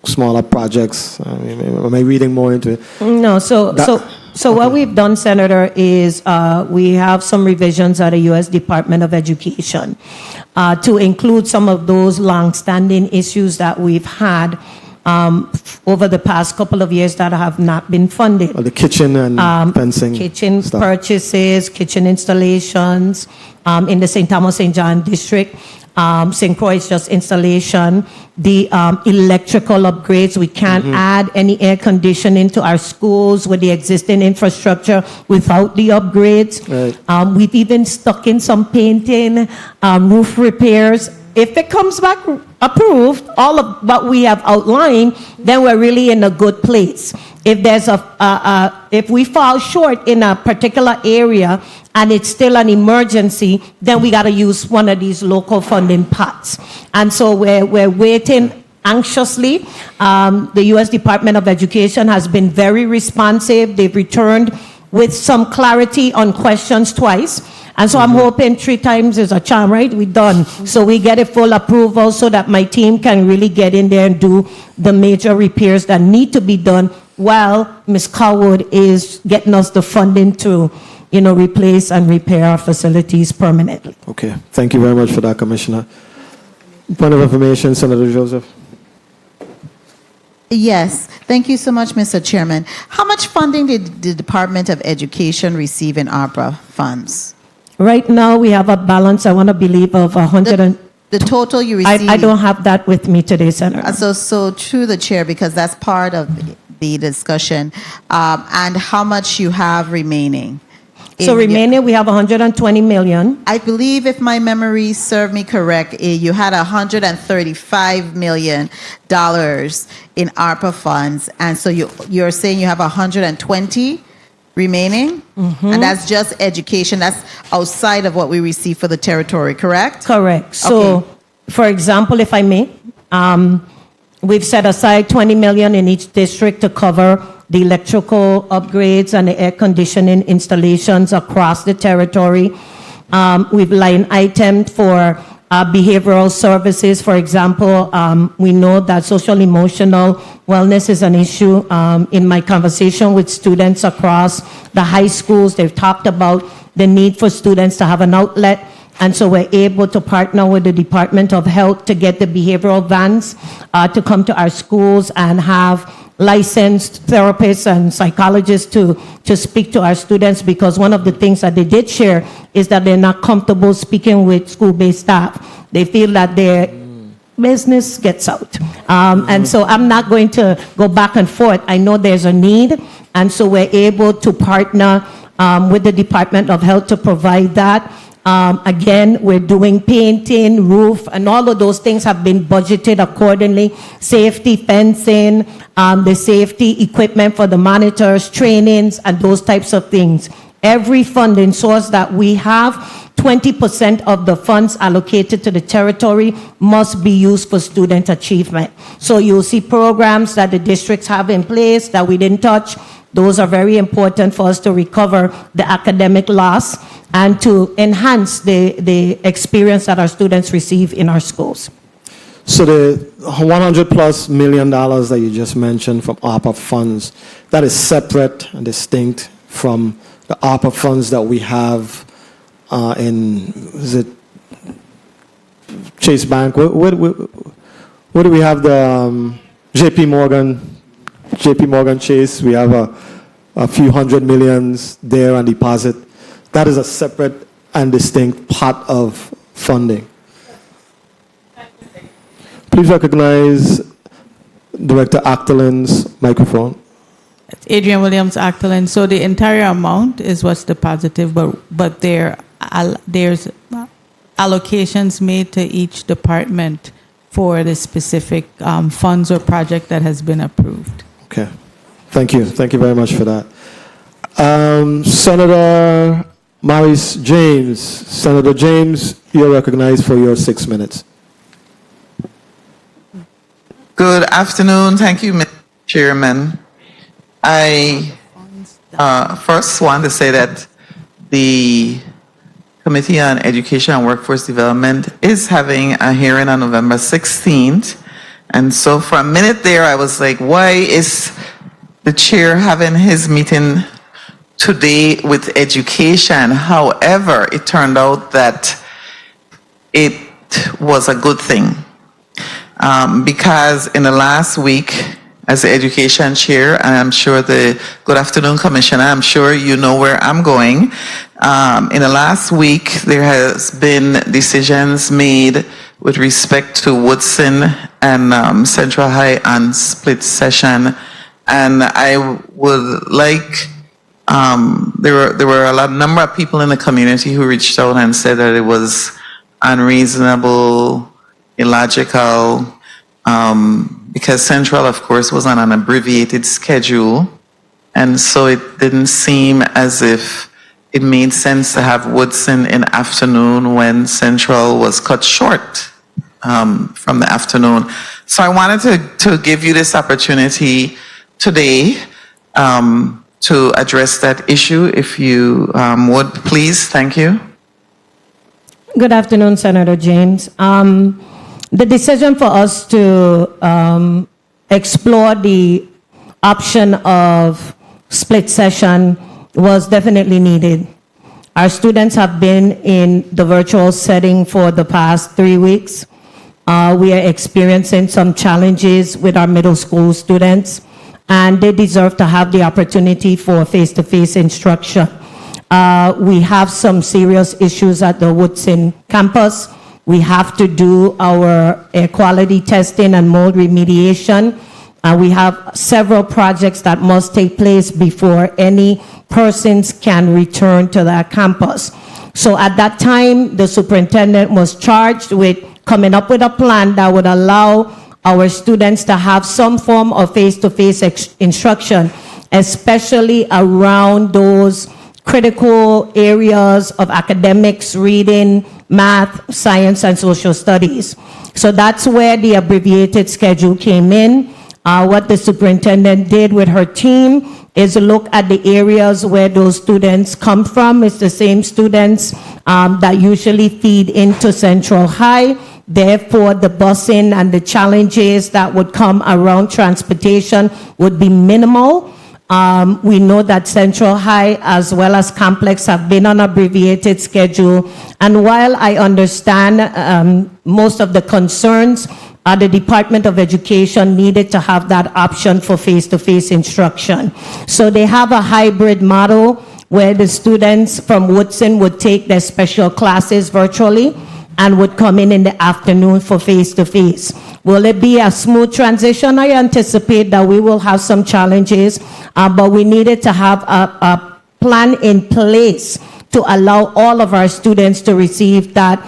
smaller projects? I mean, am I reading more into it? No, so what we've done, Senator, is we have some revisions at the U.S. Department of Education to include some of those long-standing issues that we've had over the past couple of years that have not been funded. The kitchen and fencing. Kitchen stuff. purchases, kitchen installations in the St. Thomas St. John district. St. Croix is just installation. The electrical upgrades, we can't add any air conditioning to our schools with the existing infrastructure without the upgrades. Right. We've even stuck in some painting, roof repairs. If it comes back approved, all of what we have outlined, then we're really in a good place. If there's if we fall short in a particular area and it's still an emergency, then we got to use one of these local funding pots. And so we're waiting anxiously. The U.S. Department of Education has been very responsive. They've returned with some clarity on questions twice. And so I'm hoping 3 times is a charm, right? We're done. So we get a full approval so that my team can really get in there and do the major repairs that need to be done while Ms. Cowwood is getting us the funding to, replace and repair our facilities permanently. Okay. Thank you very much for that, Commissioner. Point of information, Senator Joseph. Yes, thank you so much, Mr. Chairman. How much funding did the Department of Education receive in ARPA funds? Right now, we have a balance, I want to believe, of 100 and... The total you received? I don't have that with me today, Senator. So through the chair, because that's part of the discussion, and how much you have remaining? So remaining, we have 120 million. I believe, if my memory served me correct, you had $135 million in ARPA funds, and so you're saying you have 120 remaining, and that's just education. That's outside of what we receive for the territory, correct? Correct. So, for example, if I may, we've set aside 20 million in each district to cover the electrical upgrades and the air conditioning installations across the territory. We've line itemed for behavioral services. For example, we know that social emotional wellness is an issue. In my conversation with students across the high schools, they've talked about the need for students to have an outlet. And so we're able to partner with the Department of Health to get the behavioral vans to come to our schools and have licensed therapists and psychologists to speak to our students, because one of the things that they did share is that they're not comfortable speaking with school-based staff. They feel that their business gets out. And so I'm not going to go back and forth. I know there's a need, and so we're able to partner with the Department of Health to provide that. Again, we're doing painting, roof, and all of those things have been budgeted accordingly. Safety fencing, the safety equipment for the monitors, trainings, and those types of things. Every funding source that we have, 20% of the funds allocated to the territory must be used for student achievement. So you'll see programs that the districts have in place that we didn't touch. Those are very important for us to recover the academic loss and to enhance the experience that our students receive in our schools. So the $100+ million that you just mentioned from ARPA funds, that is separate and distinct from the ARPA funds that we have is it Chase Bank? Where do we have the JP Morgan Chase? We have a few hundred millions there on deposit. That is a separate and distinct part of funding. Please recognize Director Actolin's microphone. It's Adrian Williams Actolin. So the entire amount is what's depositive, but there's allocations made to each department for the specific funds or project that has been approved. Okay. Thank you. Thank you very much for that. Senator Maurice James. Senator James, you're recognized for your 6 minutes. Good afternoon. Thank you, Mr. Chairman. I first want to say that the Committee on Education and Workforce Development is having a hearing on November 16th. And so for a minute there, I was like, why is the chair having his meeting today with education? However, it turned out that it was a good thing. Because in the last week, as the education chair, and I'm sure good afternoon, Commissioner, I'm sure you know where I'm going. In the last week, there has been decisions made with respect to Woodson and Central High on split session. And I would like, there were a number of people in the community who reached out and said that it was unreasonable, illogical, because Central, of course, was on an abbreviated schedule, and so it didn't seem as if it made sense to have Woodson in afternoon when Central was cut short from the afternoon. So I wanted to give you this opportunity today to address that issue, if you would, please. Thank you. Good afternoon, Senator James. The decision for us to explore the option of split session was definitely needed. Our students have been in the virtual setting for the past 3 weeks. We are experiencing some challenges with our middle school students, and they deserve to have the opportunity for face-to-face instruction. We have some serious issues at the Woodson campus. We have to do our air quality testing and mold remediation. We have several projects that must take place before any persons can return to that campus. So at that time, the superintendent was charged with coming up with a plan that would allow our students to have some form of face-to-face instruction, especially around those critical areas of academics, reading, math, science, and social studies. So that's where the abbreviated schedule came in. What the superintendent did with her team is look at the areas where those students come from. It's the same students that usually feed into Central High. Therefore, the busing and the challenges that would come around transportation would be minimal. We know that Central High as well as Complex have been on abbreviated schedule. And while I understand most of the concerns, the Department of Education needed to have that option for face-to-face instruction. So they have a hybrid model where the students from Woodson would take their special classes virtually and would come in the afternoon for face-to-face. Will it be a smooth transition? I anticipate that we will have some challenges, but we needed to have a plan in place to allow all of our students to receive that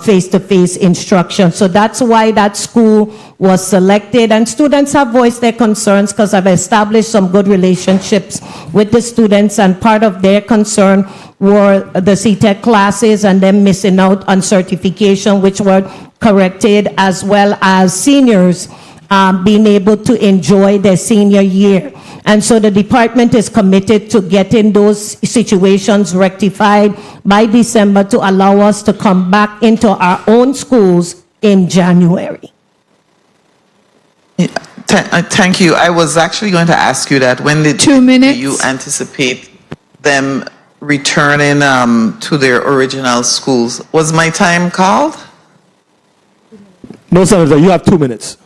face-to-face instruction. So that's why that school was selected, and students have voiced their concerns because I've established some good relationships with the students, and part of their concern were the CTEC classes and them missing out on certification, which were corrected, as well as seniors being able to enjoy their senior year. And so the department is committed to getting those situations rectified by December to allow us to come back into our own schools in January. Thank you. I was actually going to ask you that. When did 2 minutes. do you anticipate them returning to their original schools? Was my time called? No, Senator, you have 2 minutes.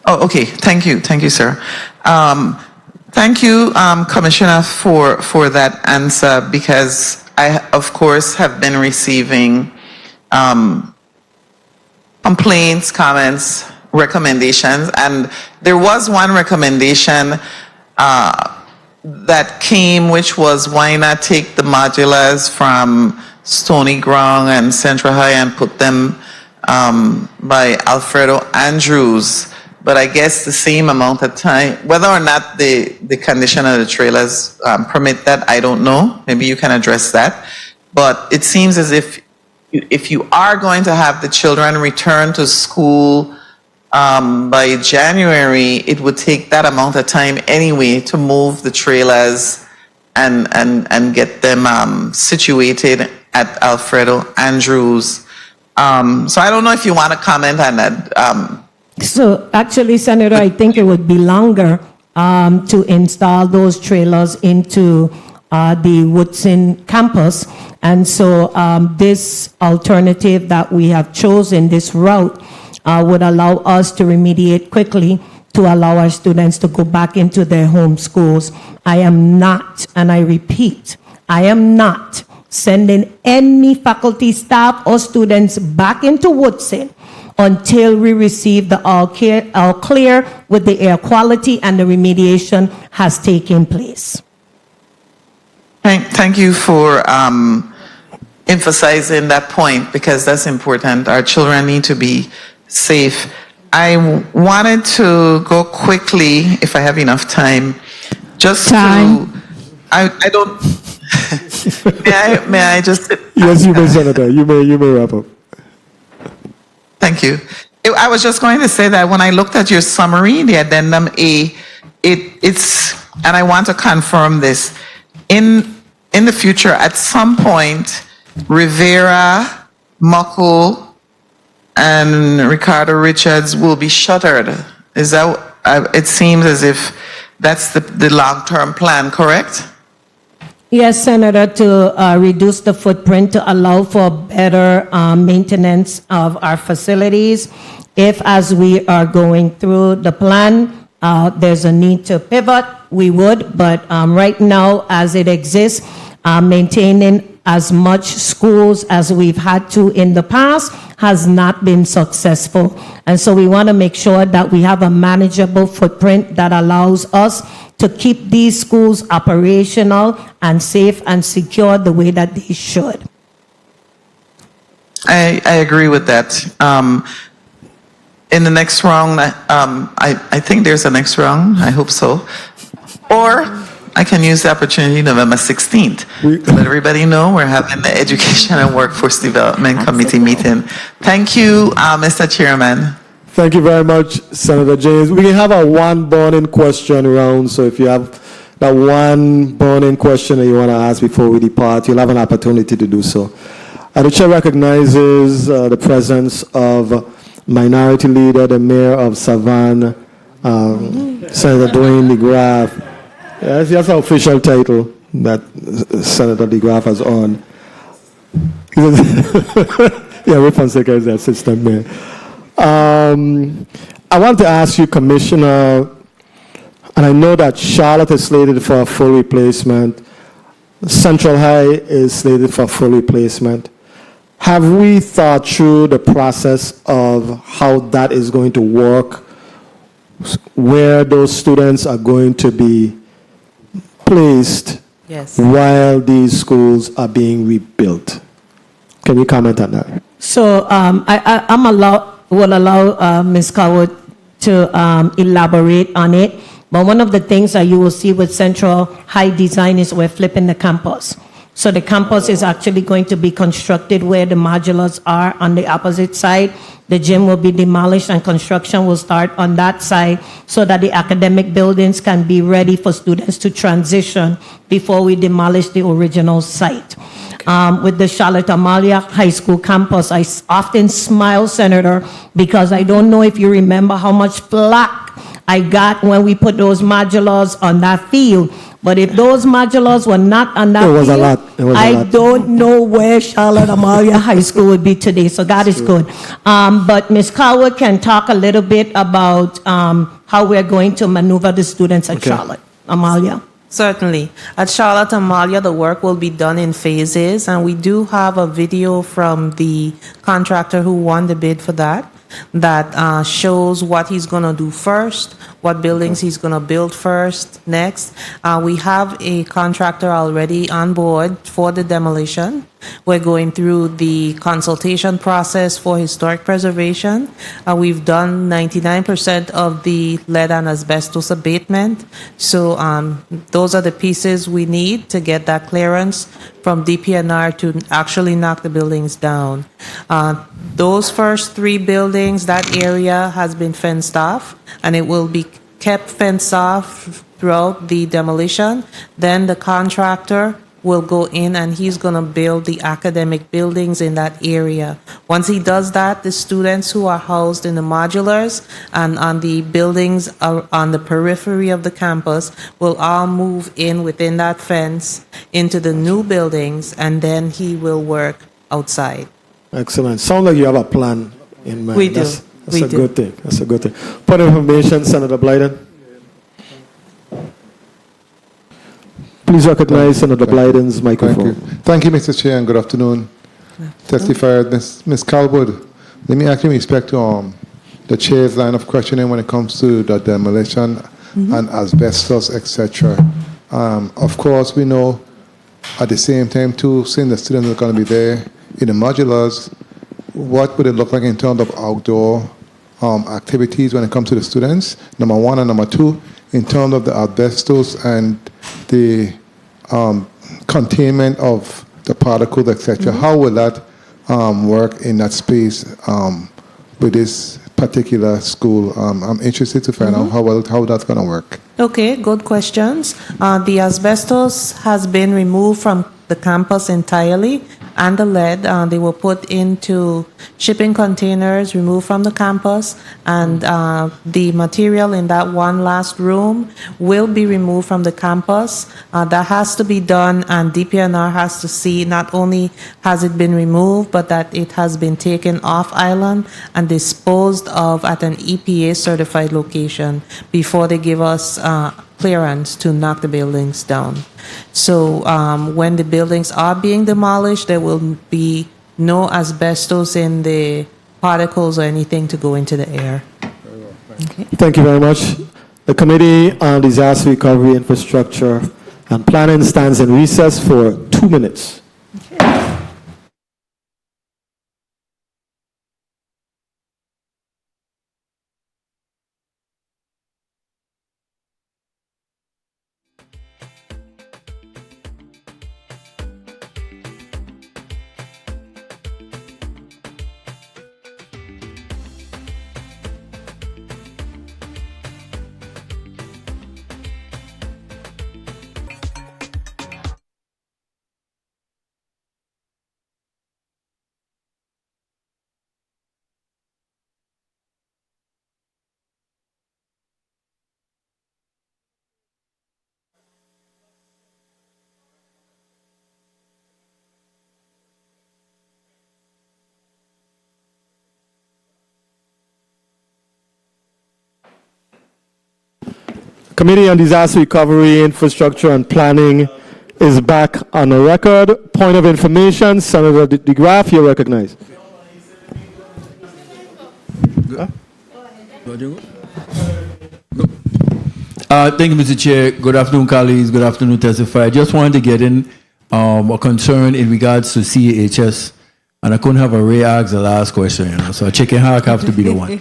Oh, okay. Thank you. Thank you, sir. Thank you, Commissioner, for that answer, because I, of course, have been receiving complaints, comments, recommendations, and there was one recommendation that came, which was, why not take the modulars from Stony Ground and Central High and put them by Alfredo Andrews, but I guess the same amount of time. Whether or not the condition of the trailers permit that, I don't know. Maybe you can address that. But it seems as if you are going to have the children return to school by January, it would take that amount of time anyway to move the trailers and get them situated at Alfredo Andrews. So I don't know if you want to comment on that. So actually, Senator, I think it would be longer to install those trailers into the Woodson campus. And so this alternative that we have chosen, this route, would allow us to remediate quickly to allow our students to go back into their home schools. I am not, and I repeat, I am not sending any faculty, staff, or students back into Woodson until we receive the all clear with the air quality and the remediation has taken place. Thank you for emphasizing that point, because that's important. Our children need to be safe. I wanted to go quickly, if I have enough time, just I don't. may I just? Yes, you may, Senator. You may wrap up. Thank you. I was just going to say that when I looked at your summary, the addendum A, it's, and I want to confirm this, in the future, at some point, Rivera, Muckle, and Ricardo Richards will be shuttered. Is that, it seems as if that's the long-term plan, correct? Yes, Senator, to reduce the footprint to allow for better maintenance of our facilities. If, as we are going through the plan, there's a need to pivot, we would, but right now, as it exists, maintaining as much schools as we've had to in the past has not been successful. And so we want to make sure that we have a manageable footprint that allows us to keep these schools operational and safe and secure the way that they should. I agree with that. In the next round, I think there's a next round. I hope so. Or I can use the opportunity November 16th to let everybody know we're having the Education and Workforce Development Committee meeting. Thank you, Mr. Chairman. Thank you very much, Senator James. We have a one burning question round, so if you have that one burning question that you want to ask before we depart, you'll have an opportunity to do so. The chair recognizes the presence of Minority Leader, the Mayor of Savannah, Senator Dwayne DeGraff. Yes, that's the official title that Senator DeGraff has on. Yeah, Rick Fonseca is the assistant mayor. I want to ask you, Commissioner, and I know that Charlotte is slated for a full replacement. Central High is slated for full replacement. Have we thought through the process of how that is going to work, where those students are going to be placed while these schools are being rebuilt? Can you comment on that? So will allow Ms. Coward to elaborate on it. But one of the things that you will see with Central High Design is we're flipping the campus. So the campus is actually going to be constructed where the modulars are on the opposite side. The gym will be demolished and construction will start on that side so that the academic buildings can be ready for students to transition before we demolish the original site. With the Charlotte Amalia High School campus, I often smile, Senator, because I don't know if you remember how much flack I got when we put those modulars on that field. But if those modulars were not on that It was a field, lot. It was a I lot. don't know where Charlotte Amalia High School would be today. So God is good. But Ms. Coward can talk a little bit about how we're going to maneuver the students at Charlotte Amalia. Certainly. At Charlotte Amalia, the work will be done in phases, and we do have a video from the contractor who won the bid for that shows what he's going to do first, what buildings he's going to build first, next. We have a contractor already on board for the demolition. We're going through the consultation process for historic preservation. We've done 99% of the lead and asbestos abatement. So those are the pieces we need to get that clearance from DPNR to actually knock the buildings down. Those first 3 buildings, that area has been fenced off, and it will be kept fenced off throughout the demolition. Then the contractor will go in and he's going to build the academic buildings in that area. Once he does that, the students who are housed in the modulars and on the buildings on the periphery of the campus will all move in within that fence into the new buildings, and then he will work outside. Excellent. Sound like you have a plan in mind. We do. That's We a do. good thing. That's a good thing. Point of information, Senator Blyden. Please recognize Senator Blyden's microphone. Thank you, Mr. Chair, and good afternoon. Testifier, Ms. Calwood, let me ask you in respect to the chair's line of questioning when it comes to the demolition and asbestos, etc. Of course, we know at the same time, too, since the students are going to be there in the modulars, what would it look like in terms of outdoor activities when it comes to the students? Number one, and number two, in terms of the asbestos and the containment of the particles, etc. How will that work in that space with this particular school? I'm interested to find out how that's going to work. Okay, good questions. The asbestos has been removed from the campus entirely, and the lead. They were put into shipping containers, removed from the campus, and the material in that one last room will be removed from the campus. That has to be done, and DPNR has to see not only has it been removed, but that it has been taken off island and disposed of at an EPA certified location before they give us clearance to knock the buildings down. So when the buildings are being demolished, there will be no asbestos in the particles or anything to go into the air. Okay. Thank you very much. The Committee on Disaster Recovery, Infrastructure, and Planning stands in recess for 2 minutes. Committee on Disaster Recovery, Infrastructure, and Planning is back on the record. Point of information, Senator DeGraff, you're recognized. Thank you, Mr. Chair. Good afternoon, colleagues. Good afternoon, testifier. I just wanted to get in a concern in regards to CAHS, and I couldn't have a Ray ask the last question, so a chicken hawk have to be the one.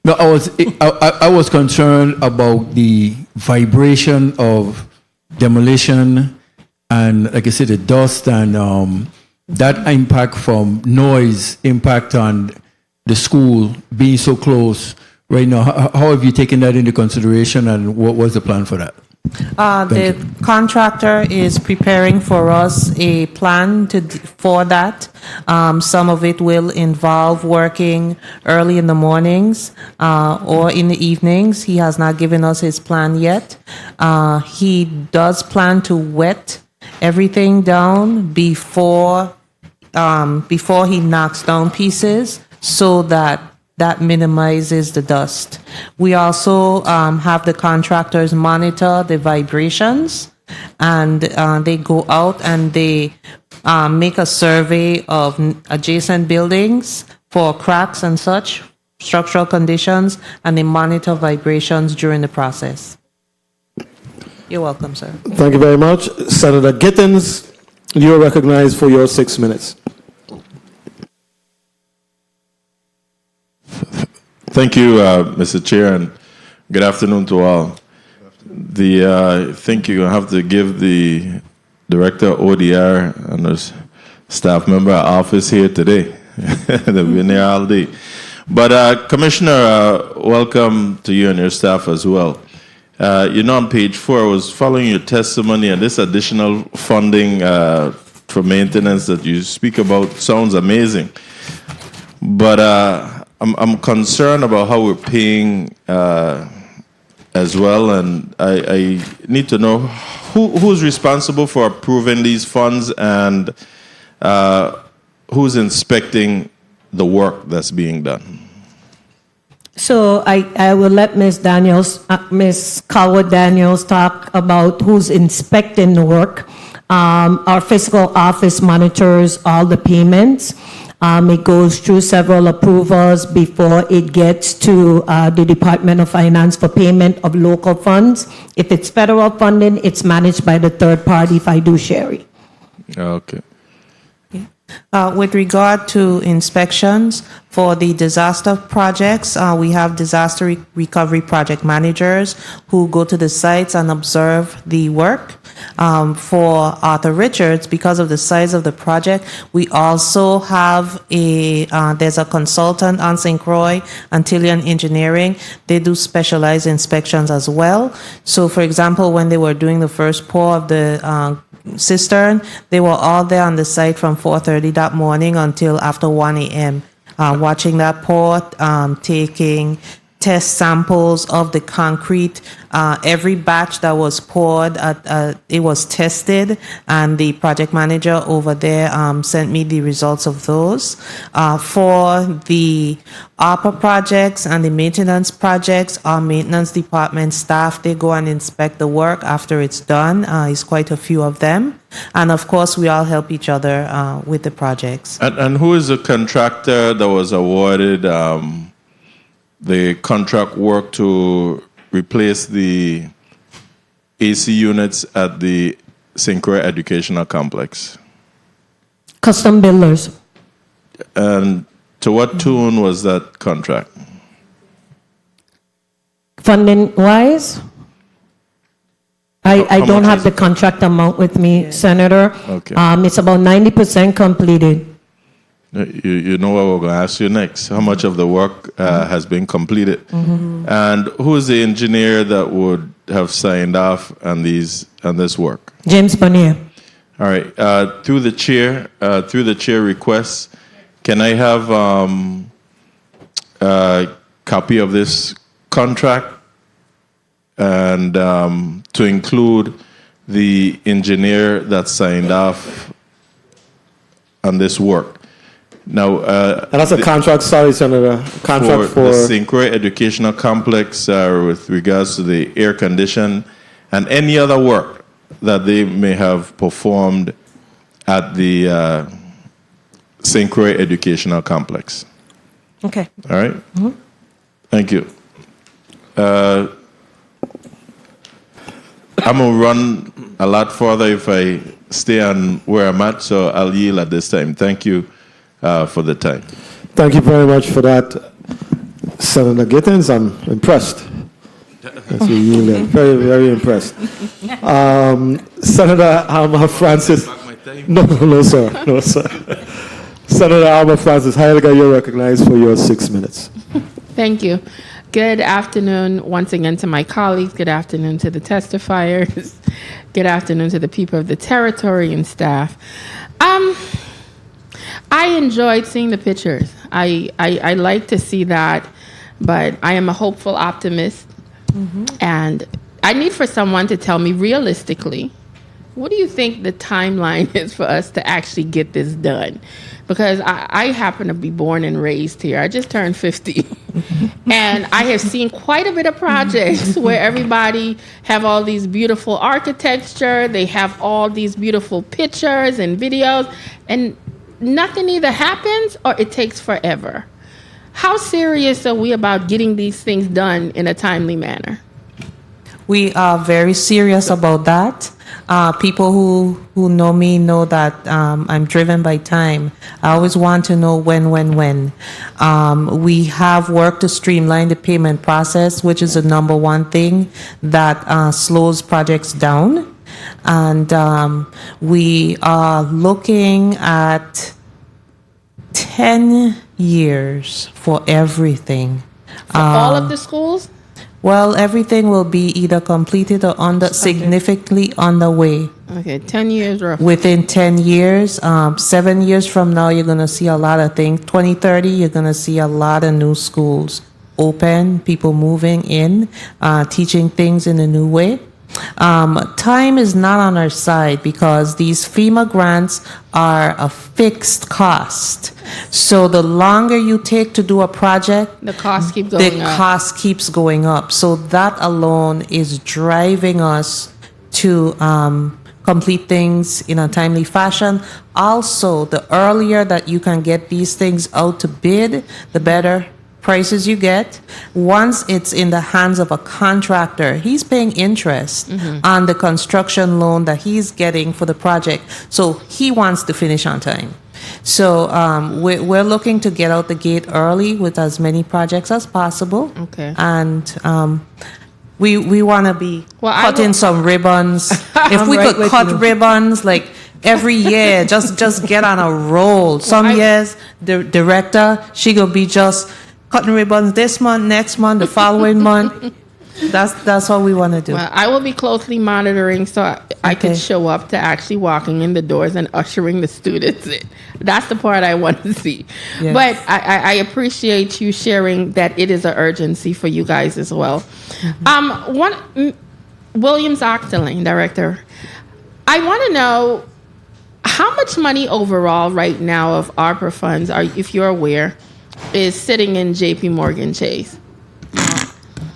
No, I was concerned about the vibration of demolition and like I said, the dust and that impact from noise impact on the school being so close right now. How have you taken that into consideration, and what was the plan for that? The contractor is preparing for us a plan for that. Some of it will involve working early in the mornings or in the evenings. He has not given us his plan yet. He does plan to wet everything down before he knocks down pieces, so that minimizes the dust. We also have the contractors monitor the vibrations, and they go out and they make a survey of adjacent buildings for cracks and such, structural conditions, and they monitor vibrations during the process. You're welcome, sir. Thank you very much. Senator Gittins, you're recognized for your 6 minutes. Thank you, Mr. Chair, and good afternoon to all. I think you have to give the Director ODR and his staff member office here today. They've been there all day. But Commissioner, welcome to you and your staff as well. On page 4, I was following your testimony, and this additional funding for maintenance that you speak about sounds amazing. But I'm concerned about how we're paying as well, and I need to know who's responsible for approving these funds, and who's inspecting the work that's being done. So I will let Ms. Calwood Daniels talk about who's inspecting the work. Our fiscal office monitors all the payments. It goes through several approvals before it gets to the Department of Finance for payment of local funds. If it's federal funding, it's managed by the third-party fiduciary. Okay. With regard to inspections for the disaster projects, we have disaster recovery project managers who go to the sites and observe the work. For Arthur Richards, because of the size of the project, we also have there's a consultant on St. Croix, Antillean Engineering. They do specialized inspections as well. So, for example, when they were doing the first pour of the cistern, they were all there on the site from 4:30 that morning until after 1 a.m. Watching that pour, taking test samples of the concrete. Every batch that was poured, it was tested, and the project manager over there sent me the results of those. For the ARPA projects and the maintenance projects, our maintenance department staff, they go and inspect the work after it's done. It's quite a few of them. And of course, we all help each other with the projects. And who is the contractor that was awarded the contract work to replace the AC units at the St. Croix Educational Complex? Custom Builders. And to what tune was that contract? Funding-wise? I don't have the contract amount with me, Senator. Okay. It's about 90% completed. You know what we're going to ask you next. How much of the work has been completed? Mm-hmm. And who is the engineer that would have signed off on this work? James Bonnier. All right. Through the chair request, can I have a copy of this contract and to include the engineer that signed off on this work? Now, and that's a contract, sorry, Senator, contract for the St. Croix Educational Complex with regards to the air condition and any other work that they may have performed at the St. Croix Educational Complex. Okay. All right? Mm-hmm. Thank you. I'm going to run a lot further if I stay on where I'm at, so I'll yield at this time. Thank you for the time. Thank you very much for that, Senator Gittins. I'm impressed. That's what you yielded. Very, very impressed. Senator Alma Francis. No, sir. No, sir. Senator Alma Francis Heiliger, you're recognized for your 6 minutes. Thank you. Good afternoon once again to my colleagues. Good afternoon to the testifiers. Good afternoon to the people of the territory and staff. I enjoyed seeing the pictures. I like to see that, but I am a hopeful optimist. And I need for someone to tell me realistically, what do you think the timeline is for us to actually get this done? Because I happen to be born and raised here. I just turned 50. And I have seen quite a bit of projects where everybody have all these beautiful architecture, they have all these beautiful pictures and videos, and nothing either happens or it takes forever. How serious are we about getting these things done in a timely manner? We are very serious about that. People who know me know that I'm driven by time. I always want to know when. We have worked to streamline the payment process, which is the number one thing that slows projects down. And we are looking at 10 years for everything. For all of the schools? Well, everything will be either completed or significantly underway. Okay, 10 years roughly. Within 10 years, 7 years from now, you're going to see a lot of things. 2030, you're going to see a lot of new schools open, people moving in, teaching things in a new way. Time is not on our side because these FEMA grants are a fixed cost. So the longer you take to do a project, the cost keeps going up. The cost keeps going up. So that alone is driving us to complete things in a timely fashion. Also, the earlier that you can get these things out to bid, the better prices you get. Once it's in the hands of a contractor, he's paying interest on the construction loan that he's getting for the project. So he wants to finish on time. So we're looking to get out the gate early with as many projects as possible. Okay. And we want to be cutting some ribbons. If we could cut ribbons like every year, just get on a roll. Some years, the director, she gonna be just cutting ribbons this month, next month, the following month. That's what we want to do. Well, I will be closely monitoring so I can show up to actually walking in the doors and ushering the students in. That's the part I want to see. Yes. But I appreciate you sharing that it is an urgency for you guys as well. Williams Octoling, Director, I want to know how much money overall right now of ARPA funds, if you're aware, is sitting in JP Morgan Chase?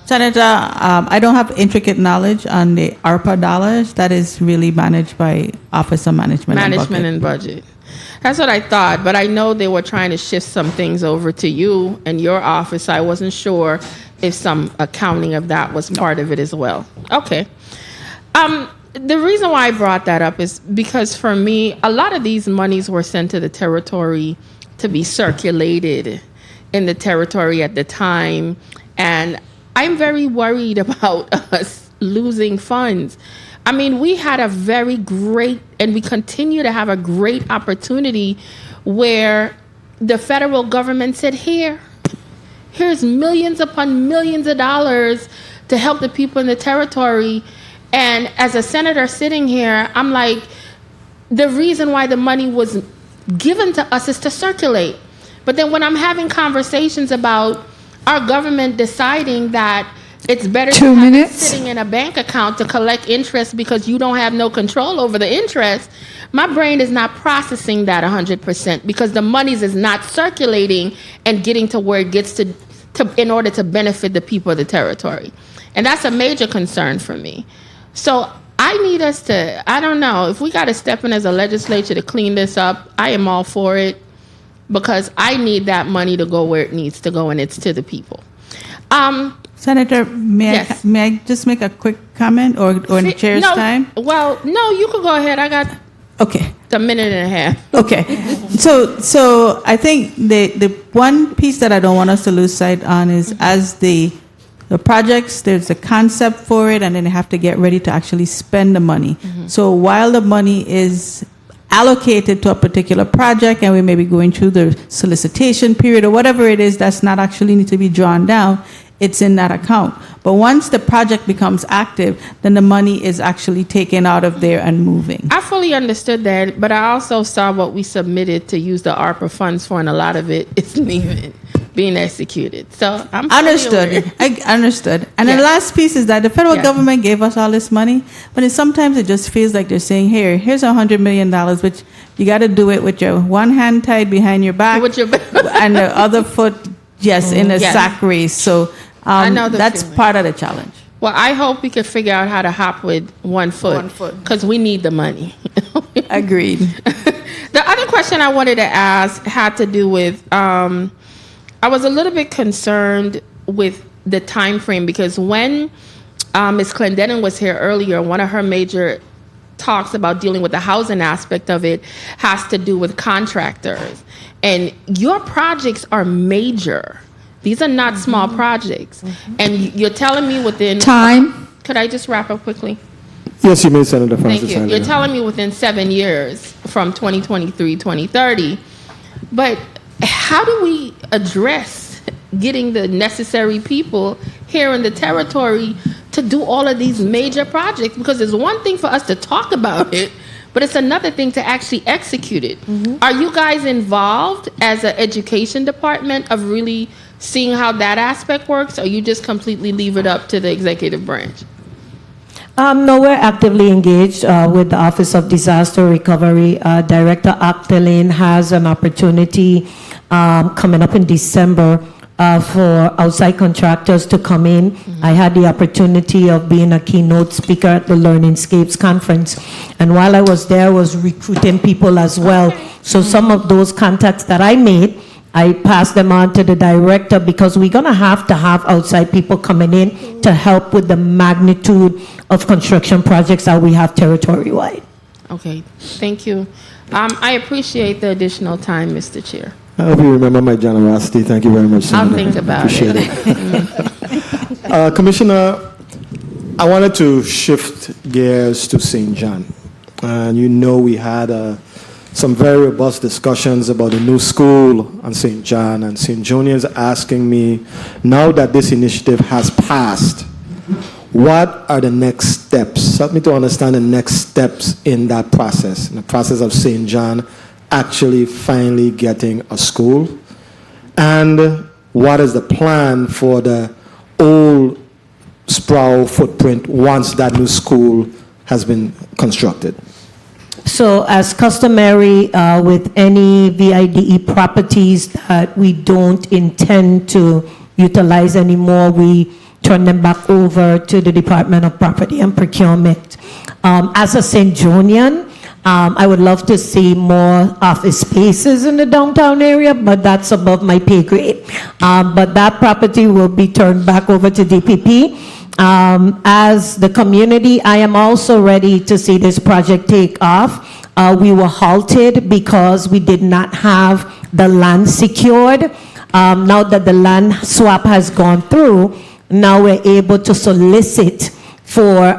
Senator, I don't have intricate knowledge on the ARPA dollars. That is really managed by Office of Management and Budget. That's what I thought, but I know they were trying to shift some things over to you and your office. I wasn't sure if some accounting of that was part of it as well. Okay. The reason why I brought that up is because for me, a lot of these monies were sent to the territory to be circulated in the territory at the time, and I'm very worried about us losing funds. I mean, we had a very great, and we continue to have a great opportunity where the federal government said, here's millions upon millions of dollars to help the people in the territory. And as a senator sitting here, I'm like, the reason why the money was given to us is to circulate. But then when I'm having conversations about our government deciding that it's better to have it sitting in a bank account to collect interest because you don't have no control over the interest, my brain is not processing that 100% because the monies is not circulating and getting to where it gets to in order to benefit the people of the territory. And that's a major concern for me. So I need us to, I don't know, if we got to step in as a legislature to clean this up, I am all for it because I need that money to go where it needs to go, and it's to the people. Senator, may I just make a quick comment or in the chair's time? Well, no, you can go ahead. I got a minute and a half. Okay. So I think the one piece that I don't want us to lose sight on is as the The projects, there's a concept for it, and then they have to get ready to actually spend the money. So while the money is allocated to a particular project, and we may be going through the solicitation period or whatever it is, that's not actually need to be drawn down, it's in that account. But once the project becomes active, then the money is actually taken out of there and moving. I fully understood that, but I also saw what we submitted to use the ARPA funds for, and a lot of it isn't even being executed. So I'm fully Understood. aware. I understood. And the last piece is that the federal government gave us all this money, but sometimes it just feels like they're saying, here's $100 million, which you got to do it with your one hand tied behind your back and the other foot, in a sack race. So I know the that's feeling. part of the challenge. Well, I hope we can figure out how to hop with one foot because we need the money. Agreed. The other question I wanted to ask had to do with I was a little bit concerned with the time frame because when Ms. Clendenin was here earlier, one of her major talks about dealing with the housing aspect of it has to do with contractors. And your projects are major. These are not small projects. And you're telling me within... Time. Could I just wrap up quickly? Yes, you may, Senator Francis. Thank you. You're telling me within 7 years from 2023, 2030. But how do we address getting the necessary people here in the territory to do all of these major projects? Because it's one thing for us to talk about it, but it's another thing to actually execute it. Are you guys involved as an education department of really seeing how that aspect works, or you just completely leave it up to the executive branch? No, we're actively engaged with the Office of Disaster Recovery. Director Octalane has an opportunity coming up in December for outside contractors to come in. I had the opportunity of being a keynote speaker at the Learningscapes conference. And while I was there, I was recruiting people as well. So some of those contacts that I made, I passed them on to the director because we're going to have outside people coming in to help with the magnitude of construction projects that we have territory-wide. Okay, thank you. I appreciate the additional time, Mr. Chair. I hope you remember my generosity. Thank you very much, Senator. I'll think about Appreciate it. Commissioner, I wanted to shift gears to St. John. And you know we had some very robust discussions about the new school on St. John, and St. Jonia's asking me, now that this initiative has passed, what are the next steps? Help me to understand the next steps in that process, in the process of St. John actually finally getting a school. And what is the plan for the old Sproul footprint once that new school has been constructed? So as customary with any VIDE properties that we don't intend to utilize anymore, we turn them back over to the Department of Property and Procurement. As a St. Jonian, I would love to see more office spaces in the downtown area, but that's above my pay grade. But that property will be turned back over to DPP. As the community, I am also ready to see this project take off. We were halted because we did not have the land secured. Now that the land swap has gone through, now we're able to solicit for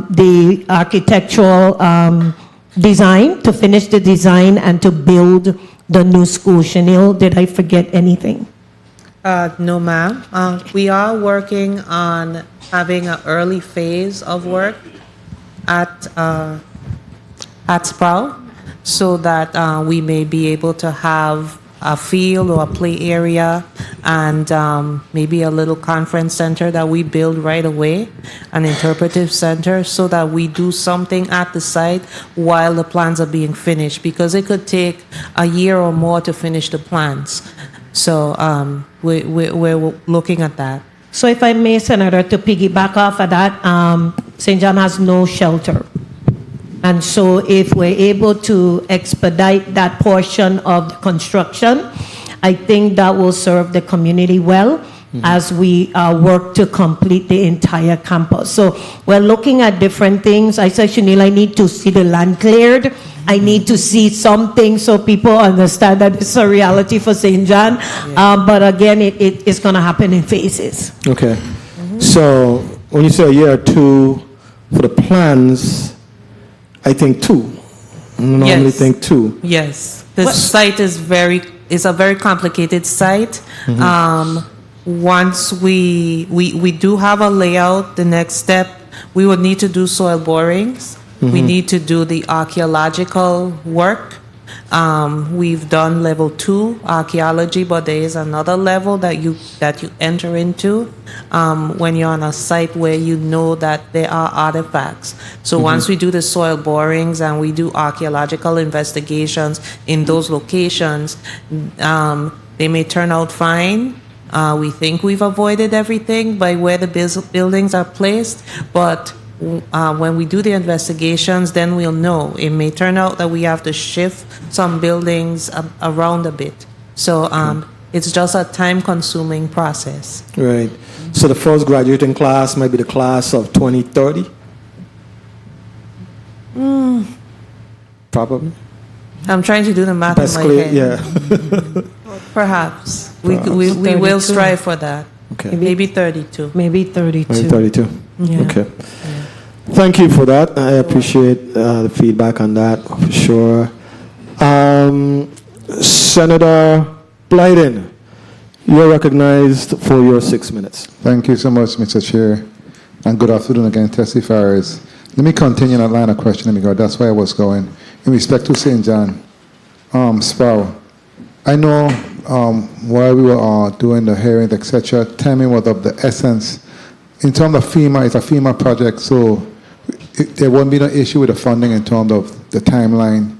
the architectural design, to finish the design and to build the new school. Chanel, did I forget anything? No, ma'am. We are working on having an early phase of work at Sproul so that we may be able to have a field or a play area and maybe a little conference center that we build right away, an interpretive center, so that we do something at the site while the plans are being finished, because it could take a year or more to finish the plans. So we're looking at that. So if I may, Senator, to piggyback off of that, St. John has no shelter. And so if we're able to expedite that portion of the construction, I think that will serve the community well as we work to complete the entire campus. So we're looking at different things. I said, Chanel, I need to see the land cleared. I need to see something so people understand that it's a reality for St. John. But again, it's going to happen in phases. Okay. So when you say a year or two for the plans, I think two. I normally Yes. think two. Yes, the site is a very complicated site. Once we do have a layout, the next step, we would need to do soil borings. We need to do the archaeological work. We've done level 2 archaeology, but there is another level that you enter into when you're on a site where you know that there are artifacts. So once we do the soil borings and we do archaeological investigations in those locations, they may turn out fine. We think we've avoided everything by where the buildings are placed, but when we do the investigations, then we'll know. It may turn out that we have to shift some buildings around a bit. So it's just a time-consuming process. Right. So the first graduating class might be the class of 2030? Probably. I'm trying to do the math That's in my clear, head. yeah. Perhaps. We will 32. strive for that. Okay. Maybe 32. Maybe 32. Maybe 32. Yeah. Okay. Thank you for that. I appreciate the feedback on that for sure. Senator Blyden, you're recognized for your 6 minutes. Thank you so much, Mr. Chair, and good afternoon again, testifiers. Let me continue that line of questioning because that's where I was going. In respect to St. John, Sparrow, I know while we were doing the hearings, etc., timing was of the essence. In terms of FEMA, it's a FEMA project, so there won't be no issue with the funding in terms of the timeline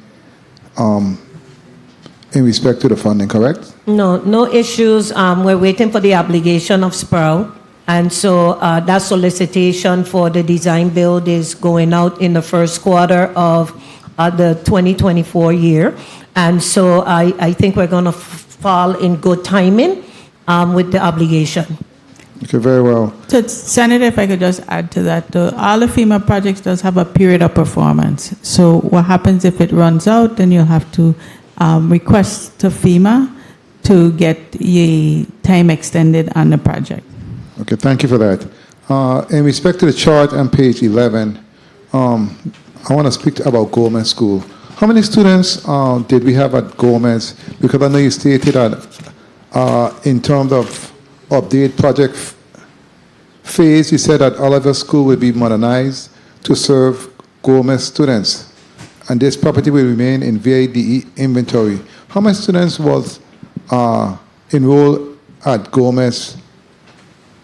in respect to the funding, correct? No issues. We're waiting for the obligation of Sprout. And so that solicitation for the design build is going out in the first quarter of the 2024 year. And so I think we're going to fall in good timing with the obligation. Okay, very well. So, Senator, if I could just add to that, all the FEMA projects does have a period of performance. So what happens if it runs out, then you'll have to request to FEMA to get the time extended on the project. Okay, thank you for that. In respect to the chart on page 11, I want to speak about Gomez School. How many students did we have at Gomez? Because I know you stated that in terms of update project phase, you said that Oliver School will be modernized to serve Gomez students, and this property will remain in VIDE inventory. How many students was enrolled at Gomez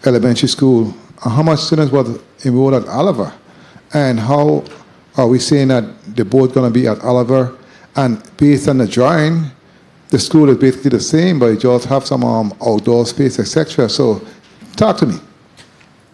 Elementary School? How much students was enrolled at Oliver? And how are we saying that the board going to be at Oliver? And based on the drawing, the school is basically the same, but you just have some outdoor space, etc. So, talk to me.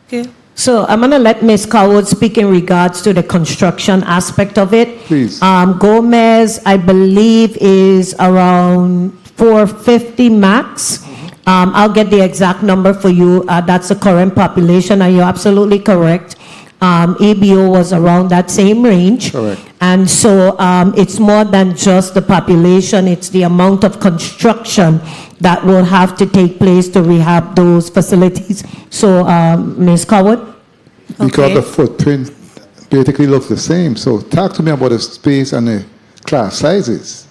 Okay. So I'm going to let Ms. Coward speak in regards to the construction aspect of it. Please. Gomez, I believe, is around 450 max. I'll get the exact number for you. That's the current population, and you're absolutely correct. ABO was around that same range. Correct. And so it's more than just the population, it's the amount of construction that will have to take place to rehab those facilities. So, Ms. Coward? Because the footprint basically looks the same. So, talk to me about the space and the class sizes.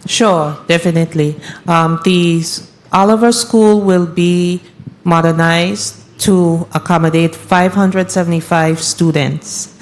Sure, definitely. The Oliver School will be modernized to accommodate 575 students.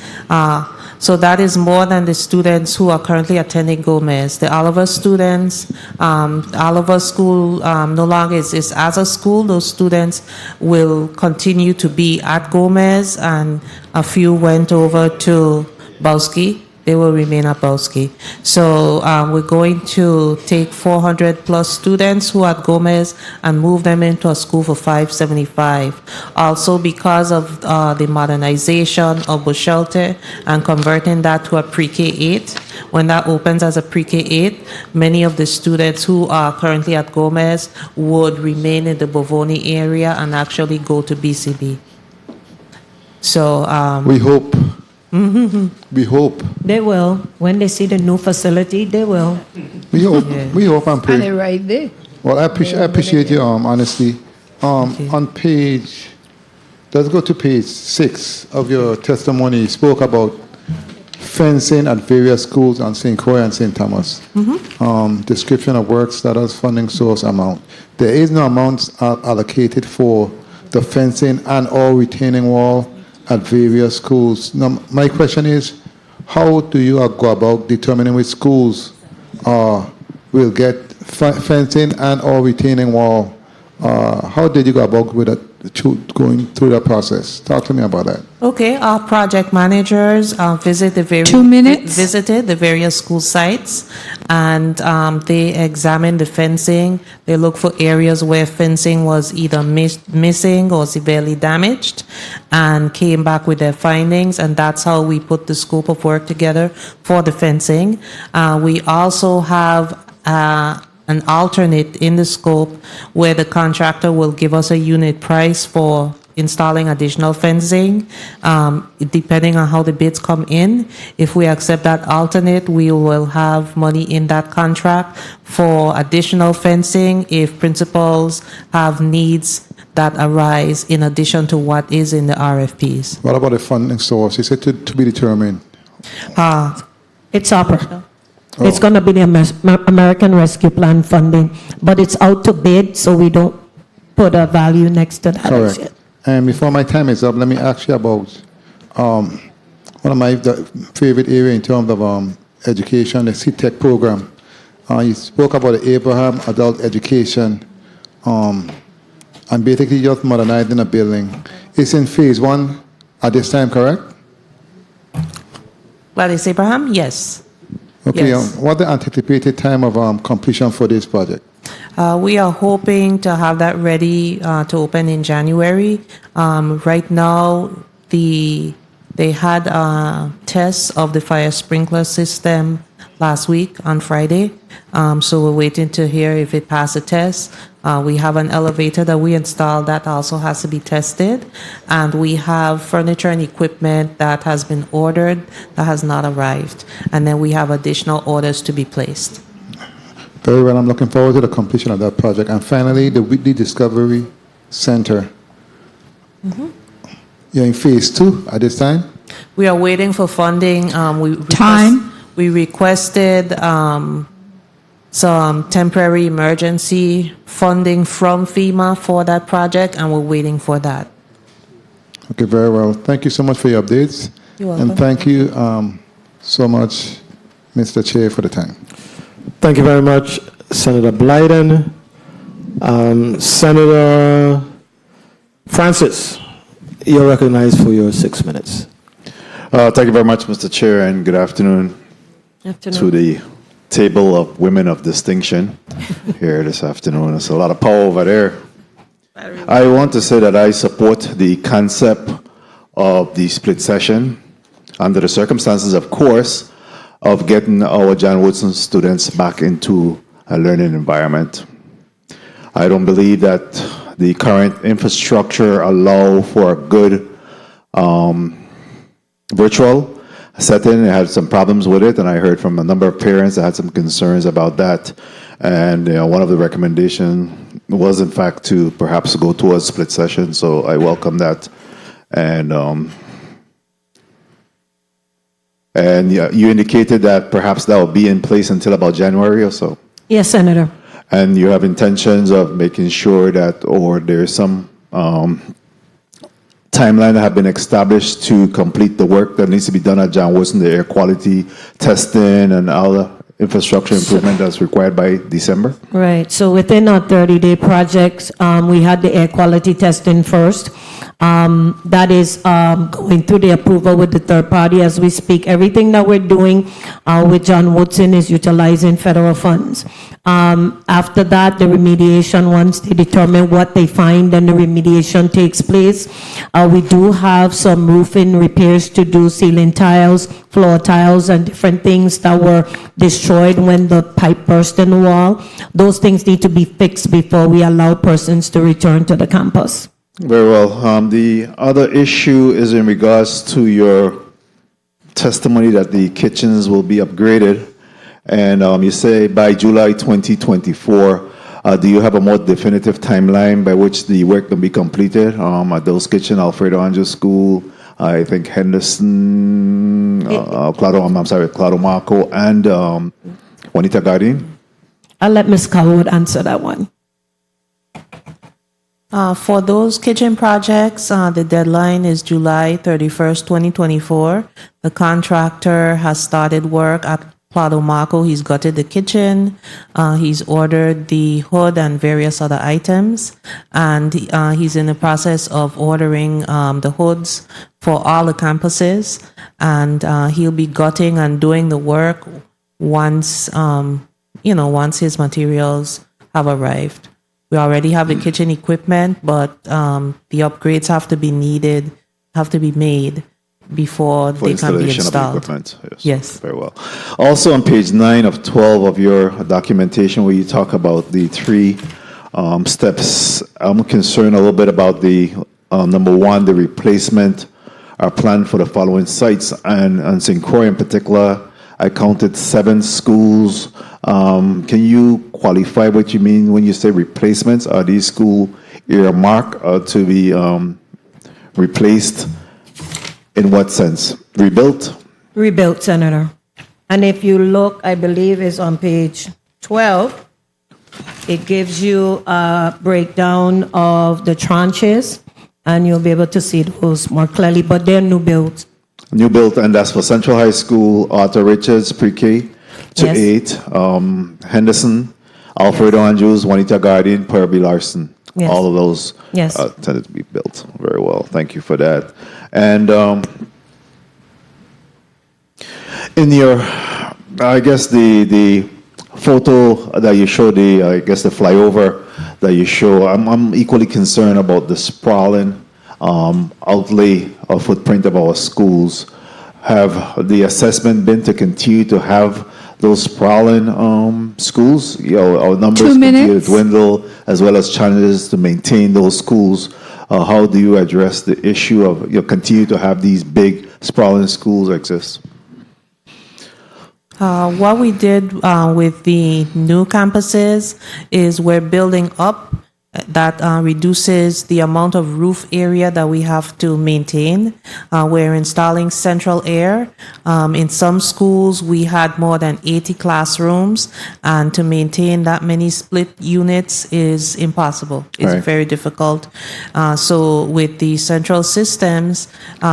So that is more than the students who are currently attending Gomez. The Oliver students, Oliver School no longer is as a school. Those students will continue to be at Gomez, and a few went over to Bowski. They will remain at Bowski. So we're going to take 400 plus students who are at Gomez and move them into a school for 575. Also, because of the modernization of Bushelte and converting that to a pre-K-8, when that opens as a pre-K-8, many of the students who are currently at Gomez would remain in the Bovoni area and actually go to BCB. So we hope. We hope. They will. When they see the new facility, they will. We hope. We hope and pray. And they're right there. Well, I appreciate your honesty. On page let's go to page 6 of your testimony. You spoke about fencing at various schools on St. Croix and St. Thomas. Description of work status, funding source, amount. There is no amounts allocated for the fencing and or retaining wall at various schools. Now, my question is, how do you go about determining which schools will get fencing and or retaining wall? How did you go about with it, going through that process? Talk to me about that. Okay, our project managers visited the various school sites, and they examined the fencing. They looked for areas where fencing was either missing or severely damaged, and came back with their findings. And that's how we put the scope of work together for the fencing. We also have an alternate in the scope where the contractor will give us a unit price for installing additional fencing, depending on how the bids come in. If we accept that alternate, we will have money in that contract for additional fencing if principals have needs that arise in addition to what is in the RFPs. What about the funding source? Is it to be determined? It's opera. It's going to be the American Rescue Plan funding, but it's out to bid, so we don't put a value next to that. Correct. And before my time is up, let me ask you about one of my favorite area in terms of education, the CTEC program. You spoke about the Abraham Adult Education and basically just modernizing a building. It's in phase 1 at this time, correct? Well, is Abraham? Yes. Okay, Yes. what's the anticipated time of completion for this project? We are hoping to have that ready to open in January. Right now, they had tests of the fire sprinkler system last week on Friday. So we're waiting to hear if it passed the test. We have an elevator that we installed that also has to be tested. And we have furniture and equipment that has been ordered that has not arrived. And then we have additional orders to be placed. Very well, I'm looking forward to the completion of that project. And finally, the Whitley Discovery Center. You're in phase 2 at this time? We are waiting for funding. We requested some temporary emergency funding from FEMA for that project, and we're waiting for that. Okay, very well. Thank you so much for your updates. You're welcome. And thank you so much, Mr. Chair, for the time. Thank you very much, Senator Blyden. Senator Francis, you're recognized for your 6 minutes. Thank you very much, Mr. Chair, and good afternoon, to the table of women of distinction here this afternoon. There's a lot of power over there. I want to say that I support the concept of the split session under the circumstances, of course, of getting our John Woodson students back into a learning environment. I don't believe that the current infrastructure allow for a good virtual setting. It had some problems with it, and I heard from a number of parents that had some concerns about that. And one of the recommendations was, in fact, to perhaps go to a split session. So I welcome that. And you indicated that perhaps that will be in place until about January or so. Yes, Senator. And you have intentions of making sure that, or there's some timeline that have been established to complete the work that needs to be done at John Woodson, the air quality testing and all the infrastructure improvement that's required by December? Right. So within our 30-day projects, we had the air quality testing first. That is going through the approval with the third party as we speak. Everything that we're doing with John Woodson is utilizing federal funds. After that, the remediation, once they determine what they find, then the remediation takes place. We do have some roofing repairs to do, ceiling tiles, floor tiles, and different things that were destroyed when the pipe burst in the wall. Those things need to be fixed before we allow persons to return to the campus. Very well. The other issue is in regards to your testimony that the kitchens will be upgraded. And you say by July 2024, Do you have a more definitive timeline by which the work can be completed at those kitchen, Alfredo Andrews School, I think Henderson, Claudio Marco, and Juanita Garden? I'll let Ms. Coward answer that one. For those kitchen projects, the deadline is July 31st, 2024. The contractor has started work at Plado Marco. He's gutted the kitchen. He's ordered the hood and various other items. And he's in the process of ordering the hoods for all the campuses. And he'll be gutting and doing the work once, once his materials have arrived. We already have the kitchen equipment, but the upgrades have to be made before For they can be installation installed. of equipment. Yes. Very well. Also on page 9 of 12 of your documentation, where you talk about the 3 steps, I'm concerned a little bit about the number 1, the replacement plan for the following sites, and St. Croix in particular. I counted 7 schools. Can you qualify what you mean when you say replacements? Are these schools earmarked to be replaced? In what sense? Rebuilt? Rebuilt, Senator. And if you look, I believe it's on page 12, it gives you a breakdown of the tranches, and you'll be able to see those more clearly, but they're new builds. New built, and that's for Central High School, Arthur Richards, pre-K to Yes. 8, Henderson, Alfredo Andrews, Juanita Guardian, Perby Larson. Yes. All of those Yes. tended to be built. Very well. Thank you for that. And in your, I guess the photo that you show, the flyover that you show, I'm equally concerned about the sprawling outlay or footprint of our schools. Have the assessment been to continue to have those sprawling schools? Our numbers 2 continue to minutes. dwindle, as well as challenges to maintain those schools. How do you address the issue of continue to have these big sprawling schools exist? What we did with the new campuses is we're building up. That reduces the amount of roof area that we have to maintain. We're installing central air. In some schools, we had more than 80 classrooms, and to maintain that many split units is impossible. It's Right. very difficult. So with the central systems,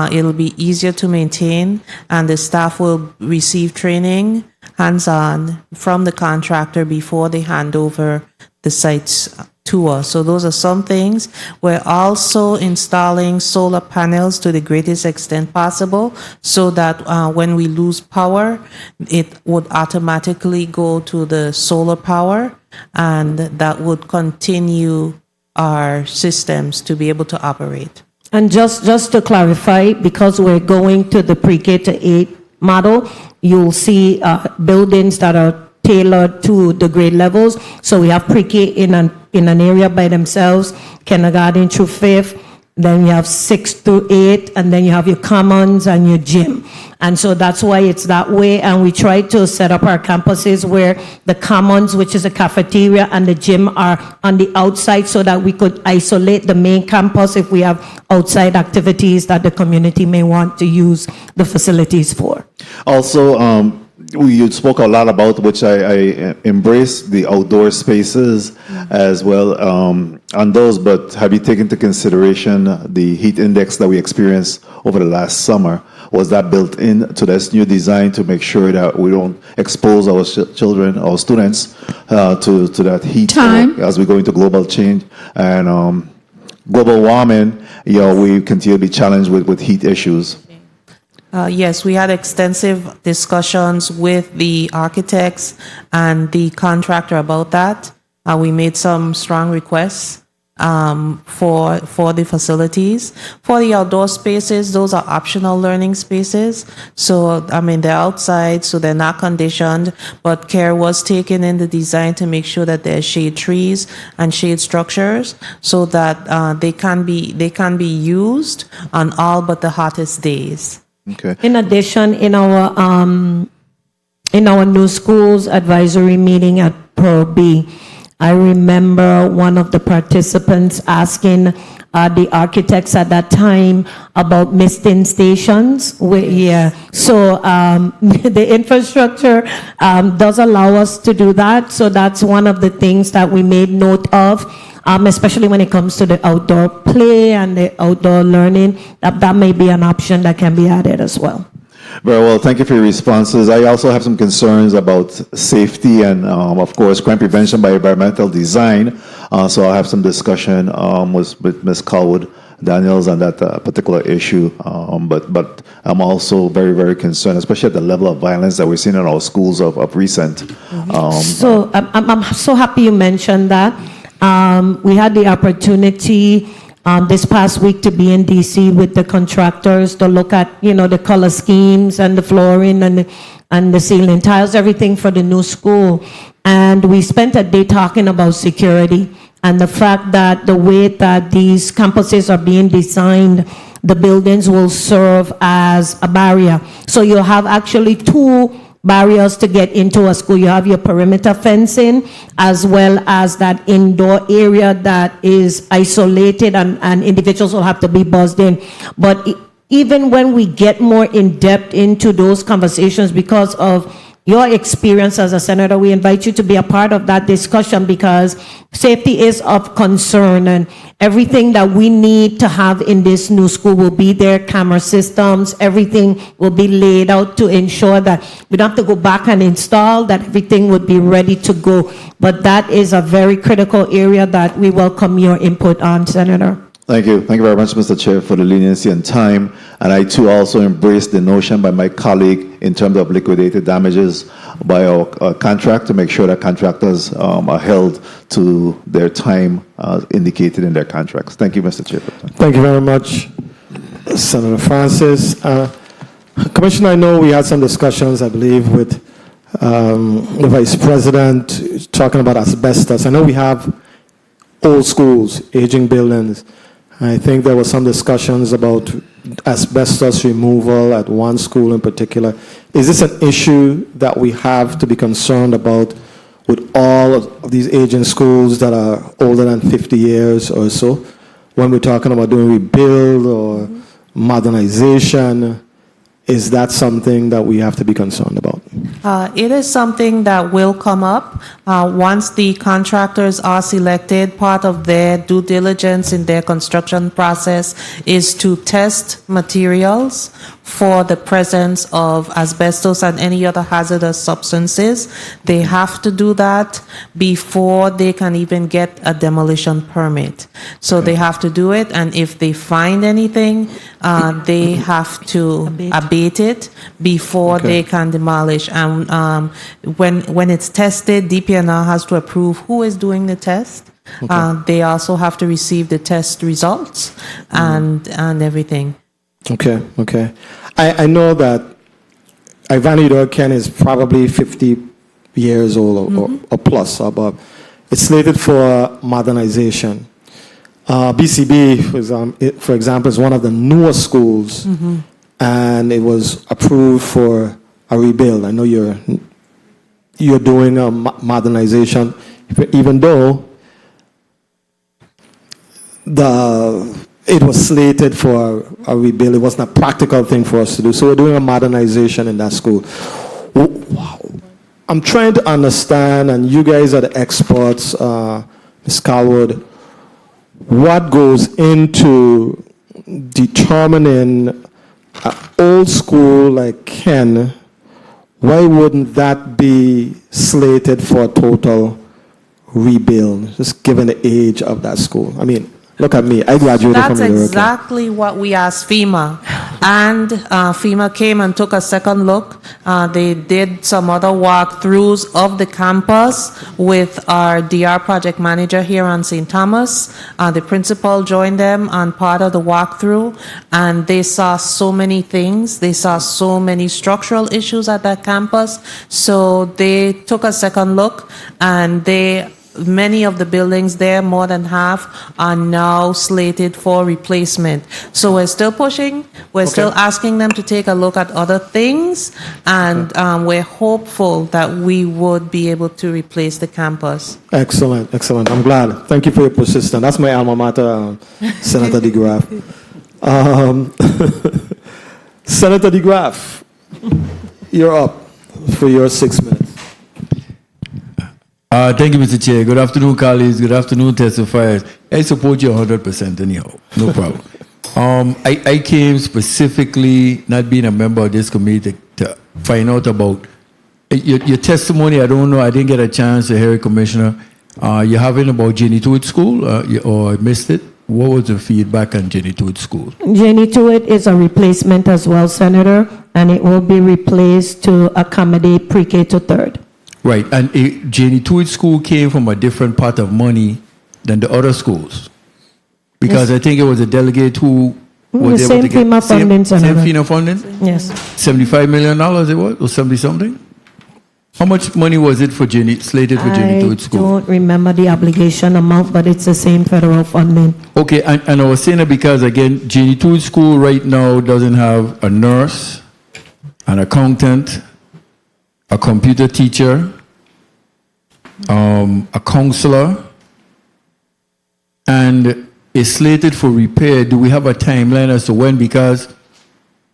it'll be easier to maintain, and the staff will receive training hands-on from the contractor before they hand over the sites to us. So those are some things. We're also installing solar panels to the greatest extent possible, so that when we lose power, it would automatically go to the solar power, and that would continue our systems to be able to operate. And just to clarify, because we're going to the pre-K to 8 model, you'll see buildings that are tailored to the grade levels. So we have pre-K in an area by themselves, kindergarten through 5th, then you have 6 through 8, and then you have your commons and your gym. And so that's why it's that way. And we try to set up our campuses where the commons, which is a cafeteria, and the gym are on the outside, so that we could isolate the main campus if we have outside activities that the community may want to use the facilities for. Also, you spoke a lot about, which I embrace, the outdoor spaces as well on those, but have you taken into consideration the heat index that we experienced over the last summer? Was that built into this new design to make sure that we don't expose our children, our students, to that heat Time. as we go into global change and global warming? We continue to be challenged with heat issues. Yes, we had extensive discussions with the architects and the contractor about that. We made some strong requests for the facilities. For the outdoor spaces, those are optional learning spaces. So, they're outside, so they're not conditioned, but care was taken in the design to make sure that there's shade trees and shade structures, so that they can be used on all but the hottest days. Okay. In addition, in our new schools advisory meeting at Pro B, I remember one of the participants asking the architects at that time about misting stations. Yeah, so the infrastructure does allow us to do that. So that's one of the things that we made note of, especially when it comes to the outdoor play and the outdoor learning. That may be an option that can be added as well. Very well, thank you for your responses. I also have some concerns about safety and, of course, crime prevention by environmental design. So I'll have some discussion with Ms. Colwood Daniels on that particular issue. But I'm also very, very concerned, especially at the level of violence that we're seeing in our schools of recent. So I'm so happy you mentioned that. We had the opportunity this past week to be in DC with the contractors to look at, the color schemes and the flooring and the ceiling tiles, everything for the new school. And we spent a day talking about security and the fact that the way that these campuses are being designed, the buildings will serve as a barrier. So you'll have actually two barriers to get into a school. You have your perimeter fencing as well as that indoor area that is isolated and individuals will have to be buzzed in. But even when we get more in depth into those conversations, because of your experience as a senator, we invite you to be a part of that discussion because safety is of concern and everything that we need to have in this new school will be there, camera systems, everything will be laid out to ensure that we don't have to go back and install, that everything would be ready to go. But that is a very critical area that we welcome your input on, Senator. Thank you. Thank you very much, Mr. Chair, for the leniency and time. And I, too, also embrace the notion by my colleague in terms of liquidated damages by our contract to make sure that contractors are held to their time indicated in their contracts. Thank you, Mr. Chair. Thank you very much, Senator Francis. Commissioner, I know we had some discussions, I believe, with the Vice President talking about asbestos. I know we have old schools, aging buildings. I think there were some discussions about asbestos removal at one school in particular. Is this an issue that we have to be concerned about with all of these aging schools that are older than 50 years or so? When we're talking about doing rebuild or modernization, is that something that we have to be concerned about? It is something that will come up once the contractors are selected. Part of their due diligence in their construction process is to test materials for the presence of asbestos and any other hazardous substances. They have to do that before they can even get a demolition permit. So they have to do it, and if they find anything, they have to abate it before they can demolish. And when it's tested, DPNR has to approve who is doing the test. They also have to receive the test results and everything. Okay. I know that Ivani Dorken is probably 50 years old or plus, but it's slated for modernization. BCB, for example, is one of the newer schools, and it was approved for a rebuild. I know you're doing a modernization, even though it was slated for a rebuild. It wasn't a practical thing for us to do. So we're doing a modernization in that school. I'm trying to understand, and you guys are the experts, Ms. Calwood, what goes into determining an old school like Ken. Why wouldn't that be slated for a total rebuild, just given the age of that school? I mean, look at me. I graduated from That's Eureka. exactly what we asked FEMA. And FEMA came and took a second look. They did some other walkthroughs of the campus with our DR project manager here on St. Thomas. The principal joined them on part of the walkthrough, and they saw so many things. They saw so many structural issues at that campus. So they took a second look, and they many of the buildings there, more than half, are now slated for replacement. So we're still pushing. We're still asking them to take a look at other things, and we're hopeful that we would be able to replace the campus. Excellent, excellent. I'm glad. Thank you for your persistence. That's my alma mater, Senator DeGraff. Senator DeGraff, you're up for your 6 minutes. Thank you, Mr. Chair. Good afternoon, colleagues. Good afternoon, testifiers. I support you 100% anyhow. No problem. I came specifically, not being a member of this committee, to find out about your testimony. I don't know. I didn't get a chance to hear it, Commissioner. You're having about Jenny Tuitt School, or I missed it. What was the feedback on Jenny Tuitt School? Jenny Tuitt is a replacement as well, Senator, and it will be replaced to accommodate pre-K to third. Right, and Jenny Tuitt School came from a different pot of money than the other schools, because I think it was a delegate who was able to get FEMA funding, same Senator. FEMA funding. Yes. $75 million it was, or 70 something. How much money was it for slated for Jenny Tuitt School? I don't remember the obligation amount, but it's the same federal funding. Okay, and I was saying that because again, Jenny Tuitt School right now doesn't have a nurse, an accountant, a computer teacher, a counselor, and is slated for repair. Do we have a timeline as to when? Because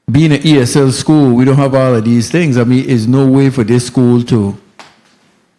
being an ESL school, we don't have all of these things. I mean, there's no way for this school to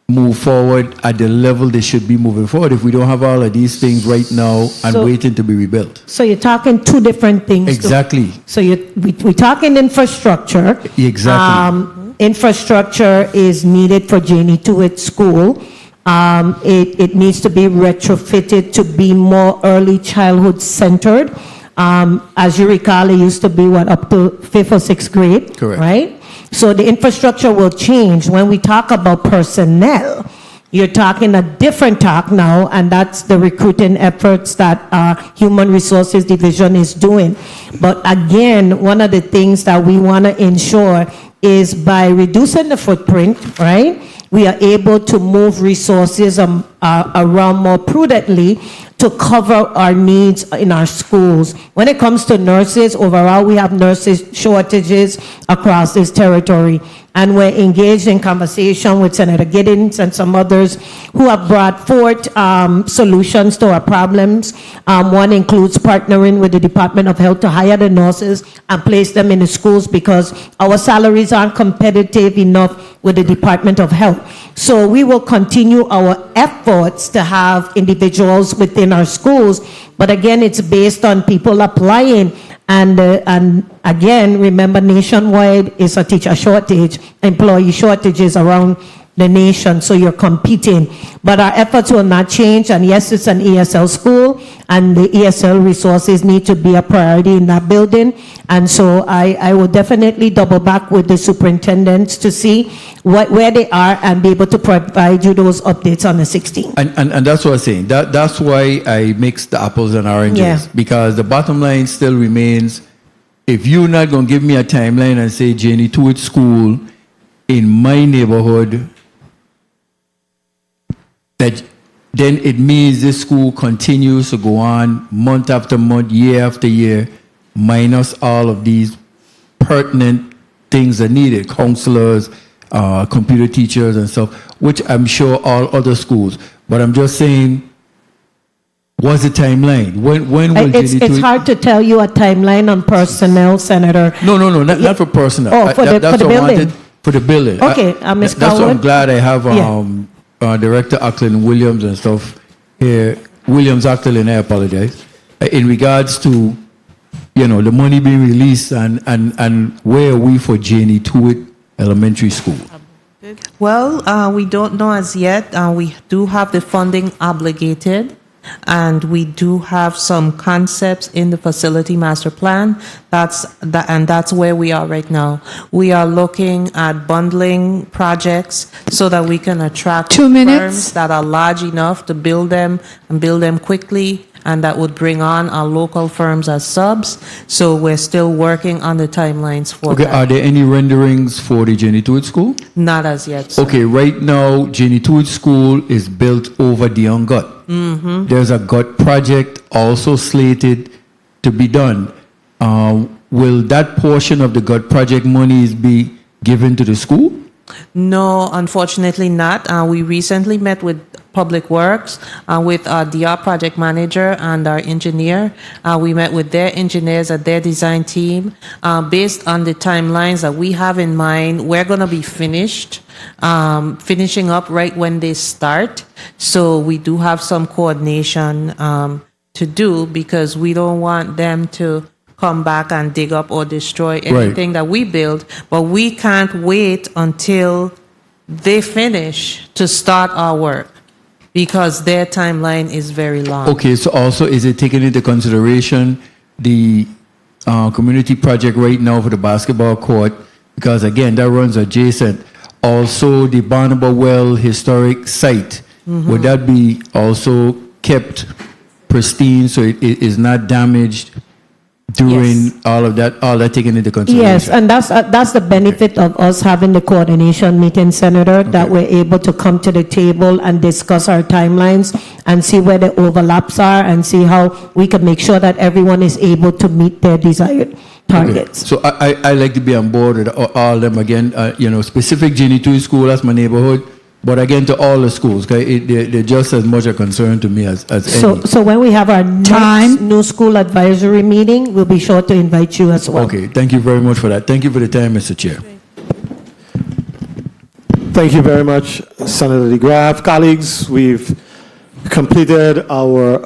move forward at the level they should be moving forward if we don't have all of these things right now and waiting to be rebuilt. So you're talking two different things. Exactly. So we're talking infrastructure. Exactly. Infrastructure is needed for Jenny Tuitt School. It needs to be retrofitted to be more early childhood centered. As you recall, it used to be up to 5th or 6th grade, Correct. right? So the infrastructure will change. When we talk about personnel, you're talking a different talk now, and that's the recruiting efforts that Human Resources Division is doing. But again, one of the things that we want to ensure is by reducing the footprint, right? We are able to move resources around more prudently to cover our needs in our schools. When it comes to nurses, overall, we have nurses shortages across this territory. And we're engaged in conversation with Senator Giddens and some others who have brought forth solutions to our problems. One includes partnering with the Department of Health to hire the nurses and place them in the schools because our salaries aren't competitive enough with the Department of Health. So we will continue our efforts to have individuals within our schools, but again, it's based on people applying. And again, remember, nationwide is a teacher shortage, employee shortages around the nation, so you're competing. But our efforts will not change, and yes, it's an ESL school, and the ESL resources need to be a priority in that building. And so I will definitely double back with the superintendents to see where they are and be able to provide you those updates on the 16th. And that's what I'm saying. That's why I mix the apples and oranges. Yeah. Because the bottom line still remains, if you're not going to give me a timeline and say Jenny Tuitt School in my neighborhood, that then it means this school continues to go on month after month, year after year, minus all of these pertinent things that are needed, counselors, computer teachers and stuff, which I'm sure all other schools. But I'm just saying, what's the timeline? When will It's hard to tell you a timeline on personnel, Senator. No, not for personnel. Oh, for the building. For the building. Okay, Ms. That's why I'm Coward. glad I have Director Acklin Williams and stuff here. Williams Acklin, I apologize. In regards to, the money being released and where are we for Jenny Tuitt Elementary School? Well, we don't know as yet. We do have the funding obligated, and we do have some concepts in the facility master plan. That's where we are right now. We are looking at bundling projects so that we can attract 2 minutes. firms that are large enough to build them and build them quickly and that would bring on our local firms as subs. So we're still working on the timelines for Okay, that. are there any renderings for the Jenny Tuit School? Not as yet. sir. Okay, right now, Jenny Tuit School is built over Dion Gut. Mhm. There's a gut project also slated to be done. Will that portion of the gut project monies be given to the school? No, unfortunately not. We recently met with Public Works, with our DR project manager and our engineer. We met with their engineers and their design team. Based on the timelines that we have in mind, we're going to be finishing up right when they start. So we do have some coordination to do, because we don't want them to come back and dig up or destroy anything that we build. But we can't wait until they finish to start our work, because their timeline is very long. Okay, so also is it taken into consideration the community project right now for the basketball court? Because again, that runs adjacent. Also, the Barnaba Well historic site, would that be also kept pristine so it is not damaged during all that taken into consideration? Yes, and that's the benefit of us having the coordination meeting, Senator, that we're able to come to the table and discuss our timelines and see where the overlaps are and see how we can make sure that everyone is able to meet their desired targets. So I like to be on board with all of them again. Specific Jenny Tuit School, that's my neighborhood. But again, to all the schools, okay, they're just as much a concern to me as any. So when we have our next new school advisory meeting, we'll be sure to invite you as well. Okay, thank you very much for that. Thank you for the time, Mr. Chair. Thank you very much, Senator DeGraff. Colleagues, we've completed our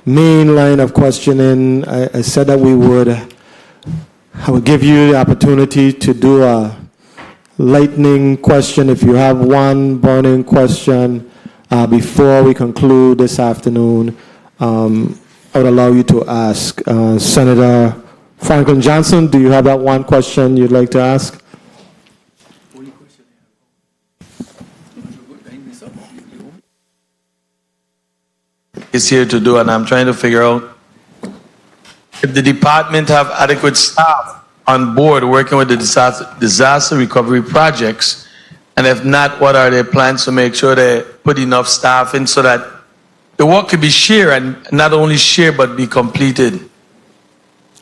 main line of questioning. I said that I would give you the opportunity to do a lightning question. If you have one burning question before we conclude this afternoon, I would allow you to ask. Senator Franklin Johnson, do you have that one question you'd like to ask? Is here to do, and I'm trying to figure out if the department have adequate staff on board working with the disaster recovery projects, and if not, what are their plans to make sure they put enough staff in so that the work could be shared, and not only shared but be completed?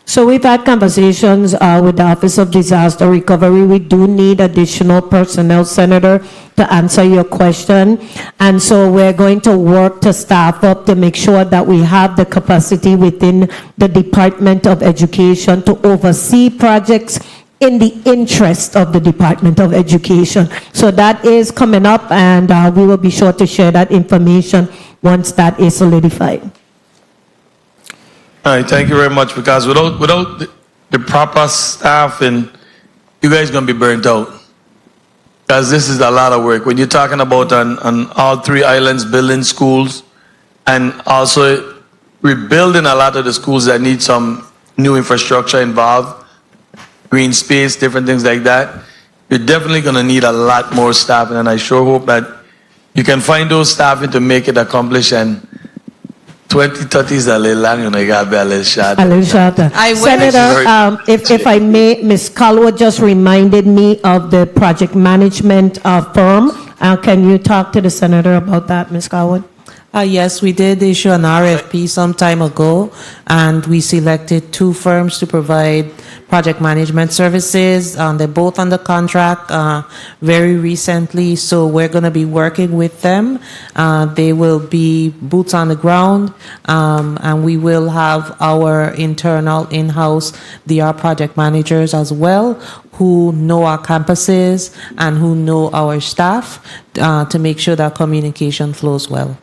So we've had conversations with the Office of Disaster Recovery. We do need additional personnel, Senator, to answer your question. And so we're going to work to staff up to make sure that we have the capacity within the Department of Education to oversee projects in the interest of the Department of Education. So that is coming up, and we will be sure to share that information once that is solidified. All right, thank you very much, because without the proper staff, and you guys going to be burnt out, because this is a lot of work. When you're talking about on all three islands building schools, and also rebuilding a lot of the schools that need some new infrastructure involved, green space, different things like that, you're definitely going to need a lot more staff, and I sure hope that you can find those staffing to make it accomplished. And 2030 is a little long, you got to be a little short. Senator, if I may, Ms. Calwood just reminded me of the project management firm. Can you talk to the Senator about that, Ms. Calwood? Yes, we did issue an RFP some time ago, and we selected two firms to provide project management services. They're both under contract very recently, so we're going to be working with them. They will be boots on the ground, and we will have our internal in-house DR project managers as well, who know our campuses and who know our staff to make sure that communication flows well.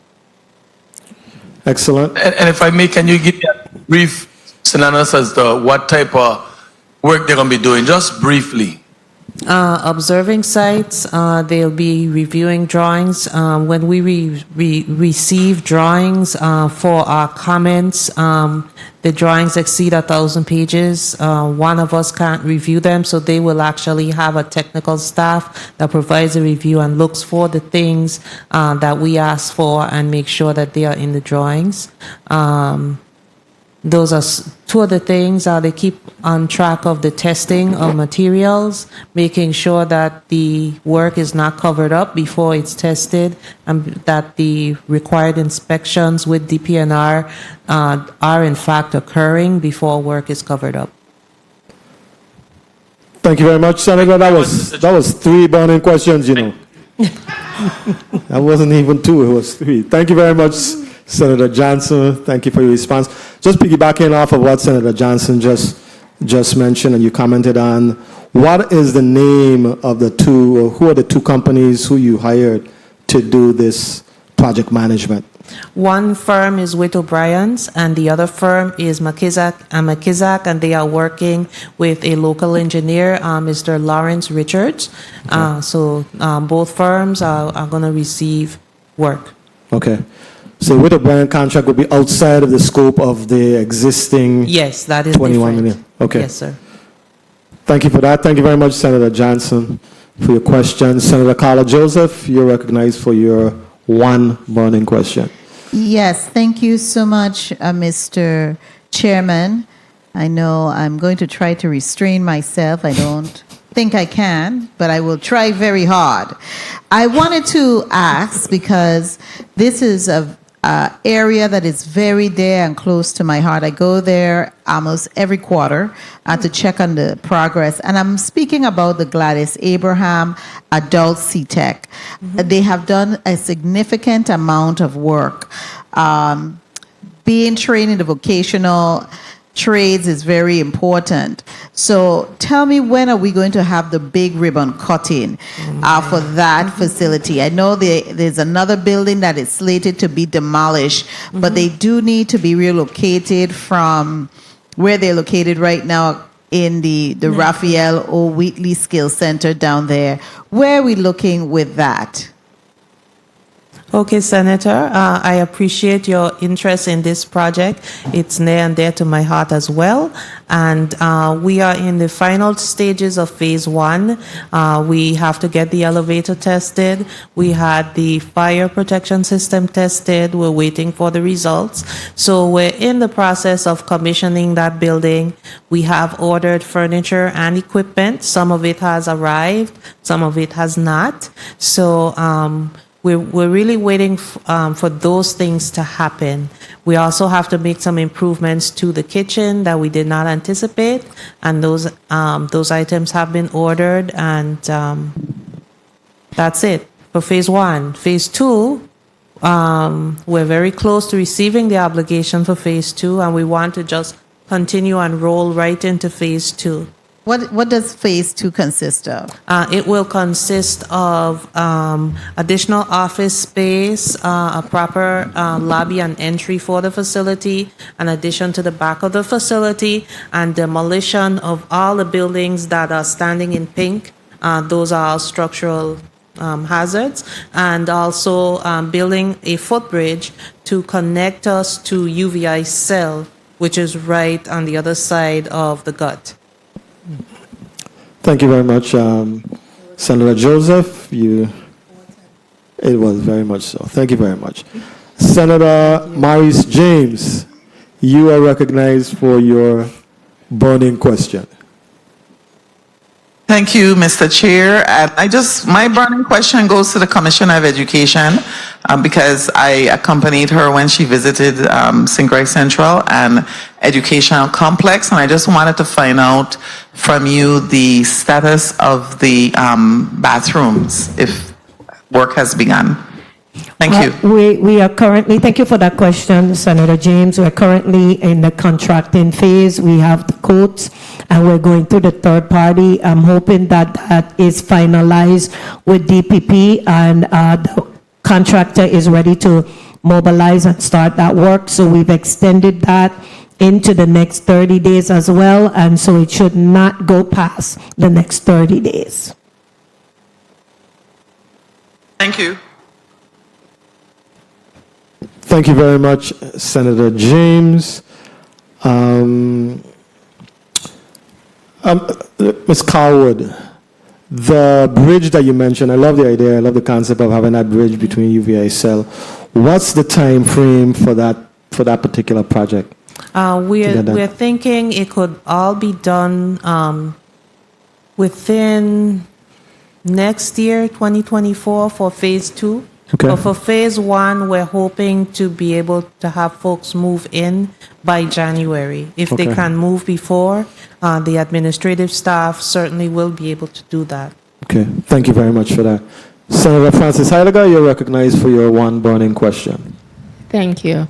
Excellent. And if I may, can you give me a brief synopsis as to what type of work they're going to be doing, just briefly? Observing sites, they'll be reviewing drawings. When we receive drawings for our comments, the drawings exceed 1,000 pages. One of us can't review them, so they will actually have a technical staff that provides a review and looks for the things that we ask for and make sure that they are in the drawings. Those are two of the things. They keep on track of the testing of materials, making sure that the work is not covered up before it's tested, and that the required inspections with DPNR are in fact occurring before work is covered up. Thank you very much, Senator. That was 3 burning questions, you know. That wasn't even 2, it was 3. Thank you very much, Senator Johnson. Thank you for your response. Just piggybacking off of what Senator Johnson just mentioned and you commented on, what is the name of the two, or who are the 2 companies who you hired to do this project management? One firm is Witt O'Brien's, and the other firm is McKizack and McKizack, and they are working with a local engineer, Mr. Lawrence Richards. So both firms are going to receive work. Okay. So Witt O'Brien contract will be outside of the scope of the existing Yes, that is 21 different. million. Okay. Yes, sir. Thank you for that. Thank you very much, Senator Johnson, for your question. Senator Carla Joseph, you're recognized for your 1 burning question. Yes, thank you so much, Mr. Chairman. I know I'm going to try to restrain myself. I don't think I can, but I will try very hard. I wanted to ask, because this is a area that is very dear and close to my heart. I go there almost every quarter to check on the progress. And I'm speaking about the Gladys Abraham Adult CTEC. They have done a significant amount of work. Being trained in the vocational trades is very important. So tell me, when are we going to have the big ribbon cutting for that facility? I know there's another building that is slated to be demolished, but they do need to be relocated from where they're located right now in the Raphael O. Wheatley Skills Center down there. Where are we looking with that? Okay, Senator, I appreciate your interest in this project. It's near and dear to my heart as well. And we are in the final stages of phase 1. We have to get the elevator tested. We had the fire protection system tested. We're waiting for the results. So we're in the process of commissioning that building. We have ordered furniture and equipment. Some of it has arrived, some of it has not. So we're really waiting for those things to happen. We also have to make some improvements to the kitchen that we did not anticipate, and those items have been ordered, and that's it for phase 1. Phase 2, we're very close to receiving the obligation for phase 2, and we want to just continue and roll right into phase 2. What does phase 2 consist of? It will consist of additional office space, a proper lobby and entry for the facility, in addition to the back of the facility, and demolition of all the buildings that are standing in pink. Those are all structural hazards, and also building a footbridge to connect us to UVI cell, which is right on the other side of the gut. Thank you very much, Senator Joseph. It was very much so. Thank you very much. Senator Maurice James, you are recognized for your burning question. Thank you, Mr. Chair. My burning question goes to the Commissioner of Education because I accompanied her when she visited St. Croix Central and Educational Complex, and I just wanted to find out from you the status of the bathrooms, if work has begun. Thank you. We are currently, thank you for that question, Senator James. We're currently in the contracting phase. We have the quotes and we're going through the third party. I'm hoping that that is finalized with DPP and the contractor is ready to mobilize and start that work. So we've extended that into the next 30 days as well, and so it should not go past the next 30 days. Thank you. Thank you very much, Senator James. Ms. Carwood, the bridge that you mentioned, I love the idea, I love the concept of having that bridge between UVI Cell. What's the time frame for that particular project? We're thinking it could all be done within next year, 2024, for phase 2. Okay. But for phase 1, we're hoping to be able to have folks move in by January. If they Okay. can move before, the administrative staff certainly will be able to do that. Okay, thank you very much for that. Senator Francis Heidegger, you're recognized for your one burning question. Thank you.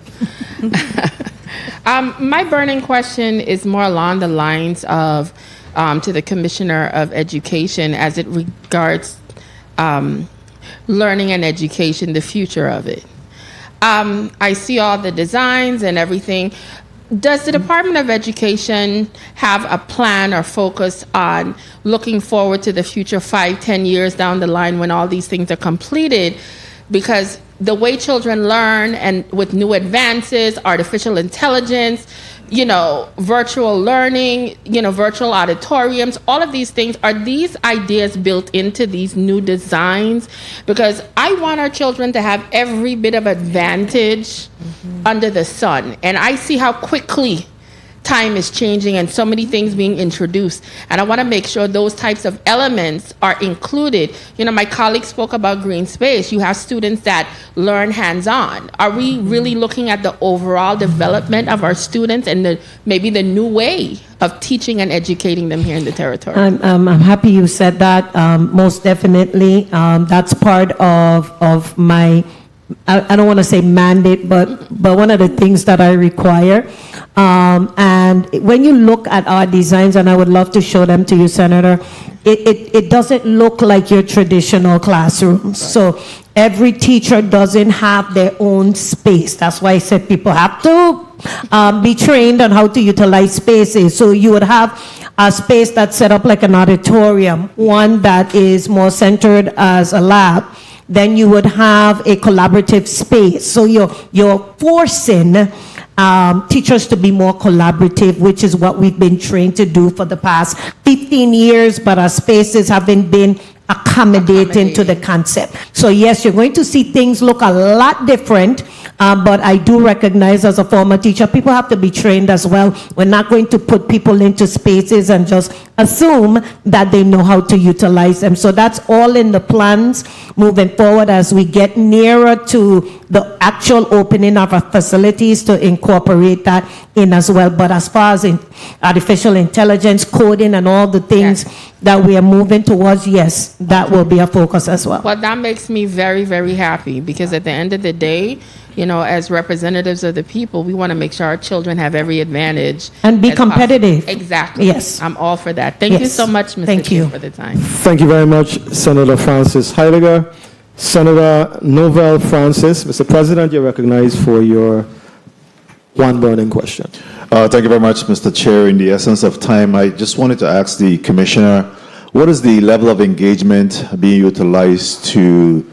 My burning question is more along the lines of to the Commissioner of Education as it regards learning and education, the future of it. I see all the designs and everything. Does the Department of Education have a plan or focus on looking forward to the future 5-10 years down the line when all these things are completed? Because the way children learn and with new advances, artificial intelligence, virtual learning, virtual auditoriums, all of these things, are these ideas built into these new designs? Because I want our children to have every bit of advantage under the sun. And I see how quickly time is changing and so many things being introduced. And I want to make sure those types of elements are included. My colleague spoke about green space. You have students that learn hands-on. Are we really looking at the overall development of our students and maybe the new way of teaching and educating them here in the territory? I'm happy you said that. Most definitely, that's part of my, I don't want to say mandate, but one of the things that I require. And when you look at our designs, and I would love to show them to you, Senator, it doesn't look like your traditional classrooms. So every teacher doesn't have their own space. That's why I said people have to be trained on how to utilize spaces. So you would have a space that's set up like an auditorium, one that is more centered as a lab. Then you would have a collaborative space. So you're forcing teachers to be more collaborative, which is what we've been trained to do for the past 15 years, but our spaces haven't been accommodating to the concept. So yes, you're going to see things look a lot different, but I do recognize as a former teacher, people have to be trained as well. We're not going to put people into spaces and just assume that they know how to utilize them. So that's all in the plans moving forward as we get nearer to the actual opening of our facilities to incorporate that in as well. But as far as artificial intelligence, coding, and all the things that we are moving towards, yes, that will be a focus as well. Well, that makes me very, very happy because at the end of the day, as representatives of the people, we want to make sure our children have every advantage. And be as competitive. possible. Exactly. Yes. I'm all for that. Thank you Yes. so much, Mr. Thank Chair, you. for the time. Thank you very much, Senator Francis Heidegger. Senator Novell Francis, Mr. President, you're recognized for your one burning question. Thank you very much, Mr. Chair. In the essence of time, I just wanted to ask the Commissioner, what is the level of engagement being utilized to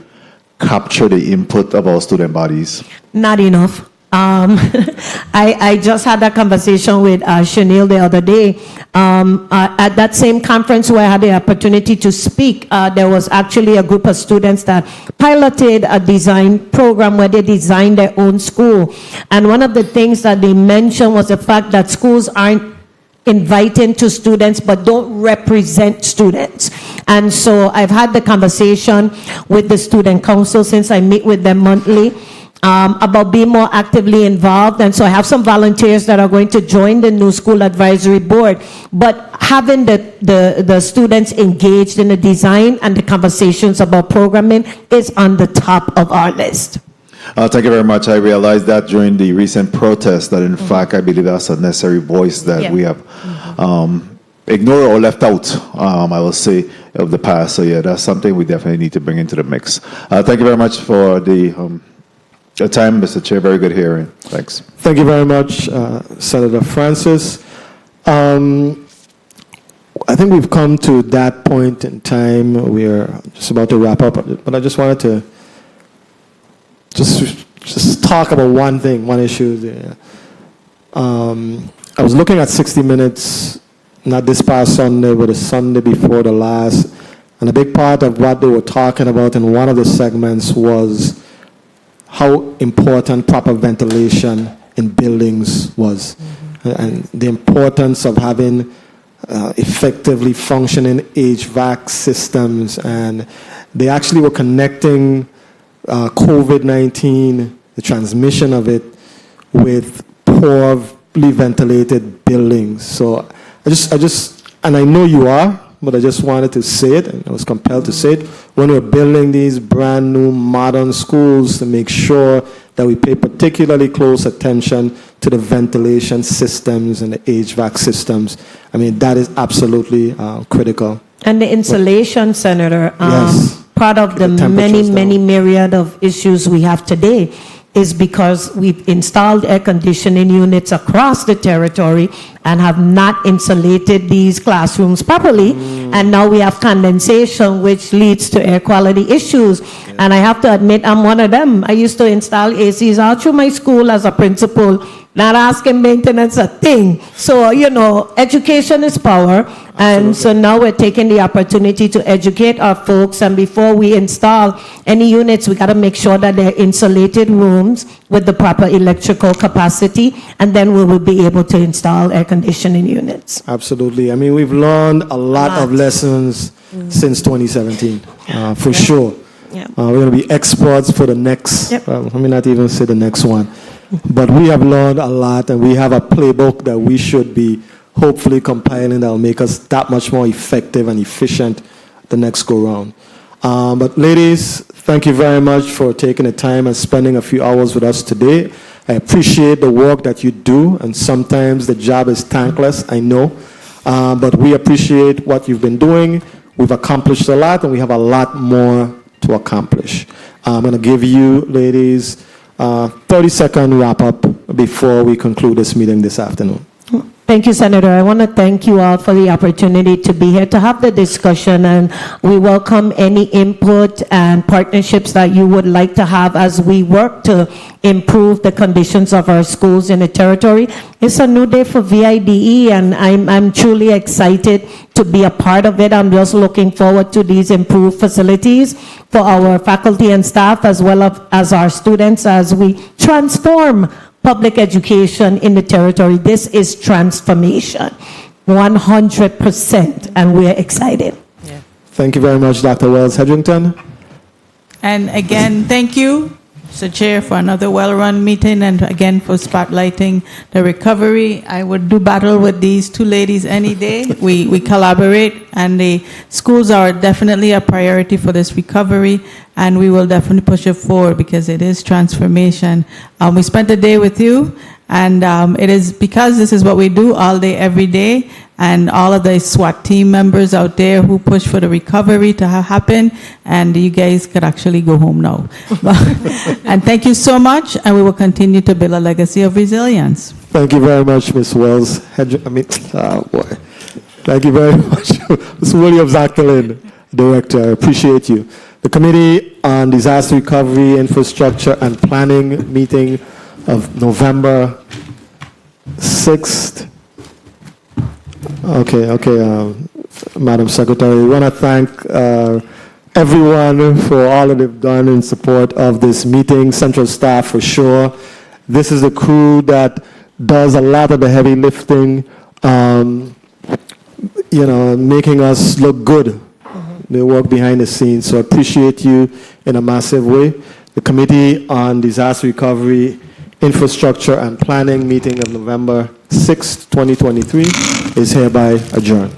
capture the input of our student bodies? Not enough. I just had that conversation with Chanel the other day. At that same conference where I had the opportunity to speak, there was actually a group of students that piloted a design program where they designed their own school. And one of the things that they mentioned was the fact that schools aren't inviting to students but don't represent students. And so I've had the conversation with the student council since I meet with them monthly about being more actively involved. And so I have some volunteers that are going to join the new school advisory board. But having the students engaged in the design and the conversations about programming is on the top of our list. Thank you very much. I realized that during the recent protest that, in fact, I believe that's a necessary voice that we have ignored or left out, I will say, of the past. So, yeah, that's something we definitely need to bring into the mix. Thank you very much for the Your time, Mr. Chair. Very good hearing. Thanks. Thank you very much, Senator Francis. I think we've come to that point in time. We're just about to wrap up, but I just wanted to just talk about one thing, one issue there. I was looking at 60 Minutes, not this past Sunday, but the Sunday before the last, and a big part of what they were talking about in one of the segments was how important proper ventilation in buildings was, and the importance of having effectively functioning HVAC systems. And they actually were connecting COVID-19, the transmission of it, with poorly ventilated buildings. So I just, and I know you are, but I just wanted to say it, and I was compelled to say it, when we're building these brand new modern schools, to make sure that we pay particularly close attention to the ventilation systems and the HVAC systems. I mean, that is absolutely critical. And the insulation, Senator, Yes. part of the many myriad of issues we have today is because we've installed air conditioning units across the territory and have not insulated these classrooms properly. And now we have condensation, which leads to air quality issues. And I have to admit, I'm one of them. I used to install ACs all through my school as a principal, not asking maintenance a thing. So, you know, education is power. And so now we're taking the opportunity to educate our folks. And before we install any units, we got to make sure that they're insulated rooms with the proper electrical capacity. And then we will be able to install air conditioning units. Absolutely. I mean, we've learned a lot of lessons since 2017, for sure. Yeah. We're going to be experts for the next, let me not even say the next one. But we have learned a lot, and we have a playbook that we should be hopefully compiling that will make us that much more effective and efficient the next go round. But ladies, thank you very much for taking the time and spending a few hours with us today. I appreciate the work that you do, and sometimes the job is thankless, I know. But we appreciate what you've been doing. We've accomplished a lot, and we have a lot more to accomplish. I'm going to give you, ladies, 30-second wrap-up before we conclude this meeting this afternoon. Thank you, Senator. I want to thank you all for the opportunity to be here to have the discussion, and we welcome any input and partnerships that you would like to have as we work to improve the conditions of our schools in the territory. It's a new day for VIDE, and I'm truly excited to be a part of it. I'm just looking forward to these improved facilities for our faculty and staff, as well as our students, as we transform public education in the territory. This is transformation, 100%, and we're excited. Thank you very much, Dr. Wells Hedrington. And again, thank you, Mr. Chair, for another well-run meeting, and again for spotlighting the recovery. I would do battle with these two ladies any day. We collaborate, and the schools are definitely a priority for this recovery, and we will definitely push it forward because it is transformation. We spent the day with you, and it is because this is what we do all day, every day, and all of the SWAT team members out there who push for the recovery to happen, and you guys could actually go home now. And thank you so much, and we will continue to build a legacy of resilience. Thank you very much, Ms. Wells. Thank you very much, Ms. Williams-Actolin, Director. I appreciate you. The Committee on Disaster Recovery, Infrastructure, and Planning meeting of November 6th. Okay, Madam Secretary, we want to thank everyone for all that they've done in support of this meeting, central staff for sure. This is a crew that does a lot of the heavy lifting, making us look good. They work behind the scenes, so I appreciate you in a massive way. The Committee on Disaster Recovery, Infrastructure, and Planning meeting of November 6, 2023 is hereby adjourned.